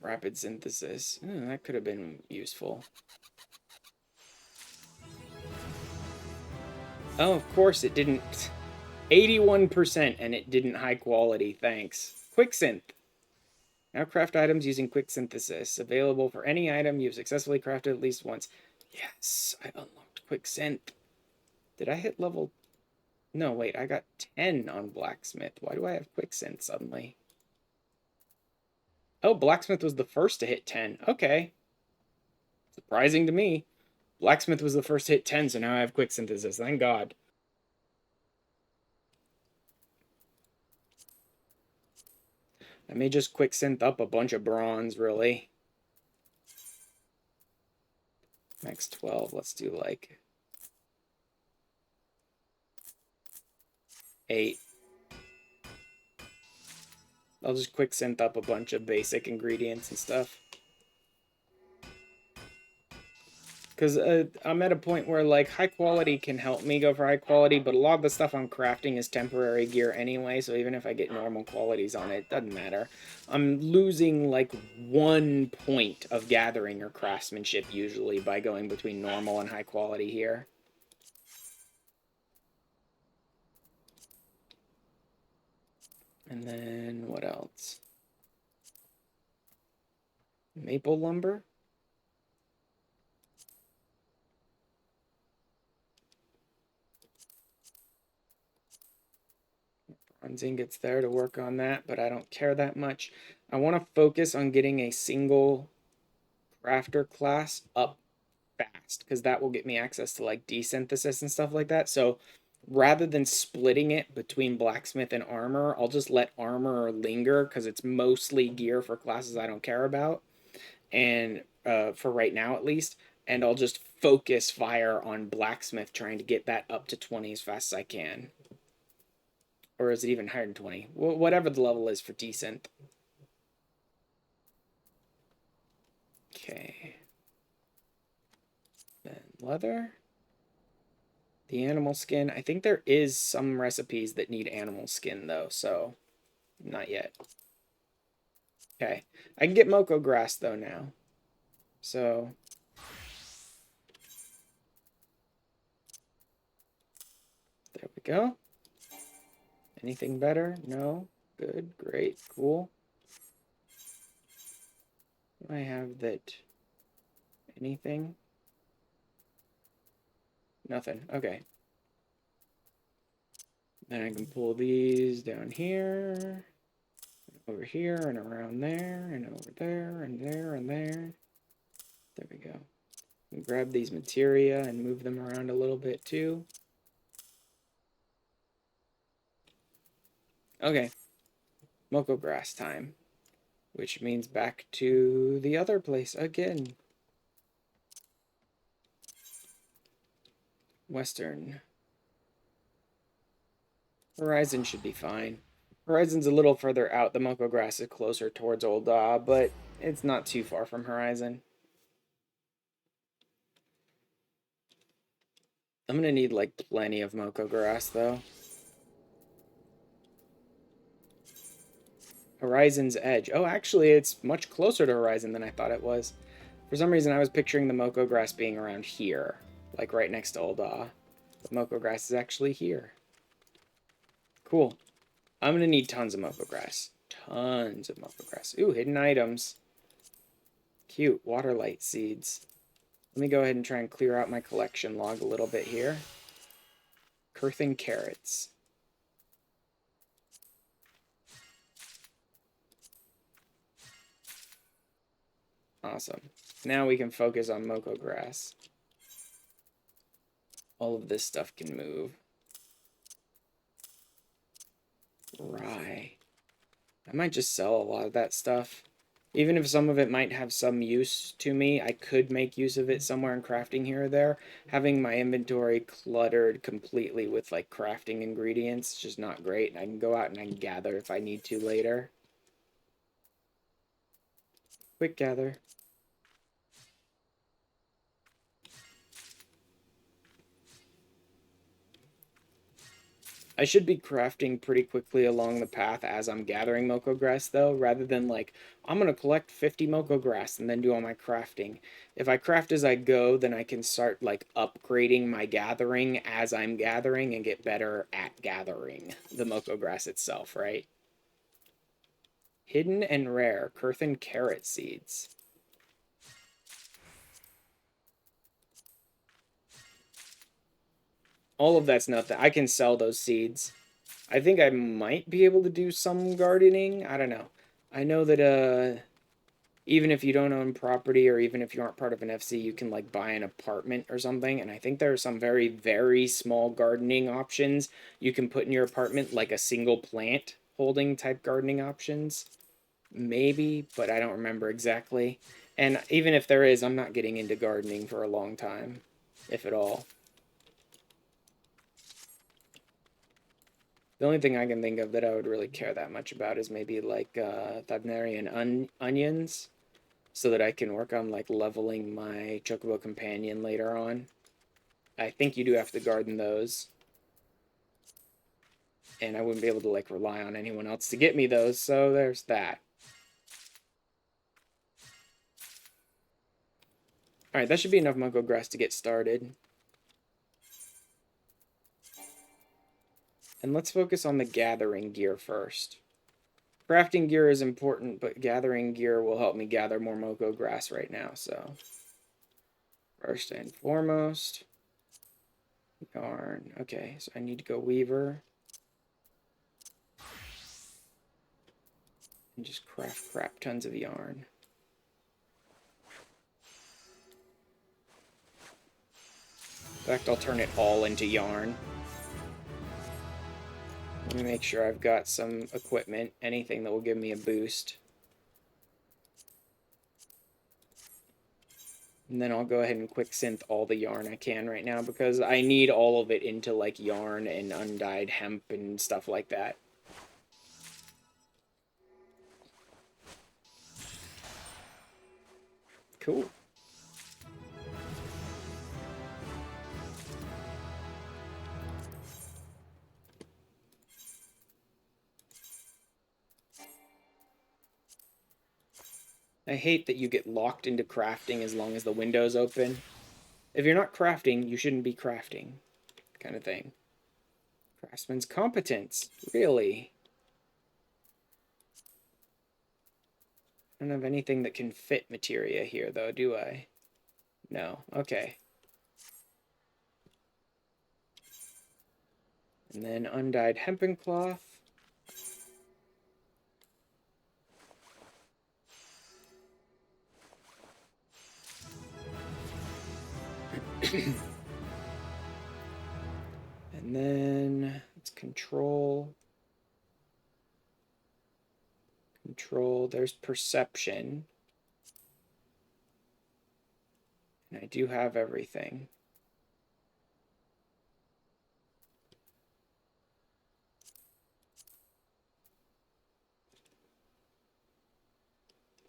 Rapid synthesis. That could have been useful. Oh, of course it didn't. 81% and it didn't high quality. Thanks. Quick synth. Now craft items using quick synthesis. Available for any item you've successfully crafted at least once. Yes, I unlocked quick synth. Did I hit level... No, wait, I got 10 on blacksmith. Why do I have quick synth suddenly? Oh, blacksmith was the first to hit 10. Okay. Surprising to me. Blacksmith was the first to hit 10, so now I have quick synthesis. Thank God. I may just quick synth up a bunch of bronze, really. Max 12. Let's do like 8. I'll just quick synth up a bunch of basic ingredients and stuff. Because I'm at a point where, like, high quality can help me go for high quality, but a lot of the stuff I'm crafting is temporary gear anyway, so even if I get normal qualities on it, it doesn't matter. I'm losing, like, 1 point of gathering or craftsmanship usually by going between normal and high quality here. And then, what else? Maple lumber? Bronze ingots there to work on that, but I don't care that much. I want to focus on getting a single crafter class up fast, because that will get me access to, like, desynthesis and stuff like that. So rather than splitting it between blacksmith and armor, I'll just let armor linger, because it's mostly gear for classes I don't care about, and for right now at least, and I'll just focus fire on blacksmith, trying to get that up to 20 as fast as I can. Or is it even higher than 20? Whatever the level is for decent. Okay. Then leather. The animal skin. I think there is some recipes that need animal skin, though, so not yet. Okay. I can get Moko grass, though, now. So... there we go. Anything better? No? Good. Great. Cool. Do I have that? Anything? Nothing. Okay. Then I can pull these down here. Over here and around there and over there and there and there. There we go. And grab these materia and move them around a little bit too. Okay. Moko grass time. Which means back to the other place again. Western. Horizon should be fine. Horizon's a little further out. The Moko grass is closer towards Old but it's not too far from Horizon. I'm gonna need like plenty of Moko grass though. Horizon's edge. Oh, actually, it's much closer to Horizon than I thought it was. For some reason, I was picturing the Moko grass being around here, like right next to Old But Moko grass is actually here. Cool. I'm gonna need tons of Moko grass. Tons of Moko grass. Ooh, hidden items. Cute. Waterlight seeds. Let me go ahead and try and clear out my collection log a little bit here. Curthin carrots. Awesome. Now we can focus on Moko grass. All of this stuff can move. Rye. I might just sell a lot of that stuff. Even if some of it might have some use to me, I could make use of it somewhere in crafting here or there. Having my inventory cluttered completely with like crafting ingredients is just not great. And I can go out and I can gather if I need to later. Quick gather. I should be crafting pretty quickly along the path as I'm gathering Moko grass, though, rather than like, I'm going to collect 50 Moko grass and then do all my crafting. If I craft as I go, then I can start like upgrading my gathering as I'm gathering and get better at gathering the Moko grass itself, right? Hidden and rare, Curthin carrot seeds. All of that's nothing. I can sell those seeds. I think I might be able to do some gardening. I don't know. I know that even if you don't own property or even if you aren't part of an FC, you can like buy an apartment or something. And I think there are some very, very small gardening options you can put in your apartment, like a single plant holding type gardening options. Maybe, but I don't remember exactly. And even if there is, I'm not getting into gardening for a long time, if at all. The only thing I can think of that I would really care that much about is maybe like Thabnarian onions, so that I can work on like leveling my Chocobo companion later on. I think you do have to garden those. And I wouldn't be able to like rely on anyone else to get me those, so there's that. Alright, that should be enough Moko grass to get started. And let's focus on the gathering gear first. Crafting gear is important, but gathering gear will help me gather more Moko grass right now, so. First and foremost, yarn. Okay, so I need to go weaver. And just craft crap tons of yarn. In fact, I'll turn it all into yarn. Let me make sure I've got some equipment, anything that will give me a boost. And then I'll go ahead and quick synth all the yarn I can right now because I need all of it into like yarn and undyed hemp and stuff like that. Cool. I hate that you get locked into crafting as long as the window's open. If you're not crafting, you shouldn't be crafting, kind of thing. Craftsman's competence, really? I don't have anything that can fit materia here, though, do I? No. Okay. And then undyed hempen cloth. And then it's control. Control, there's perception. And I do have everything.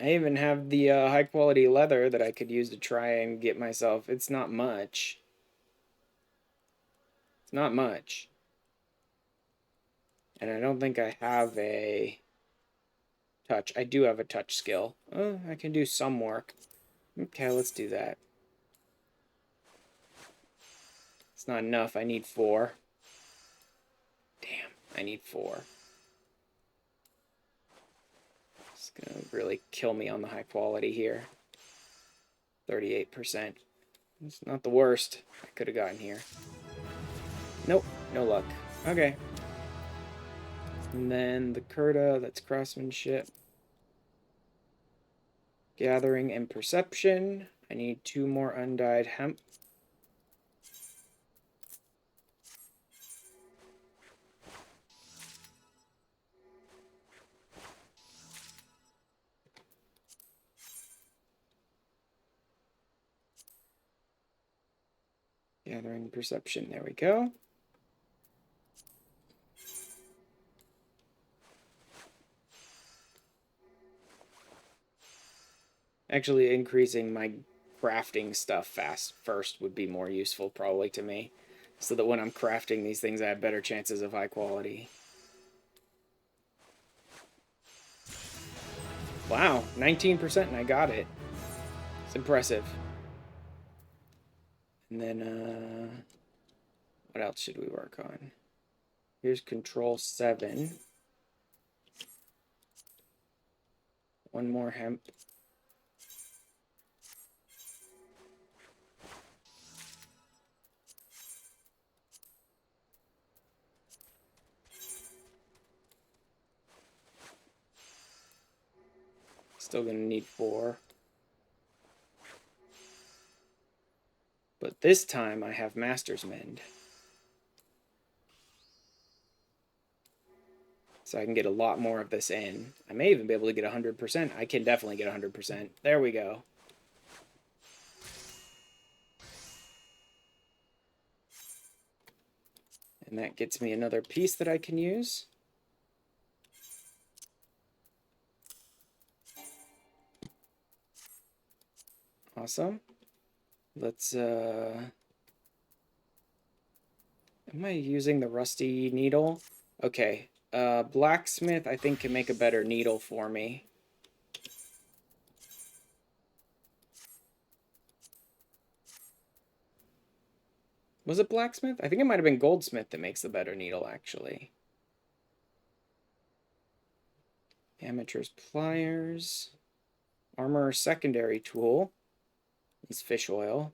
I even have the high quality leather that I could use to try and get myself. It's not much. It's not much. And I don't think I have a touch. I do have a touch skill. Oh, I can do some work. Okay, let's do that. It's not enough. I need 4. Damn, I need 4. It's gonna really kill me on the high quality here. 38%. It's not the worst I could have gotten here. Nope, no luck. Okay. And then the Kurta, that's craftsmanship. Gathering and perception. I need 2 more undyed hemp. Gathering perception, there we go. Actually, increasing my crafting stuff first would be more useful probably to me. So that when I'm crafting these things, I have better chances of high quality. Wow, 19% and I got it. It's impressive. And then, what else should we work on? Here's control 7. 1 more hemp. Still gonna need 4. But this time I have Master's Mend. So I can get a lot more of this in. I may even be able to get 100%. I can definitely get 100%. There we go. And that gets me another piece that I can use. Awesome. Let's, am I using the rusty needle? Okay. Blacksmith, I think, can make a better needle for me. Was it blacksmith? I think it might have been goldsmith that makes the better needle, actually. Amateur's pliers. Armor secondary tool. Needs fish oil.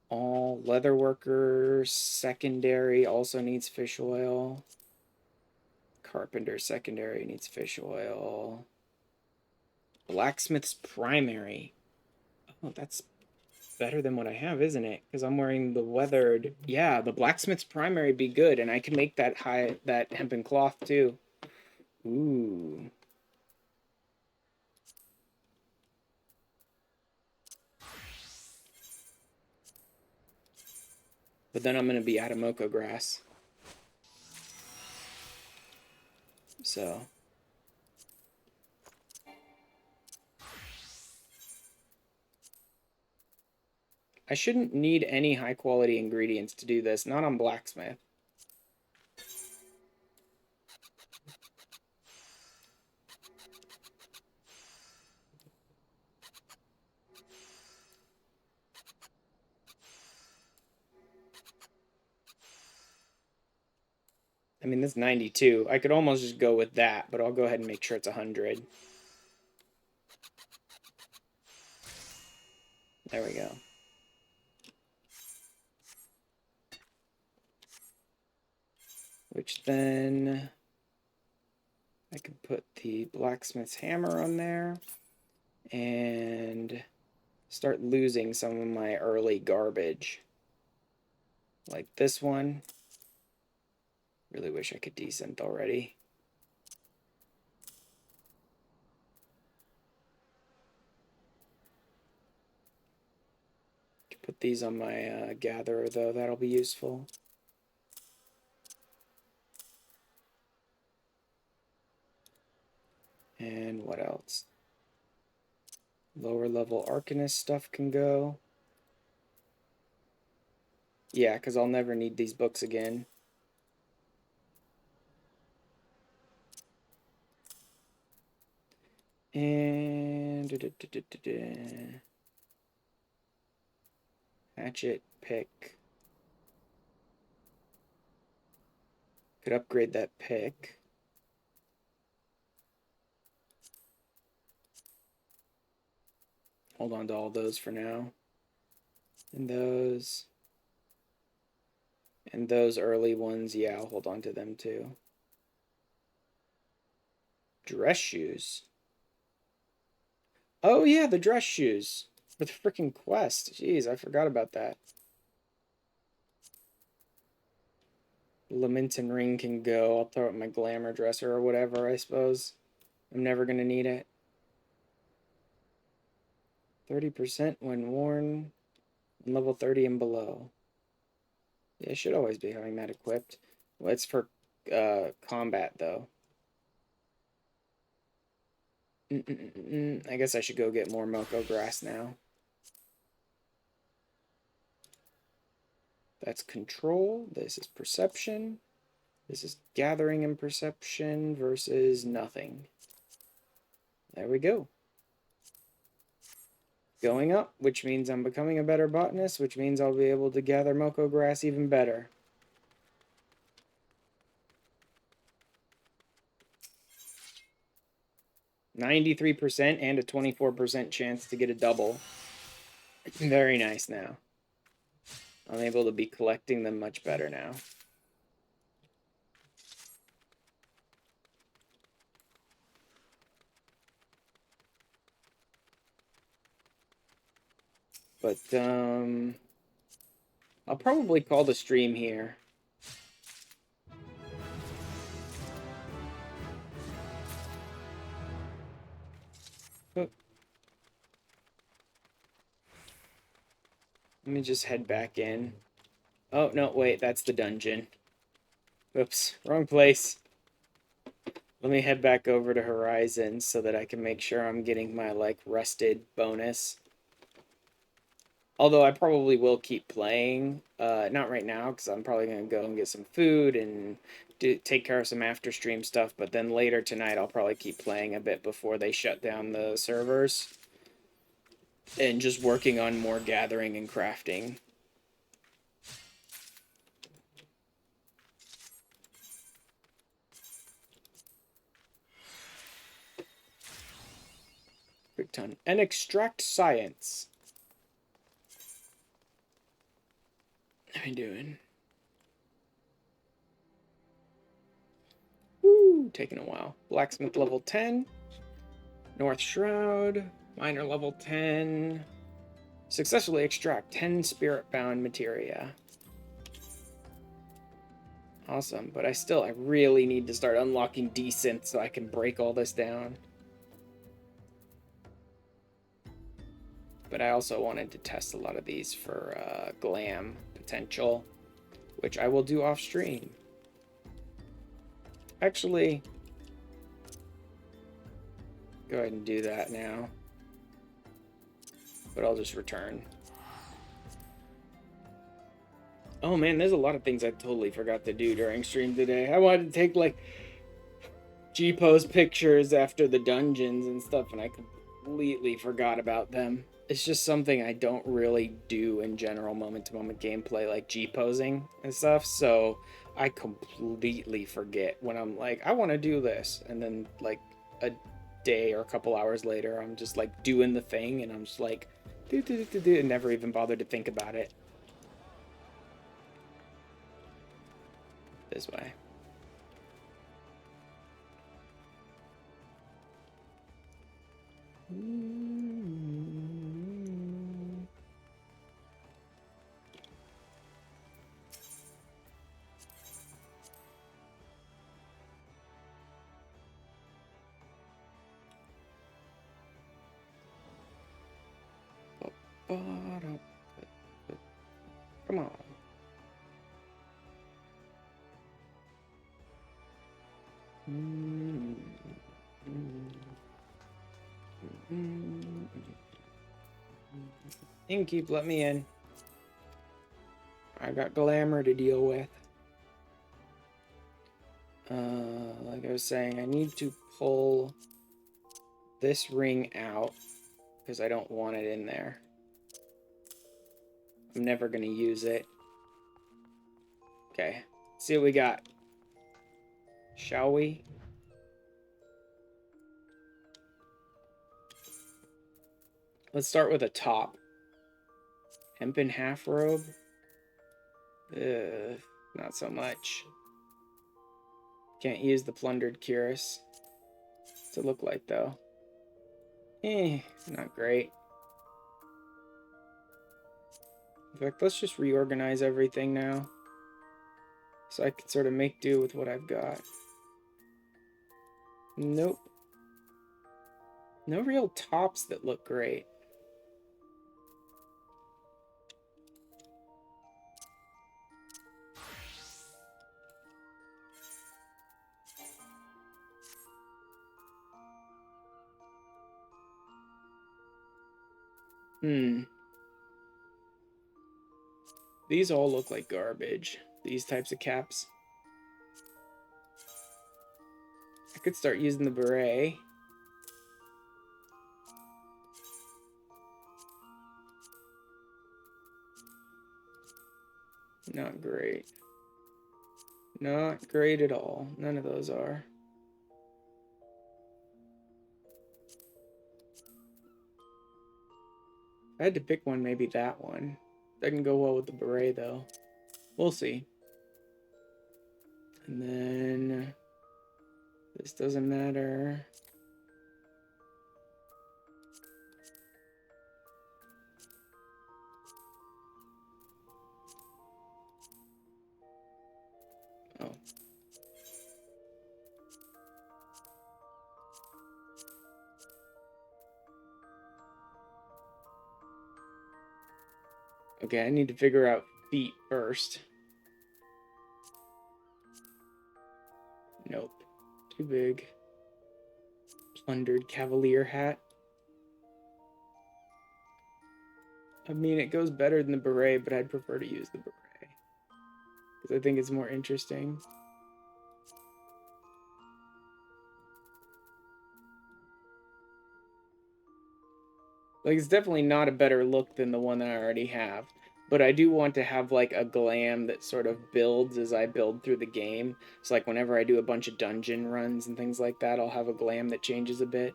All leatherworker secondary also needs fish oil. Carpenter secondary needs fish oil. Blacksmith's primary. Oh, that's better than what I have, isn't it? Because I'm wearing the weathered. Yeah, the blacksmith's primary would be good, and I can make that hempen cloth too. Ooh. But then I'm going to be out of mocha grass. So. I shouldn't need any high quality ingredients to do this, not on blacksmith. I mean, this is 92. I could almost just go with that, but I'll go ahead and make sure it's 100. There we go. Which then I could put the blacksmith's hammer on there. And start losing some of my early garbage. Like this one. Really wish I could desynth already. Put these on my gatherer, though. That'll be useful. And what else? Lower level Arcanist stuff can go. Yeah, because I'll never need these books again. And hatchet, pick. Could upgrade that pick. Hold on to all those for now. And those. And those early ones, yeah, I'll hold on to them too. Dress shoes. Oh yeah, the dress shoes. For the freaking quest. Jeez, I forgot about that. Lamentin ring can go. I'll throw it in my glamour dresser or whatever, I suppose. I'm never going to need it. 30% when worn. Level 30 and below. Yeah, it should always be having that equipped. Well, it's for combat, though. I guess I should go get more Moko grass now. That's control. This is perception. This is gathering and perception versus nothing. There we go. Going up, which means I'm becoming a better botanist, which means I'll be able to gather Moko grass even better. %93% and a 24% chance to get a double. Very nice now. I'm able to be collecting them much better now. But, I'll probably call the stream here. Oh. Let me just head back in. Oh, no, wait, that's the dungeon. Oops, wrong place. Let me head back over to Horizon so that I can make sure I'm getting my, like, rested bonus. Although I probably will keep playing. Not right now, because I'm probably going to go and get some food and take care of some after-stream stuff. But then later tonight, I'll probably keep playing a bit before they shut down the servers. And just working on more gathering and crafting. Quick ton. And extract science. How you doing? Woo, taking a while. Blacksmith level 10. North Shroud. Miner level 10. Successfully extract 10 spirit-bound materia. Awesome, but I really need to start unlocking desynth so I can break all this down. But I also wanted to test a lot of these for glam potential, which I will do off stream. Actually, go ahead and do that now. But I'll just return. Oh man, there's a lot of things I totally forgot to do during stream today. I wanted to take like G-pose pictures after the dungeons and stuff, and I completely forgot about them. It's just something I don't really do in general moment-to-moment gameplay, like G-posing and stuff, so I completely forget when I'm like, I want to do this, and then like a day or a couple hours later, I'm just like doing the thing, and I'm just like, and never even bothered to think about it. This way. Come on. Innkeep, let me in. I got glamour to deal with. Like I was saying, I need to pull this ring out because I don't want it in there. I'm never going to use it. Okay, let's see what we got. Shall we? Let's start with a top. Hempen half robe. Not so much. Can't use the plundered cuirass. What's it look like though? Not great. In fact, let's just reorganize everything now, so I can sort of make do with what I've got. Nope. No real tops that look great. These all look like garbage. These types of caps. I could start using the beret. Not great. Not great at all. None of those are. If I had to pick one, maybe that one. That can go well with the beret, though. We'll see. And then this doesn't matter. Oh. Okay, I need to figure out feet first. Nope. Too big. Plundered cavalier hat. I mean, it goes better than the beret, but I'd prefer to use the beret. Because I think it's more interesting. Like, it's definitely not a better look than the one that I already have. But I do want to have, like, a glam that sort of builds as I build through the game. So, like, whenever I do a bunch of dungeon runs and things like that, I'll have a glam that changes a bit.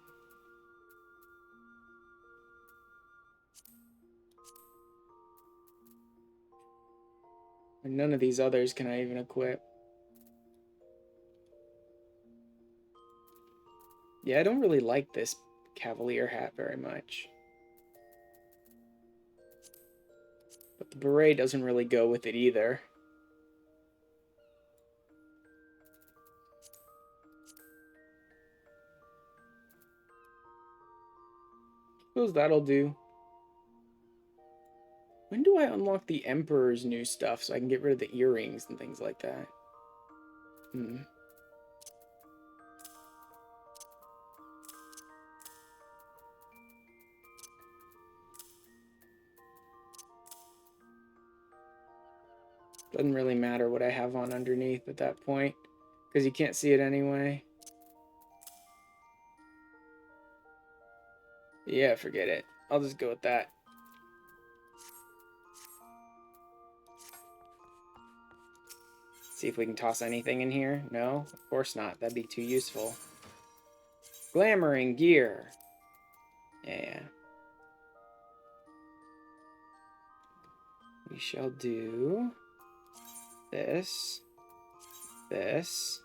And none of these others can I even equip. Yeah, I don't really like this cavalier hat very much. But the beret doesn't really go with it either. Suppose that'll do. When do I unlock the Emperor's new stuff so I can get rid of the earrings and things like that? Doesn't really matter what I have on underneath at that point, because you can't see it anyway. Yeah, forget it. I'll just go with that. See if we can toss anything in here. No, of course not. That'd be too useful. Glamoring gear. Yeah. We shall do this. This.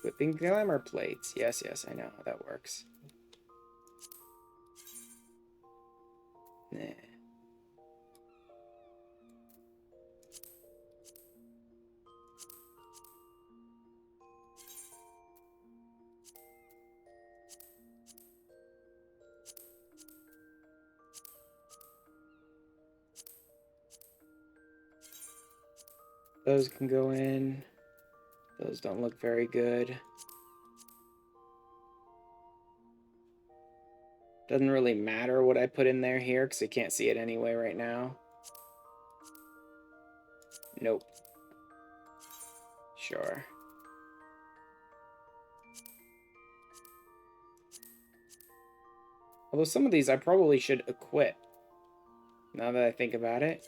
Whipping glamour plates. Yes, yes, I know how that works. Nah. Those can go in. Those don't look very good. Doesn't really matter what I put in there here because I can't see it anyway right now. Nope. Sure. Although some of these I probably should equip. Now that I think about it.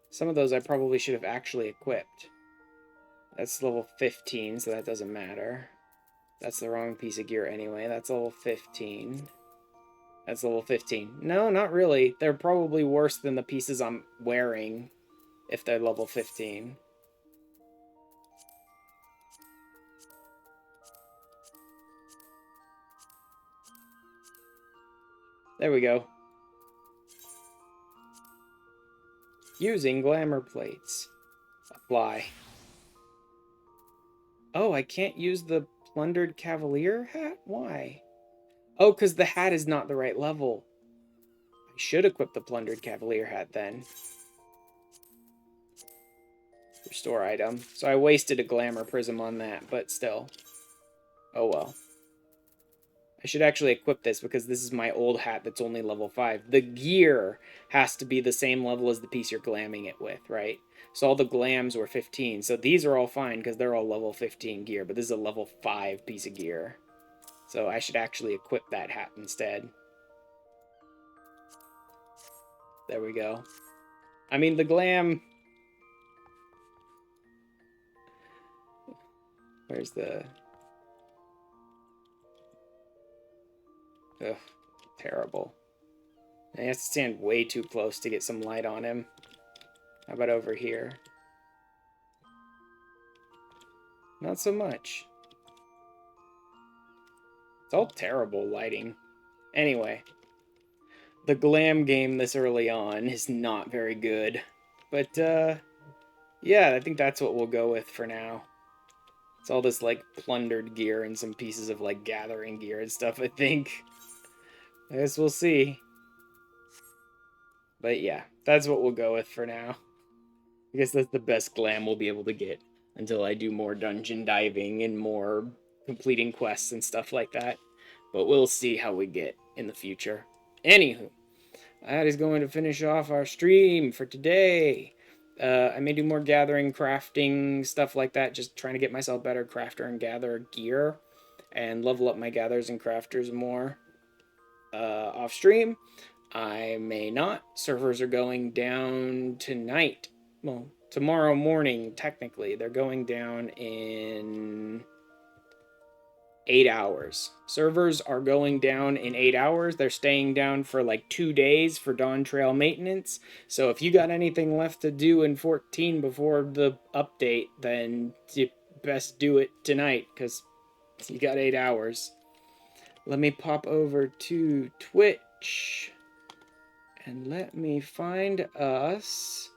Some of those I probably should have actually equipped. That's level 15, so that doesn't matter. That's the wrong piece of gear anyway. That's level 15. That's level 15. No, not really. They're probably worse than the pieces I'm wearing if they're level 15. There we go. Using glamour plates. Apply. Oh, I can't use the plundered cavalier hat? Why? Oh, because the hat is not the right level. I should equip the plundered cavalier hat then. Restore item. So I wasted a glamour prism on that, but still. Oh well. I should actually equip this because this is my old hat that's only level 5. The gear has to be the same level as the piece you're glamming it with, right? So all the glams were 15. So these are all fine because they're all level 15 gear, but this is a level 5 piece of gear. So I should actually equip that hat instead. There we go. I mean, the glam... Where's the... Ugh, terrible. I have to stand way too close to get some light on him. How about over here? Not so much. It's all terrible lighting. Anyway, the glam game this early on is not very good. But, yeah, I think that's what we'll go with for now. It's all this, like, plundered gear and some pieces of, like, gathering gear and stuff, I think. I guess we'll see. But yeah, that's what we'll go with for now. I guess that's the best glam we'll be able to get until I do more dungeon diving and more completing quests and stuff like that. But we'll see how we get in the future. Anywho, that is going to finish off our stream for today. I may do more gathering, crafting, stuff like that, just trying to get myself better crafter and gather gear and level up my gatherers and crafters more off stream. I may not. Servers are going down tonight. Well, tomorrow morning, technically. They're going down in 8 hours. Servers are going down in 8 hours. They're staying down for like 2 days for Dawn Trail maintenance. So if you got anything left to do in 14 before the update, then you best do it tonight, because you got 8 hours. Let me pop over to Twitch. And let me find us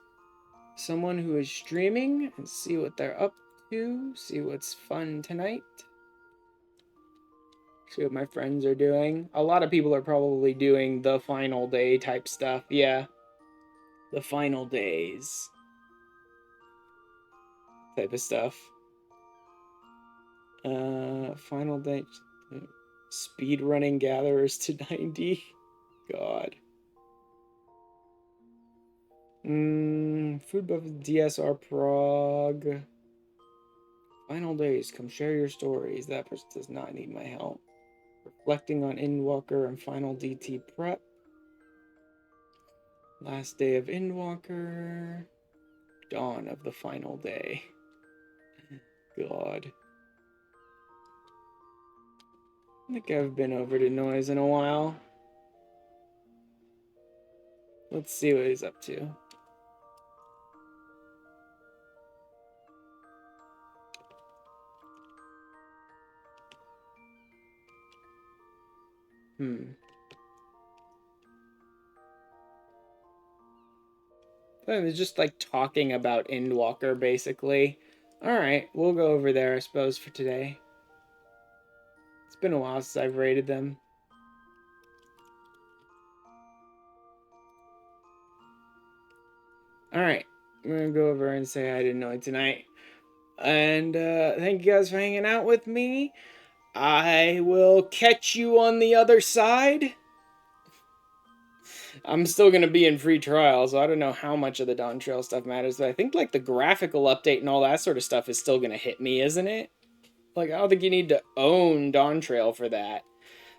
someone who is streaming and see what they're up to. See what's fun tonight. See what my friends are doing. A lot of people are probably doing the final day type stuff. Yeah. The final days type of stuff. Final day. Speed running gatherers to 90. God. Food buff DSR Prague. Final days, come share your stories. That person does not need my help. Reflecting on Endwalker and final DT prep. Last day of Endwalker. Dawn of the final day. God. I think I've been over to Noise in a while. Let's see what he's up to. It's just like talking about Endwalker, basically. Alright, we'll go over there, I suppose, for today. It's been a while since I've raided them. Alright, We're gonna go over and say hi to Noi tonight. And thank you guys for hanging out with me. I will catch you on the other side. I'm still going to be in free trial, so I don't know how much of the Dawn Trail stuff matters, but I think, like, the graphical update and all that sort of stuff is still going to hit me, isn't it? Like, I don't think you need to own Dawn Trail for that.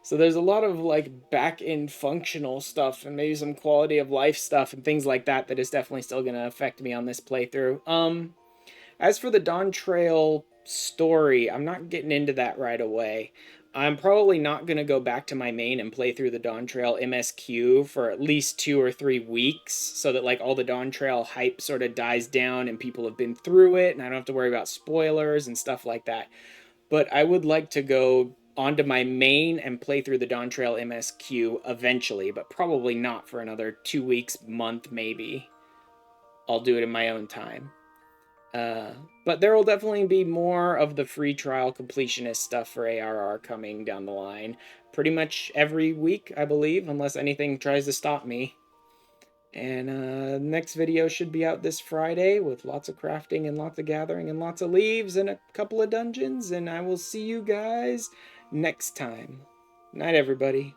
So there's a lot of, like, back-end functional stuff and maybe some quality of life stuff and things like that that is definitely still going to affect me on this playthrough. As for the Dawn Trail story, I'm not getting into that right away. I'm probably not going to go back to my main and play through the Dawn Trail MSQ for at least 2 or 3 weeks so that, like, all the Dawn Trail hype sort of dies down and people have been through it and I don't have to worry about spoilers and stuff like that. But I would like to go onto my main and play through the Dawn Trail MSQ eventually, but probably not for another 2 weeks, month maybe. I'll do it in my own time. But there will definitely be more of the free trial completionist stuff for ARR coming down the line. Pretty much every week, I believe, unless anything tries to stop me. And next video should be out this Friday with lots of crafting and lots of gathering and lots of leaves and a couple of dungeons. And I will see you guys next time. Night, everybody.